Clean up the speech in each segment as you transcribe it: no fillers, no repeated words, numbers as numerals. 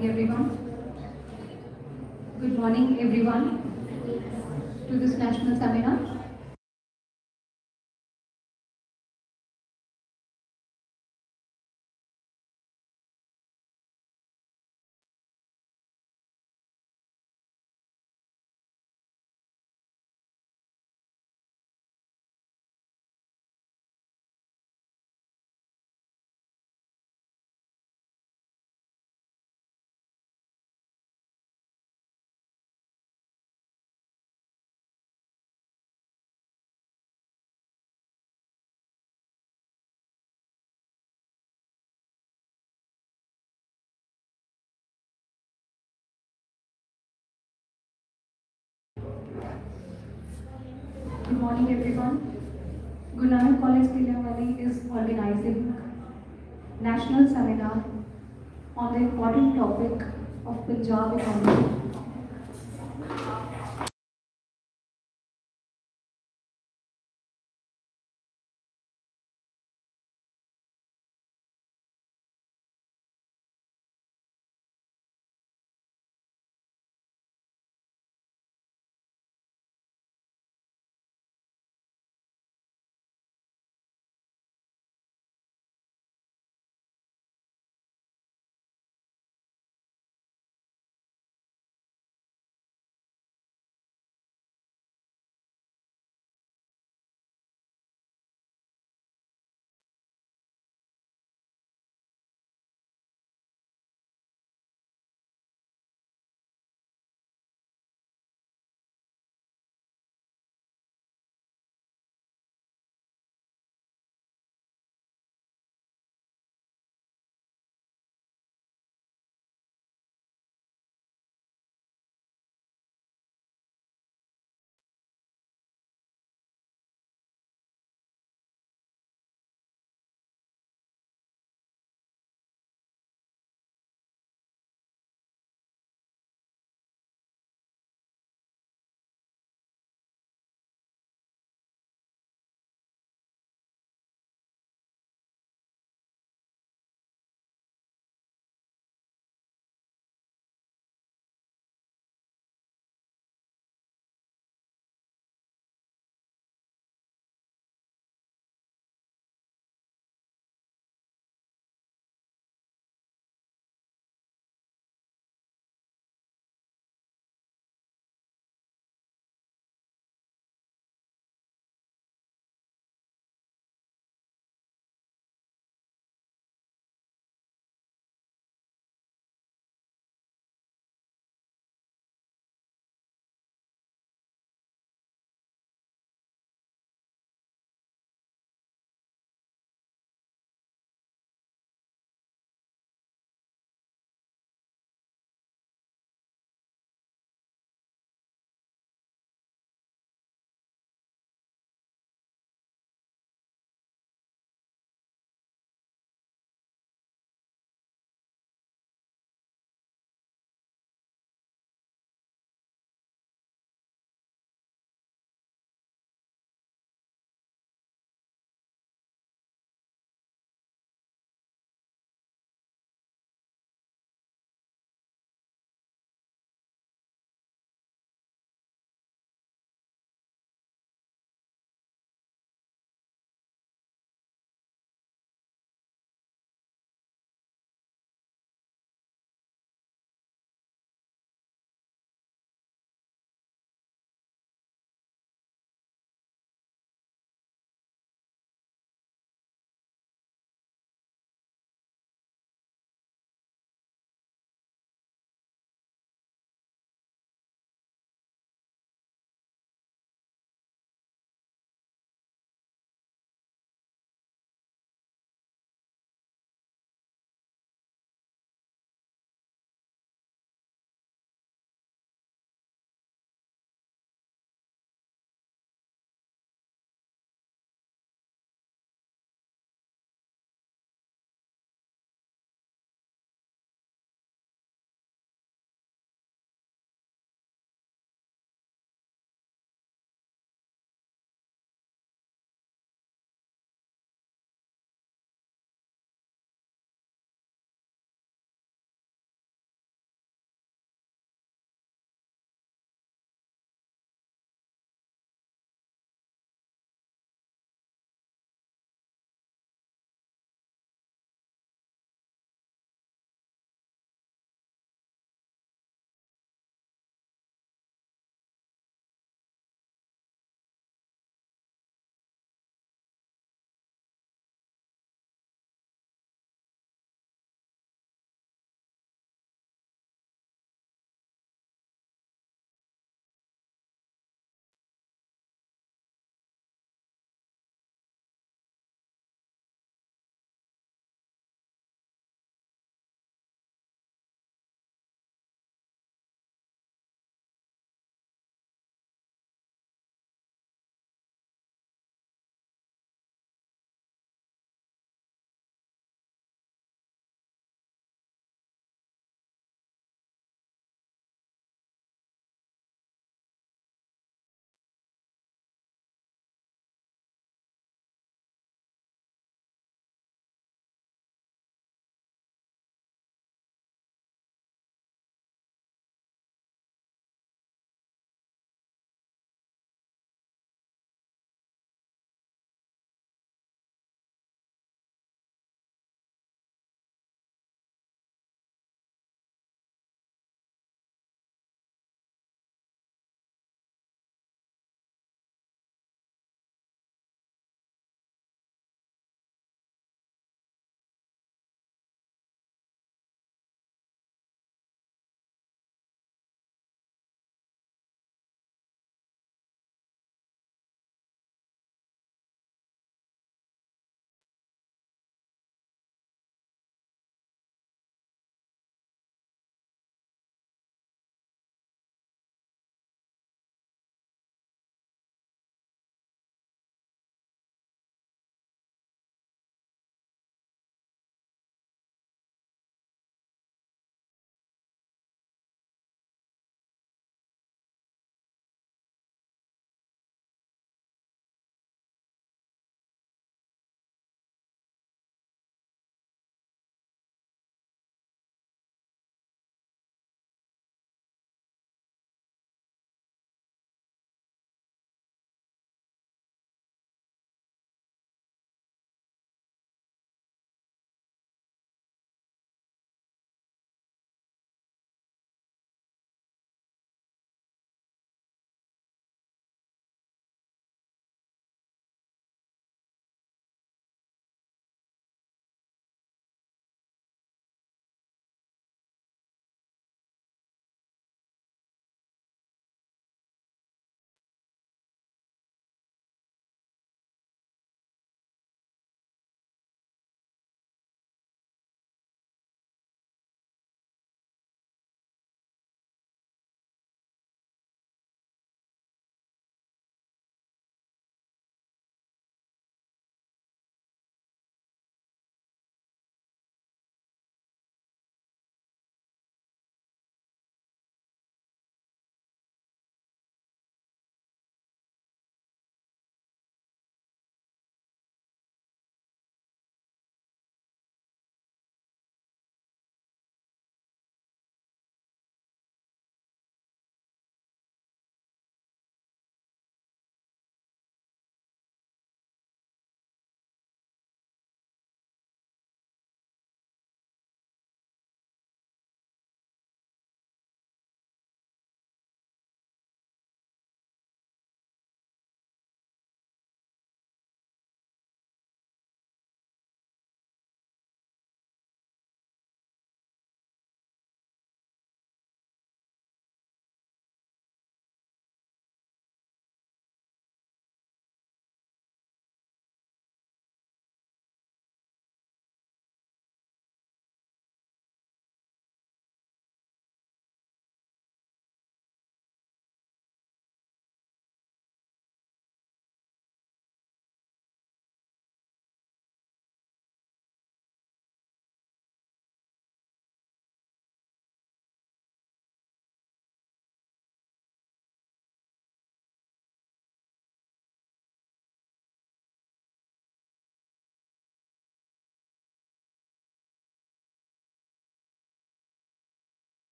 morning, everyone. Good morning, everyone, to this national seminar. Good morning, everyone. Nanak CollegeKillianwali is organizing national seminar on the important topic of Punjab economy.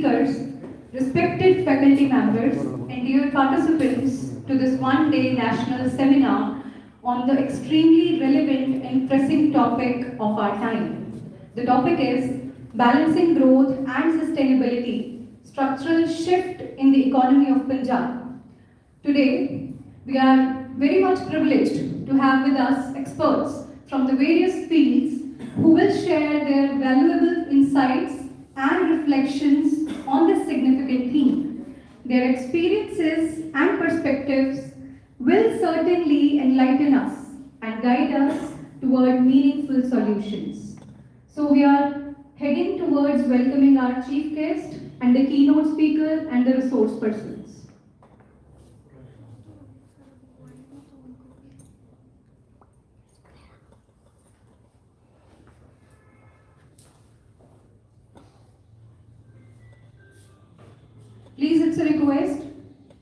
speakers, respected faculty members, and dear participants to this one-day national seminar on the extremely relevant and pressing topic of our time. The topic is Balancing Growth and Sustainability, Structural Shift in the Economy of Punjab. Today, we are very much privileged to have with us experts from the various fields who will share their valuable insights and reflections on this significant theme. Their experiences and perspectives will certainly enlighten us and guide us toward meaningful solutions. So we are heading towards welcoming our chief guest and the keynote speaker and the resource persons. Please, it's a request,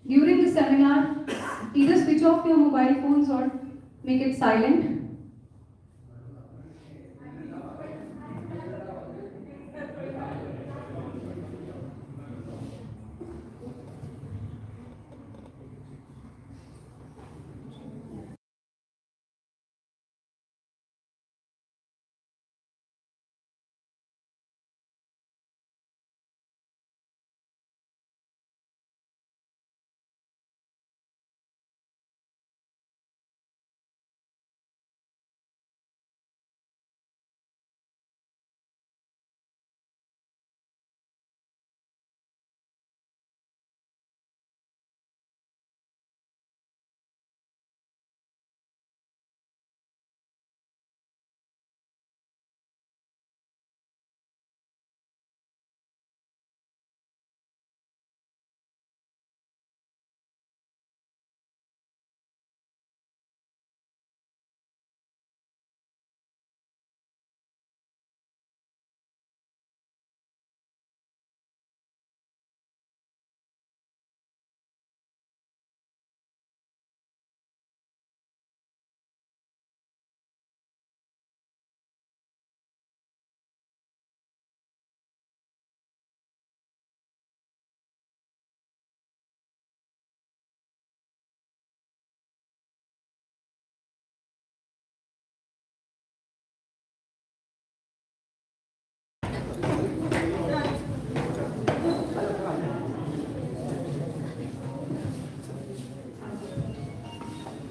during the seminar, either switch off your mobile phones or make it silent.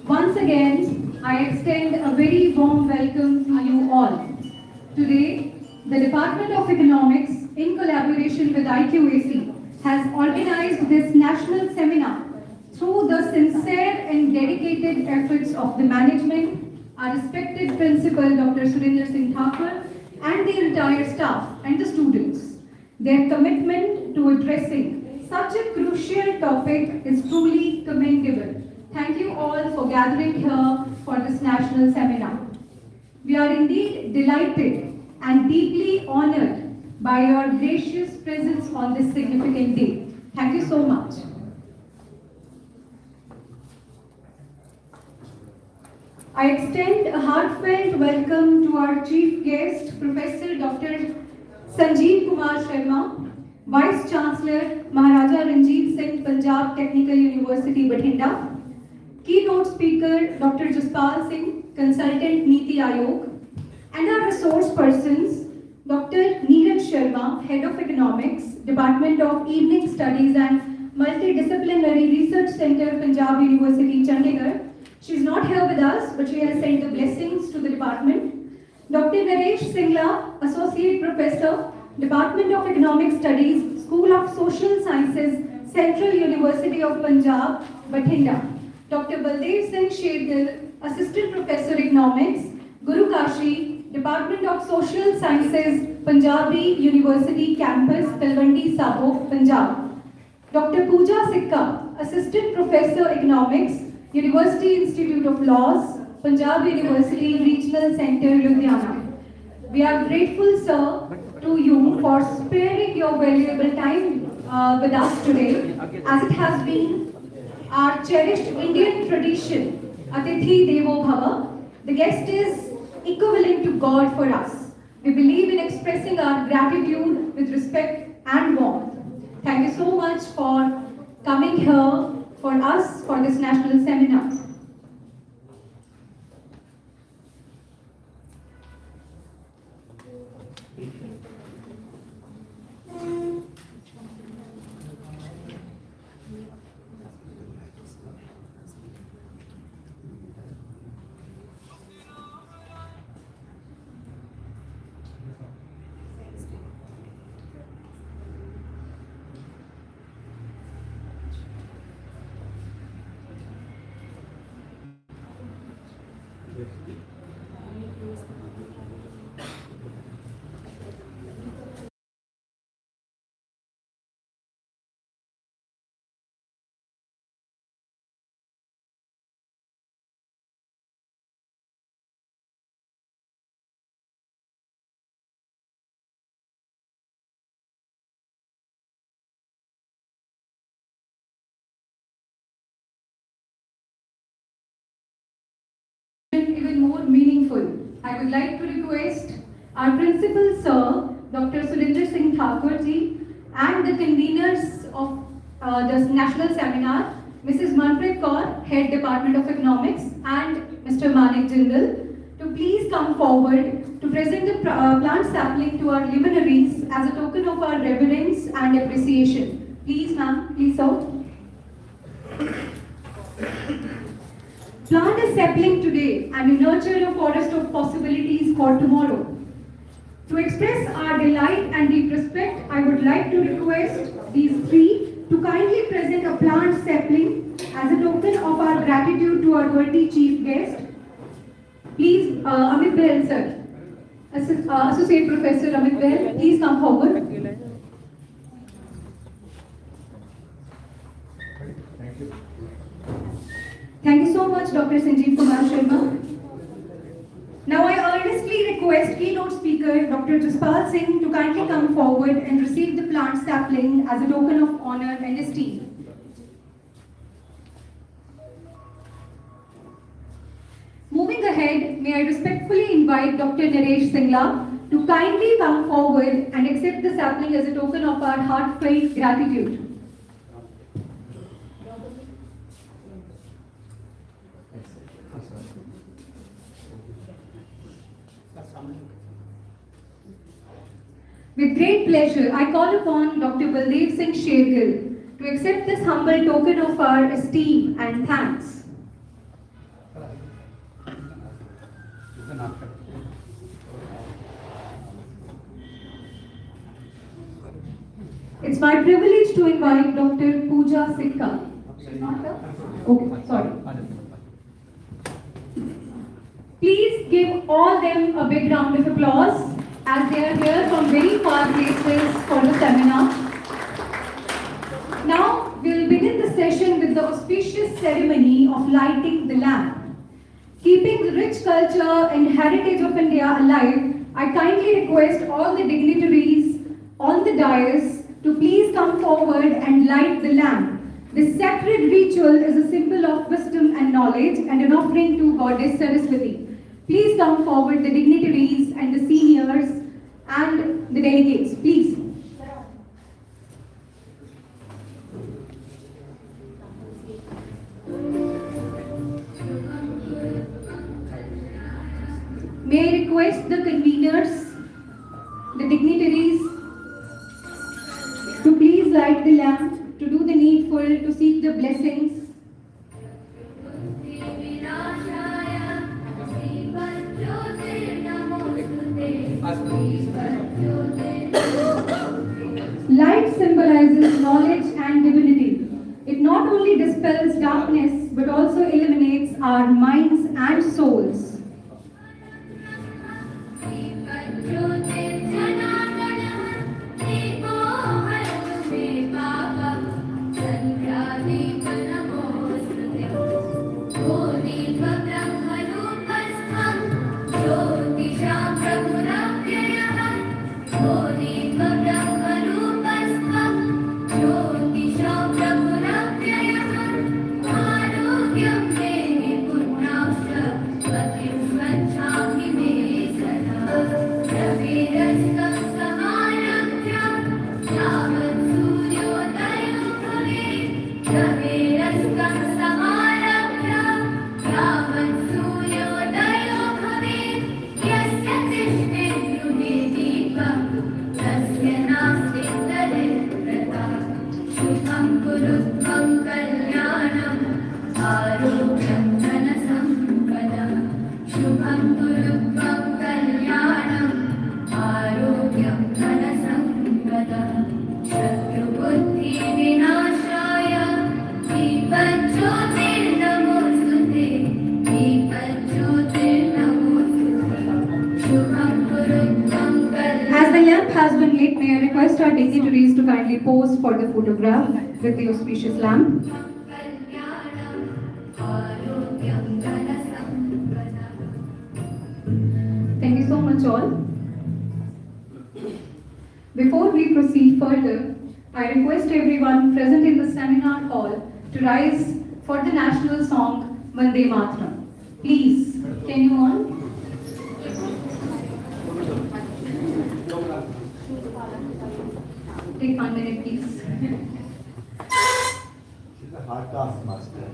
Once again, I extend a very warm welcome to you all. Today, the Department of Economics, in collaboration with IQAC, has organized this national seminar through the sincere and dedicated efforts of the management, our respected principal, Dr. Surinder Singh Thakur, and the entire staff and the students. Their commitment to addressing such a crucial topic is truly commendable. Thank you all for gathering here for this national seminar. We are indeed delighted and deeply honored by your gracious presence on this significant day. Thank you so much. I extend a heartfelt welcome to our chief guest, Professor Dr. Sanjeev Kumar Sharma, Vice Chancellor, Maharaja Ranjit Singh Panjab Technical University, Bathinda. Keynote speaker, Dr. Jaspal Singh, Consultant Niti Aayog, and our resource persons, Dr. Neeraj Sharma, Head of Economics, Department of Evening Studies and Multidisciplinary Research Center, Panjab University, Chandigarh. She is not here with us, but she has sent the blessings to the department. Dr. Naresh Singla, Associate Professor, Department of Economic Studies, School of Social Sciences, Central University of Punjab, Bathinda. Dr. Baldev Singh Shergill, Assistant Professor Economics, Guru Kashi, Department of Social Sciences, Punjabi University Campus, Talwandi Sabo, Punjab. Dr. Pooja Sikka, Assistant Professor Economics, University Institute of Laws, Punjab University Regional Center, Ludhiana. We are grateful, sir, to you for sparing your valuable time with us today, as it has been our cherished Indian tradition, Atithi Devo Bhava. The guest is equivalent to God for us. We believe in expressing our gratitude with respect and warmth. Thank you so much for coming here for us for this national seminar. Even more meaningful, I would like to request our principal sir, Dr. Surinder Singh Thakur ji, and the conveners of this national seminar, Mrs. Manpreet Kaur, Head Department of Economics, and Mr. Manik Jindal, to please come forward to present the plant sapling to our luminaries as a token of our reverence and appreciation. Please, ma'am, please, sir. Plant a sapling today and nurture a forest of possibilities for tomorrow. To express our delight and deep respect, I would like to request these three to kindly present a plant sapling as a token of our gratitude to our worthy chief guest. Please, Amit Bell, sir. Associate Professor Amit Bell, please come forward. Thank you so much, Dr. Sanjeev Kumar Sharma. Now I earnestly request keynote speaker Dr. Jaspal Singh to kindly come forward and receive the plant sapling as a token of honor and esteem. Moving ahead, may I respectfully invite Dr. Naresh Singla to kindly come forward and accept the sapling as a token of our heartfelt gratitude. With great pleasure, I call upon Dr. Baldev Singh Shergill to accept this humble token of our esteem and thanks. It's my privilege to invite Dr. Pooja Sikka. She's not here? Okay, sorry. Please give all them a big round of applause as they are here from very far places for the seminar. Now, we will begin the session with the auspicious ceremony of lighting the lamp. Keeping the rich culture and heritage of India alive, I kindly request all the dignitaries on the dais to please come forward and light the lamp. This sacred ritual is a symbol of wisdom and knowledge and an offering to Goddess Saraswati. Please come forward, the dignitaries and the seniors and the delegates, please. May I request the conveners, the dignitaries, to please light the lamp, to do the needful, to seek the blessings. Light symbolizes knowledge and divinity. It not only dispels darkness but also illuminates our minds and souls. आरोग्यं धनसम्पदं शुभं कुरुत्वं कल्याणम् आरोग्यं धनसम्पदं शत्रुबुद्धिविनाशाय दीपज्योतिर्नमोऽस्तुते दीपज्योतिर्नमोऽस्तुते शुभं कुरुत्वं कल्याणम्. As the lamp has been lit, may I request our dignitaries to kindly pose for the photograph with the auspicious lamp. Thank you so much all. Before we proceed further, I request everyone present in the seminar hall to rise for the national song Vande Mataram. Please, can you all? Take 1 minute, please. She's a hard task master.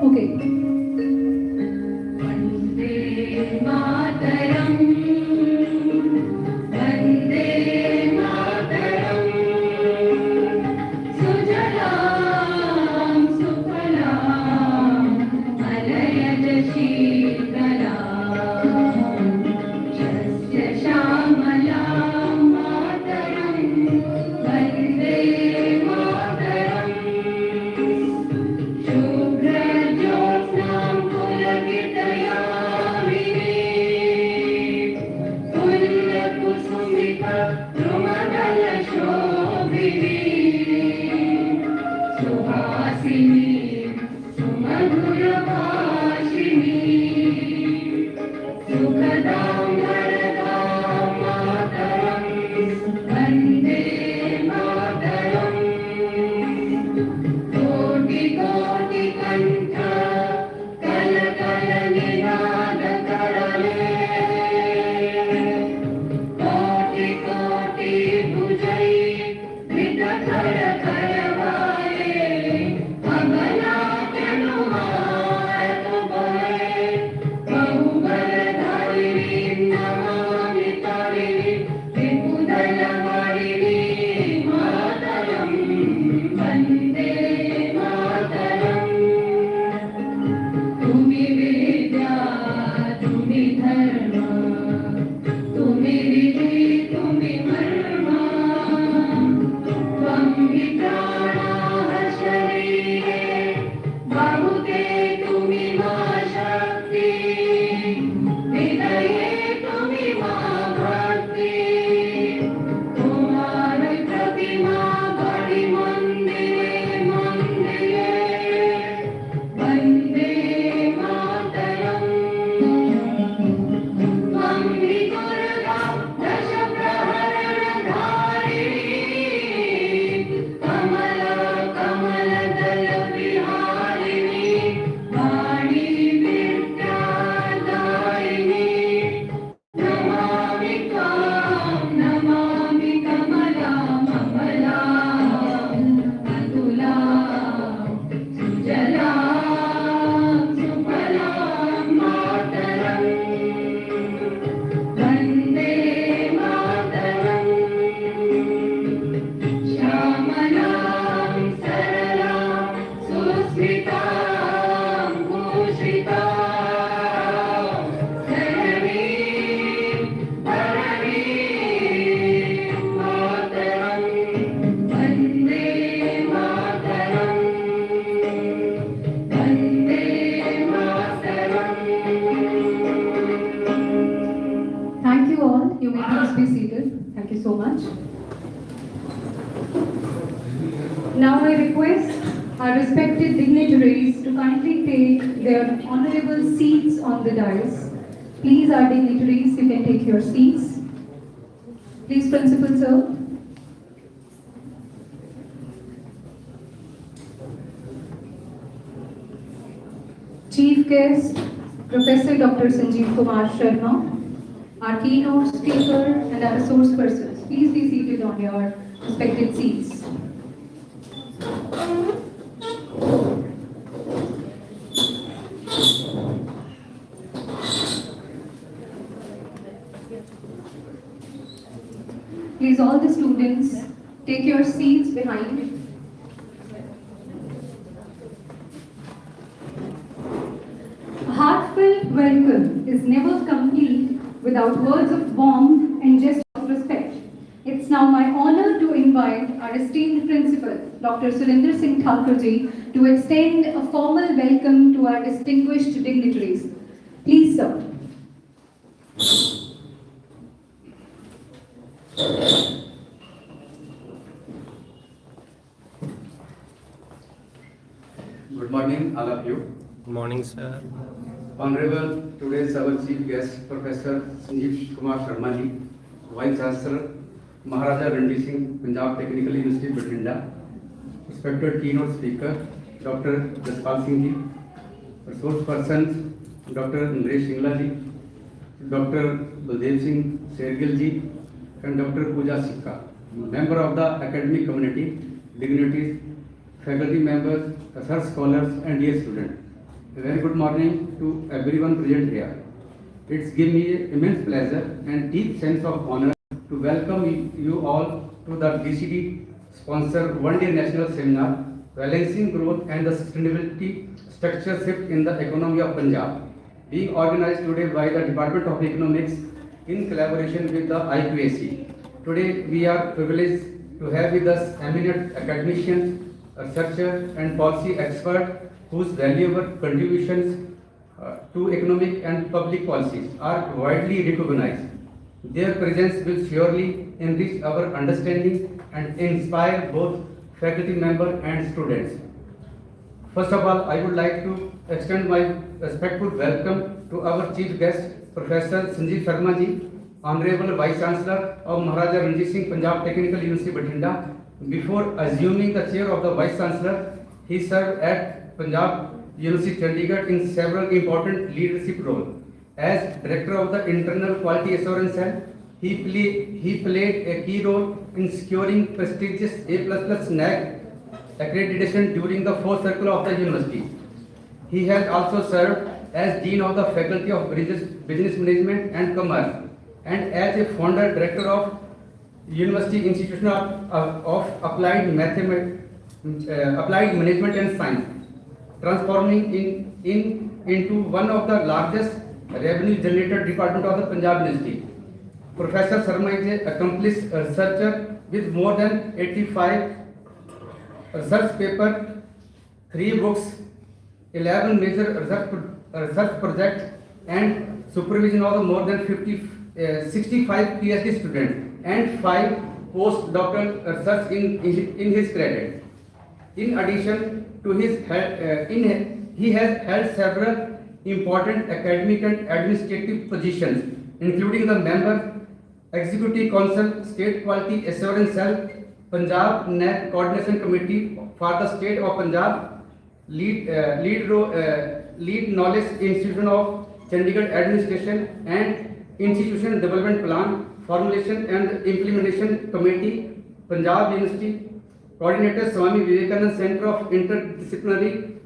Okay. Vande Mataram, Vande Mataram, Sujalam Sufalam, Alayaj Sheetalam, Jasya Shamalam Mataram, Vande Mataram. Shubhrajyotnam pulakitayamini Pullakusumita drumadalashobhini Suhasini sumadhurabhashini Sukhadam varadam mataram Vande Mataram. Koti koti kantha kala kala ninada karale Koti koti bhujai vrita kara karavale Amala kanumat bhale bahubaladharini namami tarini vipudalamarini mataram Vande Mataram. Tumi vidya, tumi dharma, tumi vidhi, tumi marma, tvam hi prana sharire, bahute tumi ma shakti, vidaye tumi ma bhakti, tumhari pratima badi mandire mandire, Vande Mataram. Tvam hi Durga dasha praharanadharini, Kamala Kamala dala viharini, Vani Vidyadaini, Namami Tvam, Namami Kamalam Amalam, Atulam, Sujalam, Sufalam, Mataram. Vande Mataram. Shamalam, Saralam, Susmitam, Bhushitam, Dharamim, Dharamim, Mataram. Vande Mataram. Vande Mataram. Thank you all. You may please be seated. Thank you so much. Now I request our respected dignitaries to kindly take their honorable seats on the dais. Please, our dignitaries, you can take your seats. Please, Principal Sir. Chief guest, Professor Dr. Sanjeev Kumar Sharma, our keynote speaker and our resource persons. Please be seated on your respected seats. all the students take your seats behind. A heartfelt welcome is never complete without words of warmth and gestures of respect. It's now my honor to invite our esteemed principal, Dr. Surinder Singh Thakurji, to extend a formal welcome to our distinguished dignitaries. Please, sir. Good morning, all of you. Good morning, sir. Honorable, today's our chief guest, Professor Sanjeev Kumar Sharma ji, Vice Chancellor, Maharaja Ranjit Singh, Panjab Technical University, Batinda. Respected keynote speaker, Dr. Jaspal Singh ji, resource persons, Dr. Naresh Shingla ji, Dr. Baldev Singh Sergil ji, and Dr. Pooja Sikka, member of the academic community, dignitaries, faculty members, research scholars, and dear students. A very good morning to everyone present here. It's given me immense pleasure and deep sense of honor to welcome you all to the DCD sponsored one-day national seminar, Balancing Growth and the Sustainability Structure Shift in the Economy of Punjab, being organized today by the Department of Economics in collaboration with the IQAC. Today we are privileged to have with us eminent academicians, researchers and policy experts whose valuable contributions to economic and public policies are widely recognized. Their presence will surely enrich our understanding and inspire both faculty members and students. First of all, I would like to extend my respectful welcome to our chief guest, Professor Sanjeev Sharma ji, Honorable Vice Chancellor of Maharaja Ranjit Singh Panjab Technical University, Batinda. Before assuming the chair of the Vice Chancellor, he served at Panjab University, Chandigarh in several important leadership roles. As Director of the Internal Quality Assurance Cell, he played a key role in securing prestigious A++ NAC accreditation during the fourth circle of the university. He has also served as Dean of the Faculty of Business Management and Commerce and as a founder director of University Institution of Applied Management and Science, transforming into one of the largest revenue generator department of the Panjab University. Professor Sharma is an accomplished researcher with more than 85 research papers, 3 books, 11 major research projects, and supervision of more than 65 PhD students and 5 postdoctoral research in his credit. In addition to he has held several important academic and administrative positions, including the member Executive Council, State Quality Assurance Cell, Punjab NAC Coordination Committee for the State of Punjab, lead Knowledge Institution of Chandigarh Administration, and Institution Development Plan, Formulation and Implementation Committee, Punjab University, Coordinator Swami Vivekananda Center of Interdisciplinary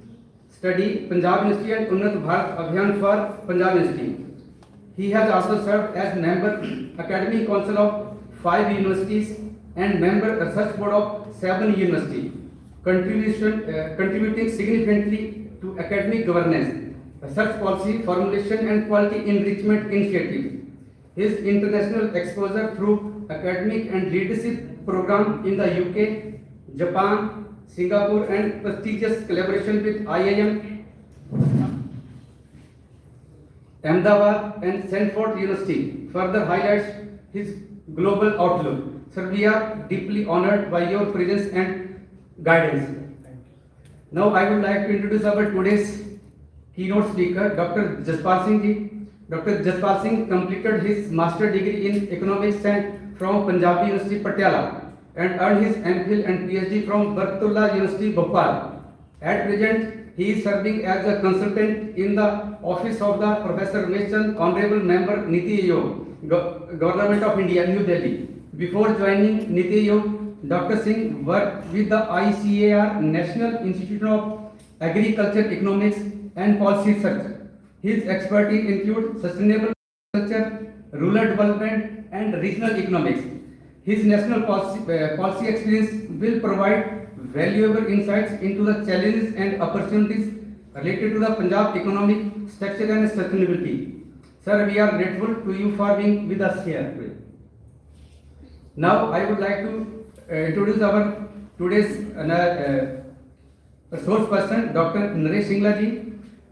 Study, Punjab University, and Unnat Bharat Abhiyan for Punjab University. He has also served as member Academic Council of 5 universities and member Research Board of 7 universities, contributing significantly to academic governance, research policy formulation and quality enrichment initiatives. His international exposure through academic and leadership program in the UK, Japan, Singapore, and prestigious collaboration with IIM, Ahmedabad, and Stanford University further highlights his global outlook. Sir, we are deeply honored by your presence and guidance. Now I would like to introduce our today's keynote speaker, Dr. Jaspal Singh ji. Dr. Jaspal Singh completed his master degree in economics from Panjab University, Patiala, and earned his MPhil and PhD from Barkatullah University, Bhopal. At present, he is serving as a consultant in the office of the Professor Ramesh Chand, Honorable Member Niti Aayog, Government of India, New Delhi. Before joining Niti Aayog, Dr. Singh worked with the ICAR, National Institute of Agriculture Economics and Policy Research. His expertise includes sustainable agriculture, rural development, and regional economics. His national policy experience will provide valuable insights into the challenges and opportunities related to the Punjab economic structure and sustainability. Sir, we are grateful to you for being with us here today. Now, I would like to introduce our today's resource person, Dr. Naresh Singla ji,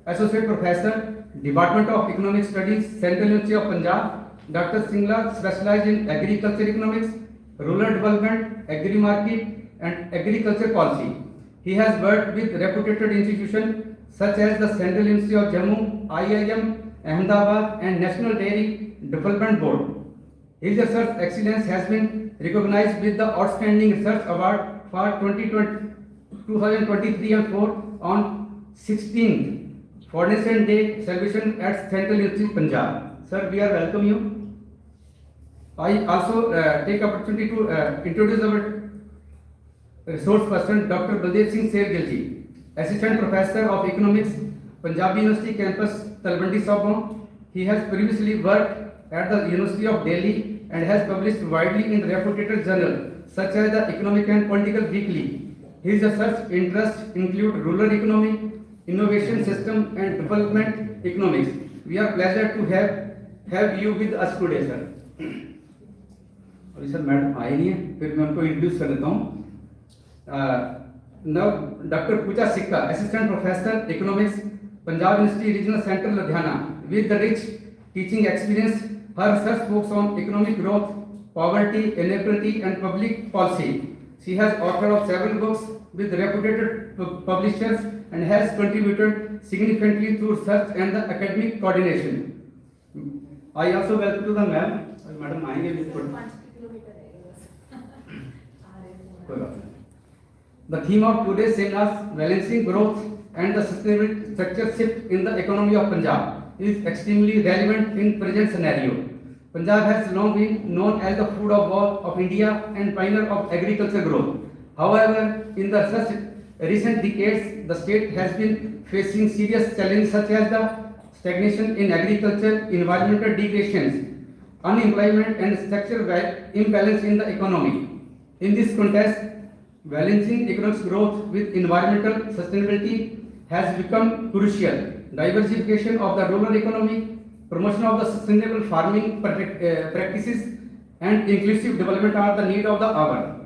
Associate Professor, Department of Economic Studies, Central University of Punjab. Dr. Singla specialized in agriculture economics, rural development, agri-market and agriculture policy. He has worked with reputed institutions such as the Central University of Jammu, IIM, Ahmedabad and National Dairy Development Board. His research excellence has been recognized with the Outstanding Research Award for 2023 and 4 on 16th Foundation Day celebration at Central University, Punjab. Sir, we are welcome you. I also take opportunity to introduce our resource person, Dr. Baldev Singh Sergil ji, Assistant Professor of Economics, Punjab University Campus, Talwandi Soubon. He has previously worked at the University of Delhi and has published widely in reputed journals such as the Economic and Political Weekly. His research interests include rural economy, innovation system and development economics. We are pleased to have you with us today, sir. अभी sir madam आए नहीं है, फिर मैं उनको introduce कर देता हूँ. Now, Dr. Pooja Sikka, Assistant Professor Economics, Punjab University Regional Center, Ludhiana, with the rich teaching experience. Her research focuses on economic growth, poverty, inequality, and public policy. She has authored of several books with reputed publishers and has contributed significantly to research and the academic coordination. I also welcome to the ma'am. Madam, आएंगे भी. The theme of today's seminar, balancing growth and the sustainable structure shift in the economy of Punjab, is extremely relevant in present scenario. Punjab has long been known as the food of war of India and pioneer of agriculture growth. However, in the recent decades, the state has been facing serious challenges such as the stagnation in agriculture, environmental degradations, unemployment and structural imbalance in the economy. In this context, balancing economic growth with environmental sustainability has become crucial. Diversification of the rural economy, promotion of the sustainable farming practices and inclusive development are the need of the hour.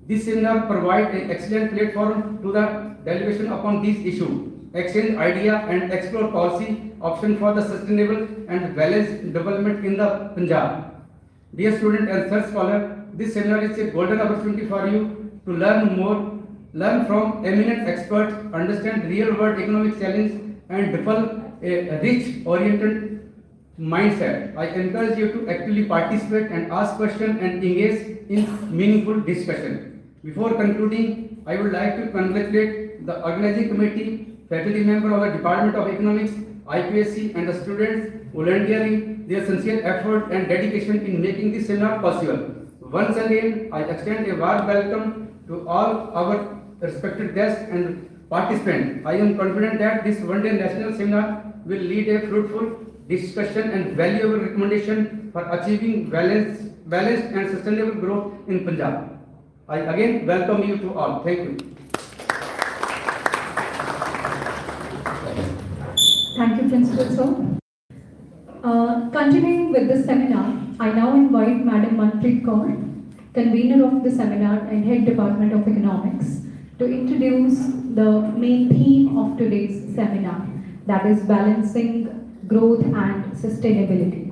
This seminar provides an excellent platform to the deliberation upon these issues, exchange idea and explore policy options for the sustainable and balanced development in the Punjab. Dear student and research scholar, this seminar is a golden opportunity for you to learn more, learn from eminent experts, understand real-world economic challenges, and develop a rich-oriented mindset. I encourage you to actively participate and ask questions and engage in meaningful discussion. Before concluding, I would like to congratulate the organizing committee, faculty member of the Department of Economics, IQAC, and the students volunteering their sincere effort and dedication in making this seminar possible. Once again, I extend a warm welcome to all our respected guests and participants. I am confident that this one-day national seminar will lead a fruitful discussion and valuable recommendation for achieving balanced and sustainable growth in Punjab. I again welcome you to all. Thank you. Thank you, Principal Sir. Continuing with the seminar, I now invite Madam Manpreet Kaur, convener of the seminar and head Department of Economics, to introduce the main theme of today's seminar, that is balancing growth and sustainability.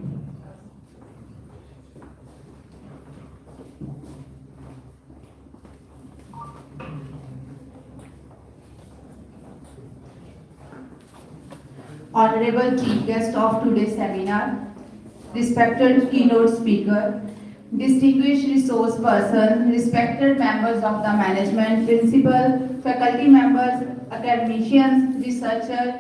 Honorable Chief Guest of today's seminar, respected keynote speaker, distinguished resource person, respected members of the management, principal, faculty members, academicians, researchers,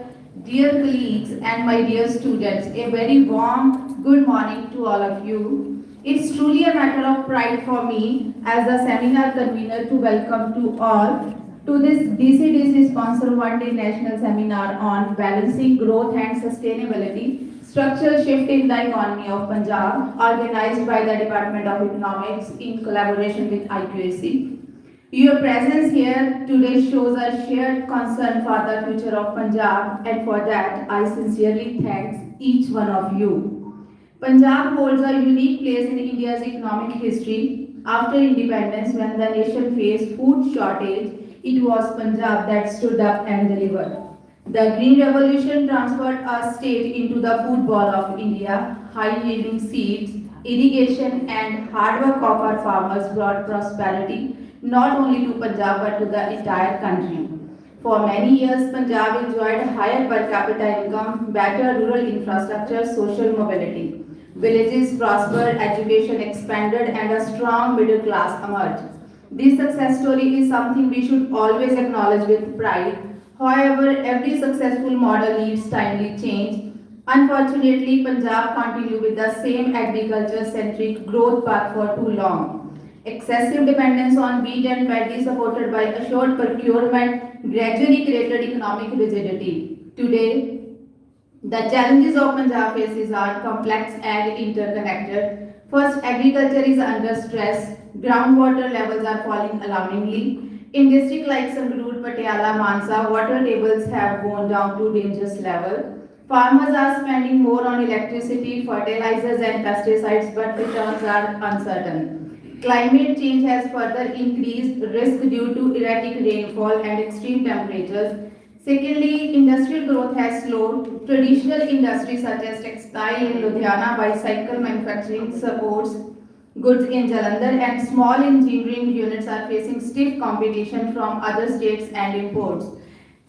dear colleagues and my dear students, a very warm good morning to all of you. It's truly a matter of pride for me as the seminar convener to welcome to all to this DCDC sponsored one-day national seminar on balancing growth and sustainability Structural Shift in the Economy of Punjab, organized by the Department of Economics in collaboration with IQAC. Your presence here today shows a shared concern for the future of Punjab, and for that I sincerely thank each one of you. Punjab holds a unique place in India's economic history. After independence, when the nation faced food shortage, it was Punjab that stood up and delivered. The Green Revolution transferred our state into the football of India. High-yielding seeds, irrigation and hard work of our farmers brought prosperity not only to Punjab but to the entire country. For many years, Punjab enjoyed higher per capita income, better rural infrastructure, social mobility. Villages prospered, education expanded, and a strong middle class emerged. This success story is something we should always acknowledge with pride. However, every successful model needs timely change. Unfortunately, Punjab continued with the same agriculture-centric growth path for too long. Excessive dependence on wheat and paddy supported by assured procurement gradually created economic rigidity. Today, the challenges of Punjab faces are complex and interconnected. First, agriculture is under stress. Groundwater levels are falling alarmingly. In districts like Sangrur, Patiala, Mansa, water tables have gone down to dangerous level. Farmers are spending more on electricity, fertilizers and pesticides, but returns are uncertain. Climate change has further increased risk due to erratic rainfall and extreme temperatures. Secondly, industrial growth has slowed. Traditional industries such as textile in Ludhiana, bicycle manufacturing supports goods in Jalandhar, and small engineering units are facing stiff competition from other states and imports.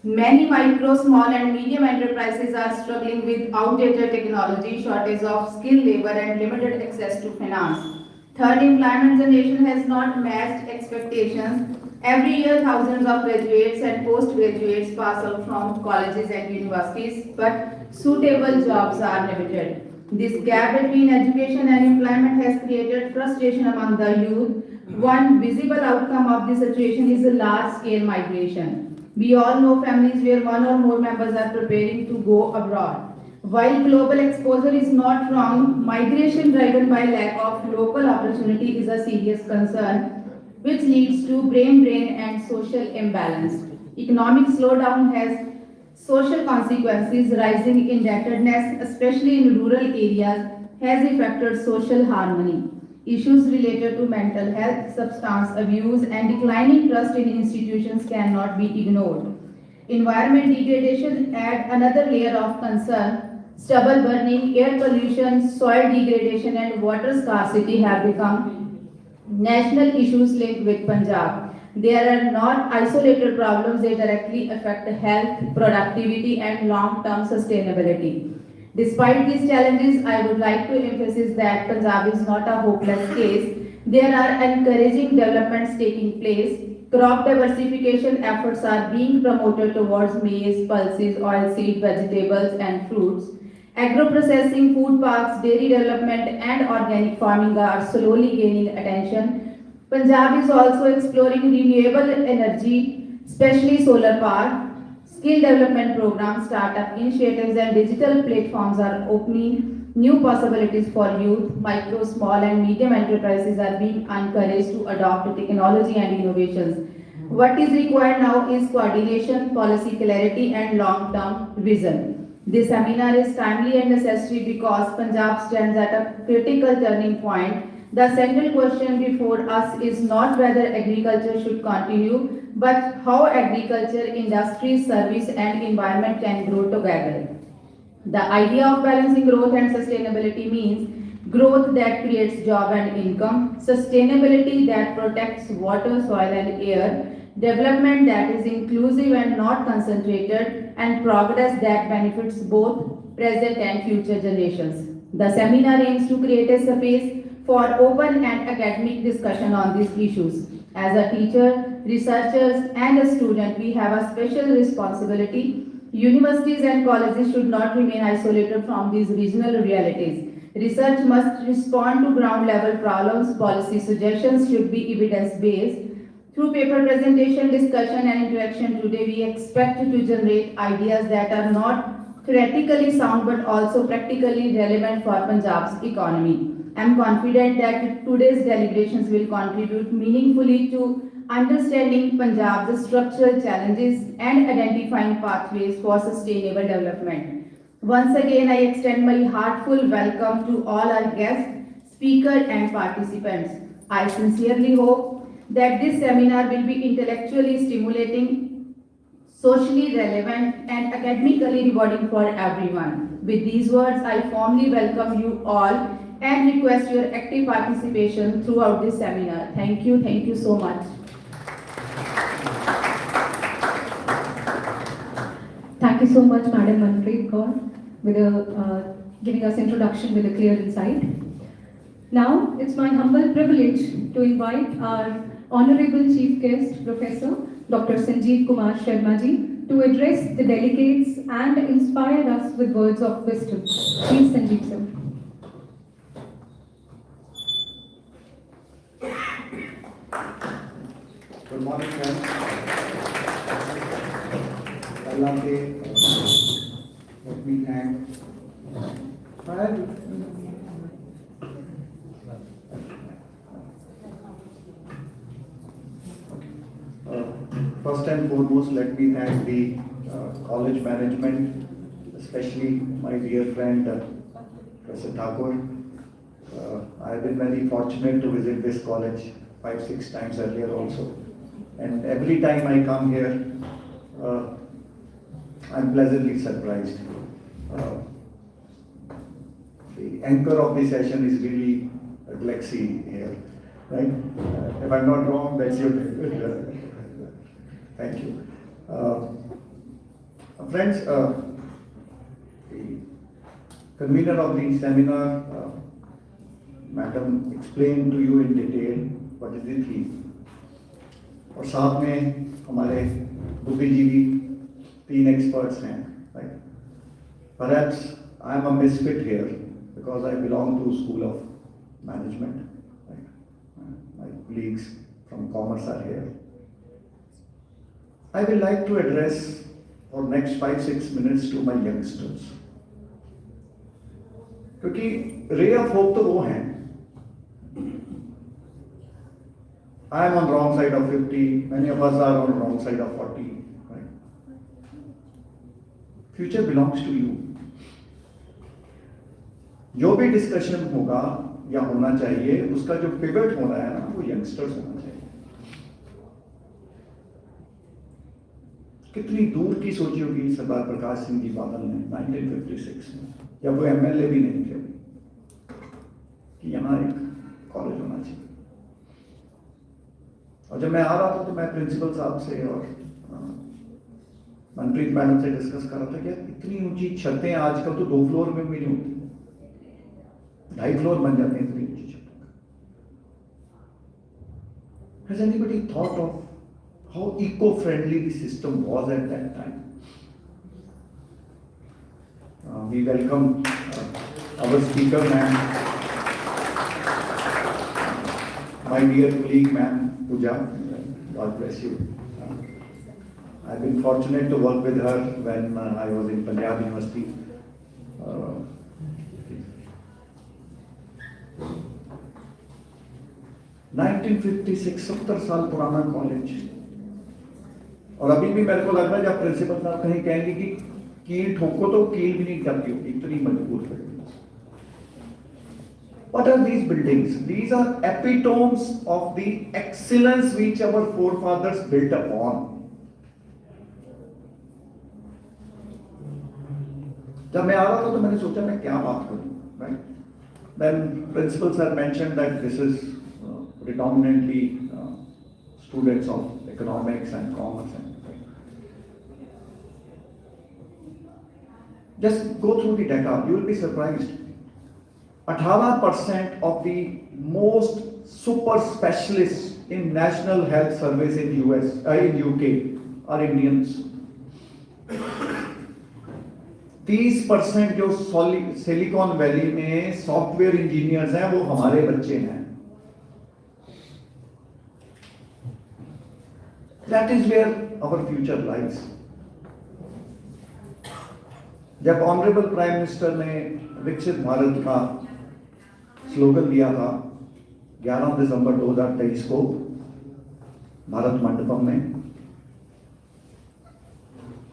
Many micro, small and medium enterprises are struggling with outdated technology, shortage of skilled labor and limited access to finance. Third, employment generation has not matched expectations. Every year, thousands of graduates and postgraduates pass out from colleges and universities, but suitable jobs are limited. This gap between education and employment has created frustration among the youth. One visible outcome of this situation is a large-scale migration. We all know families where one or more members are preparing to go abroad. While global exposure is not wrong, migration driven by lack of local opportunity is a serious concern, which leads to brain drain and social imbalance. Economic slowdown has social consequences. Rising indebtedness, especially in rural areas, has affected social harmony. Issues related to mental health, substance abuse, and declining trust in institutions cannot be ignored. Environment degradation adds another layer of concern. Stubble burning, air pollution, soil degradation, and water scarcity have become national issues linked with Punjab. They are not isolated problems, they directly affect health, productivity, and long-term sustainability. Despite these challenges, I would like to emphasize that Punjab is not a hopeless case. There are encouraging developments taking place. Crop diversification efforts are being promoted towards maize, pulses, oilseed, vegetables, and fruits. Agro-processing, food parks, dairy development, and organic farming are slowly gaining attention. Punjab is also exploring renewable energy, especially solar power. Skill development programs, startup initiatives, and digital platforms are opening new possibilities for youth. Micro, small, and medium enterprises are being encouraged to adopt technology and innovations. What is required now is coordination, policy clarity, and long-term vision. This seminar is timely and necessary because Punjab stands at a critical turning point. The central question before us is not whether agriculture should continue, but how agriculture, industry, service, and environment can grow together. The idea of balancing growth and sustainability means growth that creates job and income, sustainability that protects water, soil, and air, development that is inclusive and not concentrated, and progress that benefits both present and future generations. The seminar aims to create a space for open and academic discussion on these issues. As a teacher, researchers, and a student, we have a special responsibility. Universities and colleges should not remain isolated from these regional realities. Research must respond to ground-level problems. Policy suggestions should be evidence-based. Through paper presentation, discussion, and interaction today, we expect to generate ideas that are not theoretically sound but also practically relevant for Punjab's economy. I am confident that today's deliberations will contribute meaningfully to understanding Punjab's structural challenges and identifying pathways for sustainable development. Once again, I extend my heartfelt welcome to all our guests, speakers, and participants. I sincerely hope that this seminar will be intellectually stimulating, socially relevant, and academically rewarding for everyone. With these words, I warmly welcome you all and request your active participation throughout this seminar. Thank you so much. Thank you so much, Madam Manpreet Kaur, with giving us introduction with a clear insight. Now, it's my humble privilege to invite our Honorable Chief Guest, Professor Dr. Sanjeev Kumar Sharma ji, to address the delegates and inspire us with words of wisdom. Please, Sanjeev sir. Good morning, friends. Let me thank. First and foremost, let me thank the college management, especially my dear friend Professor Thakur. I have been very fortunate to visit this college 5-6 times earlier also, and every time I come here, I'm pleasantly surprised. The anchor of the session is really Lexi here, right? If I'm not wrong, that's your name. Thank you. Friends, the convener of the seminar, Madam explained to you in detail what is the theme. और साथ में हमारे बुद्धिजीवी 3 experts हैं, right? Perhaps I am a misfit here because I belong to School of Management, right? My colleagues from Commerce are here. I will like to address for next 5-6 minutes to my youngsters, क्योंकि ray of hope तो वो हैं. I am on wrong side of 50, many of us are on wrong side of 40, right? Future belongs to you. जो भी discussion होगा या होना चाहिए, उसका जो पिवट हो रहा है ना, वो यंगस्टर्स होना चाहिए. कितनी दूर की सोची होगी सरदार प्रकाश सिंह जी बादल ने 1956 में, जब वो एमएलए भी नहीं थे, कि यहाँ एक कॉलेज होना चाहिए. और जब मैं आ रहा था तो मैं प्रिंसिपल साहब से और मनप्रीत मैडम से डिस्कस कर रहा था कि इतनी ऊंची छतें आजकल तो 2 फ्लोर में भी नहीं होती, 2.5 फ्लोर बन जाते हैं इतनी ऊंची छतें. Has anybody thought of how eco-friendly the system was at that time? We welcome our speaker, ma'am, my dear colleague, ma'am, Pooja. God bless you. I've been fortunate to work with her when I was in Panjab University. 1956, 70 साल पुराना college, और अभी भी मेरे को लग रहा है जब प्रिंसिपल साहब कहीं कहेंगे कि कील ठोको तो कील भी नहीं करती होगी, इतनी मजबूत है. What are these buildings? These are epitomes of the excellence which our forefathers built upon. जब मैं आ रहा था तो मैंने सोचा मैं क्या बात करूं, right? Then principal sir mentioned that this is predominantly students of economics and commerce. Just go through the data, you will be surprised. 18% of the most super specialists in National Health Service in in UK are Indians. 30% जो silicon valley में software engineers हैं वो हमारे बच्चे हैं. That is where our future lies. जब honourable prime minister ने विकसित भारत का स्लोगन दिया था 11 दिसंबर 2023 को भारत मंडपम में,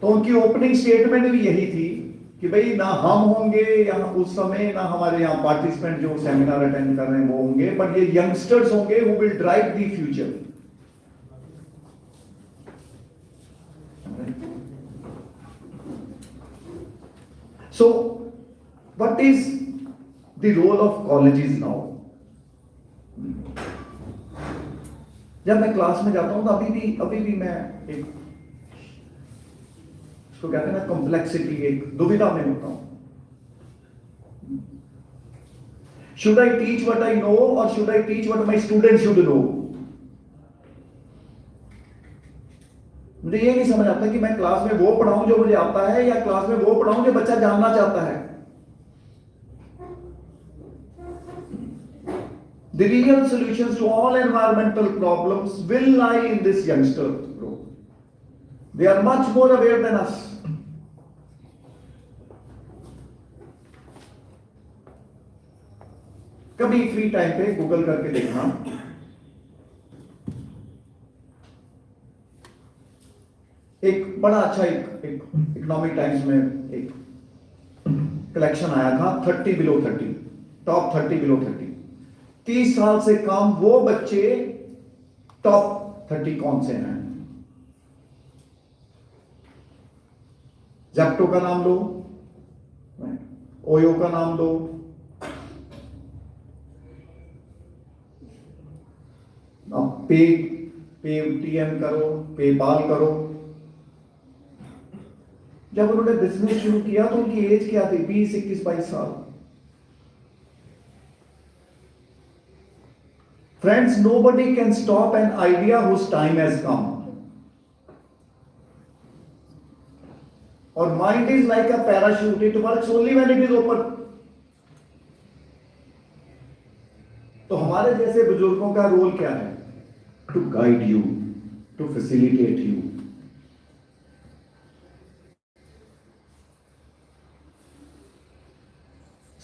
तो उनकी ओपनिंग स्टेटमेंट भी यही थी कि भाई ना हम होंगे यहाँ उस समय, ना हमारे यहाँ पार्टिसिपेंट जो सेमिनार अटेंड कर रहे हैं वो होंगे, बट ये यंगस्टर्स होंगे who will drive the future. So, what is the role of colleges now? जब मैं क्लास में जाता हूं तो अभी भी मैं एक, इसको कहते हैं ना कॉम्प्लेक्सिटी, एक दुविधा में होता हूं। Should I teach what I know or should I teach what my students should know? मुझे ये नहीं समझ आता कि मैं क्लास में वो पढ़ाऊं जो मुझे आता है या क्लास में वो पढ़ाऊं जो बच्चा जानना चाहता है। The real solutions to all environmental problems will lie in this youngster group. They are much more aware than us. कभी फ्री टाइम पे गूगल करके देखना, एक बड़ा अच्छा एक इकोनॉमिक टाइम्स में एक कलेक्शन आया था 30 बिलो 30, टॉप 30 बिलो 30, 30 साल से कम वो बच्चे टॉप 30 कौन से हैं। जेप्टो का नाम लो, ओयो का नाम लो, पेटीएम करो, पेपाल करो। जब उन्होंने बिजनेस शुरू किया तो उनकी एज क्या थी? 20, 21, 22 साल। Friends, nobody can stop an idea whose time has come. Or mind is like a parachute, it works only when it is open. तो हमारे जैसे बुजुर्गों का रोल क्या है? To guide you, to facilitate you.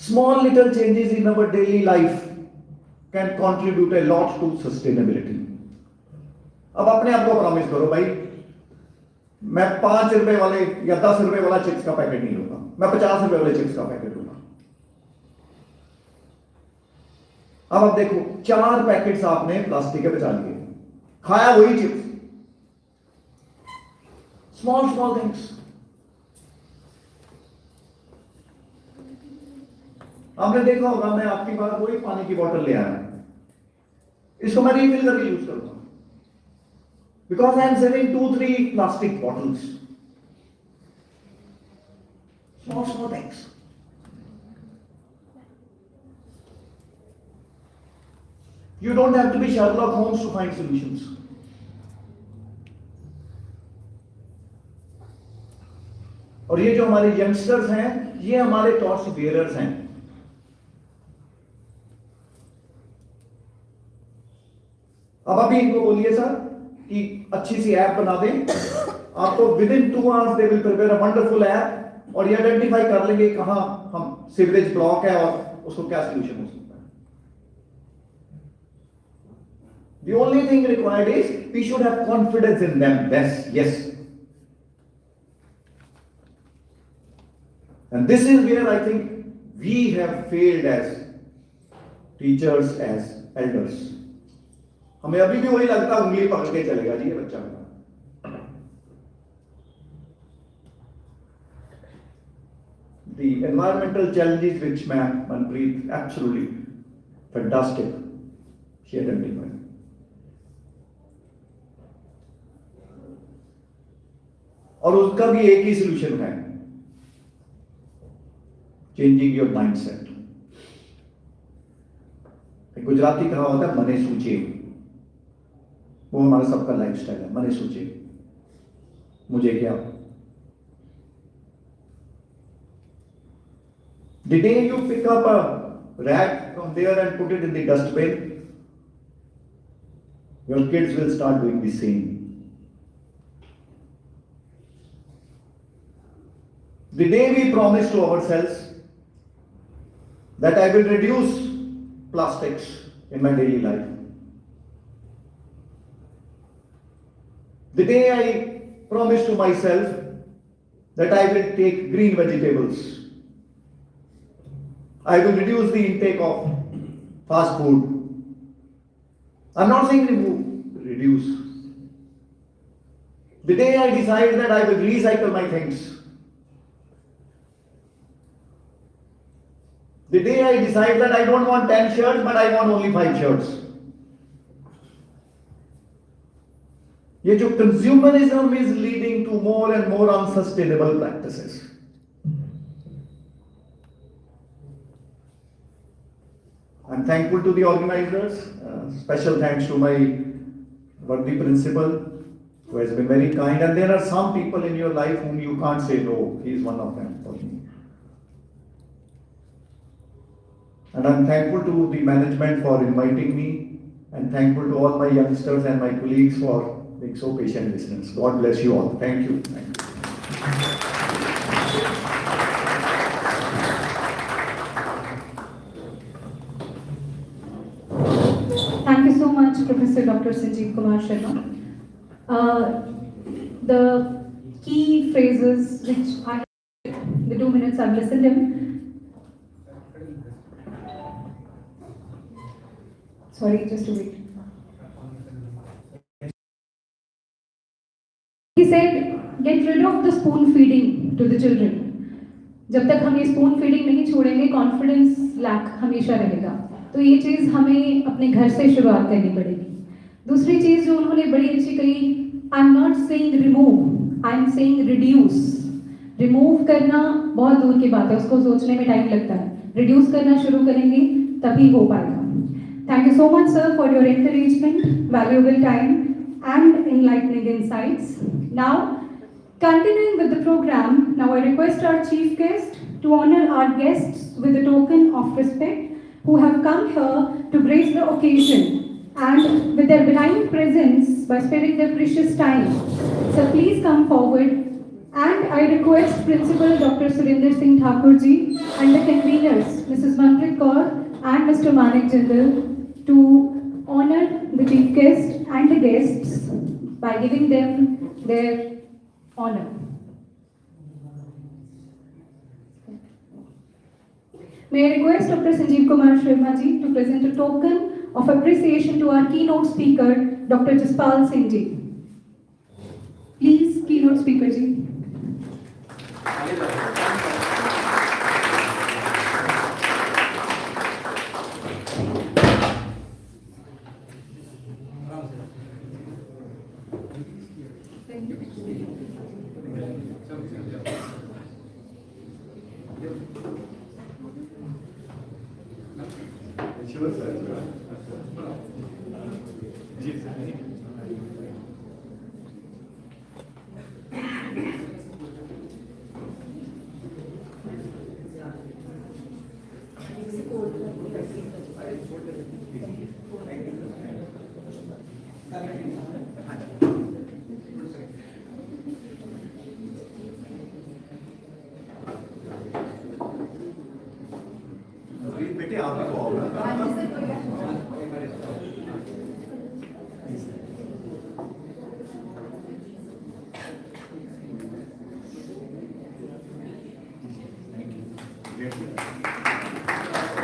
Small little changes in our daily life can contribute a lot to sustainability. अब अपने आप को प्रॉमिस करो भाई, मैं 5 रुपए वाले या 10 रुपए वाला चिप्स का पैकेट नहीं लूंगा, मैं 50 रुपए वाले चिप्स का पैकेट लूंगा। अब देखो 4 पैकेट्स आपने प्लास्टिक के बचा लिए, खाया वही चिप्स। Small things. आपने देखा होगा, मैं आपकी बार वही पानी की बोतल ले आया, इसको मैं रिफिल करके यूज करूंगा, because I am saving 2-3 plastic bottles. Small things. You don't have to be Sherlock Holmes to find solutions. और ये जो हमारे यंगस्टर्स हैं, ये हमारे टॉर्च बेयरर्स हैं। अब अभी इनको बोलिए सर कि अच्छी सी ऐप बना दें, आपको with in 2 hours they will prepare a wonderful app, और ये आइडेंटिफाई कर लेंगे कहां हम सीवरेज ब्लॉक है और उसको क्या सोल्यूशन हो सकता है। The only thing required is we should have confidence in them. Yes. And this is where I think we have failed as teachers, as elders. हमें अभी भी वही लगता है, उंगली पकड़ के चलेगा जी ये बच्चा मेरा। The environmental challenges which Manpreet absolutely fantastic she identified. और उसका भी एक ही सोल्यूशन है, चेंजिंग योर माइंडसेट। गुजराती कहावत है, मने सूचे, वो हमारा सबका लाइफस्टाइल है। मने सूचे, मुझे क्या। The day you pick up a rag from there and put it in the dustbin, your kids will start doing the same. The day we promise to ourselves that I will reduce plastics in my daily life. The day I promise to myself that I will take green vegetables. I will reduce the intake of fast food. I'm not saying remove, reduce. The day I decide that I will recycle my things. The day I decide that I don't want 10 shirts, but I want only 5 shirts. ये जो consumerism is leading to more and more unsustainable practices. I'm thankful to the organizers. Special thanks to my worthy principal, who has been very kind. And there are some people in your life whom you can't say no. He is one of them for me. And I'm thankful to the management for inviting me, and thankful to all my youngsters and my colleagues for being so patient listeners. God bless you all. Thank you. Thank you. Thank you so much, Professor Dr. Sanjeev Kumar Sharma. The key phrases which the 2 minutes I've listened to him. Sorry, just to wait. He said, get rid of the spoon feeding to the children. जब तक हम ये spoon feeding नहीं छोड़ेंगे, confidence lack हमेशा रहेगा. तो ये चीज़ हमें अपने घर से शुरुआत करनी पड़ेगी. दूसरी चीज़ जो उन्होंने बड़ी अच्छी कही, I am not saying remove, I am saying reduce. Remove करना बहुत दूर की बात है, उसको सोचने में टाइम लगता है. रिड्यूस करना शुरू करेंगे तभी हो पाएगा. Thank you so much, sir, for your encouragement, valuable time, and enlightening insights. Now, continuing with the program, now I request our chief guest to honor our guests with a token of respect who have come here to grace the occasion and with their benign presence by sparing their precious time. So please come forward, and I request Principal Dr. Surinder Singh Thakurji and the conveners, Mrs. Manpreet Kaur and Mr. Manik Jindal, to honor the chief guest and the guests by giving them their honor. May I request Dr. Sanjeev Kumar Sharma ji to present a token of appreciation to our keynote speaker, Dr. Jaspal Singh ji. Please, keynote speaker ji. बेटे आप ही को आओ.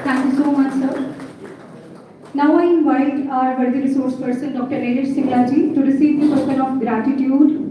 Thank you so much, sir. Now I invite our worthy resource person, Dr. Neeraj Singla ji, to receive the token of gratitude.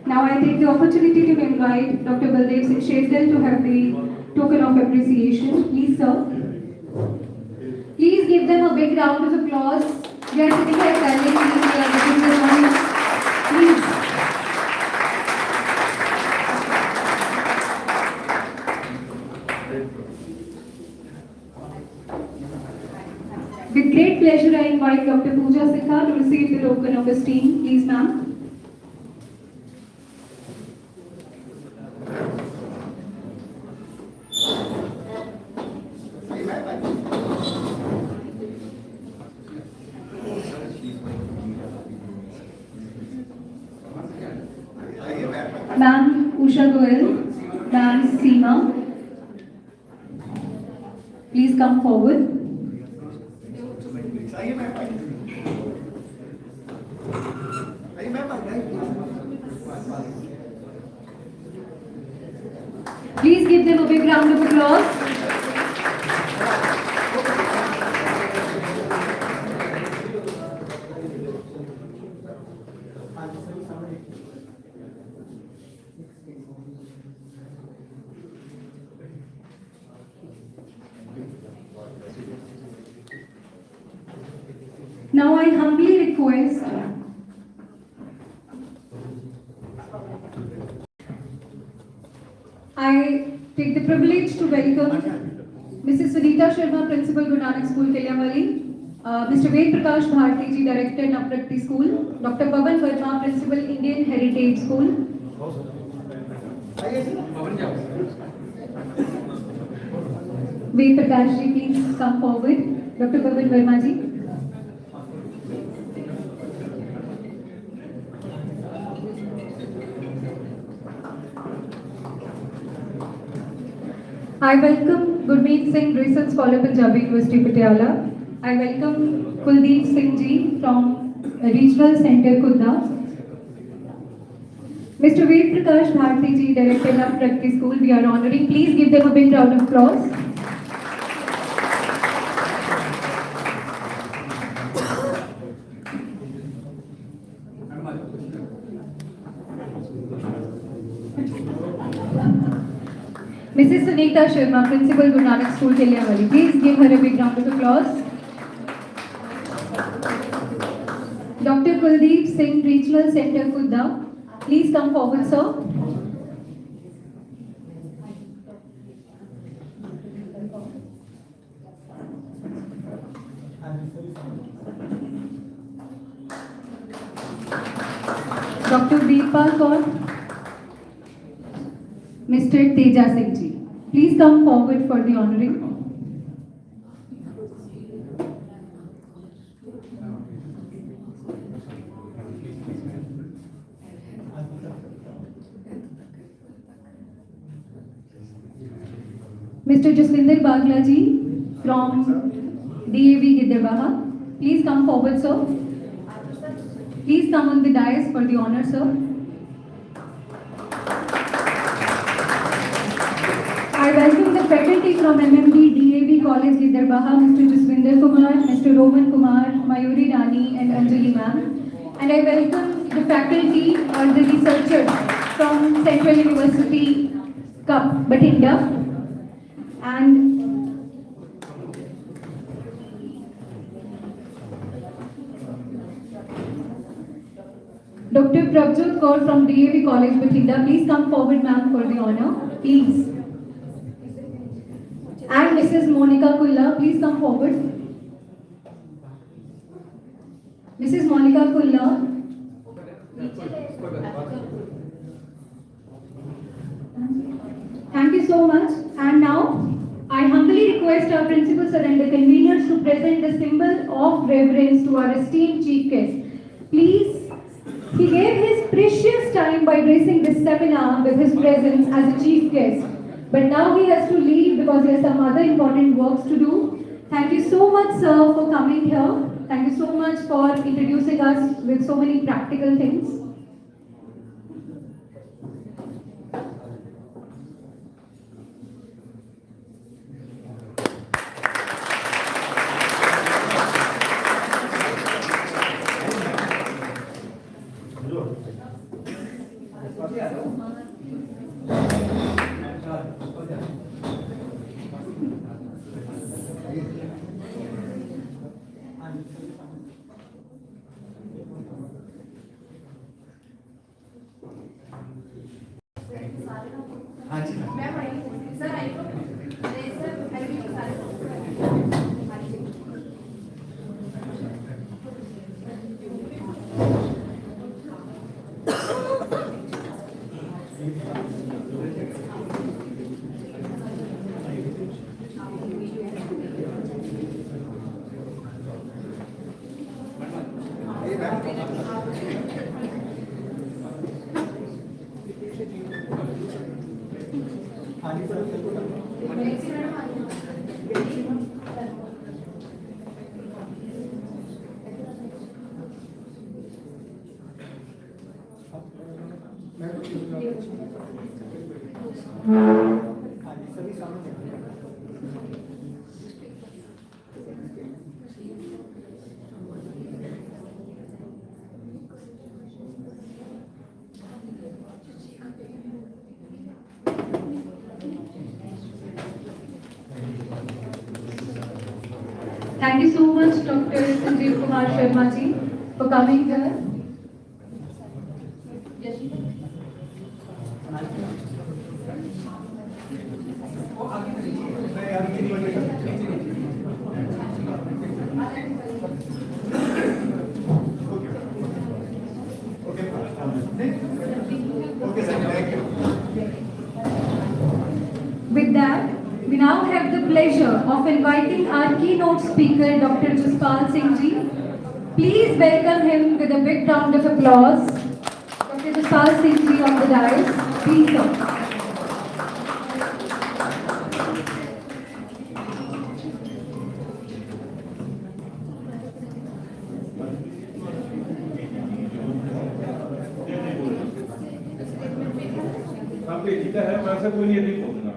Now I take the opportunity to invite Dr. Baldev Singh Shekdal to have the token of appreciation. Please, sir. Please give them a big round of applause. We are sitting here silently. We are giving them one. Please. pleasure I invite Dr. Pooja Sikha to receive the token of esteem. Please, ma'am. Ma'am Usha Goel, ma'am Seema, please come forward. Please give them a big round of applause. Now I humbly request I take the privilege to welcome Mrs. Sunita Sharma, Principal, Nanak CollegeKillianwali, Mr. Ved Prakash Bharti ji, Director, Naprakti School, Dr. Pavan Verma, Principal, Indian Heritage School. Ved Prakash ji, please come forward. Dr. Pavan Verma ji. I welcome Gurmeet Singh, Recent Scholar, Punjab University, Patiala. I welcome Kuldeep Singh ji from Regional Center, Khudda. Mr. Ved Prakash Bharti ji, Director of Naprakti School, we are honoring. Please give them a big round of applause. Mrs. Sunita Sharma, Principal, Nanak School, Killianwali. Please give her a big round of applause. Dr. Kuldeep Singh, Regional Center, Khudda. Please come forward, sir. Dr. Deepal Kaur. Mr. Teja Singh ji, please come forward for the honoring. Mr. Jaswinder Bagla ji from DAV Giderbaha, please come forward, sir. Please come on the dais for the honor, sir. I welcome the faculty from MMD DAV College, Giderbaha, Mr. Jaswinder Kumar, Mr. Roman Kumar, Mayuri Rani and Anjali ma'am. And I welcome the faculty or the researchers from Central University, Bathinda. And Dr. Prabjot Kaur from DAV College, Bathinda. Please come forward, ma'am, for the honor. Please. And Mrs. Monica Kulla, please come forward. Mrs. Monica Kulla. Thank you so much. And now, I humbly request our principal sir and the conveners to present the symbol of reverence to our esteemed chief guest. Please, he gave his precious time by gracing this seminar with his presence as a chief guest. But now he has to leave because he has some other important works to do. Thank you so much, sir, for coming here. Thank you so much for introducing us with so many practical things. Thank you so much, Dr. Sanjeev Kumar Sharma ji, for coming here. With that, we now have the pleasure of inviting our keynote speaker, Dr. Jaspal Singh ji. Please welcome him with a big round of applause. Dr. Jaspal Singh ji on the dais. Please come. ठीक है वैसे कोई नहीं बोलना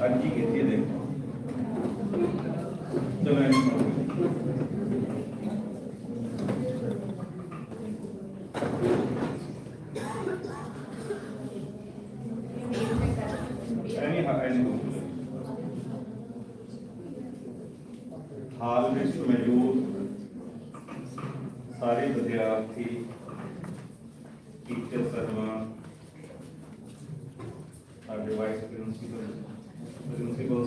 अर्जी की देखो चलो हाल में मौजूद सारे विद्यार्थी टीचर साहबान साढ़े वाइस प्रिंसीपल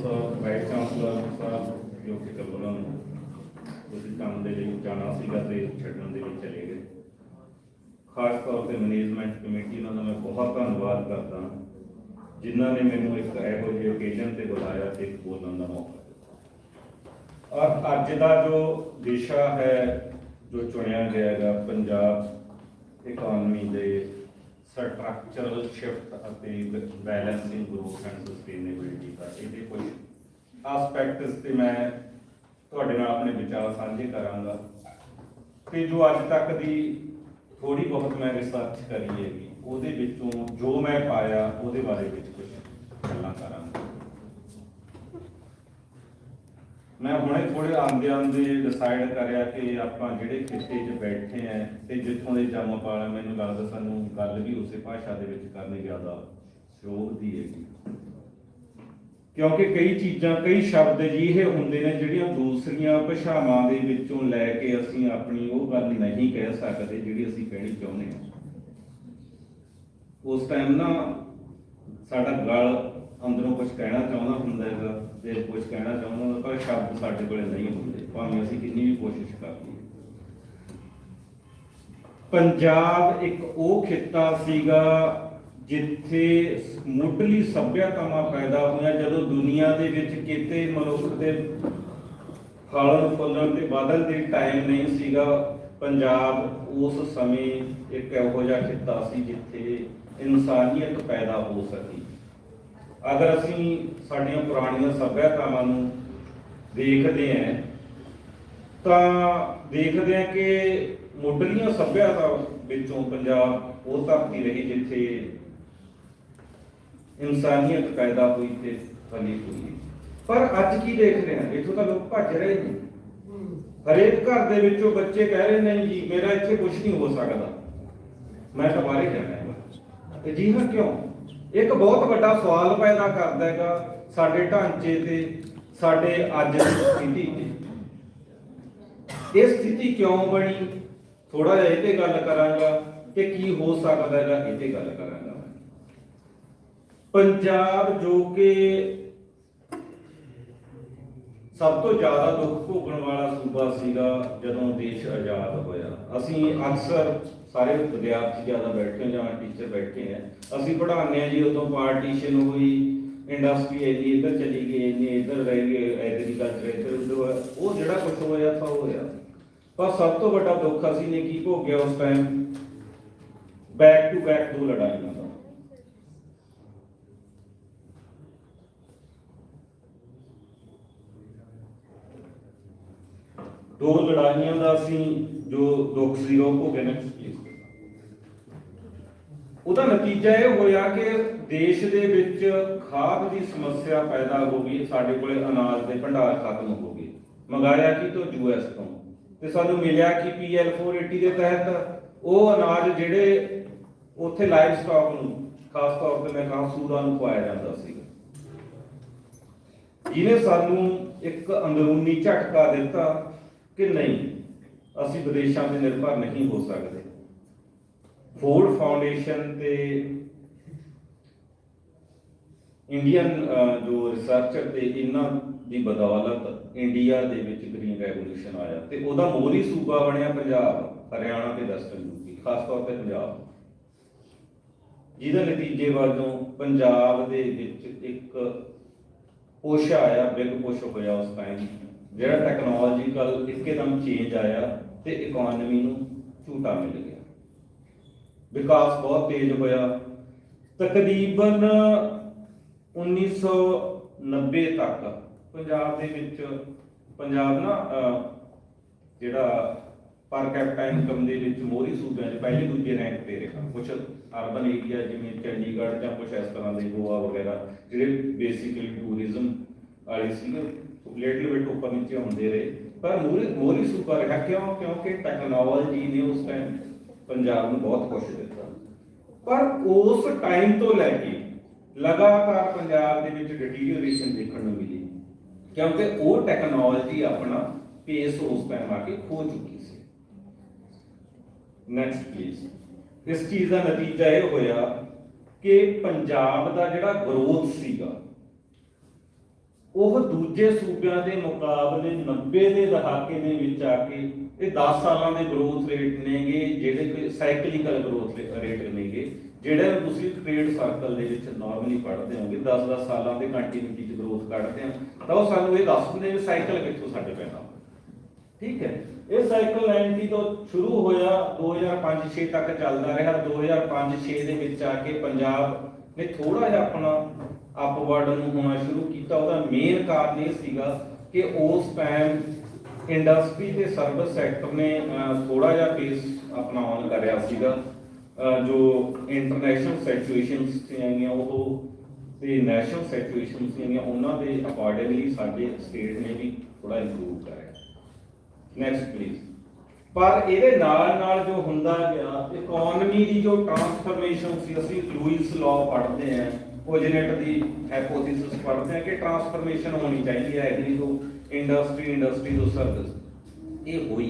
साहब वाइस चांसलर साहब जो कि कल उन्होंने काम के लिए जाना छड्डण दे विच चले गए खास तौर पर मैनेजमेंट कमेटी उन्होंने मैं बहुत धन्यवाद करता जिन्हों ने मैनू एक इहो ਜਿਹੇ ओकेजन से बुलाया तो एक बोलने का मौका और अज का जो विषय है जो चुनिया गया है पंजाब इकोनॉमी के structural shift balancing growth and sustainability का ये कुछ आस्पैक्ट्स से मैं तुहाडे नाल अपने विचार साझे करांगा कि जो अज तक की थोड़ी बहुत मैं रिसर्च करी हैगी उहदे विचों जो मैं पाया उहदे बारे में कुछ गल्लां करांगा। मैं हुणे थोड़े आंदे आंदे डिसाइड करिया कि आपां जिहड़े खित्ते 'च बैठे हैं ते जित्थों दे जन्म पाला मैनूं लगदा सानूं गल भी उसे भाषा दे विच करनी ज़्यादा शोभदी हैगी क्योंकि कई चीज़ां कई शब्द अजिहे हुंदे ने जिहड़ियां दूसरियां भाषावां दे विचों लैके असीं अपनी वो गल नहीं कह सकदे जिहड़ी असीं कहणी चाहुंदे हां। उस टाइम ना साडा गल अंदरों कुछ कहना चाहुंदा हुंदा है ते कुछ कहना चाहुंदा पर शब्द साडे कोले नहीं हुंदे भावें असीं किन्नी भी कोशिश कर लईए। पंजाब एक वो खित्ता सीगा जिथे मुੱਢਲੀ सभ्यतावां पैदा होईयां जदों दुनिया दे विच किते मनुख दे फलन फुलन ते बदल दे टाइम नहीं सीगा पंजाब उस समय एक इहो जिहा खित्ता सी जिथे इंसानियत पैदा हो सकी। अगर असीं साडीआं पुराणीआं सभ्यतावां नूं देखदे हैं तां देखदे हैं कि मुੱਢਲੀਆਂ सभ्यता विचों पंजाब वो धरती रही जिथे इंसानियत पैदा हुई थे फली हुई। पर अज की देख रहे हैं इथों तो लोग भज रहे हैं हरेक घर दे विचों बच्चे कह रहे नहीं जी मेरा इत्थे कुछ नहीं हो सकता मैं तो बाहर जाना है। जी हाँ क्यों एक बहुत बड़ा सवाल पैदा करता है साडे ढांचे ते साडे अज दी स्थिति ते ये स्थिति क्यों बनी थोड़ा जिहा इह ते गल करांगा कि की हो सकदा है इह ते गल करांगा। पंजाब जो कि सब तो ज़्यादा दुख भोगण वाला सूबा सीगा जदों देश आज़ाद होया। असीं अक्सर सारे विद्यार्थी ज़्यादा बैठे जां टीचर बैठे हैं असीं पढ़ाने जी उदों पार्टीशन हुई इंडस्ट्री इन्नी इधर चली गई इन्नी इधर रह गए एग्रीकल्चर इधर उधर वो जिहड़ा कुछ होया था होया। पर सब तो बड़ा दुख असीं ने की भोगिया उस टाइम बैक टू बैक 2 लड़ाइयां का। दो लड़ाइयां का असीं जो दुख सी वो भोगे ने, ਉਹਦਾ ਨਤੀਜਾ ਇਹ ਹੋਇਆ ਕਿ ਦੇਸ਼ ਦੇ ਵਿੱਚ ਖਾਦ ਦੀ ਸਮੱਸਿਆ ਪੈਦਾ ਹੋ ਗਈ। ਸਾਡੇ ਕੋਲੇ ਅਨਾਜ ਦੇ ਭੰਡਾਰ ਖਤਮ ਹੋ ਗਏ। ਮੰਗਾਇਆ ਕੀ ਤੋਂ US ਤੋਂ, ਤੇ ਸਾਨੂੰ ਮਿਲਿਆ ਕਿ PL 480 ਦੇ ਤਹਿਤ ਉਹ ਅਨਾਜ ਜਿਹੜੇ ਉੱਥੇ ਲਾਈਵ ਸਟਾਕ ਨੂੰ, ਖਾਸ ਤੌਰ ਤੇ ਮੈਂ ਕਹਾਂ ਸੂਰਾਂ ਨੂੰ ਖਵਾਇਆ ਜਾਂਦਾ ਸੀ, ਜਿਹਨੇ ਸਾਨੂੰ ਇੱਕ ਅੰਦਰੂਨੀ ਝਟਕਾ ਦਿੱਤਾ ਕਿ ਨਹੀਂ, ਅਸੀਂ ਵਿਦੇਸ਼ਾਂ ਤੇ ਨਿਰਭਰ ਨਹੀਂ ਹੋ ਸਕਦੇ। ਫੂਡ ਫਾਊਂਡੇਸ਼ਨ ਤੇ ਇੰਡੀਅਨ ਜੋ ਰਿਸਰਚਰ ਤੇ ਇਹਨਾਂ ਦੀ ਬਦੌਲਤ ਇੰਡੀਆ ਦੇ ਵਿੱਚ ਗ੍ਰੀਨ ਰੈਵੋਲੂਸ਼ਨ ਆਇਆ ਤੇ ਉਹਦਾ ਮੋਹਰੀ ਸੂਬਾ ਬਣਿਆ ਪੰਜਾਬ, ਹਰਿਆਣਾ ਤੇ ਵੈਸਟਰਨ ਯੂਪੀ, ਖਾਸ ਤੌਰ ਤੇ ਪੰਜਾਬ, ਜਿਹਦੇ ਨਤੀਜੇ ਵਜੋਂ ਪੰਜਾਬ ਦੇ ਵਿੱਚ ਇੱਕ ਪੁਸ਼ ਆਇਆ, ਬਿਗ ਪੁਸ਼ ਹੋਇਆ ਉਸ ਟਾਈਮ, ਜਿਹੜਾ ਟੈਕਨੋਲੋਜੀਕਲ ਇੱਕਦਮ ਚੇਂਜ ਆਇਆ ਤੇ ਇਕਨੋਮੀ ਨੂੰ ਝੂਟਾ ਮਿਲ ਗਿਆ, ਵਿਕਾਸ ਬਹੁਤ ਤੇਜ਼ ਹੋਇਆ। ਤਕਰੀਬਨ 1990 ਤੱਕ ਪੰਜਾਬ ਦੇ ਵਿੱਚ, ਪੰਜਾਬ ਨਾ ਜਿਹੜਾ ਪਰ ਕੈਪੀਟਾ ਇਨਕਮ ਦੇ ਵਿੱਚ ਮੋਹਰੀ ਸੂਬਿਆਂ 'ਚ ਪਹਿਲੇ ਦੂਜੇ ਰੈਂਕ ਤੇ ਰਿਹਾ। ਕੁਝ ਅਰਬਨ ਏਰੀਆ ਜਿਵੇਂ ਚੰਡੀਗੜ੍ਹ ਜਾਂ ਕੁਝ ਇਸ ਤਰ੍ਹਾਂ ਦੇ, ਗੋਆ ਵਗੈਰਾ, ਜਿਹੜੇ ਬੇਸਿਕਲੀ ਟੂਰਿਜ਼ਮ ਵਾਲੇ ਸੀਗੇ, ਲਿਟਲ ਬਿਟ ਉੱਪਰ ਨੀਚੇ ਹੁੰਦੇ ਰਹੇ, ਪਰ ਮੋਹਰੀ ਸੂਬਾ ਰਿਹਾ। ਕਿਉਂਕਿ ਟੈਕਨੋਲੋਜੀ ਨੇ ਉਸ ਟਾਈਮ ਪੰਜਾਬ ਨੂੰ ਬਹੁਤ ਕੁਛ ਦਿੱਤਾ। ਪਰ ਉਸ ਟਾਈਮ ਤੋਂ ਲੈ ਕੇ ਲਗਾਤਾਰ ਪੰਜਾਬ ਦੇ ਵਿੱਚ ਡਿਟੀਰੀਓਰੇਸ਼ਨ ਦੇਖਣ ਨੂੰ ਮਿਲੀ, ਕਿਉਂਕਿ ਉਹ ਟੈਕਨੋਲੋਜੀ ਆਪਣਾ ਪੇਸ ਉਸ ਟਾਈਮ ਆ ਕੇ ਖੋ ਚੁੱਕੀ ਸੀ। Next please. ਇਸ ਚੀਜ਼ ਦਾ ਨਤੀਜਾ ਇਹ ਹੋਇਆ ਕਿ ਪੰਜਾਬ ਦਾ ਜਿਹੜਾ ਗਰੋਥ ਸੀਗਾ ਉਹ ਦੂਜੇ ਸੂਬਿਆਂ ਦੇ ਮੁਕਾਬਲੇ 90 ਦੇ ਦਹਾਕੇ ਦੇ ਵਿੱਚ ਆ ਕੇ ਇਹ 10 ਸਾਲਾਂ ਦੇ ਗਰੋਥ ਰੇਟ ਨੇਗੇ, ਜਿਹੜੇ ਕੋਈ ਸਾਈਕਲਿਕਲ ਗਰੋਥ ਰੇਟ ਨੇਗੇ, ਜਿਹੜੇ ਤੁਸੀਂ ਟ੍ਰੇਡ ਸਰਕਲ ਦੇ ਵਿੱਚ ਨਾਰਮਲੀ ਪੜ੍ਹਦੇ ਹੋਗੇ, 10-10 ਸਾਲਾਂ ਦੇ ਕੰਟੀਨਿਊਟੀ 'ਚ ਗਰੋਥ ਕੱਢਦੇ ਆ, ਤਾਂ ਉਹ ਸਾਨੂੰ ਇਹ ਦੱਸ ਦਿੰਦੇ ਵੀ ਸਾਈਕਲ ਕਿੱਥੋਂ ਸਾਡੇ ਪੈਦਾ। ਠੀਕ ਹੈ, ਇਹ ਸਾਈਕਲ 90 ਤੋਂ ਸ਼ੁਰੂ ਹੋਇਆ, 2005-6 ਤੱਕ ਚੱਲਦਾ ਰਿਹਾ। 2005-6 ਦੇ ਵਿੱਚ ਆ ਕੇ ਪੰਜਾਬ ਨੇ ਥੋੜਾ ਜਿਹਾ ਆਪਣਾ ਅਪਵਰਡ ਨੂੰ ਹੋਣਾ ਸ਼ੁਰੂ ਕੀਤਾ। ਉਹਦਾ ਮੇਨ ਕਾਰਨ ਇਹ ਸੀਗਾ ਕਿ ਉਸ ਟਾਈਮ ਇੰਡਸਟਰੀ ਤੇ ਸਰਵਿਸ ਸੈਕਟਰ ਨੇ ਥੋੜਾ ਜਿਹਾ ਪੇਸ ਆਪਣਾ ਔਨ ਕਰਿਆ ਸੀਗਾ। ਜੋ ਇੰਟਰਨੈਸ਼ਨਲ ਸਿਚੁਏਸ਼ਨਸ ਸੀਗੀਆਂ ਉਹ ਤੇ ਨੈਸ਼ਨਲ ਸਿਚੁਏਸ਼ਨਸ ਸੀਗੀਆਂ, ਉਹਨਾਂ ਦੇ ਅਕੋਰਡਿੰਗਲੀ ਸਾਡੇ ਸਟੇਟ ਨੇ ਵੀ ਥੋੜਾ ਇੰਪਰੂਵ ਕਰਿਆ। Next please. ਪਰ ਇਹਦੇ ਨਾਲ ਜੋ ਹੁੰਦਾ ਗਿਆ, ਇਕਨੋਮੀ ਦੀ ਜੋ ਟ੍ਰਾਂਸਫਰਮੇਸ਼ਨ ਸੀ, ਅਸੀਂ ਲੂਇਸ ਲਾਅ ਪੜ੍ਹਦੇ ਹਾਂ, ਕੋਜਨੇਟ ਦੀ ਹਾਈਪੋਥੀਸਿਸ ਪੜ੍ਹਦੇ ਹਾਂ ਕਿ ਟ੍ਰਾਂਸਫਰਮੇਸ਼ਨ ਹੋਣੀ ਚਾਹੀਦੀ ਹੈ ਐਗਰੀ ਤੋਂ ਇੰਡਸਟਰੀ, ਇੰਡਸਟਰੀ ਤੋਂ ਸਰਵਿਸ। ਇਹ ਹੋਈ,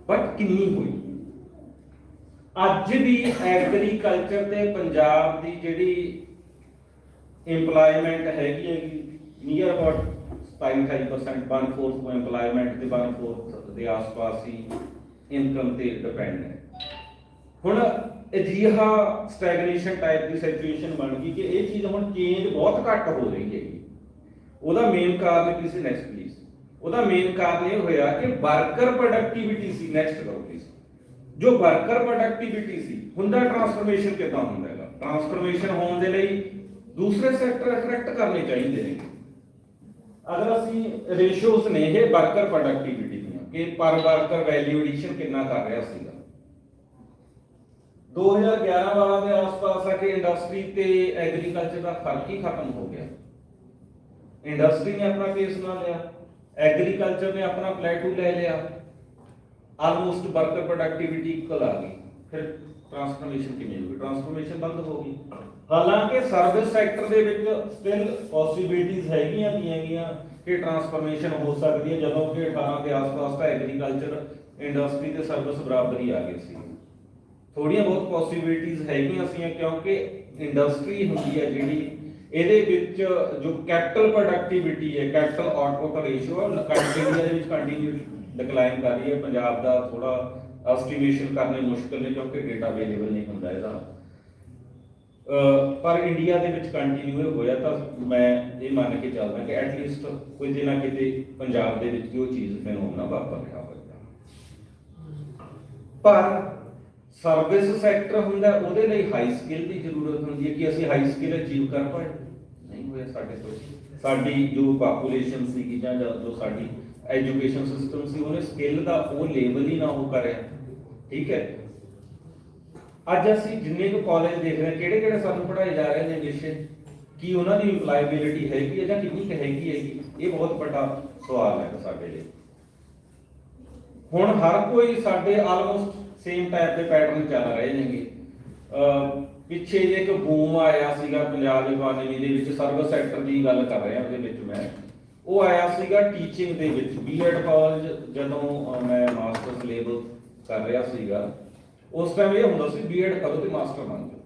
ਬਟ ਕਿੰਨੀ ਹੋਈ? ਅੱਜ ਵੀ ਐਗਰੀਕਲਚਰ ਤੇ ਪੰਜਾਬ ਦੀ ਜਿਹੜੀ ਇੰਪਲਾਇਮੈਂਟ ਹੈਗੀ ਨੀਅਰ ਅਬਾਊਟ 27-28%, 1/4 ਇੰਪਲਾਇਮੈਂਟ ਤੇ 1/4 ਦੇ ਆਸ-ਪਾਸ ਹੀ ਇਨਕਮ ਤੇ ਡਿਪੈਂਡ ਹੈ। ਹੁਣ ਅਜਿਹਾ ਸਟੈਗਨੇਸ਼ਨ ਟਾਈਪ ਦੀ ਸਿਚੁਏਸ਼ਨ ਬਣ ਗਈ ਕਿ ਇਹ ਚੀਜ਼ ਹੁਣ ਚੇਂਜ ਬਹੁਤ ਘੱਟ ਹੋ ਰਹੀ ਹੈਗੀ। ਉਹਦਾ ਮੇਨ ਕਾਰਨ ਕੀ ਸੀ? Next please. ਉਹਦਾ ਮੇਨ ਕਾਰਨ ਇਹ ਹੋਇਆ ਕਿ ਵਰਕਰ ਪ੍ਰੋਡਕਟਿਵਿਟੀ ਸੀ। ਨੈਕਸਟ ਕਰੋ ਪਲੀਜ਼। ਜੋ ਵਰਕਰ ਪ੍ਰੋਡਕਟਿਵਿਟੀ ਸੀ, ਹੁੰਦਾ ਟ੍ਰਾਂਸਫਰਮੇਸ਼ਨ ਕਿੱਦਾਂ ਹੁੰਦਾ ਹੈਗਾ? ਟ੍ਰਾਂਸਫਰਮੇਸ਼ਨ ਹੋਣ ਦੇ ਲਈ ਦੂਸਰੇ ਸੈਕਟਰ ਕਰੈਕਟ ਕਰਨੇ ਚਾਹੀਦੇ ਨੇ। ਅਗਰ ਅਸੀਂ ਰੇਸ਼ੀਓਜ਼ ਨੇ ਇਹ ਵਰਕਰ ਪ੍ਰੋਡਕਟਿਵਿਟੀ ਦੀਆਂ ਕਿ ਪਰ ਵਰਕਰ ਵੈਲਿਊ ਐਡੀਸ਼ਨ ਕਿੰਨਾ ਕਰ ਰਿਹਾ ਸੀਗਾ, 2011-12 ਦੇ ਆਸ-ਪਾਸ ਆ ਕੇ ਇੰਡਸਟਰੀ ਤੇ ਐਗਰੀਕਲਚਰ ਦਾ ਫਰਕ ਹੀ ਖਤਮ ਹੋ ਗਿਆ। ਇੰਡਸਟਰੀ ਨੇ ਆਪਣਾ ਪੇਸ ਨਾ ਲਿਆ, ਐਗਰੀਕਲਚਰ ਨੇ ਆਪਣਾ ਪਲੇਟੂ ਲੈ ਲਿਆ, ਆਲਮੋਸਟ ਵਰਕਰ ਪ੍ਰੋਡਕਟਿਵਿਟੀ ਇਕੁਅਲ ਆ ਗਈ। ਫਿਰ ਟ੍ਰਾਂਸਫਰਮੇਸ਼ਨ ਕਿਵੇਂ ਹੋਈ? ਟ੍ਰਾਂਸਫਰਮੇਸ਼ਨ ਬੰਦ ਹੋ ਗਈ। ਹਾਲਾਂਕਿ ਸਰਵਿਸ ਸੈਕਟਰ ਦੇ ਵਿੱਚ ਸਟਿਲ ਪੋਸਿਬਿਲਿਟੀਜ਼ ਹੈਗੀਆਂ ਕਿ ਟ੍ਰਾਂਸਫਰਮੇਸ਼ਨ ਹੋ ਸਕਦੀ ਹੈ, ਜਦੋਂ ਕਿ 18 ਦੇ ਆਸ-ਪਾਸ ਤਾਂ ਐਗਰੀਕਲਚਰ, ਇੰਡਸਟਰੀ ਤੇ ਸਰਵਿਸ ਬਰਾਬਰ ਹੀ ਆ ਗਈ ਸੀ। ਥੋੜੀਆਂ ਬਹੁਤ ਪੋਸਿਬਿਲਿਟੀਜ਼ ਹੈਗੀਆਂ ਸੀ, ਕਿਉਂਕਿ ਇੰਡਸਟਰੀ ਹੁੰਦੀ ਹੈ ਜਿਹੜੀ, ਇਹਦੇ ਵਿੱਚ ਜੋ ਕੈਪੀਟਲ ਪ੍ਰੋਡਕਟਿਵਿਟੀ ਹੈ, ਕੈਪੀਟਲ ਆਊਟਪੁੱਟ ਰੇਸ਼ੀਓ ਕੰਟੀਨਿਊ ਦੇ ਵਿੱਚ ਕੰਟੀਨਿਊ ਡਿਕਲਾਈਨ ਕਰ ਰਹੀ ਹੈ। ਪੰਜਾਬ ਦਾ ਥੋੜਾ ਐਸਟੀਮੇਸ਼ਨ ਕਰਨੇ ਮੁਸ਼ਕਿਲ ਨੇ ਕਿਉਂਕਿ ਡੇਟਾ ਅਵੇਲੇਬਲ ਨਹੀਂ ਹੁੰਦਾ ਇਹਦਾ, ਪਰ ਇੰਡੀਆ ਦੇ ਵਿੱਚ ਕੰਟੀਨਿਊ ਹੋਇਆ। ਤਾਂ ਮੈਂ ਇਹ ਮੰਨ ਕੇ ਚੱਲਦਾ ਕਿ ਐਟਲੀਸਟ ਕਿਤੇ ਨਾ ਕਿਤੇ ਪੰਜਾਬ ਦੇ ਵਿੱਚ ਉਹ ਚੀਜ਼ ਫੈਨੋਮਨਾ ਵਾਪਰ ਰਿਹਾ ਹੋਵੇਗਾ। ਪਰ ਸਰਵਿਸ ਸੈਕਟਰ ਹੁੰਦਾ ਉਹਦੇ ਲਈ ਹਾਈ ਸਕਿੱਲ ਦੀ ਜ਼ਰੂਰਤ ਹੁੰਦੀ ਹੈ ਕਿ ਅਸੀਂ ਹਾਈ ਸਕਿੱਲ ਅਚੀਵ ਕਰ ਪਾਏ, ਨਹੀਂ ਹੋਇਆ ਸਾਡੇ ਕੋਲ। ਸਾਡੀ ਜੋ ਪਾਪੂਲੇਸ਼ਨ ਸੀਗੀ ਜਾਂ ਜੋ ਸਾਡੀ ਐਜੂਕੇਸ਼ਨ ਸਿਸਟਮ ਸੀ ਉਹਨੇ ਸਕਿੱਲ ਦਾ ਉਹ ਲੈਵਲ ਹੀ ਨਾ ਉਹ ਕਰਿਆ। ਠੀਕ ਹੈ, ਅੱਜ ਅਸੀਂ ਜਿੰਨੇ ਕੁ ਕਾਲਜ ਦੇਖ ਰਹੇ ਕਿਹੜੇ ਕਿਹੜੇ ਸਾਨੂੰ ਪੜ੍ਹਾਏ ਜਾ ਰਹੇ ਨੇ ਵਿਸ਼ੇ, ਕੀ ਉਹਨਾਂ ਦੀ ਇੰਪਲਾਇਬਿਲਿਟੀ ਹੈਗੀ ਹੈ ਜਾਂ ਕਿੰਨੀ ਕੁ ਹੈਗੀ, ਇਹ ਬਹੁਤ ਵੱਡਾ ਸਵਾਲ ਹੈ ਸਾਡੇ ਲਈ। ਹੁਣ ਹਰ ਕੋਈ ਸਾਡੇ ਆਲਮੋਸਟ ਸੇਮ ਟਾਈਪ ਦੇ ਪੈਟਰਨ ਚੱਲ ਰਹੇ ਨੇਗੇ। ਪਿੱਛੇ ਜੇ ਇੱਕ ਬੂਮ ਆਇਆ ਸੀਗਾ ਪੰਜਾਬ ਇਕਨੋਮੀ ਦੇ ਵਿੱਚ, ਸਰਵਿਸ ਸੈਕਟਰ ਦੀ ਗੱਲ ਕਰ ਰਿਹਾ ਉਹਦੇ ਵਿੱਚ ਮੈਂ, ਉਹ ਆਇਆ ਸੀਗਾ ਟੀਚਿੰਗ ਦੇ ਵਿੱਚ। ਬੀਐਡ ਕਾਲਜ ਜਦੋਂ ਮੈਂ ਮਾਸਟਰਸ ਲੈਵਲ ਕਰ ਰਿਹਾ ਸੀਗਾ ਉਸ ਟਾਈਮ ਇਹ ਹੁੰਦਾ ਸੀ ਬੀਐਡ ਕਰੋ ਤੇ ਮਾਸਟਰ ਬਣ ਜਾਓ,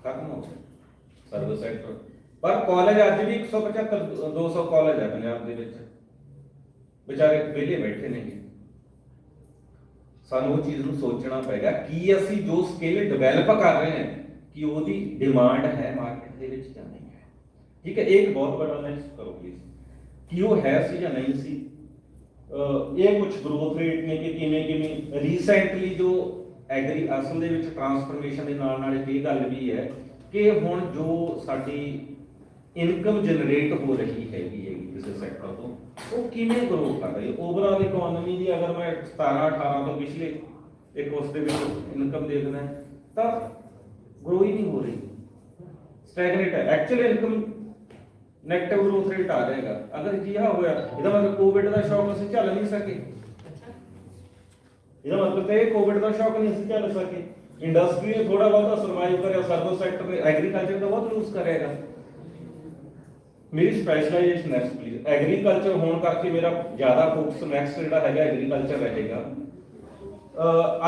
ਖਤਮ ਹੋ ਗਿਆ ਸਰਵਿਸ ਸੈਕਟਰ। ਪਰ ਕਾਲਜ ਅੱਜ ਵੀ 175 200 ਕਾਲਜ ਹੈ ਪੰਜਾਬ ਦੇ ਵਿੱਚ, ਵਿਚਾਰੇ ਵਿਹਲੇ ਬੈਠੇ ਨੇਗੇ। ਸਾਨੂੰ ਉਹ ਚੀਜ਼ ਨੂੰ ਸੋਚਣਾ ਪਏਗਾ ਕਿ ਅਸੀਂ ਜੋ ਸਕਿੱਲ ਡਿਵੈਲਪ ਕਰ ਰਹੇ ਹਾਂ ਕਿ ਉਹਦੀ ਡਿਮਾਂਡ ਹੈ ਮਾਰਕੀਟ ਦੇ ਵਿੱਚ ਜਾਂ ਨਹੀਂ ਹੈ। ਠੀਕ ਹੈ, ਇਹ ਇੱਕ ਬਹੁਤ ਵੱਡਾ ਨੈਕਸਟ ਕਰੋ ਪਲੀਜ਼ ਕਿ ਉਹ ਹੈ ਸੀ ਜਾਂ ਨਹੀਂ ਸੀ। ਇਹ ਕੁਝ ਗਰੋਥ ਰੇਟ ਨੇ ਕਿ ਕਿਵੇਂ ਰੀਸੈਂਟਲੀ ਜੋ ਐਗਰੀ ਅਸਲ ਦੇ ਵਿੱਚ ਟਰਾਂਸਫਰਮੇਸ਼ਨ ਦੇ ਨਾਲ ਇਹ ਗੱਲ ਵੀ ਹੈ ਕਿ ਹੁਣ ਜੋ ਸਾਡੀ ਇਨਕਮ ਜਨਰੇਟ ਹੋ ਰਹੀ ਹੈਗੀ ਕਿਸੇ ਸੈਕਟਰ ਤੋਂ ਉਹ ਕਿਵੇਂ ਗਰੋ ਕਰ ਰਹੀ ਹੈ। ਓਵਰਆਲ ਇਕਨੋਮੀ ਦੀ ਅਗਰ ਮੈਂ 17-18 ਤੋਂ ਪਿਛਲੇ ਇੱਕ ਉਸ ਦੇ ਵਿੱਚ ਇਨਕਮ ਦੇਖਦਾ ਤਾਂ ਗਰੋ ਹੀ ਨਹੀਂ ਹੋ ਰਹੀ, ਸਟੈਗਨੇਟ ਹੈ। Actual income negative growth rate ਆ ਜਾਏਗਾ ਅਗਰ ਜਿਹਾ ਹੋਇਆ। ਇਹਦਾ ਮਤਲਬ ਕੋਵਿਡ ਦਾ ਸ਼ੌਕ ਅਸੀਂ ਝੱਲ ਨਹੀਂ ਸਕੇ, ਇਹਦਾ ਮਤਲਬ ਤੇ ਕੋਵਿਡ ਦਾ ਸ਼ੌਕ ਨਹੀਂ ਅਸੀਂ ਝੱਲ ਸਕੇ। ਇੰਡਸਟਰੀ ਨੇ ਥੋੜਾ ਬਹੁਤਾ ਸਰਵਾਈਵ ਕਰਿਆ, ਸਰਵਿਸ ਸੈਕਟਰ ਨੇ, ਐਗਰੀਕਲਚਰ ਦਾ ਬਹੁਤ ਲੂਜ਼ ਕਰੇਗਾ। ਮੇਰੀ ਸਪੈਸ਼ਲਾਈਜੇਸ਼ਨ ਨੈਕਸਟ ਪਲੀਜ਼ ਐਗਰੀਕਲਚਰ ਹੋਣ ਕਰਕੇ ਮੇਰਾ ਜ਼ਿਆਦਾ ਫੋਕਸ ਨੈਕਸਟ ਜਿਹੜਾ ਹੈਗਾ ਐਗਰੀਕਲਚਰ ਰਹੇਗਾ।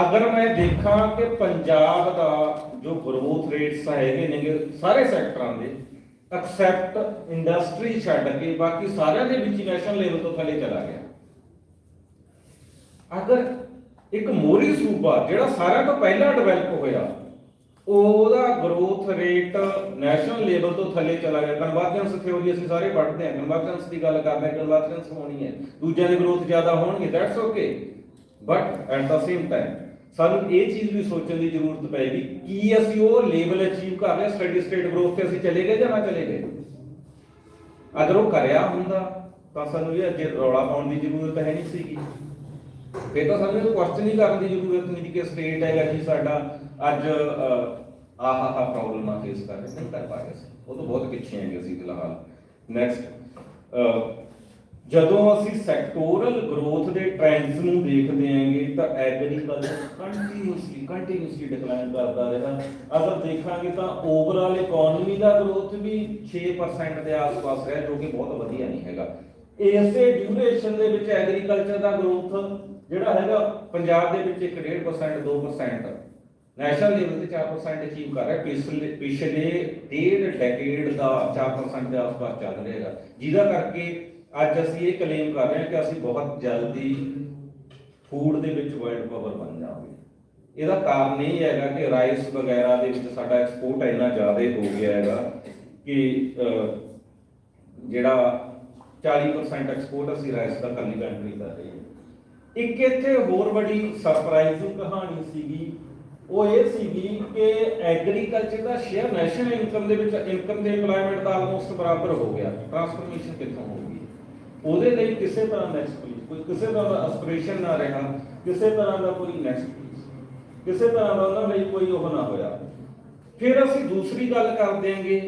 ਅਗਰ ਮੈਂ ਦੇਖਾਂ ਕਿ ਪੰਜਾਬ ਦਾ ਜੋ ਗਰੋਥ ਰੇਟਸ ਹੈਗੇ ਨੇ ਸਾਰੇ ਸੈਕਟਰਾਂ ਦੇ ਐਕਸੈਪਟ ਇੰਡਸਟਰੀ ਛੱਡ ਕੇ ਬਾਕੀ ਸਾਰਿਆਂ ਦੇ ਵਿੱਚ ਨੈਸ਼ਨਲ ਲੈਵਲ ਤੋਂ ਥੱਲੇ ਚਲਾ ਗਿਆ। ਅਗਰ ਇੱਕ ਮੋਰੀ ਸੂਬਾ ਜਿਹੜਾ ਸਾਰਿਆਂ ਤੋਂ ਪਹਿਲਾਂ ਡਿਵੈਲਪ ਹੋਇਆ ਉਹਦਾ ਗਰੋਥ ਰੇਟ ਨੈਸ਼ਨਲ ਲੈਵਲ ਤੋਂ ਥੱਲੇ ਚਲਾ ਗਿਆ। ਕਨਵਰਜੈਂਸ ਥਿਉਰੀ ਅਸੀਂ ਸਾਰੇ ਪੜ੍ਹਦੇ ਹਾਂ, ਕਨਵਰਜੈਂਸ ਦੀ ਗੱਲ ਕਰਦੇ ਹਾਂ, ਕਨਵਰਜੈਂਸ ਹੋਣੀ ਹੈ, ਦੂਜਿਆਂ ਦੀ ਗਰੋਥ ਜ਼ਿਆਦਾ ਹੋਣਗੇ, that's okay. But at the same time ਸਾਨੂੰ ਇਹ ਚੀਜ਼ ਵੀ ਸੋਚਣ ਦੀ ਜ਼ਰੂਰਤ ਪਏਗੀ ਕਿ ਅਸੀਂ ਉਹ ਲੈਵਲ ਅਚੀਵ ਕਰ ਲਿਆ ਸਟੱਡੀ ਸਟੇਟ ਗਰੋਥ ਤੇ ਅਸੀਂ ਚਲੇ ਗਏ ਜਾਂ ਨਾ ਚਲੇ ਗਏ। ਅਗਰ ਉਹ ਕਰਿਆ ਹੁੰਦਾ ਤਾਂ ਸਾਨੂੰ ਇਹ ਅੱਗੇ ਰੌਲਾ ਪਾਉਣ ਦੀ ਜ਼ਰੂਰਤ ਹੈ ਨਹੀਂ ਸੀਗੀ। ਫਿਰ ਤਾਂ ਸਾਨੂੰ ਇਹ ਕੁਐਸਚਨ ਹੀ ਕਰਨ ਦੀ ਜ਼ਰੂਰਤ ਨਹੀਂ ਕਿ ਸਟੇਟ ਹੈਗਾ ਜੀ ਸਾਡਾ ਅੱਜ ਆਹ ਪ੍ਰੋਬਲਮਾਂ ਫੇਸ ਕਰ ਰਹੇ, ਨਹੀਂ ਕਰ ਪਾ ਰਹੇ ਸੀ, ਉਹ ਤੋਂ ਬਹੁਤ ਪਿੱਛੇ ਹੈਗੇ ਅਸੀਂ ਫਿਲਹਾਲ। ਨੈਕਸਟ, ਜਦੋਂ ਅਸੀਂ ਸੈਕਟੋਰਲ ਗਰੋਥ ਦੇ ਟ੍ਰੈਂਡਸ ਨੂੰ ਦੇਖਦੇ ਆਂਗੇ ਤਾਂ ਐਗਰੀਕਲਚਰ ਕੰਟੀਨਿਊਸਲੀ ਡਿਕਲਾਈਨ ਕਰਦਾ ਰਿਹਾ। ਅਗਰ ਦੇਖਾਂਗੇ ਤਾਂ ਓਵਰਆਲ ਇਕਨੋਮੀ ਦਾ ਗਰੋਥ ਵੀ 6% ਦੇ ਆਸ-ਪਾਸ ਰਿਹਾ, ਜੋ ਕਿ ਬਹੁਤ ਵਧੀਆ ਨਹੀਂ ਹੈਗਾ। ਇਸੇ ਡਿਊਰੇਸ਼ਨ ਦੇ ਵਿੱਚ ਐਗਰੀਕਲਚਰ ਦਾ ਗਰੋਥ ਜਿਹੜਾ ਹੈਗਾ ਪੰਜਾਬ ਦੇ ਵਿੱਚ 1.5% 2%, ਨੈਸ਼ਨਲ ਲੈਵਲ ਤੇ 4% ਅਚੀਵ ਕਰ ਰਿਹਾ। ਪਿਛਲੇ ਡੇਢ ਡੈਕੇਡ ਦਾ 4% ਦੇ ਆਸ-ਪਾਸ ਚੱਲ ਰਿਹਾ ਹੈਗਾ, ਜਿਹਦਾ ਕਰਕੇ ਅੱਜ ਅਸੀਂ ਇਹ ਕਲੇਮ ਕਰ ਰਹੇ ਹਾਂ ਕਿ ਅਸੀਂ ਬਹੁਤ ਜਲਦੀ ਫੂਡ ਦੇ ਵਿੱਚ ਵਰਲਡ ਪਾਵਰ ਬਣ ਜਾਵਾਂਗੇ। ਇਹਦਾ ਕਾਰਨ ਇਹ ਹੈਗਾ ਕਿ ਰਾਈਸ ਵਗੈਰਾ ਦੇ ਵਿੱਚ ਸਾਡਾ ਐਕਸਪੋਰਟ ਇੰਨਾ ਜ਼ਿਆਦਾ ਹੋ ਗਿਆ ਹੈਗਾ ਕਿ ਜਿਹੜਾ 40% ਐਕਸਪੋਰਟ ਅਸੀਂ ਰਾਈਸ ਦਾ ਕੱਲੀ ਕੰਟਰੀ ਕਰ ਰਹੀ ਹੈ। ਇੱਕ ਇੱਥੇ ਹੋਰ ਬੜੀ ਸਰਪ੍ਰਾਈਜ਼ਿੰਗ ਕਹਾਣੀ ਸੀਗੀ, ਉਹ ਇਹ ਸੀਗੀ ਕਿ ਐਗਰੀਕਲਚਰ ਦਾ ਸ਼ੇਅਰ ਨੈਸ਼ਨਲ ਇਨਕਮ ਦੇ ਵਿੱਚ ਇਨਕਮ ਤੇ ਇੰਪਲਾਇਮੈਂਟ ਦਾ ਆਲਮੋਸਟ ਬਰਾਬਰ ਹੋ ਗਿਆ। ਟ੍ਰਾਂਸਫਰਮੇਸ਼ਨ ਕਿੱਥੋਂ ਹੋ ਗਈ? ਉਹਦੇ ਲਈ ਕਿਸੇ ਤਰ੍ਹਾਂ ਨੈਕਸਟ ਕੋਈ ਕਿਸੇ ਤਰ੍ਹਾਂ ਦਾ ਐਸਪੀਰੇਸ਼ਨ ਨਾ ਰਿਹਾ, ਕਿਸੇ ਤਰ੍ਹਾਂ ਦਾ ਕੋਈ ਨੈਕਸਟ ਕਿਸੇ ਤਰ੍ਹਾਂ ਦਾ ਉਹਨਾਂ ਲਈ ਕੋਈ ਉਹ ਨਾ ਹੋਇਆ। ਫਿਰ ਅਸੀਂ ਦੂਸਰੀ ਗੱਲ ਕਰ ਦਿਆਂਗੇ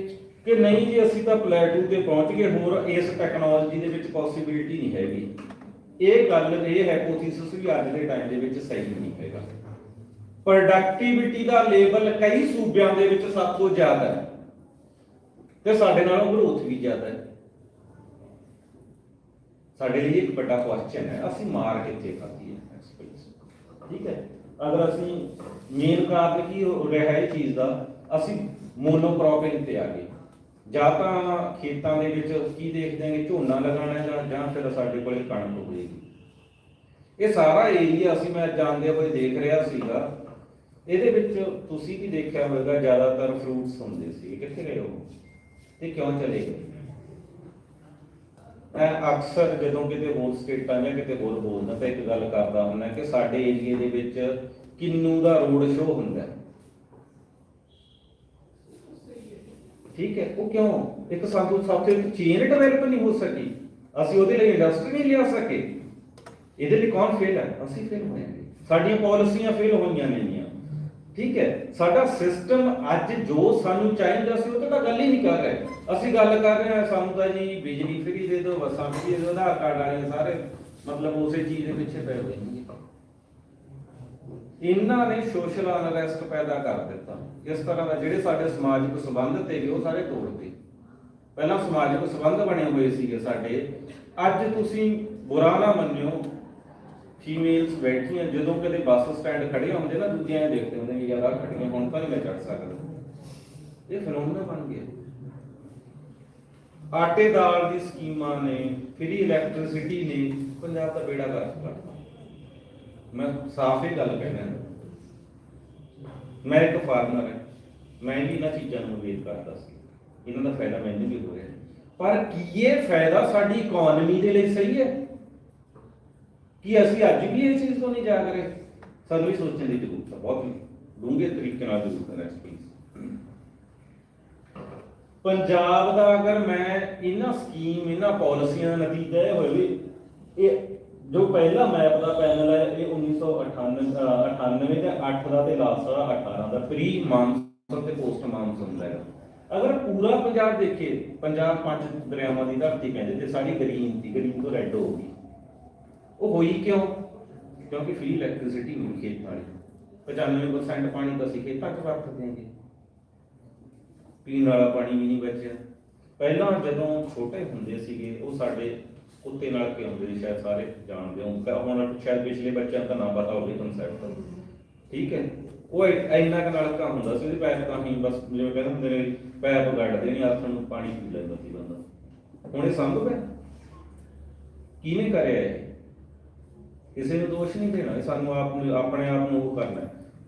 ਕਿ ਨਹੀਂ ਜੀ ਅਸੀਂ ਤਾਂ ਪਲੇਟੂ ਤੇ ਪਹੁੰਚ ਗਏ, ਹੋਰ ਇਸ ਟੈਕਨੋਲੋਜੀ ਦੇ ਵਿੱਚ ਪੋਸੀਬਿਲਿਟੀ ਨਹੀਂ ਹੈਗੀ। ਇਹ ਗੱਲ ਇਹ ਹਾਈਪੋਥੀਸਿਸ ਵੀ ਅੱਜ ਦੇ ਟਾਈਮ ਦੇ ਵਿੱਚ ਸਹੀ ਨਹੀਂ ਹੈਗਾ। ਪ੍ਰੋਡਕਟਿਵਿਟੀ ਦਾ ਲੈਵਲ ਕਈ ਸੂਬਿਆਂ ਦੇ ਵਿੱਚ ਸਭ ਤੋਂ ਜ਼ਿਆਦਾ ਹੈ ਤੇ ਸਾਡੇ ਨਾਲੋਂ ਗਰੋਥ ਵੀ ਜ਼ਿਆਦਾ ਹੈ। ਸਾਡੇ ਲਈ ਇੱਕ ਵੱਡਾ ਕੁਐਸਚਨ ਹੈ, ਅਸੀਂ ਮਾਰ ਕਿੱਥੇ ਖਾਧੀ ਹੈ ਇਸ ਸਪੇਸ। ਠੀਕ ਹੈ, ਅਗਰ ਅਸੀਂ ਮੇਨ ਕਾਰਨ ਕੀ ਹੋ ਰਿਹਾ ਇਹ ਚੀਜ਼ ਦਾ, ਅਸੀਂ ਮੋਨੋਕ੍ਰੋਪਿੰਗ ਤੇ ਆ ਗਏ। ਜਾਂ ਤਾਂ ਖੇਤਾਂ ਦੇ ਵਿੱਚ ਕੀ ਦੇਖਦੇ ਹਾਂ ਝੋਨਾ ਲਗਾਉਣਾ ਹੈਗਾ ਜਾਂ ਫਿਰ ਸਾਡੇ ਕੋਲ ਕਣਕ ਹੋਏਗੀ। ਇਹ ਸਾਰਾ ਏਰੀਆ ਅਸੀਂ ਮੈਂ ਜਾਣਦੇ ਹੋਏ ਦੇਖ ਰਿਹਾ ਸੀਗਾ, ਇਹਦੇ ਵਿੱਚ ਤੁਸੀਂ ਵੀ ਦੇਖਿਆ ਹੋਵੇਗਾ ਜ਼ਿਆਦਾਤਰ ਫਰੂਟਸ ਹੁੰਦੇ ਸੀ। ਕਿੱਥੇ ਗਏ ਉਹ ਤੇ ਕਿਉਂ ਚਲੇ ਗਏ? ਮੈਂ ਅਕਸਰ ਜਦੋਂ ਕਿਤੇ ਹੋਰ ਸਟੇਟਾਂ ਜਾਂ ਕਿਤੇ ਹੋਰ ਬੋਲਦਾ ਤਾਂ ਇੱਕ ਗੱਲ ਕਰਦਾ ਹੁੰਦਾ ਕਿ ਸਾਡੇ ਏਰੀਏ ਦੇ ਵਿੱਚ किन्नू का रोड शो होंगे, ठीक है। वो क्यों? एक सातों चेन डिवेलप नहीं हो सकी, असं वो इंडस्ट्री नहीं लिया सके। ये कौन फेल है? असं फेल होए, साडियां पॉलिसियां फेल होईयां ने, ठीक है। साडा सिस्टम अज जो सानू चाहिए सी वो तो गल ही नहीं कर रहे। असं गल कर रहे हैं सानू तो जी बिजली फ्री दे दो, बसां फ्री दे दो, आधार कार्ड वाले सारे मतलब उस चीज़ के पिछे पै गए। इन्हां ने सोशल अनरेस्ट पैदा कर दिता। इस तरह का जिहड़े साडे समाजिक संबंध थे वो सारे तोड़ते। पहला समाजिक संबंध बने हुए सीगे साडे, अज तुसीं बुरा ना मन्निओ, फीमेल्स बैठियां जो कदे बस स्टैंड खड़े होंगे ना, दूजियां देखते होंगे कि यार खड़ियां हुण तो नहीं मैं चढ़ सकदा। ये फिनोमेना बन गया। आटे दाल की स्कीमां ने, फ्री इलैक्ट्रिसिटी ने पंजाब का बेड़ा गर्क करता। मैं साफ ही गल कहना, मैं एक फार्मर है, मैं भी इन्हां चीज़ों को वेट करता सी, इन्हां दा फायदा मैनूं भी होया, पर की ये फायदा साडी इकोनॉमी दे लई सही है कि असीं अज भी इस चीज़ तो नहीं जाग रहे? सानूं भी सोचने की जरूरत है, बहुत डूंघे तरीके नाल जरूरत है इस चीज़। पंजाब दा अगर मैं इन्हां स्कीम, इन्हां पॉलिसियां दा नतीजा ये होवे, ये जो पहला मैप का पैनल है ये 1998 के 8 का ते लास्ट वाला 18 का प्री मानसून ते पोस्ट मानसून का है। अगर पूरा पंजाब देखे, पंजाब 5 दरियावां की धरती कहते थे, सारी ग्रीन थी, ग्रीन तो रैड हो गई। वो हुई क्यों? क्योंकि फ्री इलैक्ट्रिसिटी मिली खेत वाली, 95% पानी तो असीं खेतों च वरत देंगे, पीने वाला पानी भी नहीं बचा। पहला जदों छोटे होंदे सीगे वो साडे कुत्ते नाल के आउंदे सी, शायद सारे जानते हो, हुण शायद पिछले बच्चों का ना पता होवे कंसैप्ट, ठीक है। वो इन्ना क नलका हुंदा सी, पैप तां ही बस जिवें कहंदे हुंदे ने पैप गड्ढदे नहीं, हत्थ नूं पानी पी लैंदा सी बंदा। हुण इह संभव है? किहने करिया है? किसी ने दोष नहीं देना, सानू अपने आप को करना।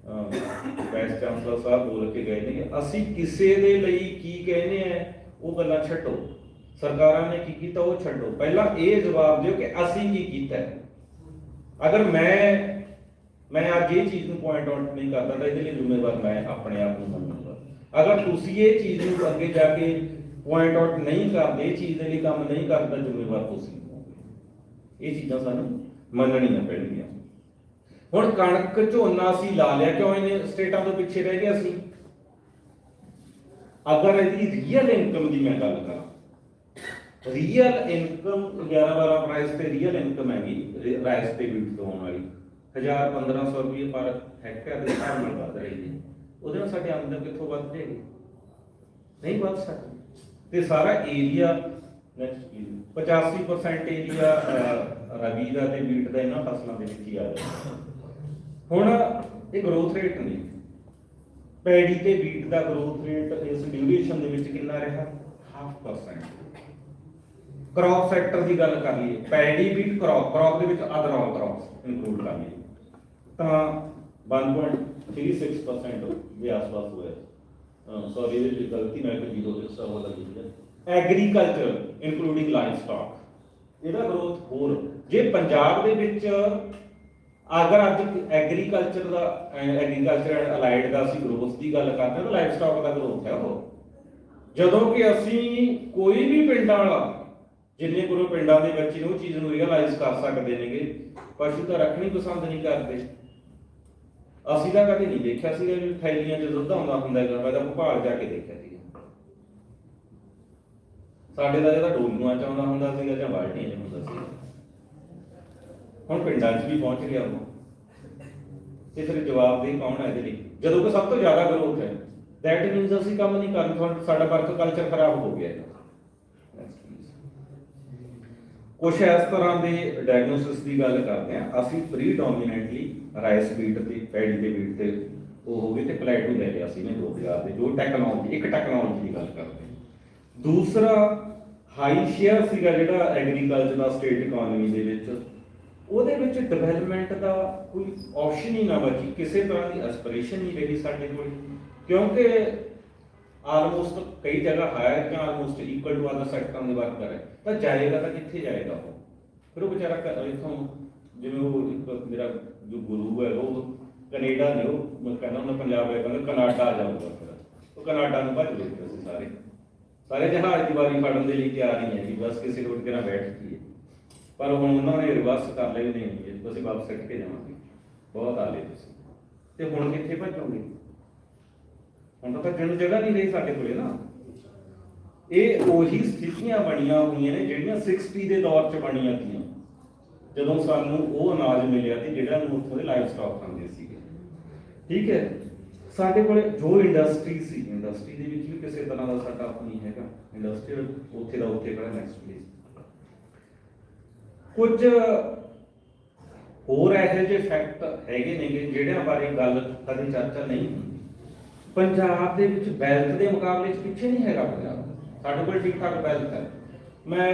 वाइस चांसलर साहब बोल के गए ने, असीं किसी दे लई की कहने हैं वो गल्लां छड्डो, सरकारां ने की कीता वो छड्डो, पहला ये जवाब दिओ कि असीं की कीता है। अगर मैं अज ये चीज़ नूं पॉइंट आउट नहीं करता तो इहदे लई जिम्मेवार मैं अपने आप को मनूंगा। अगर तुसीं ये चीज़ नूं अगे जाके पॉइंट आउट नहीं करते, ये चीज़ दे लई काम नहीं करदा, जिम्मेवार तुसीं होवोगे। ये चीज़ां सानूं मनणियां पैणगीਆਂ। हुण कणक झोना असीं ला लिया, क्यों इन्हें स्टेटां तो पिछे रह गए असीं? अगर इहदी रीयल इनकम की मैं गल करां, रीयल इनकम 11-12 प्राइस ते रीयल इनकम हैगी राइस ते बीट तो आने वाली 1000-1500 रुपये पर हैक्टेयर के हिसाब नाल वध रही है। ਉਹਦੇ ਨਾਲ ਸਾਡੀ ਆਮਦਨ ਕਿੱਥੋਂ ਵੱਧ ਜਾਏਗੀ? नहीं बढ़ सकती। ते सारा एरिया नेक्स्ट 85% एरिया रबी का ते बीट का इन्हां फसलों के विच ही आ जाए। हुण ये ग्रोथ रेट नहीं, पैडी ते बीट का ग्रोथ रेट इस ड्यूरेशन दे विच कितना रहा? 0.5%। क्रॉप सैक्टर की गल कर लीए, paddy beat crop they which other all crops include कर लीए तां 1.36% के आसपास होया। सॉरी ये गलती मैं एक जीरो से हो लगी है। एग्रीकल्चर इंक्लूडिंग लाइफ स्टॉक ਇਹਦਾ ग्रोथ होर जे पंजाब ਦੇ ਵਿੱਚ अगर ਅੱਜ एग्रीकल्चर अलाइड ਦਾ ਅਸੀਂ ग्रोथ ਦੀ ਗੱਲ ਕਰਦੇ ਹਾਂ ਤਾਂ ਲਾਈਫ ਸਟਾਕ ਦਾ ग्रोथ ਹੈ ਉਹ। ਜਦੋਂ ਕਿ ਅਸੀਂ ਕੋਈ ਵੀ ਪਿੰਡਾਂ ਵਾਲਾ ਜਿੰਨੇ ਕੋਲ ਪਿੰਡਾਂ ਦੇ ਬੱਚੇ ਨੂੰ ਉਹ ਚੀਜ਼ ਨੂੰ ਰੀਅਲਾਈਜ਼ ਕਰ ਸਕਦੇ ਨੇਗੇ, ਪਸ਼ੂ ਤਾਂ ਰੱਖਣੀ ਪਸੰਦ ਨਹੀਂ ਕਰਦੇ। ਅਸੀਂ ਤਾਂ ਕਦੇ ਨਹੀਂ ਦੇਖਿਆ ਸੀਗਾ ਵੀ ਥੈਲੀਆਂ 'ਚ ਦੁੱਧ ਆਉਂਦਾ ਹੁੰਦਾ ਹੈਗਾ, ਮੈਂ ਤਾਂ ਭੋਪਾਲ ਜਾ ਕੇ ਦੇਖਿਆ ਸੀਗਾ। ਸਾਡੇ ਦਾ ਜਿਹੜਾ ਡੋਲੂਆਂ 'ਚ ਆਉਂਦਾ ਹੁੰਦਾ ਸੀਗਾ ਜਾਂ ਬਾਲਟੀਆਂ 'ਚ ਹੁੰਦਾ ਸੀ, ਹੁਣ ਪਿੰਡਾਂ 'ਚ ਵੀ ਪਹੁੰਚ ਗਿਆ ਉਹ। ਤੇ ਫਿਰ ਜਵਾਬ ਦੇ ਕੌਣ ਹੈ ਇਹਦੇ ਲਈ? ਜਦੋਂ ਕਿ ਸਭ ਤੋਂ ਜ਼ਿਆਦਾ ਗਰੋਥ ਹੈ, ਦੈਟ ਮੀਨਸ ਅਸੀਂ ਕੰਮ ਨਹੀਂ ਕਰ ਰਹੇ, ਸਾਡਾ ਵਰਕ ਕਲਚਰ ਖਰਾਬ ਹੋ ਗਿਆ। कुछ इस तरह के डायग्नोसिस की गल करते हैं असी प्रीडोमिनेंटली राइस बीट ते पैडी के बीट ते वो हो गए ते प्लेटू ले लिया सी ने 2000 के जो टेक्नोलॉजी एक टेक्नोलॉजी की गल करते हैं। दूसरा हाई शेयर सीगा जिहड़ा एग्रीकल्चर का स्टेट इकोनॉमी दे विच ਉਹਦੇ ਵਿੱਚ ਡਿਵੈਲਪਮੈਂਟ ਦਾ ਕੋਈ ਆਪਸ਼ਨ ਹੀ ਨਾ ਬਚੀ, ਕਿਸੇ ਤਰ੍ਹਾਂ ਦੀ ਐਸਪੀਰੇਸ਼ਨ ਨਹੀਂ ਰਹੀ ਸਾਡੇ ਕੋਲ, ਕਿਉਂਕਿ ਆਲਮੋਸਟ ਕਈ ਜਗ੍ਹਾ ਹਾਇਰ ਜਾਂ ਆਲਮੋਸਟ ਇਕੁਅਲ ਟੂ ਅਦਰ ਸੈਕਟਰਾਂ ਦੇ ਵਰਕਰ ਹੈ, ਤਾਂ ਜਾਏਗਾ ਤਾਂ ਕਿੱਥੇ ਜਾਏਗਾ ਉਹ? ਫਿਰ ਉਹ ਵਿਚਾਰਾ ਇਥੋਂ ਜਿਵੇਂ ਉਹ ਇੱਕ ਮੇਰਾ ਜੋ ਗੁਰੂ ਹੈ ਉਹ ਕੈਨੇਡਾ ਨੇ, ਉਹ ਮੈਂ ਕਹਿੰਦਾ ਹੁੰਦਾ ਪੰਜਾਬ ਵਾਲੇ ਕਹਿੰਦੇ ਕਨਾਡਾ ਜਾਊਗਾ, ਫਿਰ ਉਹ ਕਨਾਡਾ ਨੂੰ ਭੱਜ ਗਏ ਅਸੀਂ ਸਾਰੇ ਜਹਾਜ਼ ਦੀ ਵਾਰੀ ਫੜਨ ਦੇ ਲਈ ਤਿਆਰ ਹੀ ਹੈ ਕਿ ਬਸ ਕਿਸੇ ਰੋਡ ਤੇ ਨਾ ਬੈਠ ਜਾਈਏ। ਪਰ ਹੁਣ ਉਹਨਾਂ ਨੇ ਰਿਵਰਸ ਕਰ ਲਿਆ, ਨਹੀਂ ਜੀ ਤੁਸੀਂ ਵਾਪਸ ਸਿੱਟ ਕੇ ਜਾਵਾਂਗੇ, ਬਹੁਤ ਆਲੇ ਤੁਸੀਂ, ਤੇ ਹੁਣ ਕਿੱਥੇ ਭੱਜੋਗੇ? ਹੁਣ ਤਾਂ ਭੱਜਣ ਨੂੰ ਜਗ੍ਹਾ ਨਹੀਂ ਰਹੀ ਸਾਡੇ ਕੋਲੇ ਨਾ। ਇਹ ਉਹੀ ਸਥਿਤੀਆਂ ਬਣੀਆਂ ਹੋਈਆਂ ਨੇ ਜਿਹੜੀਆਂ 60 ਦੇ ਦੌਰ 'ਚ ਬਣੀਆਂ ਤੀਆਂ, ਜਦੋਂ ਸਾਨੂੰ ਉਹ ਅਨਾਜ ਮਿਲਿਆ ਤੇ ਜਿਹੜਾ ਨੂੰ ਉੱਥੋਂ ਦੇ ਲਾਈਵ ਸਟਾਕ ਖਾਂਦੇ ਸੀਗੇ। ਠੀਕ ਹੈ, ਸਾਡੇ ਕੋਲੇ ਜੋ ਇੰਡਸਟਰੀ ਸੀ, ਇੰਡਸਟਰੀ ਦੇ ਵਿੱਚ ਵੀ ਕਿਸੇ ਤਰ੍ਹਾਂ ਦਾ ਸਾਡਾ ਨਹੀਂ ਹੈਗਾ, ਇੰਡਸਟਰੀ ਉੱਥੇ ਦਾ ਉੱਥੇ ਖੜਾ, ਨੈਕਸਟ ਪਲੇਸ। ਕੁਝ ਹੋਰ ਇਹੋ ਜਿਹੇ ਫੈਕਟ ਹੈਗੇ ਨੇਗੇ ਜਿਹੜਿਆਂ ਬਾਰੇ ਗੱਲ ਕਦੇ ਚਰਚਾ ਨਹੀਂ ਹੁੰਦੀ। ਪੰਜਾਬ ਦੇ ਵਿੱਚ ਵੈਲਥ ਦੇ ਮੁਕਾਬਲੇ 'ਚ ਪਿੱਛੇ ਨਹੀਂ ਹੈਗਾ ਪੰਜਾਬ, ਸਾਡੇ ਕੋਲ ਠੀਕ ਠਾਕ ਵੈਲਥ ਹੈ। ਮੈਂ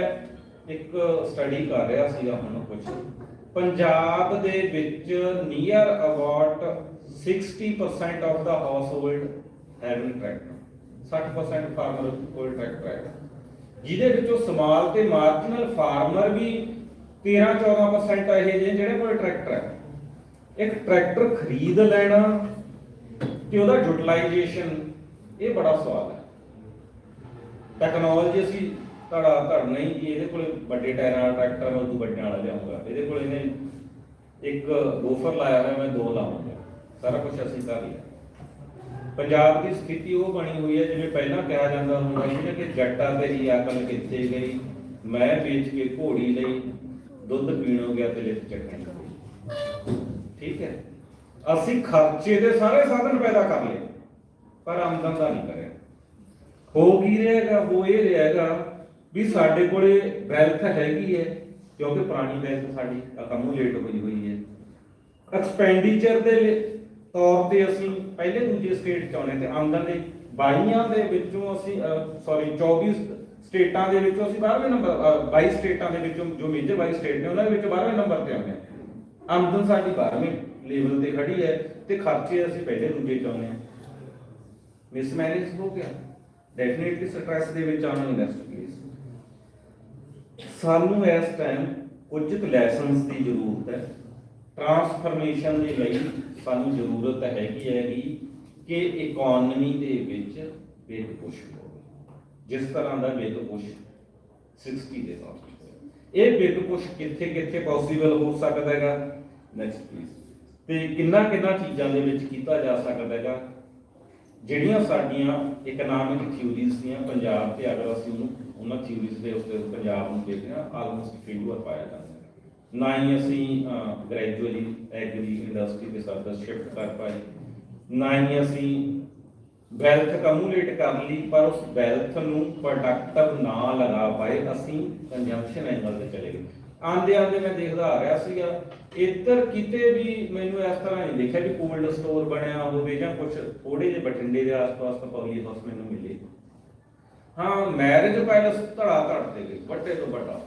ਇੱਕ ਸਟੱਡੀ ਕਰ ਰਿਹਾ ਸੀਗਾ ਹੁਣ ਕੁਝ, ਪੰਜਾਬ ਦੇ ਵਿੱਚ near about 60% of the house hold having tractor, 60% farmer ਕੋਲ ਟਰੈਕਟਰ ਹੈ, ਜਿਹਦੇ ਵਿੱਚੋਂ ਸਮਾਲ ਤੇ ਮਾਰਜਨਲ ਫਾਰਮਰ ਵੀ 13-14% ਇਹ ਜਿਹੜੇ ਕੋਲ ਟਰੈਕਟਰ ਹੈ। ਇੱਕ ਟਰੈਕਟਰ ਖਰੀਦ ਲੈਣਾ ਤੇ ਉਹਦਾ ਯੂਟਿਲਾਈਜੇਸ਼ਨ, ਇਹ ਬੜਾ ਸਵਾਲ ਹੈ। ਟੈਕਨੋਲੋਜੀ ਅਸੀਂ ਧੜ ਨਹੀਂ ਜੀ, ਇਹਦੇ ਕੋਲ ਵੱਡੇ ਟਾਇਰਾਂ ਵਾਲਾ ਟਰੈਕਟਰ ਮੈਂ 2 ਵੱਡਿਆਂ ਵਾਲਾ ਲਿਆਉਂਗਾ, ਇਹਦੇ ਕੋਲ ਇਹਨੇ ਇੱਕ ਗੋਫਰ ਲਾਇਆ ਹੋਇਆ, ਮੈਂ 2 ਲਾਵਾਂਗਾ, ਸਾਰਾ ਕੁਝ ਅਸੀਂ ਕਰ ਲਿਆ। ਪੰਜਾਬ ਦੀ ਸਥਿਤੀ ਉਹ ਬਣੀ ਹੋਈ ਹੈ ਜਿਵੇਂ ਪਹਿਲਾਂ ਕਿਹਾ ਜਾਂਦਾ ਹੁੰਦਾ ਸੀ ਕਿ ਜੱਟਾਂ ਤੇਰੀ ਅਕਲ ਕਿੱਥੇ ਗਈ, ਮੈਂ ਵੇਚ ਕੇ ਘੋੜੀ ਲਈ, ਦੁੱਧ ਪੀਣੋ ਗਿਆ ਤੇ ਲਿੱਤ ਚੱਕਣੀ। ਠੀਕ ਹੈ, ਅਸੀਂ ਖਰਚੇ ਦੇ ਸਾਰੇ ਸਾਧਨ ਪੈਦਾ ਕਰ ਲਏ ਪਰ ਆਮਦਨ ਦਾ ਨਹੀਂ ਕਰਿਆ। ਹੋ ਕੀ ਰਹੇਗਾ? ਉਹ ਇਹ ਰਹੇਗਾ ਵੀ ਸਾਡੇ ਕੋਲੇ ਵੈਲਥ ਹੈਗੀ ਹੈ, ਕਿਉਂਕਿ ਪੁਰਾਣੀ ਵੈਲਥ ਸਾਡੀ ਅਕਮੂਲੇਟ ਹੋਈ ਹੈ। ਐਕਸਪੈਂਡੀਚਰ ਦੇ ਤੌਰ ਤੇ ਅਸੀਂ ਪਹਿਲੇ ਦੂਜੇ ਸਟੇਟ 'ਚ ਆਉਣੇ, ਤੇ ਆਮਦਨ ਦੇ 22 ਦੇ ਵਿੱਚੋਂ ਅਸੀਂ 24 ਸਟੇਟਾਂ ਦੇ ਵਿੱਚੋਂ ਅਸੀਂ 12ਵੇਂ ਨੰਬਰ, 22 ਸਟੇਟਾਂ ਦੇ ਵਿੱਚੋਂ ਜੋ ਮੇਜਰ 22 ਸਟੇਟ ਨੇ ਉਹਨਾਂ ਦੇ ਵਿੱਚ 12ਵੇਂ ਨੰਬਰ ਤੇ ਆਉਂਦੇ ਹਾਂ। ਆਮਦਨ ਸਾਡੀ 12ਵੇਂ ਲੈਵਲ ਤੇ ਖੜੀ ਹੈ ਤੇ ਖਰਚੇ ਅਸੀਂ ਪਹਿਲੇ ਦੂਜੇ 'ਚ ਆਉਂਦੇ ਹਾਂ। ਮਿਸਮੈਨੇਜ ਹੋ ਗਿਆ, ਡੈਫੀਨਿਟਲੀ ਸਟ੍ਰੈਸ ਦੇ ਵਿੱਚ ਆਉਣਾ ਨੈਕਸਟ ਪਲੇਸ। ਸਾਨੂੰ ਇਸ ਟਾਈਮ ਕੁਝ ਲੈਸਨਸ ਦੀ ਜ਼ਰੂਰਤ ਹੈ। ਟਰਾਂਸਫਰਮੇਸ਼ਨ ਦੇ ਲਈ ਸਾਨੂੰ ਜ਼ਰੂਰਤ ਹੈਗੀ ਕਿ ਇਕਨੋਮੀ ਦੇ ਵਿੱਚ ਬਿਗ ਪੁਸ਼ ਹੋਵੇ, ਜਿਸ ਤਰ੍ਹਾਂ ਦਾ ਬਿਗ ਪੁਸ਼ 60 ਦੇ ਦੌਰ 'ਚ ਹੋਇਆ। ਇਹ ਬਿਗ ਪੁਸ਼ ਕਿੱਥੇ ਕਿੱਥੇ ਪੋਸੀਬਲ ਹੋ ਸਕਦਾ ਹੈਗਾ, ਨੈਕਸਟ ਪਲੀਜ਼, ਤੇ ਕਿੰਨਾ ਚੀਜ਼ਾਂ ਦੇ ਵਿੱਚ ਕੀਤਾ ਜਾ ਸਕਦਾ ਹੈਗਾ ਜਿਹੜੀਆਂ ਸਾਡੀਆਂ ਇਕਨੋਮਿਕ ਥਿਊਰੀਜ਼ ਦੀਆਂ ਪੰਜਾਬ ਤੇ, ਅਗਰ ਅਸੀਂ ਉਹਨਾਂ ਥਿਊਰੀਜ਼ ਦੇ ਉੱਤੇ ਪੰਜਾਬ ਨੂੰ ਦੇਖਦੇ ਹਾਂ, ਆਲਮੋਸਟ ਫੇਲੂਅਰ ਪਾਇਆ ਜਾਂਦਾ ਹੈ। ਨਾ ਹੀ ਅਸੀਂ ਗ੍ਰੈਜੂਅਲੀ ਐਗਰੀ ਇੰਡਸਟਰੀ ਦੇ ਸਰਵਿਸ ਸ਼ਿਫਟ ਕਰ ਪਾਏ, ਨਾ ਹੀ ਅਸੀਂ ਵੈਲਥ ਕਮੂਲੇਟ ਕਰ ਲਈ ਪਰ ਉਸ ਵੈਲਥ ਨੂੰ ਪ੍ਰੋਡਕਟਿਵ ਨਾ ਲਗਾ ਪਾਏ, ਅਸੀਂ ਕੰਜ਼ੰਪਸ਼ਨ ਐਂਗਲ ਤੇ ਚਲੇ ਗਏ। ਆਂਦੇ ਮੈਂ ਦੇਖਦਾ ਆ ਰਿਹਾ ਸੀਗਾ, ਇੱਧਰ ਕਿਤੇ ਵੀ ਮੈਨੂੰ ਇਸ ਤਰ੍ਹਾਂ ਨਹੀਂ ਦੇਖਿਆ ਕਿ ਕੋਲਡ ਸਟੋਰ ਬਣਿਆ ਹੋਵੇ ਜਾਂ ਕੁਝ ਥੋੜੇ ਜਿਹੇ ਬਠਿੰਡੇ ਦੇ ਆਸ-ਪਾਸ ਤਾਂ ਪਬਲਿਕ ਹਾਊਸ ਮੈਨੂੰ ਮਿਲੇ। ਹਾਂ, ਮੈਰਿਜ ਪੈਲਸ ਧੜਾ ਤੇ ਗਏ, ਵੱਡੇ ਤੋਂ ਵੱਡਾ,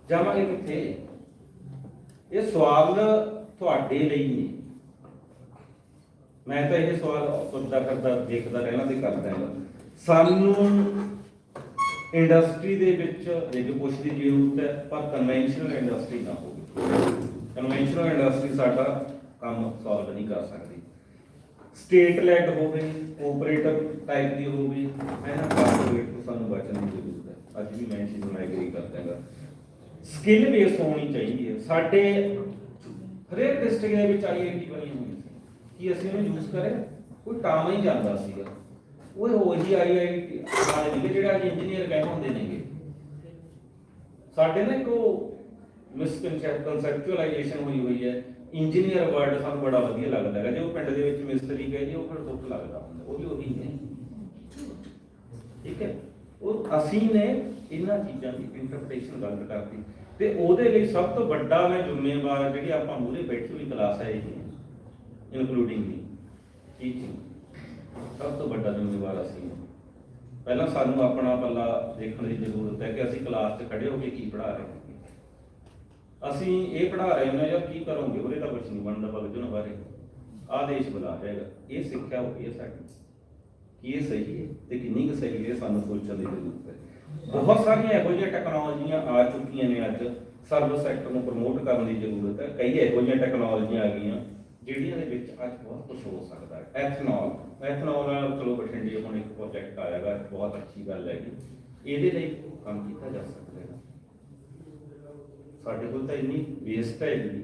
ਜਾਵਾਂਗੇ ਕਿੱਥੇ? ਇਹ ਸਵਾਲ ਤੁਹਾਡੇ ਲਈ ਨੇ, ਮੈਂ ਤਾਂ ਇਹ ਸਵਾਲ ਸੁਣਦਾ ਕਰਦਾ ਦੇਖਦਾ ਰਹਿਣਾ ਤੇ ਕਰਦਾ ਹਾਂ। ਸਾਨੂੰ ਇੰਡਸਟਰੀ ਦੇ ਵਿੱਚ ਰਿਗ ਪੁਸ਼ ਦੀ ਜ਼ਰੂਰਤ ਹੈ, ਪਰ ਕਨਵੈਨਸ਼ਨਲ ਇੰਡਸਟਰੀ ਨਾ ਹੋਵੇ। ਕਨਵੈਨਸ਼ਨਲ ਇੰਡਸਟਰੀ ਸਾਡਾ ਕੰਮ ਸੋਲਵ ਨਹੀਂ ਕਰ ਸਕਦੀ। ਸਟੇਟ ਲੈਡ ਹੋਵੇ, ਕੋਆਪਰੇਟਿਵ ਟਾਈਪ ਦੀ ਹੋਵੇ, ਇਹਨਾਂ ਕਾਰਪੋਰੇਟ ਤੋਂ ਸਾਨੂੰ ਬਚਣ ਦੀ ਜ਼ਰੂਰਤ ਹੈ। ਅੱਜ ਵੀ ਮੈਂ ਇਸ ਚੀਜ਼ ਨੂੰ ਐਗਰੀ ਕਰਦਾ ਹਾਂ। ਸਕਿੱਲ ਬੇਸ ਹੋਣੀ ਚਾਹੀਦੀ ਹੈ। ਸਾਡੇ ਹਰੇਕ ਡਿਸਟ੍ਰਿਕਟ ਦੇ ਵਿੱਚ IIT ਬਣੀ ਹੋਈ ਸੀ, ਕੀ ਅਸੀਂ ਉਹਨੂੰ ਯੂਜ਼ ਕਰੇ? ਕੋਈ ਟਾਈਮ ਹੀ ਜਾਂਦਾ ਸੀਗਾ। ਉਹ ਉਹੀ IIT ਵਾਲੇ ਨੇ ਜਿਹੜਾ ਅੱਜ ਇੰਜੀਨੀਅਰ ਕਹਿੰਦੇ ਹੁੰਦੇ ਨੇਗੇ। ਸਾਡੇ ਨਾ ਇੱਕ ਮਿਸਕਨਸੈਪਚੁਅਲਾਈਜੇਸ਼ਨ ਹੋਈ ਹੈ। ਇੰਜੀਨੀਅਰ ਵਰਡ ਸਾਨੂੰ ਬੜਾ ਵਧੀਆ ਲੱਗਦਾ ਹੈ, ਜੇ ਉਹ ਪਿੰਡ ਦੇ ਵਿੱਚ ਮਿਸਤਰੀ ਕਹੇ ਜੀ ਉਹ ਫਿਰ ਦੁੱਖ ਲੱਗਦਾ ਹੁੰਦਾ, ਉਹ ਵੀ ਉਹੀ ਨੇ। ਠੀਕ ਹੈ, ਉਹ ਅਸੀਂ ਨੇ ਇਹਨਾਂ ਚੀਜ਼ਾਂ ਦੀ ਇੰਟਰਪ੍ਰੀਟੇਸ਼ਨ ਗਲਤ ਕਰਤੀ, ਤੇ ਉਹਦੇ ਲਈ ਸਭ ਤੋਂ ਵੱਡਾ ਮੈਂ ਜ਼ਿੰਮੇਵਾਰ ਜਿਹੜੀ ਆਪਾਂ ਮੂਹਰੇ ਬੈਠੀ ਹੋਈ ਕਲਾਸ ਹੈ ਇਹ ਇਨਕਲੂਡਿੰਗ ਦੀ ਟੀਚਿੰਗ, ਸਭ ਤੋਂ ਵੱਡਾ ਜ਼ਿੰਮੇਵਾਰ ਅਸੀਂ। ਪਹਿਲਾਂ ਸਾਨੂੰ ਆਪਣਾ ਪੱਲਾ ਦੇਖਣ ਦੀ ਜ਼ਰੂਰਤ ਹੈ ਕਿ ਅਸੀਂ ਕਲਾਸ 'ਚ ਖੜੇ ਹੋ ਕੇ ਕੀ ਪੜ੍ਹਾ ਰਹੇ ਹਾਂ। ਅਸੀਂ ਇਹ ਪੜ੍ਹਾ ਰਹੇ ਹਾਂ ਜਾਂ ਕੀ ਕਰੋਗੇ, ਉਹਦੇ ਤਾਂ ਕੁਛ ਨਹੀਂ ਬਣਦਾ, ਭਗਜਨ ਬਾਰੇ ਆਦੇਸ਼ ਬੁਲਾ ਜਾਏਗਾ। ਇਹ ਸਿੱਖਿਆ ਹੋ ਗਈ ਹੈ ਸਾਡੀ, ਕੀ ਇਹ ਸਹੀ ਹੈ ਤੇ ਕਿੰਨੀ ਕੁ ਸਹੀ ਹੈ, ਸਾਨੂੰ ਸੋਚਣ ਦੀ ਜ਼ਰੂਰਤ ਹੈ। ਬਹੁਤ ਸਾਰੀਆਂ ਇਹੋ ਜਿਹੀਆਂ ਟੈਕਨੋਲੋਜੀਆਂ ਆ ਚੁੱਕੀਆਂ ਨੇ, ਅੱਜ ਸਰਵਿਸ ਸੈਕਟਰ ਨੂੰ ਪ੍ਰਮੋਟ ਕਰਨ ਦੀ ਜ਼ਰੂਰਤ ਹੈ। ਕਈ ਇਹੋ ਜਿਹੀਆਂ ਟੈਕਨੋਲੋਜੀਆਂ ਆ ਗਈਆਂ ਜਿਹੜੀਆਂ ਦੇ ਵਿੱਚ ਅੱਜ ਬਹੁਤ ਕੁਝ ਹੋ ਸਕਦਾ ਹੈ। ਐਥਨੋਲ ਨਾਲ ਚਲੋ ਬਠਿੰਡੇ ਹੁਣ ਇੱਕ ਪ੍ਰੋਜੈਕਟ ਆਏਗਾ, ਬਹੁਤ ਅੱਛੀ ਗੱਲ ਹੈਗੀ, ਇਹਦੇ ਲਈ ਕੰਮ ਕੀਤਾ ਜਾ ਸਕਦਾ ਹੈ। ਸਾਡੇ ਕੋਲ ਤਾਂ ਇੰਨੀ ਵੇਸਟ ਹੈਗੀ,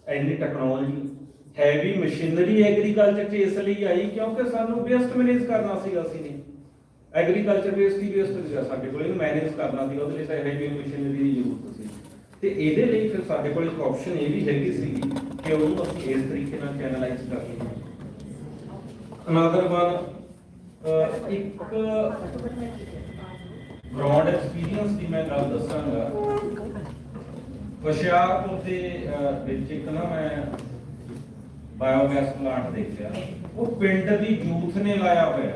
ਇੰਨੀ ਟੈਕਨੋਲੋਜੀ, ਹੈਵੀ ਮਸ਼ੀਨਰੀ ਐਗਰੀਕਲਚਰ 'ਚ ਇਸ ਲਈ ਆਈ ਕਿਉਂਕਿ ਸਾਨੂੰ ਵੇਸਟ ਮੈਨੇਜ ਕਰਨਾ ਸੀਗਾ। ਅਸੀਂ ਨੇ ਐਗਰੀਕਲਚਰ ਵੇਸਟ ਹੀ ਵੇਸਟ ਸੀਗਾ ਸਾਡੇ ਕੋਲ, ਇਹਨੂੰ ਮੈਨੇਜ ਕਰਨਾ ਸੀਗਾ, ਉਹਦੇ ਲਈ ਤਾਂ ਹੈਵੀ ਮਸ਼ੀਨਰੀ ਦੀ ਜ਼ਰੂਰਤ ਸੀ। ਤੇ ਇਹਦੇ ਲਈ ਫਿਰ ਸਾਡੇ ਕੋਲ ਇੱਕ ਆਪਸ਼ਨ ਇਹ ਵੀ ਹੈਗੀ ਸੀ ਕਿ ਉਹਨੂੰ ਅਸੀਂ ਇਸ ਤਰੀਕੇ ਨਾਲ ਚੈਨਲਾਈਜ਼ ਕਰਕੇ ਅਨਦਰ ਵਨ ਇੱਕ ਬ੍ਰੌਡ ਐਕਸਪੀਰੀਅੰਸ ਦੀ ਮੈਂ ਗੱਲ ਦੱਸਾਂਗਾ। ਹੁਸ਼ਿਆਰਪੁਰ ਦੇ ਵਿੱਚ ਇੱਕ ਨਾ ਮੈਂ ਬਾਇਓਗੈਸ ਪਲਾਂਟ ਦੇਖਿਆ, ਉਹ ਪਿੰਡ ਦੀ ਯੂਥ ਨੇ ਲਾਇਆ ਹੋਇਆ।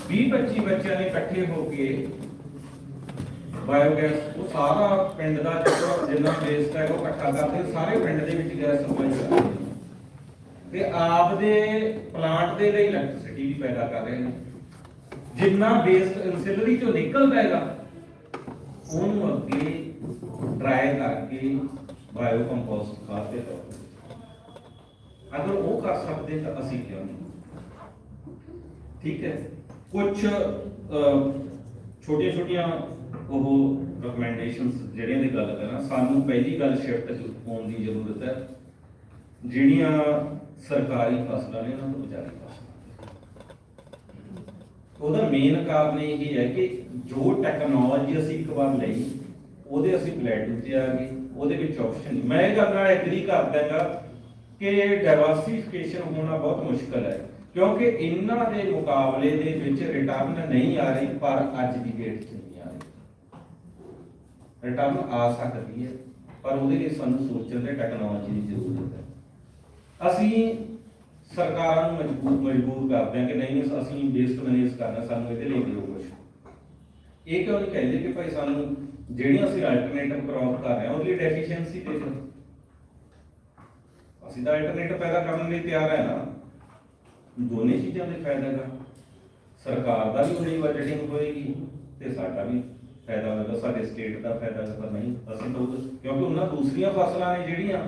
20-25 ਬੱਚਿਆਂ ਨੇ ਇਕੱਠੇ ਹੋ ਕੇ ਬਾਇਓਗੈਸ, ਉਹ ਸਾਰਾ ਪਿੰਡ ਦਾ ਜਿੰਨਾ ਵੇਸਟ ਹੈ ਉਹ ਇਕੱਠਾ ਕਰਦੇ, ਸਾਰੇ ਪਿੰਡ ਦੇ ਵਿੱਚ ਗੈਸ ਸਪਲਾਈ ਕਰਦੇ ਤੇ ਆਪ ਦੇ ਪਲਾਂਟ ਦੇ ਲਈ ਇਲੈਕਟ੍ਰਿਸਿਟੀ ਵੀ ਪੈਦਾ ਕਰ ਰਹੇ ਨੇ। ਜਿੰਨਾ ਵੇਸਟ ਇਨਸਿਲਰੀ ਚੋਂ ਨਿਕਲਦਾ ਹੈਗਾ ਉਹਨੂੰ ਅੱਗੇ ਡਰਾਈ ਕਰਕੇ ਬਾਇਓ ਕੰਪੋਸਟ ਖਾਦ ਦੇ ਤੌਰ ਤੇ, ਅਗਰ ਉਹ ਕਰ ਸਕਦੇ ਤਾਂ ਅਸੀਂ ਕਿਉਂ ਨਹੀਂ। ਠੀਕ ਹੈ, ਕੁਝ ਛੋਟੀਆਂ ਉਹ ਰਿਕਮੈਂਡੇਸ਼ਨਸ ਜਿਹੜੀਆਂ ਦੀ ਗੱਲ ਕਰਾਂ, ਸਾਨੂੰ ਪਹਿਲੀ ਗੱਲ ਸ਼ਿਫਟ ਹੋਣ ਦੀ ਜ਼ਰੂਰਤ ਹੈ। ਜਿਹੜੀਆਂ ਸਰਕਾਰੀ ਫਸਲਾਂ ਨੇ ਉਹਨਾਂ ਤੋਂ ਬਚਾਈ ਫਸਲਾਂ, ਉਹਦਾ ਮੇਨ ਕਾਰਨ ਇਹ ਹੈ ਕਿ ਜੋ ਟੈਕਨੋਲੋਜੀ ਅਸੀਂ ਇੱਕ ਵਾਰ ਲਈ ਉਹਦੇ ਅਸੀਂ ਪਲੇਟਫਾਰਮ ਤੇ ਆ ਗਏ, ਉਹਦੇ ਵਿੱਚ ਆਪਸ਼ਨ। ਮੈਂ ਇਹ ਗੱਲ ਨਾਲ ਐਗਰੀ ਕਰਦਾ ਹੈਗਾ ਕਿ ਡਾਇਵਰਸਿਫਿਕੇਸ਼ਨ ਹੋਣਾ ਬਹੁਤ ਮੁਸ਼ਕਲ ਹੈ ਕਿਉਂਕਿ ਇਹਨਾਂ ਦੇ ਮੁਕਾਬਲੇ ਦੇ ਵਿੱਚ ਰਿਟਰਨ ਨਹੀਂ ਆ ਰਹੀ, ਪਰ ਅੱਜ ਦੀ ਡੇਟ 'ਚ ਨਹੀਂ ਆ ਰਹੀ। ਰਿਟਰਨ ਆ ਸਕਦੀ ਹੈ ਪਰ ਉਹਦੇ ਲਈ ਸਾਨੂੰ ਸੋਚਣ ਤੇ ਟੈਕਨੋਲੋਜੀ ਦੀ ਜ਼ਰੂਰਤ ਹੈ। ਅਸੀਂ ਸਰਕਾਰਾਂ ਨੂੰ ਮਜਬੂਰ ਕਰਦੇ ਹਾਂ ਕਿ ਨਹੀਂ ਅਸੀਂ ਵੇਸਟ ਮੈਨੇਜ ਕਰਨਾ, ਸਾਨੂੰ ਇਹਦੇ ਲਈ ਦਿਓ ਕੁਛ। ਇਹ ਕਿਉਂ ਨਹੀਂ ਕਹਿੰਦੇ ਕਿ ਭਾਈ ਸਾਨੂੰ ਜਿਹੜੀਆਂ ਅਸੀਂ ਅਲਟਰਨੇਟਿਵ ਕ੍ਰੌਪ ਕਰ ਰਹੇ ਹਾਂ ਉਹਦੀ ਡੈਫੀਸ਼ੀਐਂਸੀ ਦੇ ਦਿਓ। ਅਸੀਂ ਤਾਂ ਅਲਟਰਨੇਟਿਵ ਪੈਦਾ ਕਰਨ ਲਈ ਤਿਆਰ ਹੈ ਨਾ। ਦੋਨੇ ਚੀਜ਼ਾਂ ਦੇ ਫਾਇਦਾ ਹੈਗਾ, ਸਰਕਾਰ ਦਾ ਵੀ ਉਹਦੀ ਬਜਟਿੰਗ ਹੋਏਗੀ ਤੇ ਸਾਡਾ ਵੀ ਫਾਇਦਾ ਹੋਏਗਾ, ਸਾਡੇ ਸਟੇਟ ਦਾ ਫਾਇਦਾ ਹੋਏਗਾ। ਨਹੀਂ ਅਸੀਂ ਤਾਂ ਕਿਉਂਕਿ ਉਹਨਾਂ ਦੂਸਰੀਆਂ ਫਸਲਾਂ ਨੇ ਜਿਹੜੀਆਂ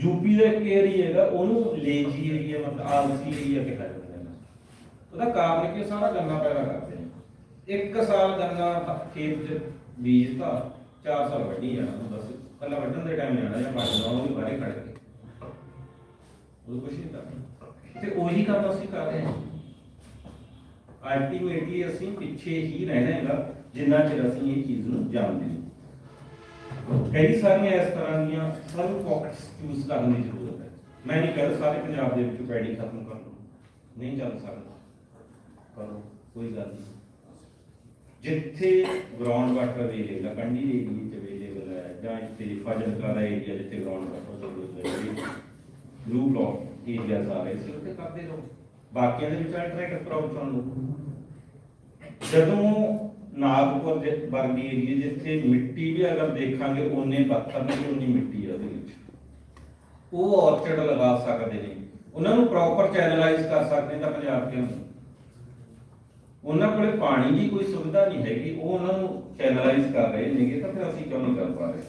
ਯੂਪੀ ਦੇ ਏਰੀਆ ਹੈਗਾ ਉਹਨੂੰ ਲੇਜੀ ਏਰੀਆ, ਮਤਲਬ ਆਲਸੀ ਏਰੀਆ ਕਿਹਾ ਜਾਂਦਾ ਹੈ। ਉਹਦਾ ਕਾਰਨ ਕਿ ਸਾਰਾ ਗੰਨਾ ਪੈਦਾ ਕਰਦੇ ਨੇ। ਇੱਕ ਸਾਲ ਗੰਨਾ ਖੇਤ 'ਚ ਬੀਜਤਾ, 4 ਸਾਲ ਵੱਢੀ ਜਾਣਾ, ਬਸ ਪਹਿਲਾਂ ਵੱਢਣ ਦੇ ਟਾਈਮ ਜਾਣਾ ਜਾਂ ਵੱਢਣਾ ਉਹ ਵੀ ਬਾਹਰੇ ਖੜ ਕੇ ਉਹ ਕੁਛ ਨਹੀਂ ਕਰਨਾ। ਤੇ ਉਹੀ ਕੰਮ ਅਸੀਂ ਕਰ ਰਹੇ ਹਾਂ। ਅਲਟੀਮੇਟਲੀ ਅਸੀਂ ਪਿੱਛੇ ਹੀ ਰਹਿਣਾ ਹੈਗਾ ਜਿੰਨਾ ਚਿਰ ਅਸੀਂ ਇਹ ਚੀਜ਼ ਨੂੰ ਜਾਣਦੇ ਨਹੀਂ। ਕਈ ਸਾਰੀਆਂ ਇਸ ਤਰ੍ਹਾਂ ਦੀਆਂ ਸਾਨੂੰ ਪੌਕਟਸ ਚੂਜ਼ ਕਰਨ ਦੀ ਜ਼ਰੂਰਤ ਹੈ। ਮੈਂ ਨਹੀਂ ਕਹਿੰਦਾ ਸਾਰੇ ਪੰਜਾਬ ਦੇ ਵਿੱਚ ਪੈਡੀ ਖਤਮ ਕਰ ਲਓ, ਨਹੀਂ ਚੱਲ ਸਕਦਾ, ਕਰੋ, ਕੋਈ ਗੱਲ ਨਹੀਂ। ਜਿੱਥੇ ਗਰਾਊਂਡ ਵਾਟਰ ਅਵੇਲੇਬਲ ਹੈ, ਕੰਢੀ ਏਰੀਏ 'ਚ ਅਵੇਲੇਬਲ ਹੈ, ਜਾਂ ਇੱਥੇ ਫਾਜ਼ਿਲਕਾ ਦਾ ਏਰੀਆ ਜਿੱਥੇ ground water blue block areas ਆ ਰਹੇ ਸੀ ਉੱਥੇ ਕਰਦੇ ਰਹੋ, ਬਾਕੀਆਂ ਦੇ ਵਿੱਚ ਅਲਟਰਨੇਟਿਵ ਕ੍ਰੌਪ ਚੁਣ ਲਓ। ਜਦੋਂ ਨਾਗਪੁਰ ਦੇ ਵਰਗੇ ਏਰੀਏ ਜਿੱਥੇ ਮਿੱਟੀ ਵੀ ਅਗਰ ਦੇਖਾਂਗੇ ਓਨੇ ਪੱਥਰ ਨਹੀਂ ਓਨੀ ਮਿੱਟੀ ਹੈ ਉਹਦੇ ਵਿੱਚ, ਉਹ ਔਰਚਿਡ ਲਗਾ ਸਕਦੇ ਨੇ, ਉਹਨਾਂ ਨੂੰ ਪ੍ਰੋਪਰ ਚੈਨਲਾਈਜ਼ ਕਰ ਸਕਦੇ ਤਾਂ ਪੰਜਾਬ ਕਿਉਂ ਨਹੀਂ। ਉਹਨਾਂ ਕੋਲੇ ਪਾਣੀ ਦੀ ਕੋਈ ਸੁਵਿਧਾ ਨਹੀਂ ਹੈਗੀ, ਉਹ ਉਹਨਾਂ ਨੂੰ ਚੈਨਲਾਈਜ਼ ਕਰ ਰਹੇ ਨੇਗੇ, ਤਾਂ ਫਿਰ ਅਸੀਂ ਕਿਉਂ ਨਹੀਂ ਕਰ ਪਾ ਰਹੇ।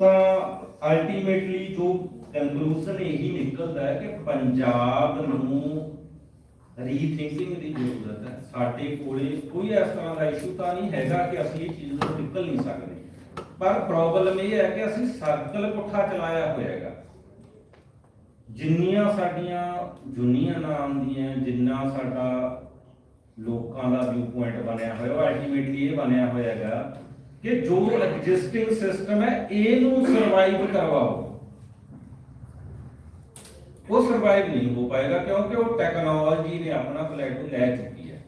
ਤਾਂ ਅਲਟੀਮੇਟਲੀ ਜੋ ਕੰਕਲੂਜਨ ਇਹੀ ਨਿਕਲਦਾ ਹੈ ਕਿ ਪੰਜਾਬ ਨੂੰ ਰੀਥਿੰਕਿੰਗ ਦੀ ਜ਼ਰੂਰਤ ਹੈ। ਸਾਡੇ ਕੋਲੇ ਕੋਈ ਇਸ ਤਰ੍ਹਾਂ ਦਾ ਇਸ਼ੂ ਤਾਂ ਨਹੀਂ ਹੈਗਾ ਕਿ ਅਸੀਂ ਇਹ ਚੀਜ਼ ਤੋਂ ਨਿਕਲ ਨਹੀਂ ਸਕਦੇ, ਪਰ ਪ੍ਰੋਬਲਮ ਇਹ ਹੈ ਕਿ ਅਸੀਂ ਸਰਕਲ ਪੁੱਠਾ ਚਲਾਇਆ ਹੋਇਆ ਹੈਗਾ। ਜਿੰਨੀਆਂ ਸਾਡੀਆਂ ਜੁਨੀਆਂ ਨਾਮ ਦੀਆਂ, ਜਿੰਨਾ ਸਾਡਾ ਲੋਕਾਂ ਦਾ ਵਿਊ ਪੁਆਇੰਟ ਬਣਿਆ ਹੋਇਆ, ਉਹ ਅਲਟੀਮੇਟਲੀ ਇਹ ਬਣਿਆ ਹੋਇਆ ਹੈਗਾ ਕਿ ਜੋ ਐਗਜ਼ਿਸਟਿੰਗ ਸਿਸਟਮ ਹੈ ਇਹਨੂੰ ਸਰਵਾਈਵ ਕਰਵਾਓ। ਉਹ ਸਰਵਾਈਵ ਨਹੀਂ ਹੋ ਪਾਏਗਾ ਕਿਉਂਕਿ ਉਹ ਟੈਕਨੋਲੋਜੀ ਨੇ ਆਪਣਾ ਪਲੇਟਫਾਰਮ ਲੈ ਚੁੱਕੀ ਹੈ।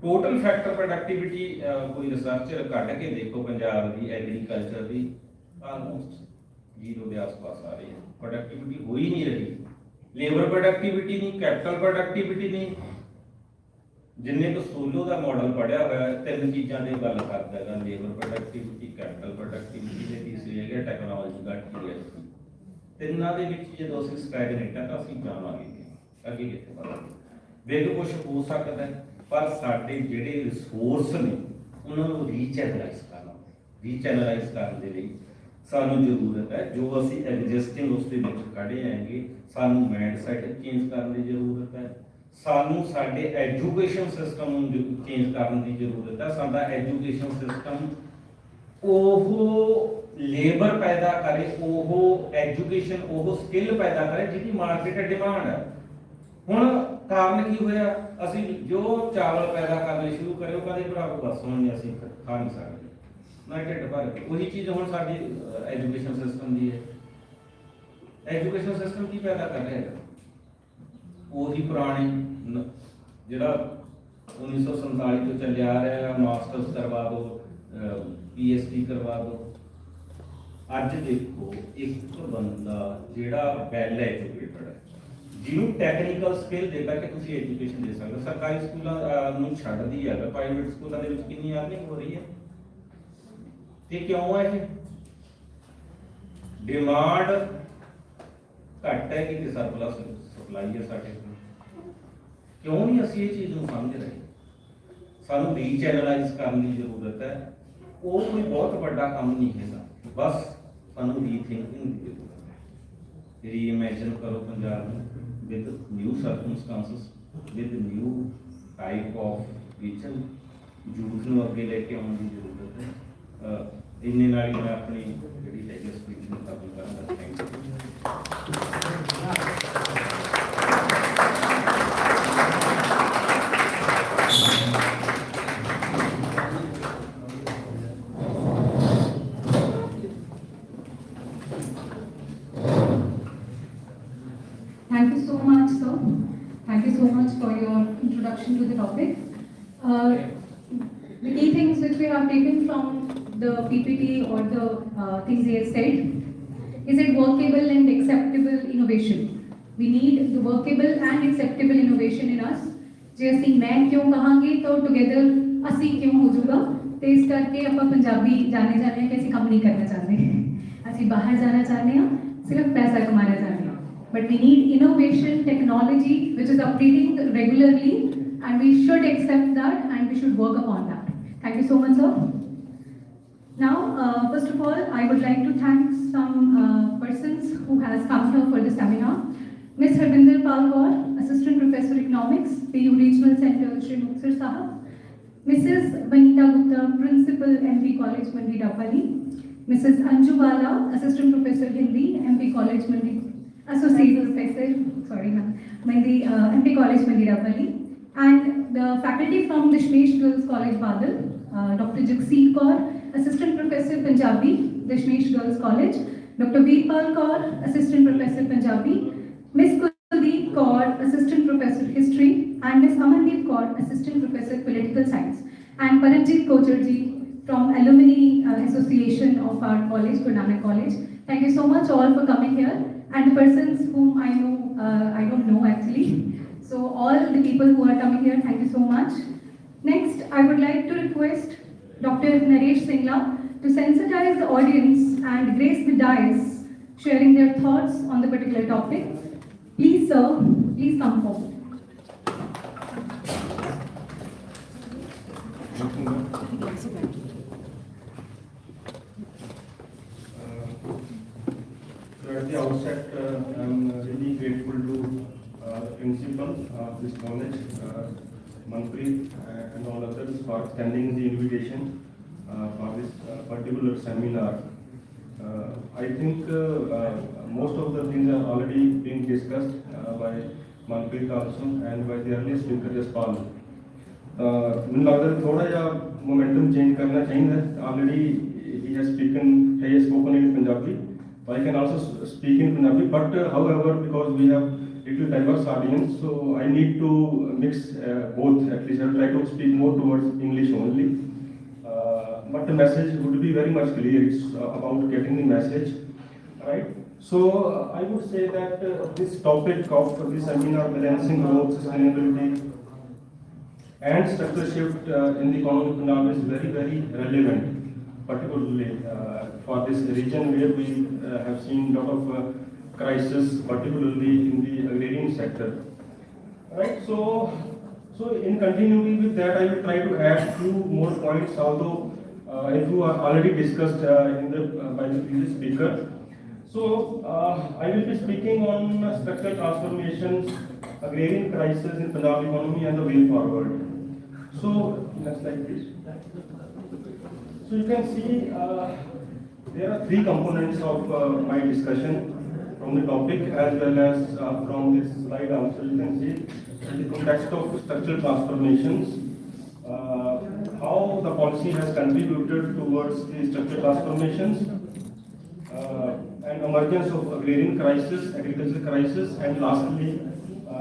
ਟੋਟਲ ਫੈਕਟਰ ਪ੍ਰੋਡਕਟਿਵਿਟੀ ਕੋਈ ਰਿਸਰਚਰ ਕੱਢ ਕੇ ਦੇਖੋ ਪੰਜਾਬ ਦੀ ਐਗਰੀਕਲਚਰ ਦੀ, ਆਲਮੋਸਟ ਜ਼ੀਰੋ ਦੇ ਆਸ-ਪਾਸ ਆ ਰਹੀ ਹੈ। ਪ੍ਰੋਡਕਟਿਵਿਟੀ ਹੋ ਹੀ ਨਹੀਂ ਰਹੀ, ਲੇਬਰ ਪ੍ਰੋਡਕਟਿਵਿਟੀ ਨਹੀਂ, ਕੈਪੀਟਲ ਪ੍ਰੋਡਕਟਿਵਿਟੀ ਨਹੀਂ। ਜਿੰਨੇ ਕੁ ਸੋਲੋ ਦਾ ਮਾਡਲ ਪੜਿਆ ਹੋਇਆ ਤਿੰਨ ਚੀਜ਼ਾਂ ਦੀ ਗੱਲ ਕਰਦਾ ਹੈਗਾ, ਲੇਬਰ ਪ੍ਰੋਡਕਟਿਵਿਟੀ, ਕੈਪੀਟਲ ਪ੍ਰੋਡਕਟਿਵਿਟੀ ਤੇ ਤੀਸਰੀ ਹੈਗੀ ਟੈਕਨੋਲੋਜੀ ਦਾ ਟੀਐਸ। ਤਿੰਨਾਂ ਦੇ ਵਿੱਚ ਜਦੋਂ ਅਸੀਂ ਸਟੈਗਨੇਟ ਹੈ ਤਾਂ ਅਸੀਂ ਜਾਵਾਂਗੇ ਅੱਗੇ ਕਿੱਥੇ ਵਧਾਂਗੇ। ਬਿਗ ਕੁਛ ਹੋ ਸਕਦਾ ਹੈ ਪਰ ਸਾਡੇ ਜਿਹੜੇ ਰਿਸੋਰਸ ਨੇ ਉਹਨਾਂ ਨੂੰ ਰੀਚੈਨਲਾਈਜ਼ ਕਰਨ ਦੇ ਲਈ ਸਾਨੂੰ ਜ਼ਰੂਰਤ ਹੈ ਜੋ ਅਸੀਂ ਐਗਜ਼ਿਸਟਿੰਗ ਉਸ ਦੇ ਵਿੱਚ ਖੜੇ ਹੈਗੇ, ਸਾਨੂੰ ਮਾਈਂਡ ਸੈਟ ਚੇਂਜ ਕਰਨ ਦੀ ਜ਼ਰੂਰਤ ਹੈ, ਸਾਨੂੰ ਸਾਡੇ ਐਜੂਕੇਸ਼ਨ ਸਿਸਟਮ ਨੂੰ ਚੇਂਜ ਕਰਨ ਦੀ ਜ਼ਰੂਰਤ ਹੈ। ਸਾਡਾ ਐਜੂਕੇਸ਼ਨ ਸਿਸਟਮ ਉਹ ਲੇਬਰ ਪੈਦਾ ਕਰੇ, ਉਹ ਐਜੂਕੇਸ਼ਨ, ਉਹ ਸਕਿੱਲ ਪੈਦਾ ਕਰੇ ਜਿਹਦੀ ਮਾਰਕੀਟ ਡਿਮਾਂਡ ਹੈ। ਹੁਣ ਕਾਰਨ ਕੀ ਹੋਇਆ, ਅਸੀਂ ਜੋ ਚਾਵਲ ਪੈਦਾ ਕਰਨੇ ਸ਼ੁਰੂ ਕਰੇ ਉਹ ਕਦੇ ਭਰਾ ਬਸ ਹੁਣ ਨਹੀਂ ਅਸੀਂ ਖਾ ਨਹੀਂ ਸਕਦੇ, ਨਾ ਢਿੱਡ ਭਰ ਕੇ। ਉਹੀ ਚੀਜ਼ ਹੁਣ ਸਾਡੀ ਐਜੂਕੇਸ਼ਨ ਸਿਸਟਮ ਦੀ ਹੈ। ਐਜੂਕੇਸ਼ਨ ਸਿਸਟਮ ਕੀ ਪੈਦਾ ਕਰ ਰਿਹਾ ਹੈ, ਉਹੀ ਪੁਰਾਣੀ ਜਿਹੜਾ 1947 ਤੋਂ ਚੱਲਿਆ ਆ ਰਿਹਾ, ਮਾਸਟਰਸ ਕਰਵਾ ਦਿਓ, PhD ਕਰਵਾ ਦਿਓ। ਅੱਜ ਦੇਖੋ ਇੱਕ ਬੰਦਾ ਜਿਹੜਾ ਵੈਲ ਐਜੂਕੇਟਡ ਹੈ, ਜਿਹਨੂੰ ਟੈਕਨੀਕਲ ਸਕਿੱਲ ਦੇ ਕਰਕੇ ਤੁਸੀਂ ਐਜੂਕੇਸ਼ਨ ਦੇ ਸਕਦੇ ਹੋ। ਸਰਕਾਰੀ ਸਕੂਲਾਂ ਨੂੰ ਛੱਡਦੀ ਹੈ, ਪ੍ਰਾਈਵੇਟ ਸਕੂਲਾਂ ਦੇ ਵਿੱਚ ਕਿੰਨੀ ਅਰਨਿੰਗ ਹੋ ਰਹੀ ਹੈ, ਤੇ ਕਿਉਂ ਹੈ ਇਹ? ਡਿਮਾਂਡ ਘੱਟ ਹੈ ਕਿ ਸਰਪਲਸ ਸਪਲਾਈ ਹੈ ਸਾਡੇ ਕੋਲ। ਕਿਉਂ ਨਹੀਂ ਅਸੀਂ ਇਹ ਚੀਜ਼ ਨੂੰ ਸਮਝ ਰਹੇ? ਸਾਨੂੰ ਰੀਚੈਨਲਾਈਜ਼ ਕਰਨ ਦੀ ਜ਼ਰੂਰਤ ਹੈ। ਉਹ ਕੋਈ ਬਹੁਤ ਵੱਡਾ ਕੰਮ ਨਹੀਂ ਹੈਗਾ, ਬਸ ਸਾਨੂੰ ਰੀਥਿੰਕਿੰਗ ਦੀ ਜ਼ਰੂਰਤ ਹੈ। ਰੀਇਮੈਜਿਨ ਕਰੋ ਪੰਜਾਬ ਨੂੰ with new circumstances, with new type of vision, youth ਨੂੰ ਅੱਗੇ ਲੈ ਕੇ ਆਉਣ ਦੀ ਜ਼ਰੂਰਤ ਹੈ। ਇੰਨੇ ਨਾਲ ਹੀ ਮੈਂ ਆਪਣੀ ਜਿਹੜੀ ਹੈਗੀ ਸਪੀਚ ਨੂੰ ਖਤਮ ਕਰਾਂਗਾ। Thank you. Thank you so much, sir. Thank you so much for your introduction to the topic. The key things which we have taken from the PPT or the things he has said, is it workable and acceptable innovation? We need the workable and acceptable innovation in us. ਜੇ ਅਸੀਂ ਮੈਂ ਕਿਉਂ ਕਹਾਂਗੇ ਤਾਂ together ਅਸੀਂ ਕਿਉਂ ਹੋ ਜਾਊਗਾ। ਤੇ ਇਸ ਕਰਕੇ ਆਪਾਂ ਪੰਜਾਬੀ ਜਾਣੇ ਜਾਂਦੇ ਹਾਂ ਕਿ ਅਸੀਂ ਕੰਮ ਨਹੀਂ ਕਰਨਾ ਚਾਹੁੰਦੇ, ਅਸੀਂ ਬਾਹਰ ਜਾਣਾ ਚਾਹੁੰਦੇ ਹਾਂ, ਸਿਰਫ ਪੈਸਾ ਕਮਾਣਾ ਚਾਹੁੰਦੇ ਹਾਂ। But we need innovation, technology, which is updating regularly, and we should accept that and we should work upon that. Thank you so much, sir. Now, first of all, I would like to thank some persons who has come here for the seminar. Ms. Harbinder Palwar, Assistant Professor Economics, PU Regional Center, Shri Muksar Sahab. Mrs. Vanita Gupta, Principal, MP College, Mandirappalli. Mrs. Anju Bala, Assistant Professor Hindi, MP College, Associate Professor, MP College, Mandirappalli. And the faculty from Dishmesh Girls College, Badal, Dr. Jagseet Kaur, Assistant Professor Punjabi, Dishmesh Girls College, Dr. Veerpal Kaur, Assistant Professor Punjabi, Ms. Kuldeep Kaur, Assistant Professor History, and Ms. Amandeep Kaur, Assistant Professor Political Science, and Paranjit Kocherji from Alumni Association of our college, Nanak College. Thank you so much all for coming here, and the persons whom I know, I don't know actually. So all the people who are coming here, thank you so much. Next, I would like to request Dr. Naresh Singla to sensitize the audience and grace the dais, sharing their thoughts on the particular topic. Please, sir, please come forward. So at the outset, I'm really grateful to the principal of this college, Manpreet, and all others for extending the invitation for this particular seminar. I think most of the things are already being discussed by Manpreet also and by the earlier speaker, Jaspal. मुझे लगता है थोड़ा या momentum change करना चाहिए. Already he has spoken in Punjabi. I can also speak in Punjabi, but however, because we have little diverse audience, so I need to mix both. At least I'll try to speak more towards English only. But the message would be very much clear. It's about getting the message, right? So I would say that this topic of this seminar, balancing growth, sustainability, and structural shift in the economy of Punjab is very, very relevant, particularly for this region where we have seen a lot of crisis, particularly in the agrarian sector. Right. So in continuity with that, I will try to add few more points. Although if you are already discussed by the previous speaker. So I will be speaking on structural transformations, agrarian crisis in Punjab economy and the way forward. So next slide please. So you can see there are three components of my discussion from the topic as well as from this slide also. You can see in the context of structural transformations, how the policy has contributed towards the structural transformations, and emergence of agrarian crisis, agricultural crisis, and lastly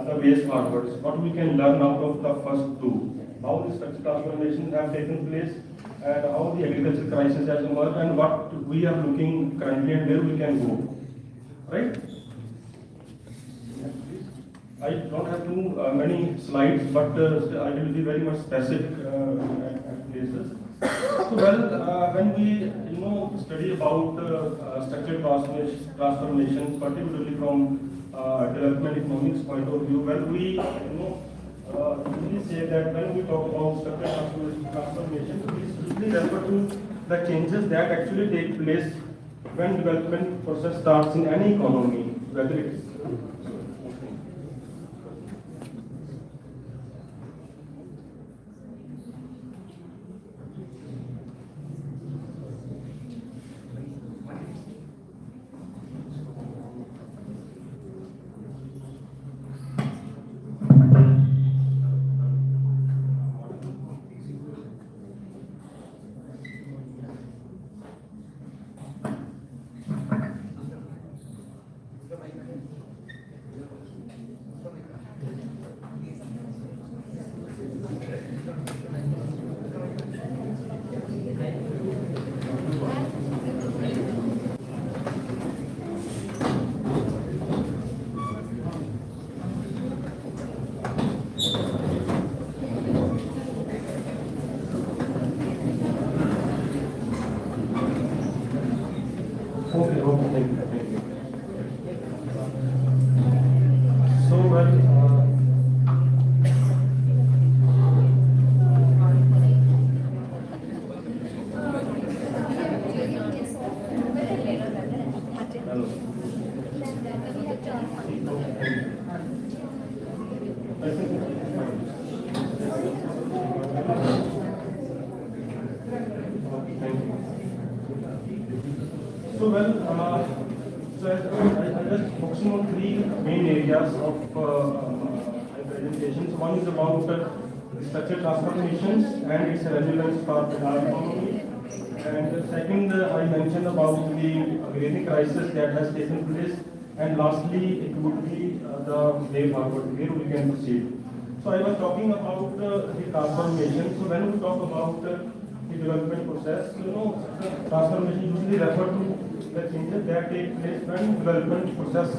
the ways forwards. What we can learn out of the first two, how the structural transformations have taken place, and how the agricultural crisis has emerged, and what we are looking currently and where we can go. Right? I don't have too many slides, but I will be very much specific at places. So, well, when we study about structural transformations, particularly from development economics point of view, well, we usually say that when we talk about structural transformation, we usually refer to the changes that actually take place when development process starts in any economy, whether it's thank you. So, well, I just focusing on three main areas of my presentation. So one is about structural transformations and its relevance for the economy. And the second, I mentioned about the agrarian crisis that has taken place. And lastly, it would be the way forward, where we can proceed. So I was talking about the transformation. So when we talk about the development process, transformation usually refer to the changes that take place when development process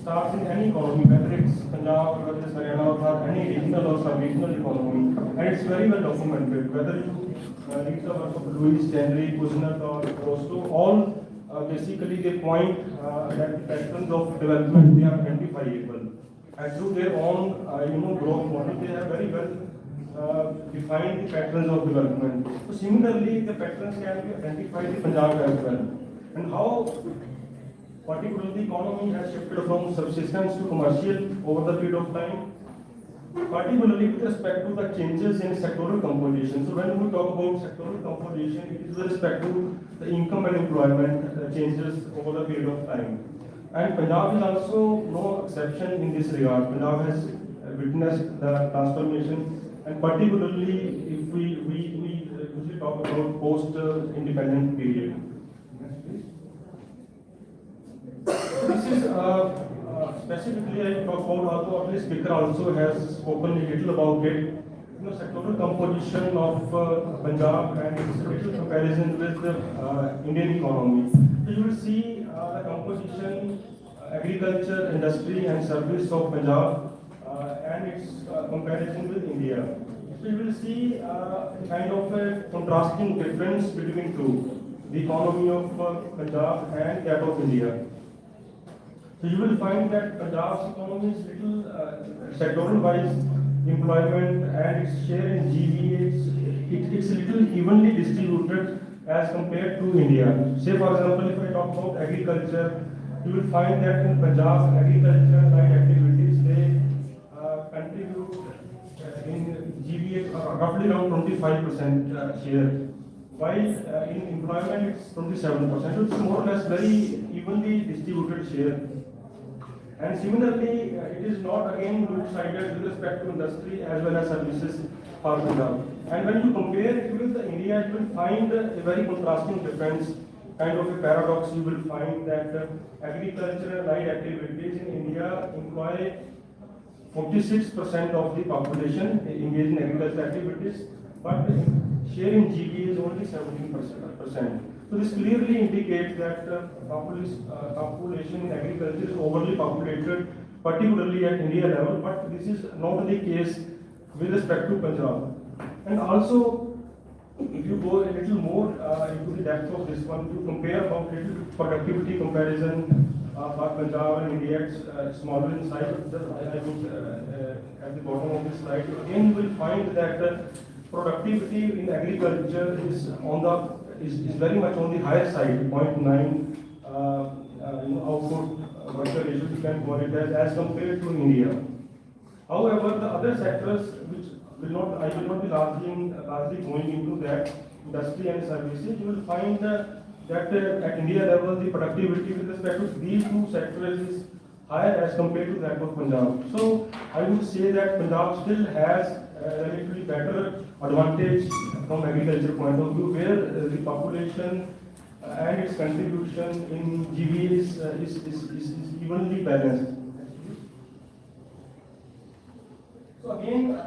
starts in any economy, whether it's Panjab, whether it's Haryana, or any regional or sub-regional economy. And it's very well documented, whether you read the work of Louis, Stanley, Kuznets, or Rostow, all basically they point that patterns of development, they are identifiable. And through their own growth model, they have very well defined the patterns of development. So similarly, the patterns can be identified in Punjab as well. And how particularly the economy has shifted from subsistence to commercial over the period of time, particularly with respect to the changes in sectoral composition. So when we talk about sectoral composition, it is with respect to the income and employment changes over the period of time. And Punjab is also no exception in this regard. Punjab has witnessed the transformation, and particularly if we usually talk about post-independent period. This is specifically I talk about, although our speaker also has spoken a little about it. Sectoral composition of Punjab and its little comparison with the Indian economy. So you will see the composition, agriculture, industry, and service of Punjab and its comparison with India. So you will see kind of a contrasting difference between two, the economy of Punjab and that of India. So you will find that Punjab's economy is little sectoral wise, employment and its share in GDP is it's a little evenly distributed as compared to India. Say for example, if I talk about agriculture, you will find that in Punjab, agriculture and light activities, they contribute in GVA roughly around 25% share, while in employment it's 27%. So it's more or less very evenly distributed share. And similarly, it is not again two-sided with respect to industry as well as services for Punjab. And when you compare it with India, you will find a very contrasting difference, kind of a paradox. You will find that agriculture and light activities in India employ 46% of the population engaged in agricultural activities, but share in GDP is only 17%. So this clearly indicates that population in agriculture is overly populated, particularly at India level, but this is not the case with respect to Punjab. And also, if you go a little more into the depth of this one, you compare about little productivity comparison for Punjab and India, it's smaller in size. I would at the bottom of this slide, again you will find that productivity in agriculture is very much on the higher side, 0.9 output worker ratio, you can call it as compared to India. However, the other sectors which I will not be largely going into that, industry and services, you will find that at India level the productivity with respect to these two sectors is higher as compared to that of Punjab. So I would say that Punjab still has a relatively better advantage from agriculture point of view, where the population and its contribution in GV is evenly balanced. So again,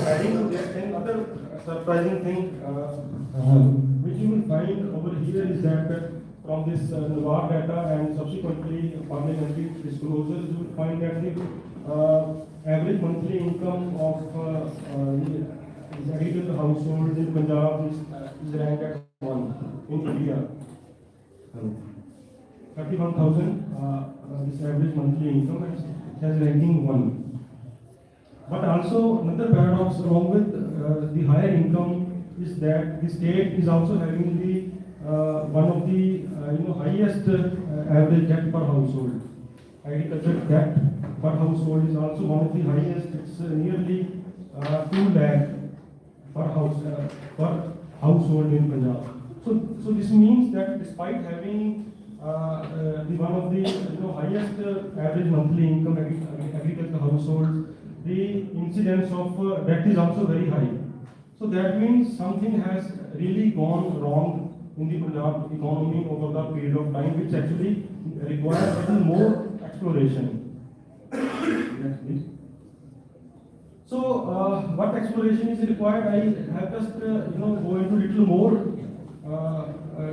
adding to that, another surprising thing which you will find over here is that from this NABARD data and subsequently parliamentary disclosures, you will find that the average monthly income of agricultural households in Punjab is ranked at 1 in India. 31,000 this average monthly income has ranking 1. But also another paradox along with the higher income is that the state is also having the one of the highest average debt per household. Agriculture debt per household is also one of the highest. It's nearly 2 lakh per household in Punjab. So this means that despite having the one of the highest average monthly income agricultural households, the incidence of debt is also very high. So that means something has really gone wrong in the Punjab economy over the period of time, which actually requires a little more exploration. So what exploration is required? I have just go into little more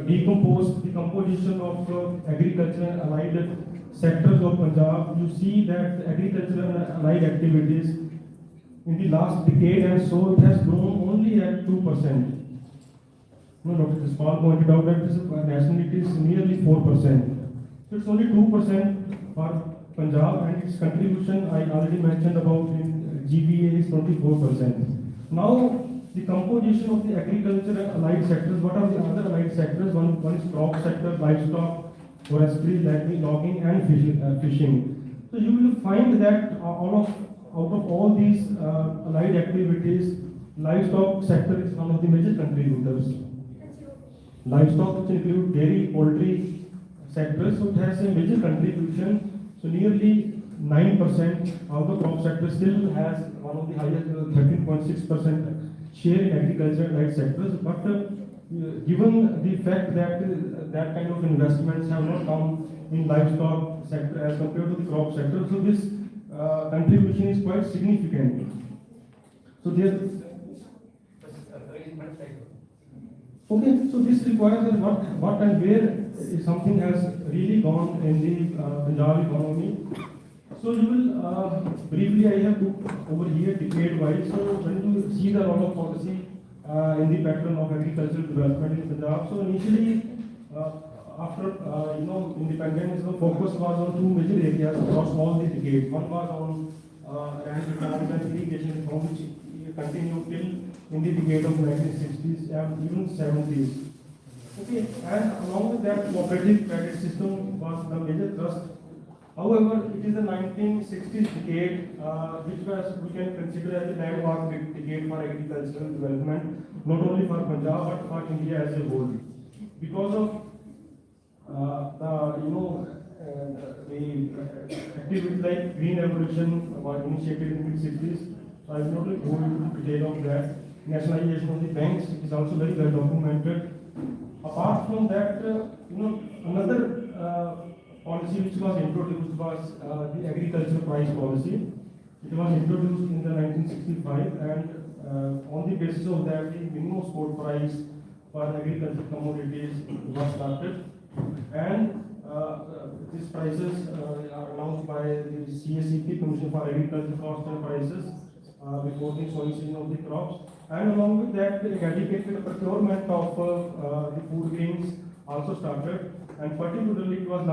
decompose the composition of agriculture and allied sectors of Punjab. You see that agriculture and allied activities in the last decade and so it has grown only at 2%. Dr. Jaspal pointed out that nationally it is nearly 4%. So it's only 2% for Punjab, and its contribution I already mentioned about in GVA is 24%. Now the composition of the agriculture and allied sectors. What are the other allied sectors? One is crop sector, livestock, forestry, logging, and fishing. So you will find that out of all these allied activities, livestock sector is one of the major contributors. Livestock, which include dairy, poultry sectors, so it has a major contribution. So nearly 9% of the crop sector still has one of the highest, 13.6% share in agriculture and allied sectors. But given the fact that that kind of investments have not come in livestock sector as compared to the crop sector, so this contribution is quite significant. So there. Okay, so this requires what and where something has really gone in the Punjab economy. So you will briefly, I have looked over here decade-wise. So when you see the role of policy in the pattern of agricultural development in Punjab, so initially after independence, the focus was on two major areas across all the decades. One was on land reform and irrigation reform, which continued till in the decade of 1960s and even 70s. Okay, and along with that, cooperative credit system was the major thrust. However, it is the 1960s decade which we can consider as a landmark decade for agricultural development, not only for Punjab but for India as a whole. Because of the activities like green revolution was initiated in the mid-60s. So I will not go into detail of that. Nationalization of the banks, it is also very well documented. Apart from that, another policy which was introduced was the agricultural price policy. It was introduced in the 1965, and on the basis of that, the minimum support price for agricultural commodities was started, and these prices are announced by the CACP, Commission for Agriculture Cost and Prices, before the sowing season of the crops. And along with that, the dedicated procurement of the food grains also started, and particularly it was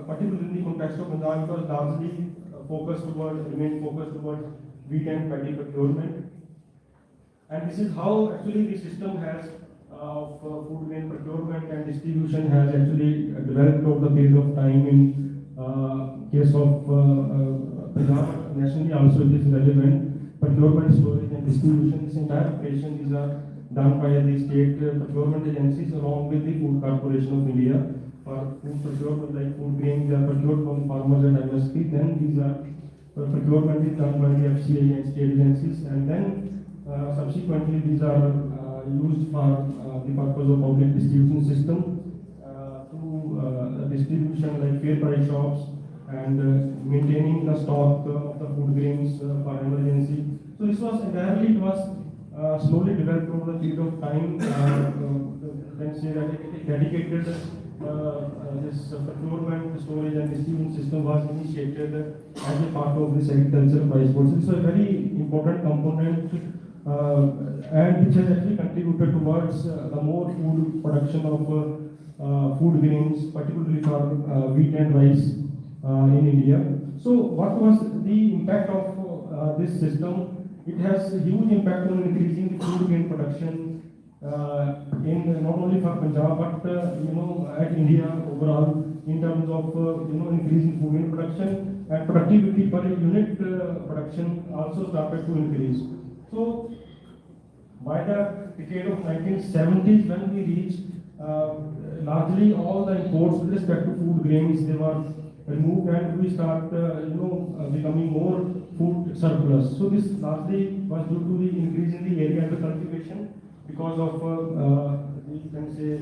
particularly in the context of Punjab, it was largely remained focused towards wheat and paddy procurement. And this is how actually the system has of food grain procurement and distribution has actually developed over the period of time. In case of Punjab, nationally also it is relevant. Procurement, storage and distribution, this entire operation is done by the state procurement agencies along with the Food Corporation of India. For food procurement like food grains are procured from farmers at MSP, then these are procurement is done by the FCA and state agencies, and then subsequently these are used for the purpose of public distribution system through distribution like fair price shops and maintaining the stock of the food grains for emergency. So this was entirely, it was slowly developed over the period of time. Can say that a dedicated this procurement, storage and distribution system was initiated as a part of this agricultural price policy. This is a very important component and which has actually contributed towards the more food production of food grains, particularly for wheat and rice in India. So what was the impact of this system? It has a huge impact on increasing the food grain production in not only for Punjab but at India overall, in terms of increasing food grain production, and productivity per unit production also started to increase. So by the decade of 1970s, when we reached largely all the imports with respect to food grains, they were removed, and we start becoming more food surplus. So this largely was due to the increase in the area under cultivation because of you can say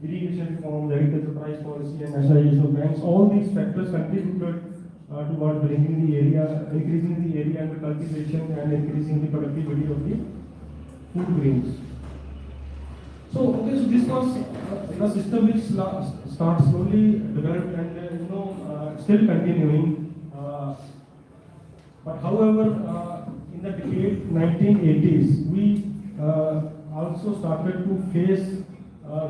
irrigation reform, agricultural price policy and nationalization of banks. All these factors contributed towards bringing the area, increasing the area under cultivation and increasing the productivity of the food grains. So okay, so this was the system which starts slowly developed and still continuing. But however, in the decade 1980s, we also started to face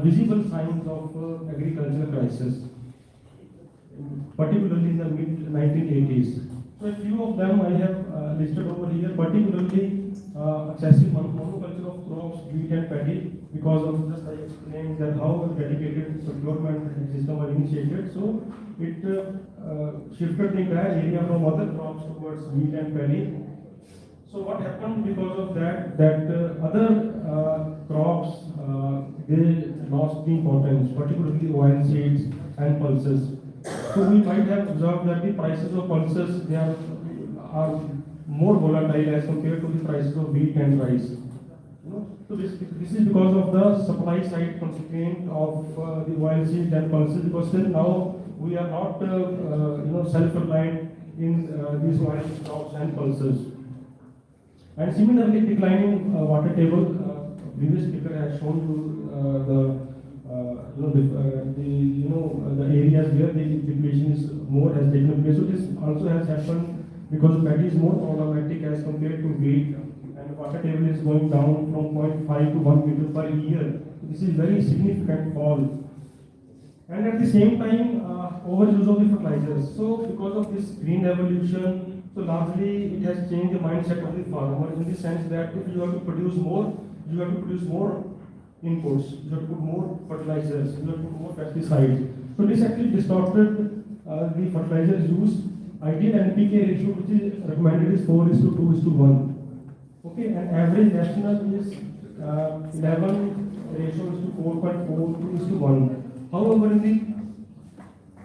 visible signs of agricultural crisis, particularly in the mid-1980s. So a few of them I have listed over here, particularly excessive monoculture of crops, wheat and paddy, because of just I explained that how a dedicated procurement system was initiated. So it shifted the entire area from other crops towards wheat and paddy. So what happened because of that, other crops, they lost the importance, particularly oilseeds and pulses. So we might have observed that the prices of pulses, they are more volatile as compared to the prices of wheat and rice. So this is because of the supply side constraint of the oilseeds and pulses, because still now we are not self-reliant in these oil crops and pulses. And similarly, declining water table. Previous speaker has shown you the areas where the depletion is more has taken place. So this also has happened because paddy is more problematic as compared to wheat, and water table is going down from 0.5 to 1 meter per year. This is very significant fall. And at the same time, overuse of the fertilizers. So because of this green revolution, So largely, it has changed the mindset of the farmer in the sense that if you have to produce more, you have to produce more inputs, you have to put more fertilizers, you have to put more pesticides. So this actually distorted the fertilizer use. Ideal NPK ratio which is recommended is 4:2:1. Okay, and average national is 11 ratio is to 4.42:1. However, in the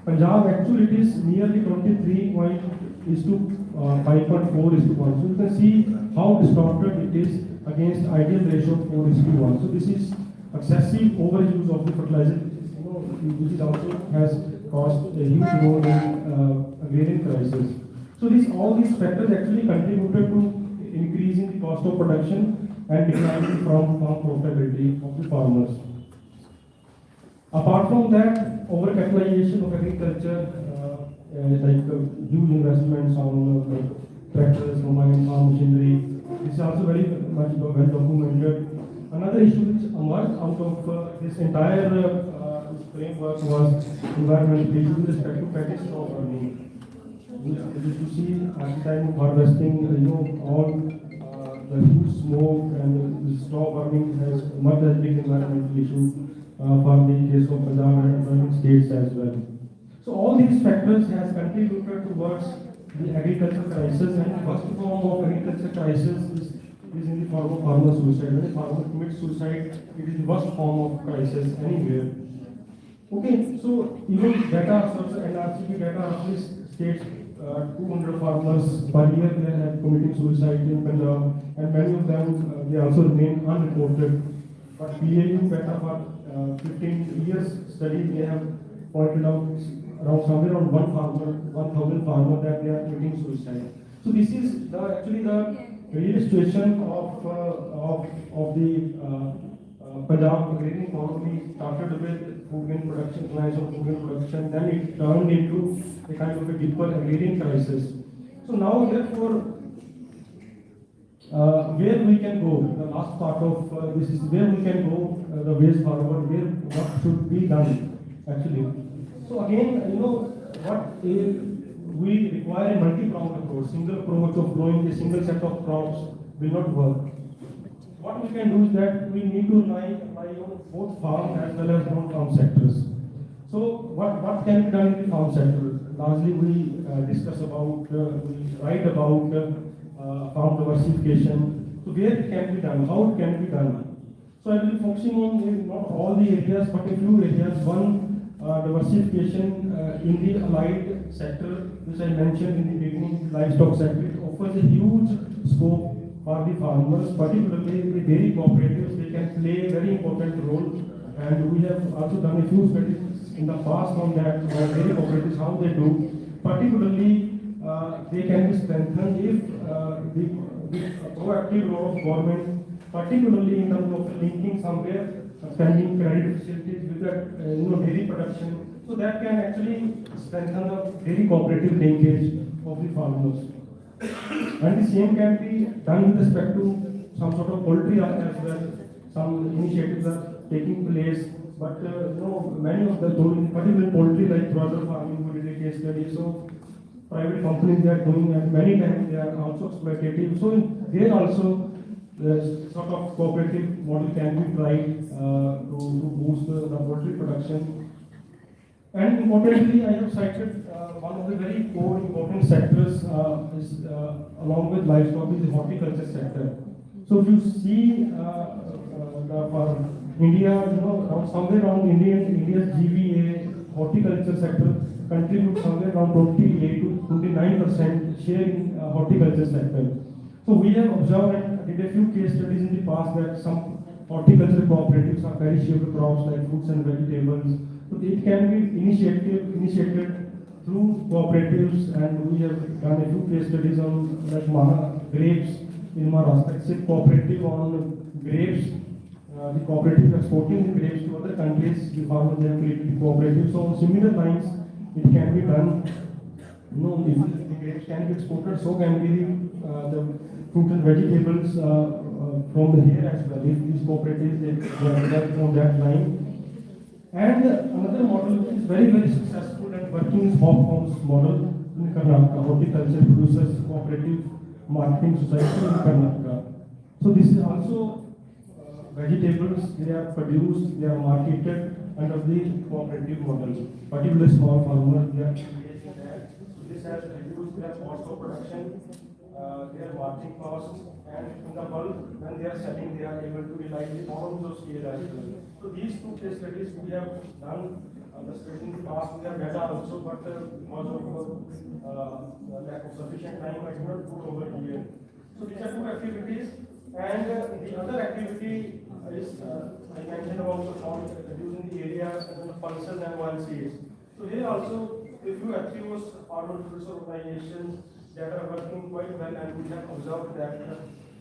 Panjab, actually it is nearly 23:5.4:1. So you can see how distorted it is against ideal ratio of 4:1. So this is excessive overuse of the fertilizer, which is also has caused a huge role in agrarian crisis. So all these factors actually contributed to increasing the cost of production and declining from profitability of the farmers. Apart from that, overcapitalization of agriculture, huge investments on tractors, combined farm machinery, this is also very much well documented. Another issue which emerged out of this entire framework was environmental issue with respect to petty straw burning. You see at the time of harvesting, all the huge smoke and the straw burning has emerged as a big environmental issue for the case of Panjab and neighboring states as well. So all these factors has contributed towards the agricultural crisis, and the first form of agricultural crisis is in the form of farmer suicide. When a farmer commits suicide, it is the worst form of crisis anywhere. Okay, so even data, NRCP data actually states 200 farmers per year they have committing suicide in Punjab, and many of them they also remain unreported. But PAU data for 15 years study, they have pointed out around somewhere around 1,000 farmers that they are committing suicide. So this is actually the real situation of the Punjab agrarian economy. Started with food grain production, plans of food grain production, then it turned into a kind of a deeper agrarian crisis. So now, therefore, where we can go, the last part of this is where we can go, the ways forward, what should be done actually. So again, what we require a multi-pronged approach. Single approach of growing a single set of crops will not work. What we can do is that we need to rely on both farm as well as non-farm sectors. So what can be done in the farm sector? Largely we discuss about, we write about farm diversification. So where it can be done, how it can be done. So I will be focusing on not all the areas, but a few areas. One, diversification in the allied sector, which I mentioned in the beginning, livestock sector. It offers a huge scope for the farmers, particularly the dairy cooperatives. They can play a very important role, and we have also done a few studies in the past on that, dairy cooperatives, how they do. Particularly, they can be strengthened if the proactive role of government, particularly in terms of linking somewhere, spending credit facilities with the dairy production, so that can actually strengthen the dairy cooperative linkage of the farmers. And the same can be done with respect to some sort of poultry as well. Some initiatives are taking place, but many of the, particularly poultry like broiler farming, we did a case study. So private companies they are doing, and many times they are also exploitative. So there also the sort of cooperative model can be tried to boost the poultry production. And importantly, I have cited one of the very core important sectors is, along with livestock, is the horticulture sector. So if you see for India, around somewhere around India's GVA horticulture sector contributes somewhere around 28 to 29% share in horticulture sector. So we have observed and did a few case studies in the past that some horticulture cooperatives are perishable crops like fruits and vegetables. So it can be initiated through cooperatives, and we have done a few case studies on like grapes in Maharashtra. It's a cooperative on grapes. The cooperative exporting the grapes to other countries. The farmers have created cooperative. So on similar lines, it can be done. If the grapes can be exported, so can be the fruit and vegetables from here as well. If these cooperatives they are on that line. And another model which is very, very successful and working is Hophouse model. in Karnataka, Horticulture Producers Cooperative Marketing Society in Karnataka. So this is also vegetables, they are produced, they are marketed under the cooperative model. Particularly small farmers, they are engaged in that. So this has reduced their cost of production, their marketing costs, and in the bulk, when they are selling, they are able to realize the economies of scale as well. So these two case studies we have done. The studies in the past we have data also, but because of lack of sufficient time, I cannot go over here. So these are two activities, and the other activity is I mentioned about the farm reducing the area and the pulses and wild seeds. So here also a few FPOs, farmer producer organizations that are working quite well, and we have observed that.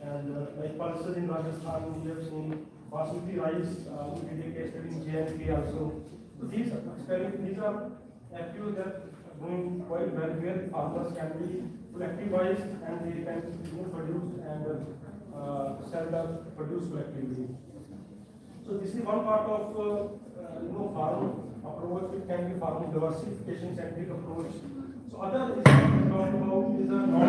And like pulses in Rajasthan, we have seen basmati rice. We did a case study in J&K also. So these are FPOs that are going quite well, where farmers can be collectivized and they can produce and sell the produce collectively. So this is one part of farm approach. It can be farm diversification centric approach. So other is talked about is a non.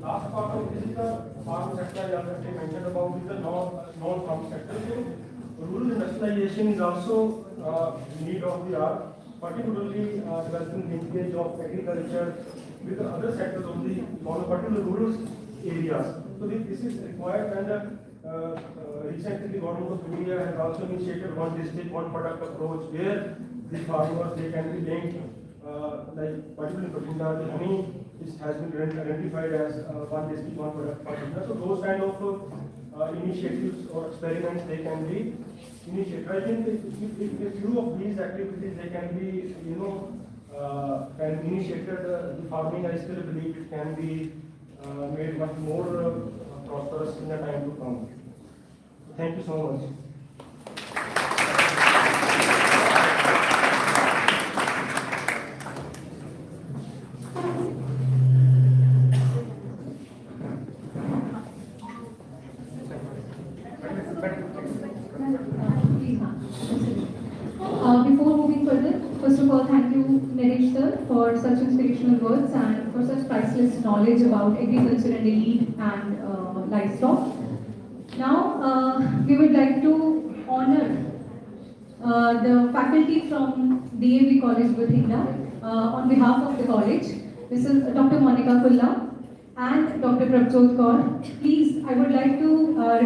Last part of this is the farm sector I already mentioned about is the non-farm sector. So rural industrialization is also need of the hour, particularly developing linkage of agriculture with the other sectors of the economy, particularly rural areas. So this is required, and recently the government of India has also initiated one district, one product approach, where the farmers they can be linked, like particularly Panjab, the honey has been identified as one district, one product. So those kind of initiatives or experiments they can be initiated. I think if few of these activities they can be can be initiated, the farming I still believe it can be made much more prosperous in the time to come. Thank you so much. Before moving further, first of all, thank you, Naresh sir, for such inspirational words and for such priceless knowledge about agriculture and elite and livestock. Now, we would like to honor the faculty from DAV College, Bathinda, on behalf of the college. This is Dr. Monica Kulla and Dr. Prabjot Kaur. Please, I would like to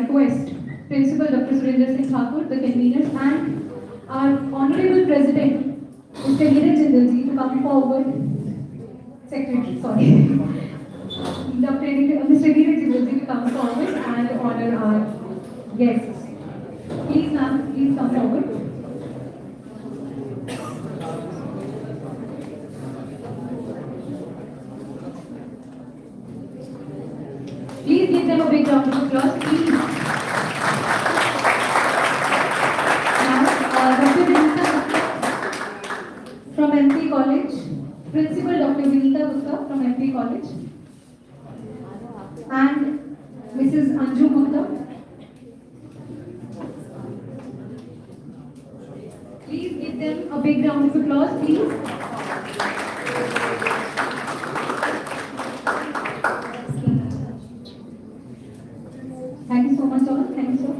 request Principal Dr. Surinder Singh Thakur, the conveners, and our Honorable President, Mr. Neeraj Jindal ji, to come forward. Secretary, sorry. Mr. Neeraj Jindal ji to come forward and honor our guests. Please, ma'am, please come forward. Please give them a big round of applause, please. Dr. Vinita from MP College, Principal Dr. Vinita Gupta from MP College, and Mrs. Anju Gupta. Please give them a big round of applause, please. Thank you so much, all. Thank you, sir.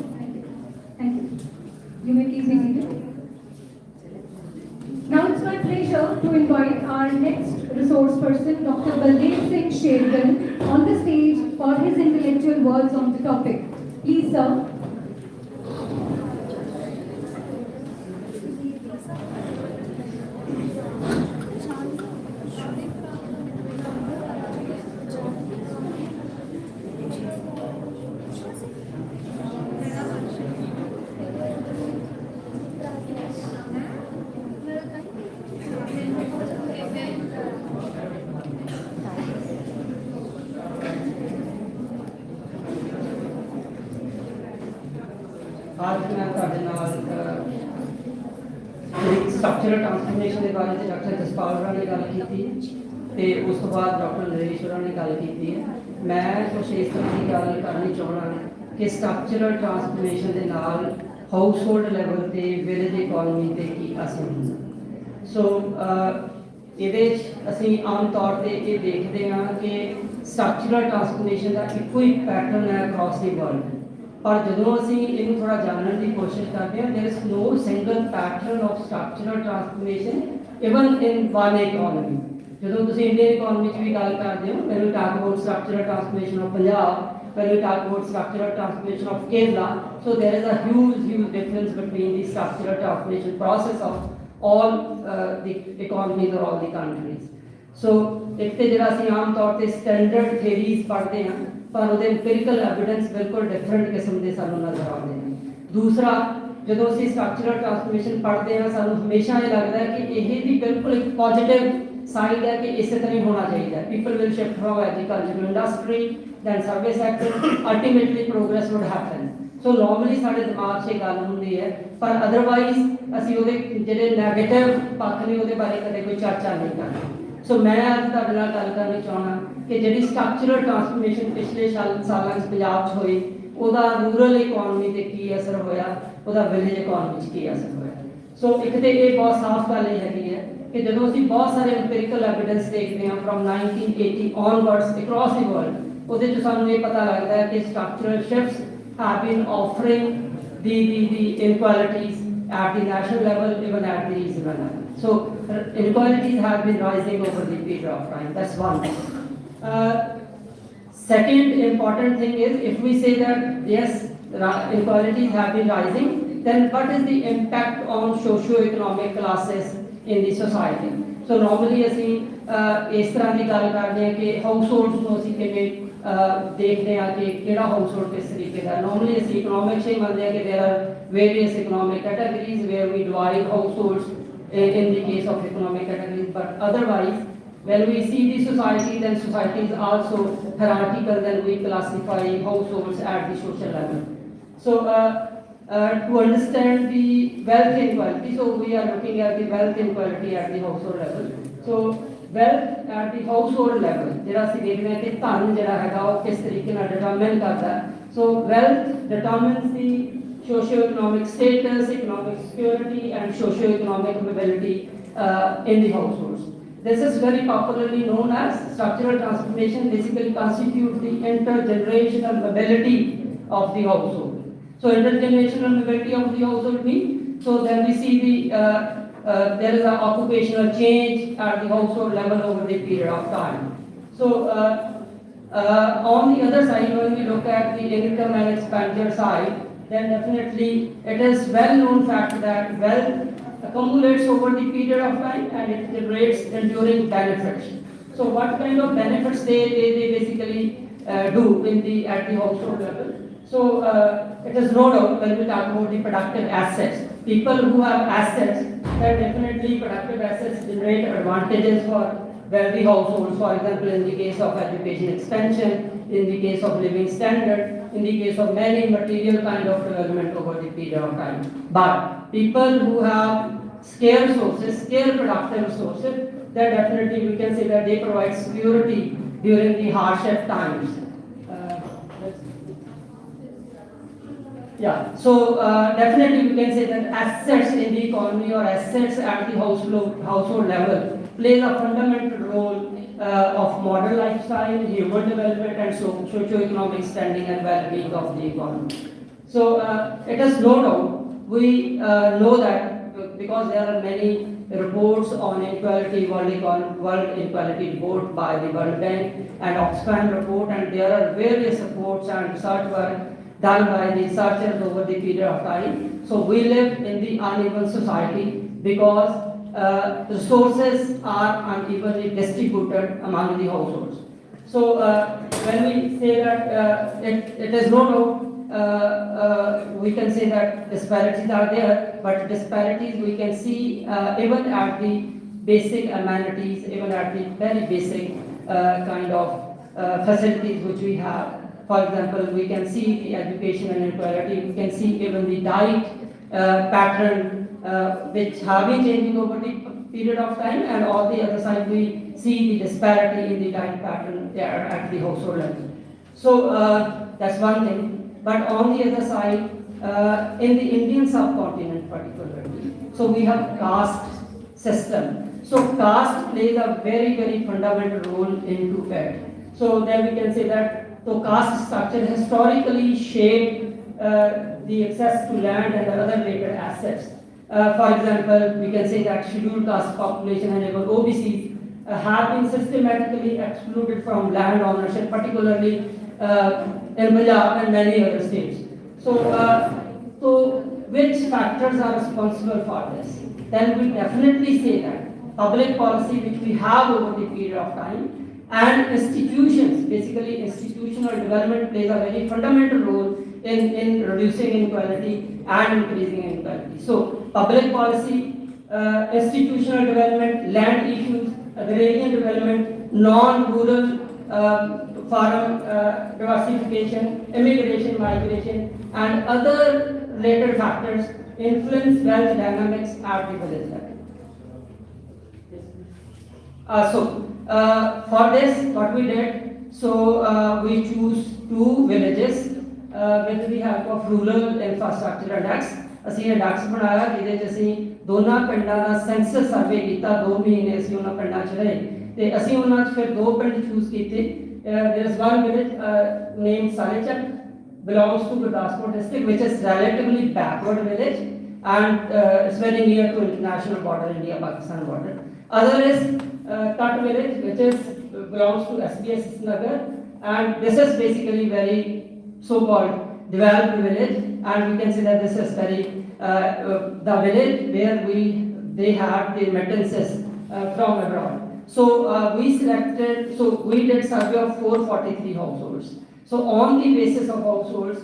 Thank you. You may please be seated. Now it's my pleasure to invite our next resource person, Dr. Baldev Singh Shergan, on the stage for his intellectual words on the topic. Please, sir. आज मैं ਤੁਹਾਡੇ ਨਾਲ structural transformation ਦੇ ਬਾਰੇ ਤੇ doctor Jaspal ਹੋਰਾਂ ਨੇ ਗੱਲ ਕੀਤੀ ਤੇ ਉਸ ਤੋਂ ਬਾਅਦ ਡਾਕਟਰ ਨਰੇਸ਼ ਹੋਰਾਂ ਨੇ ਗੱਲ ਕੀਤੀ ਹੈ। ਮੈਂ ਕੁਛ ਇਸ ਤਰ੍ਹਾਂ ਦੀ ਗੱਲ ਕਰਨੀ ਚਾਹੁੰਦਾ ਕਿ ਸਟਰਕਚਰਲ ਟਰਾਂਸਫਰਮੇਸ਼ਨ ਦੇ ਨਾਲ ਹਾਊਸ ਹੋਲਡ ਲੈਵਲ ਤੇ ਵਿਲੇਜ ਇਕੋਨਮੀ ਤੇ ਕੀ ਅਸਰ ਹੁੰਦਾ। ਸੋ ਇਹਦੇ 'ਚ ਅਸੀਂ ਆਮ ਤੌਰ ਤੇ ਇਹ ਦੇਖਦੇ ਹਾਂ ਕਿ ਸਟਰਕਚਰਲ ਟਰਾਂਸਫਰਮੇਸ਼ਨ ਦਾ ਇੱਕੋ ਹੀ ਪੈਟਰਨ ਹੈ ਅਕ੍ਰੋਸ ਦੀ ਵਰਲਡ, ਪਰ ਜਦੋਂ ਅਸੀਂ ਇਹਨੂੰ ਥੋੜਾ ਜਾਣਨ ਦੀ ਕੋਸ਼ਿਸ਼ ਕਰਦੇ ਹਾਂ, there is no single pattern of structural transformation even in one economy। ਜਦੋਂ ਤੁਸੀਂ ਇੰਡੀਅਨ ਇਕੋਨਮੀ 'ਚ ਵੀ ਗੱਲ ਕਰਦੇ ਹੋ, when we talk about structural transformation of Punjab, when we talk about structural transformation of Kerala, so there is a huge difference between the structural transformation process of all the economies or all the countries। So ਇੱਕ ਤੇ ਜਿਹੜਾ ਅਸੀਂ ਆਮ ਤੌਰ ਤੇ standard theories ਪੜ੍ਹਦੇ ਹਾਂ, ਪਰ ਉਹਦੇ ਇੰਪੀਰੀਕਲ ਐਵੀਡੈਂਸ ਬਿਲਕੁਲ ਡਿਫਰੈਂਟ ਕਿਸਮ ਦੇ ਸਾਨੂੰ ਨਜ਼ਰ ਆਉਂਦੇ ਨੇ। ਦੂਸਰਾ, ਜਦੋਂ ਅਸੀਂ ਸਟਰਕਚਰਲ ਟਰਾਂਸਫਰਮੇਸ਼ਨ ਪੜ੍ਹਦੇ ਹਾਂ, ਸਾਨੂੰ ਹਮੇਸ਼ਾ ਇਹ ਲੱਗਦਾ ਹੈ ਕਿ ਇਹ ਵੀ ਬਿਲਕੁਲ ਇੱਕ ਪੋਜ਼ਿਟਿਵ ਸਾਈਡ ਹੈ ਕਿ ਇਸੇ ਤਰ੍ਹਾਂ ਹੀ ਹੋਣਾ ਚਾਹੀਦਾ। People will shift from agriculture to industry, then service sector, ultimately progress would happen. So normally ਸਾਡੇ ਦਿਮਾਗ 'ਚ ਇਹ ਗੱਲ ਹੁੰਦੀ ਹੈ, ਪਰ ਅਦਰਵਾਈਜ਼ ਅਸੀਂ ਉਹਦੇ ਜਿਹੜੇ ਨੈਗੇਟਿਵ ਪੱਖ ਨੇ ਉਹਦੇ ਬਾਰੇ ਕਦੇ ਕੋਈ ਚਰਚਾ ਨਹੀਂ ਕਰਦੇ। ਸੋ ਮੈਂ ਅੱਜ ਤੁਹਾਡੇ ਨਾਲ ਗੱਲ ਕਰਨੀ ਚਾਹੁੰਦਾ ਕਿ ਜਿਹੜੀ ਸਟਰਕਚਰਲ ਟਰਾਂਸਫਰਮੇਸ਼ਨ ਪਿਛਲੇ ਸਾਲਾਂ 'ਚ ਪੰਜਾਬ 'ਚ ਹੋਈ, ਉਹਦਾ ਰੂਰਲ ਇਕੋਨਮੀ ਤੇ ਕੀ ਅਸਰ ਹੋਇਆ, ਉਹਦਾ ਵਿਲੇਜ ਇਕੋਨਮੀ 'ਚ ਕੀ ਅਸਰ ਹੋਇਆ। ਸੋ ਇੱਕ ਤੇ ਇਹ ਬਹੁਤ ਸਾਫ਼ ਗੱਲ ਇਹ ਹੈਗੀ ਹੈ ਕਿ ਜਦੋਂ ਅਸੀਂ ਬਹੁਤ ਸਾਰੇ ਇੰਪੀਰੀਕਲ ਐਵੀਡੈਂਸ ਦੇਖਦੇ ਹਾਂ from 1980 onwards across the world, ਉਹਦੇ 'ਚ ਸਾਨੂੰ ਇਹ ਪਤਾ ਲੱਗਦਾ ਹੈ ਕਿ structural ਸ਼ਿਫਟਸ have been offering the inequalities at the national level, even at the regional level. So inequalities have been rising over the period of time. That's one thing. Second important thing is, if we say that yes, inequalities have been rising, then what is the impact on socio-economic classes in the society? So normally ਅਸੀਂ ਇਸ ਤਰ੍ਹਾਂ ਦੀ ਗੱਲ ਕਰਦੇ ਹਾਂ ਕਿ ਹਾਊਸਹੋਲਡਸ ਨੂੰ ਅਸੀਂ ਕਿਵੇਂ ਦੇਖਦੇ ਹਾਂ ਕਿ ਕਿਹੜਾ ਹਾਊਸਹੋਲਡ ਕਿਸ ਤਰੀਕੇ ਦਾ। ਨੋਰਮਲੀ ਅਸੀਂ ਇਕਨੋਮਿਕਸ ਹੀ ਮੰਨਦੇ ਹਾਂ ਕਿ there are various economic categories where we divide households in the case of economic categories, but otherwise when we see the society, then society is also hierarchical, then we classify households at the social level. So to understand the wealth inequality, so we are looking at the wealth inequality at the household level. So wealth at the household level ਜਿਹੜਾ ਅਸੀਂ ਦੇਖਦੇ ਹਾਂ ਕਿ ਧਨ ਜਿਹੜਾ ਹੈਗਾ ਉਹ ਕਿਸ ਤਰੀਕੇ ਨਾਲ ਡਿਟਰਮਾਈਨ ਕਰਦਾ ਹੈ। So wealth determines the socio-economic status, economic security and socio-economic mobility in the households. This is very popularly known as structural transformation, basically constitutes the intergenerational mobility of the household. So intergenerational mobility of the household means, so then we see the there is an occupational change at the household level over the period of time. So on the other side, when we look at the income and expenditure side, then definitely it is well known fact that wealth accumulates over the period of time and it generates enduring benefits. So what kind of benefits they basically do in the at the household level? So it is no doubt when we talk about the productive assets, people who have assets, then definitely productive assets generate advantages for wealthy households. For example, in the case of education expansion, in the case of living standard, in the case of many material kind of development over the period of time. But people who have scarce sources, scarce productive sources, then definitely we can say that they provide security during the hardship times. Yeah, so definitely we can say that assets in the economy or assets at the household level plays a fundamental role of modern lifestyle, human development and socio-economic standing and well-being of the economy. So it is no doubt, we know that because there are many reports on inequality, World Inequality Report by the World Bank and Oxfam report, and there are various reports and research work done by the researchers over the period of time. So we live in the uneven society because resources are unevenly distributed among the households. So when we say that it is no doubt, we can say that disparities are there, but disparities we can see even at the basic amenities, even at the very basic kind of facilities which we have. For example, we can see the education and inequality, we can see even the diet pattern which have been changing over the period of time, and on the other side we see the disparity in the diet pattern there at the household level. So that's one thing. But on the other side, in the Indian subcontinent particularly, so we have caste system. So caste plays a very, very fundamental role into it. So there we can say that the caste structure historically shaped the access to land and other related assets. For example, we can say that scheduled caste population and even OBCs have been systematically excluded from land ownership, particularly in Punjab and many other states. So which factors are responsible for this? Then we definitely say that public policy which we have over the period of time and institutions, basically institutional development plays a very fundamental role in reducing inequality and increasing inequality. So public policy, institutional development, land issues, agrarian development, non-rural farm diversification, immigration, migration, and other related factors influence wealth dynamics at the village level. For this, what we did, we choose 2 villages with the help of rural infrastructure index. ਅਸੀਂ index ਬਣਾਇਆ ਜਿਹਦੇ ਚ ਅਸੀਂ ਦੋਨਾਂ ਪਿੰਡਾਂ ਦਾ senses survey ਕੀਤਾ 2 ਮਹੀਨੇ ਅਸੀਂ ਉਹਨਾਂ ਪਿੰਡਾਂ ਚ ਰਹੇ ਤੇ ਅਸੀਂ ਉਹਨਾਂ ਚ ਫਿਰ 2 ਪਿੰਡ ਚੂਜ਼ ਕੀਤੇ there is one village named Salechak belongs to Gurdaspur district which is relatively backward village and it's very near to international border India Pakistan border. Other is Tat village which is belongs to SBS Nagar and this is basically very so called developed village and we can say that this is very the village where they have the remittances from abroad. So we did survey of 443 households. So on the basis of households,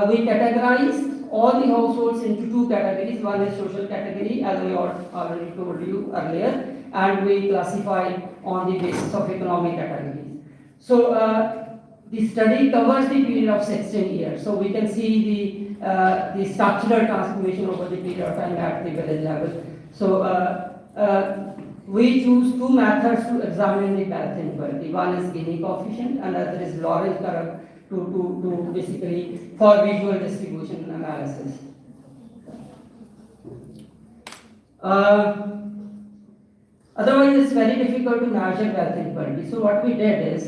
we categorized all the households into 2 categories. One is social category, as we already told you earlier, and we classified on the basis of economic categories. So the study covers the period of 16 years. So we can see the structural transformation over the period of time at the village level. So we choose 2 methods to examine the wealth inequality. One is Gini coefficient and other is Lawrence curve to basically for visual distribution analysis. Otherwise, it's very difficult to measure wealth inequality. So what we did is,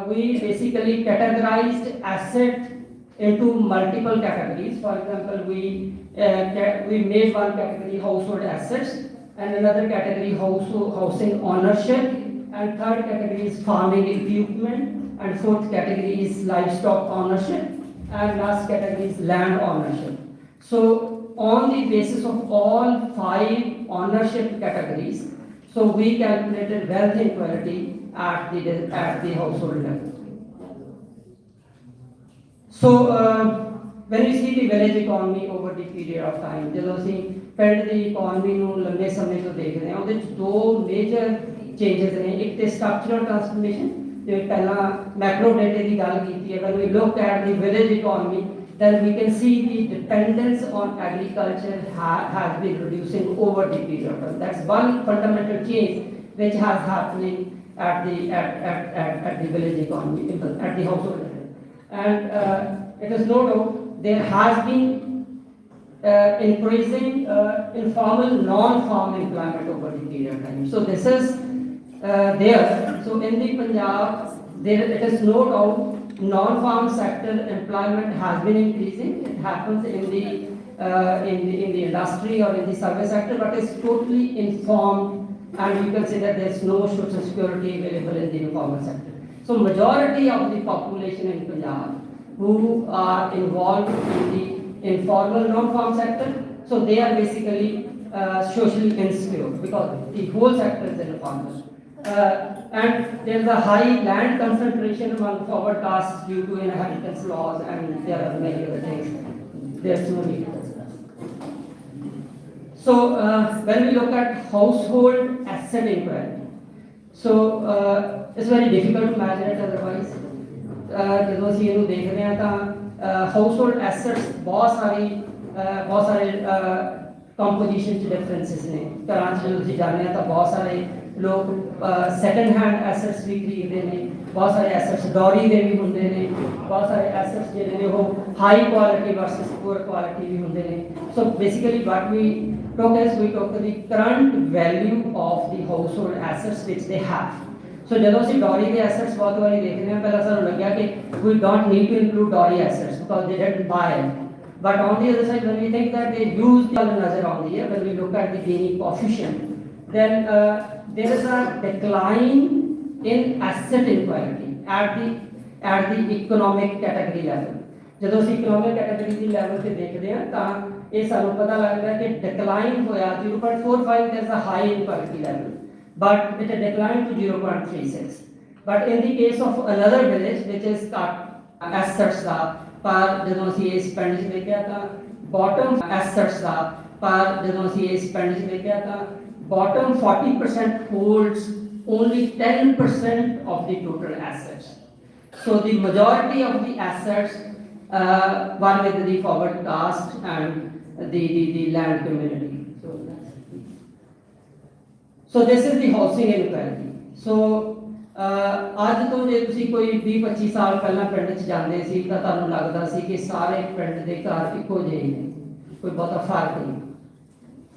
we basically categorized asset into multiple categories. For example, we made one category household assets and another category housing ownership and third category is farming equipment and fourth category is livestock ownership and last category is land ownership. So on the basis of all 5 ownership categories, so we calculated wealth inequality at the household level. So when we see the village economy over the period of time, ਜਦੋਂ ਅਸੀਂ ਪਿੰਡ ਦੀ economy ਨੂੰ ਲੰਬੇ ਸਮੇਂ ਤੋਂ ਦੇਖਦੇ ਹਾਂ ਉਹਦੇ ਵਿੱਚ 2 ਮੇਜਰ ਚੇਂਜਸ ਨੇ ਇੱਕ ਤੇ ਸਟਰਕਚਰਲ ਟ੍ਰਾਂਸਫਰਮੇਸ਼ਨ ਤੇ ਪਹਿਲਾਂ ਮੈਕਰੋ ਡਾਟਾ ਦੀ ਗੱਲ ਕੀਤੀ ਹੈ when we look at the village economy then we can see the dependence on agriculture has been reducing over the period of time. That's one fundamental change which has happening at the village economy, at the household level. And it is no doubt there has been increasing informal non-farm employment over the period of time. So this is there. So in the Punjab, it is no doubt non-farm sector employment has been increasing. It happens in the industry or in the service sector, but it's totally informed, and you can say that there's no social security available in the informal sector. So majority of the population in Punjab who are involved in the informal non-farm sector, so they are basically socially insecure because the whole sector is informal. And there is a high land concentration among forward castes due to inheritance laws, and there are many other things. There's no need to discuss. So when we look at household asset inequality, so it's very difficult to measure it otherwise. ਜਦੋਂ ਅਸੀਂ ਇਹਨੂੰ ਦੇਖ ਰਹੇ ਹਾਂ ਤਾਂ household assets ਬਹੁਤ ਸਾਰੇ composition 'ਚ ਡਿਫਰੈਂਸਿਸ ਨੇ। ਘਰਾਂ 'ਚ ਜਦੋਂ ਤੁਸੀਂ ਜਾਂਦੇ ਆ ਤਾਂ ਬਹੁਤ ਸਾਰੇ ਲੋਕ ਸੈਕੰਡ ਹੈਂਡ ਐਸੈਟਸ ਵੀ ਖਰੀਦਦੇ ਨੇ, ਬਹੁਤ ਸਾਰੇ ਐਸੈਟਸ ਦੌਰੀ ਦੇ ਵੀ ਹੁੰਦੇ ਨੇ, ਬਹੁਤ ਸਾਰੇ ਐਸੈਟਸ ਜਿਹੜੇ ਨੇ ਉਹ high quality versus poor quality ਵੀ ਹੁੰਦੇ ਨੇ। So basically what we talk as we talk the current value of the household assets which they have. So ਜਦੋਂ ਅਸੀਂ ਡੌਰੀ ਦੇ ਐਸੈਟਸ ਬਹੁਤ ਵਾਰੀ ਦੇਖਦੇ ਹਾਂ, ਪਹਿਲਾਂ ਸਾਨੂੰ ਲੱਗਿਆ ਕਿ we don't need to include dowry assets because they didn't buy it. But on the other side, when we think that they use the nazar on the when we look at the Gini coefficient, then there is a decline in asset inequality at the economic category level. ਜਦੋਂ ਅਸੀਂ economic category ਦੀ level ਤੇ ਦੇਖਦੇ ਹਾਂ ਤਾਂ ਇਹ ਸਾਨੂੰ ਪਤਾ ਲੱਗਦਾ ਕਿ decline ਹੋਇਆ 0.45, there is a high inequality level, but it declined to 0.36. But in the case of another village which is assets ਦਾ ਪਰ ਜਦੋਂ ਅਸੀਂ ਇਸ ਪਿੰਡ 'ਚ ਦੇਖਿਆ ਤਾਂ bottom assets ਦਾ ਪਰ ਜਦੋਂ ਅਸੀਂ ਇਸ ਪਿੰਡ 'ਚ ਦੇਖਿਆ ਤਾਂ bottom 40% holds only 10% of the total assets. So the majority of the assets were with the forward caste and the land community. So this is the housing inequality. So ਅੱਜ ਤੋਂ ਜੇ ਤੁਸੀਂ ਕੋਈ 20-25 ਸਾਲ ਪਹਿਲਾਂ ਪਿੰਡ 'ਚ ਜਾਂਦੇ ਸੀ ਤਾਂ ਤੁਹਾਨੂੰ ਲੱਗਦਾ ਸੀ ਕਿ ਸਾਰੇ ਪਿੰਡ ਦੇ ਘਰ ਇੱਕੋ ਜਿਹੇ ਨੇ, ਕੋਈ ਬਹੁਤਾ ਫਰਕ ਨਹੀਂ।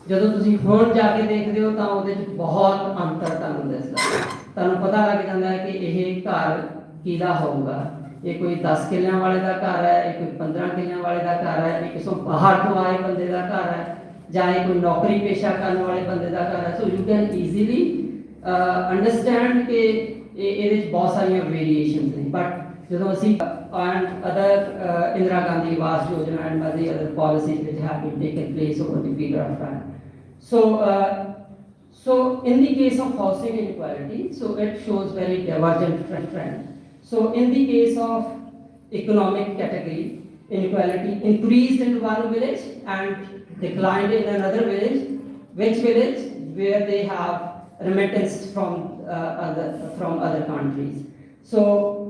ਜਦੋਂ ਤੁਸੀਂ ਹੁਣ ਜਾ ਕੇ ਦੇਖਦੇ ਹੋ ਤਾਂ ਉਹਦੇ 'ਚ ਬਹੁਤ ਅੰਤਰ ਤੁਹਾਨੂੰ ਦਿਸਦਾ। ਤੁਹਾਨੂੰ ਪਤਾ ਲੱਗ ਜਾਂਦਾ ਹੈ ਕਿ ਇਹ ਘਰ ਕਿਹਦਾ ਹੋਊਗਾ। ਇਹ ਕੋਈ 10 ਕਿੱਲਿਆਂ ਵਾਲੇ ਦਾ ਘਰ ਹੈ, ਇਹ ਕੋਈ 15 ਕਿੱਲਿਆਂ ਵਾਲੇ ਦਾ ਘਰ ਹੈ, ਇਹ ਕਿਸੇ ਬਾਹਰ ਤੋਂ ਆਏ ਬੰਦੇ ਦਾ ਘਰ ਹੈ, ਜਾਂ ਇਹ ਕੋਈ ਨੌਕਰੀ ਪੇਸ਼ਾ ਕਰਨ ਵਾਲੇ ਬੰਦੇ ਦਾ ਘਰ ਹੈ। So you can easily understand ਕਿ ਇਹਦੇ 'ਚ ਬਹੁਤ ਸਾਰੀਆਂ ਵੇਰੀਏਸ਼ਨਸ ਨੇ। ਬਟ ਜਦੋਂ ਅਸੀਂ and other Indira Gandhi Awas Yojana and the other policies which have been taken place over the period of time. So in the case of housing inequality, so it shows very divergent trend. So in the case of economic category, inequality increased in one village and declined in another village. Which village? Where they have remittance from other countries. So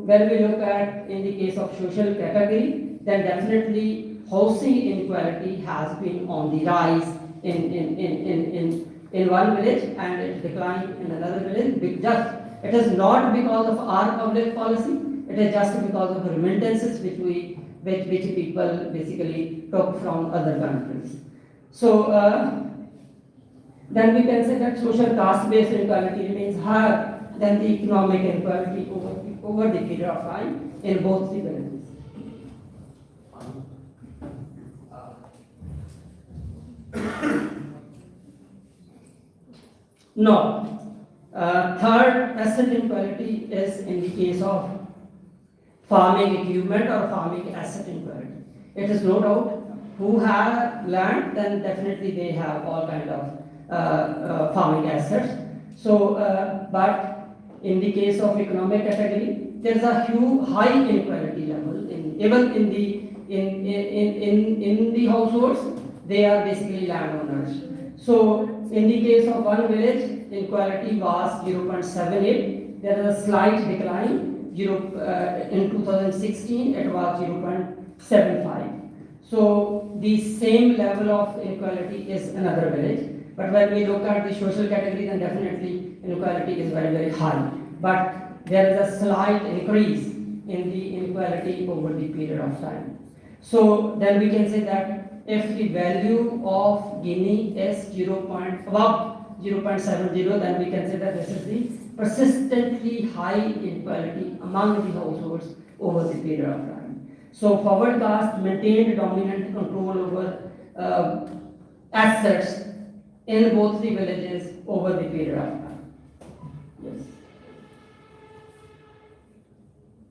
when we look at in the case of social category, then definitely housing inequality has been on the rise in one village and it declined in another village. It is not because of our public policy, it is just because of remittances which people basically took from other countries. So then we can say that social caste-based inequality remains higher than the economic inequality over the period of time in both the villages. Now, third asset inequality is in the case of farming equipment or farming asset inequality. It is no doubt who have land, then definitely they have all kind of farming assets. So, but in the case of economic category, there is a high inequality level. Even in the households, they are basically landowners. So in the case of one village, inequality was 0.78. There is a slight decline. In 2016, it was 0.75. So the same level of inequality is another village. But when we look at the social category, then definitely inequality is very, very high. But there is a slight increase in the inequality over the period of time. So then we can say that if the value of Gini is above 0.70, then we can say that this is the persistently high inequality among the households over the period of time. So forward caste maintained dominant control over assets in both the villages over the period of time. Yes.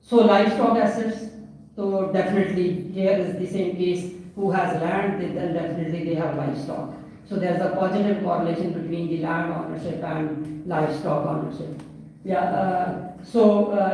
So livestock assets, so definitely here is the same case. Who has land, then definitely they have livestock. So there is a positive correlation between the land ownership and livestock ownership. So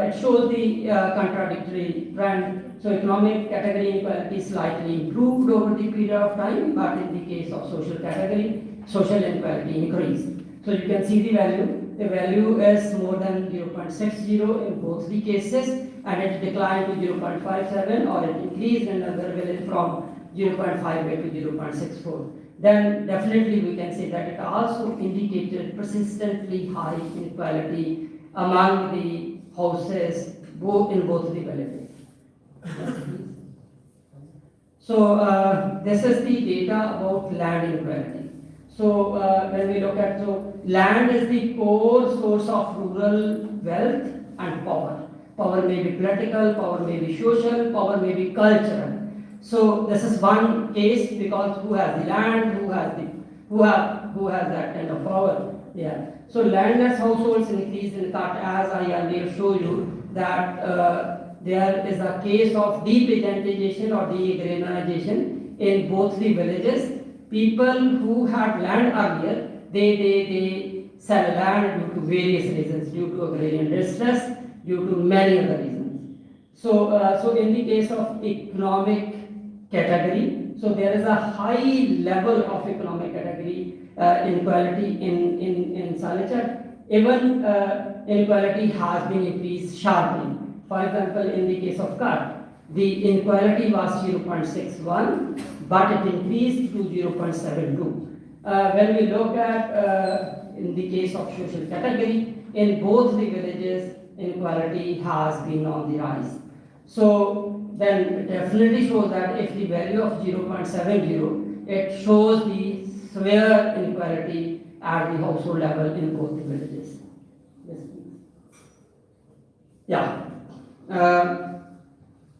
it shows the contradictory trend. So economic category inequality slightly improved over the period of time, but in the case of social category, social inequality increased. So you can see the value. The value is more than 0.60 in both the cases, and it declined to 0.57, or it increased in another village from 0.58 to 0.64. then definitely we can say that it also indicated persistently high inequality among the houses in both the villages. So this is the data about land inequality. So when we look at, so land is the core source of rural wealth and power. Power may be political, power may be social, power may be cultural. So this is one case, because who has the land, who has that kind of power. Yeah. So landless households increased in cut, as I earlier showed you that there is a case of depeasantization or deagrarization in both the villages. People who had land earlier, they sell land due to various reasons, due to agrarian distress, due to many other reasons. So in the case of economic category, so there is a high level of economic category inequality in Salachar. Even inequality has been increased sharply. For example, in the case of Cut, the inequality was 0.61, but it increased to 0.72. When we look at in the case of social category, in both the villages, inequality has been on the rise. So then it definitely shows that if the value of 0.70, it shows the severe inequality at the household level in both the villages. Yes, please. Yeah.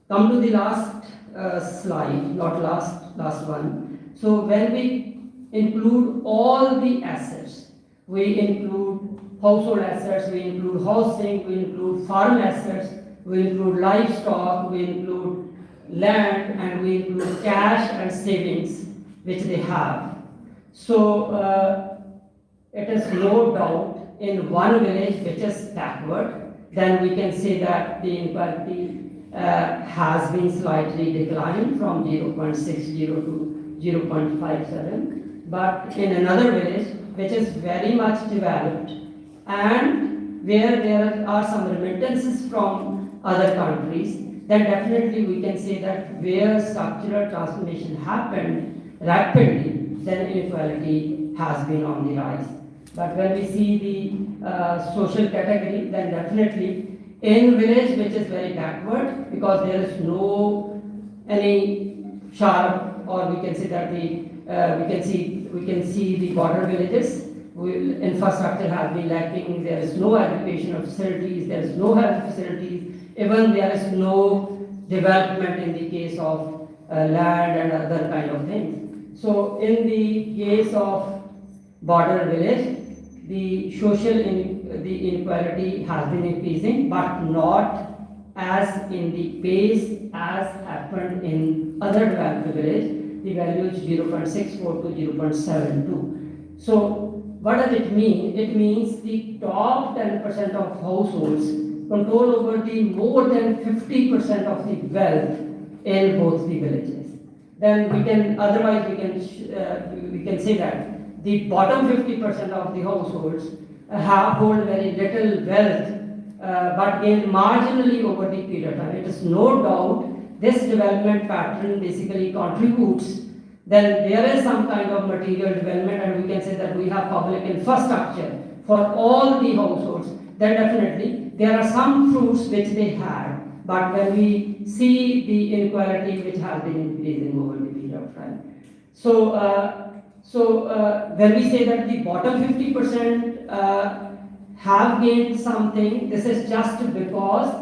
Come to the last slide, not last one. So when we include all the assets, we include household assets, we include housing, we include farm assets, we include livestock, we include land, and we include cash and savings which they have. So it is no doubt in one village which is backward, then we can say that the inequality has been slightly declined from 0.60 to 0.57. But in another village which is very much developed and where there are some remittances from other countries, then definitely we can say that where structural transformation happened rapidly, then inequality has been on the rise. But when we see the social category, then definitely in village which is very backward, because there is no any sharp, or we can say that we can see the border villages. Infrastructure has been lacking. There is no educational facilities. There is no health facilities. Even there is no development in the case of land and other kind of things. So in the case of border village, the social inequality has been increasing, but not as in the pace as happened in other developed village. The value is 0.64 to 0.72. So what does it mean? It means the top 10% of households control over the more than 50% of the wealth in both the villages. Then we can say that the bottom 50% of the households hold very little wealth, but gain marginally over the period of time. It is no doubt this development pattern basically contributes. Then there is some kind of material development, and we can say that we have public infrastructure for all the households. Then definitely there are some fruits which they had, but when we see the inequality which has been increasing over the period of time. So when we say that the bottom 50% have gained something, this is just because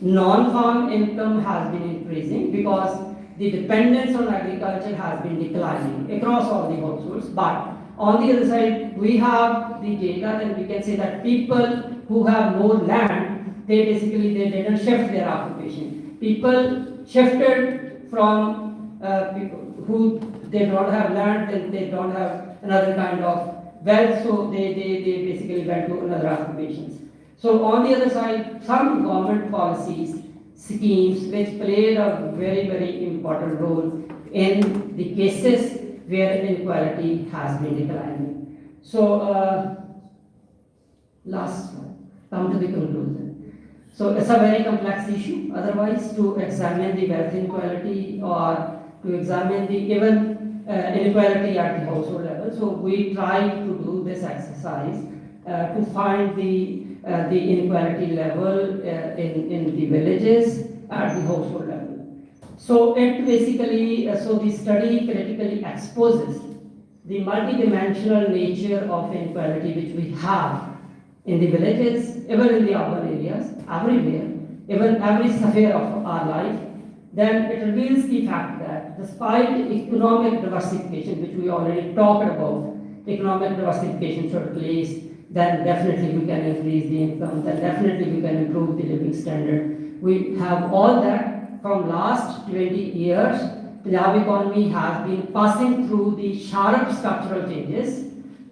non-farm income has been increasing, because the dependence on agriculture has been declining across all the households. But on the other side, we have the data, and we can say that people who have more land, they didn't shift their occupation. People shifted from people who they don't have land, and they don't have another kind of wealth, so they basically went to another occupations. So on the other side, some government policies, schemes which played a very, very important role in the cases where inequality has been declining. So last one, come to the conclusion. So it's a very complex issue. Otherwise, to examine the wealth inequality or to examine the even inequality at the household level. So we try to do this exercise to find the inequality level in the villages at the household level. So it basically, so the study critically exposes the multidimensional nature of inequality which we have in the villages, even in the urban areas, everywhere, even every sphere of our life. Then it reveals the fact that despite economic diversification, which we already talked about, economic diversification should place, then definitely we can increase the income, then definitely we can improve the living standard. We have all that. From last 20 years, Punjab economy has been passing through the sharp structural changes.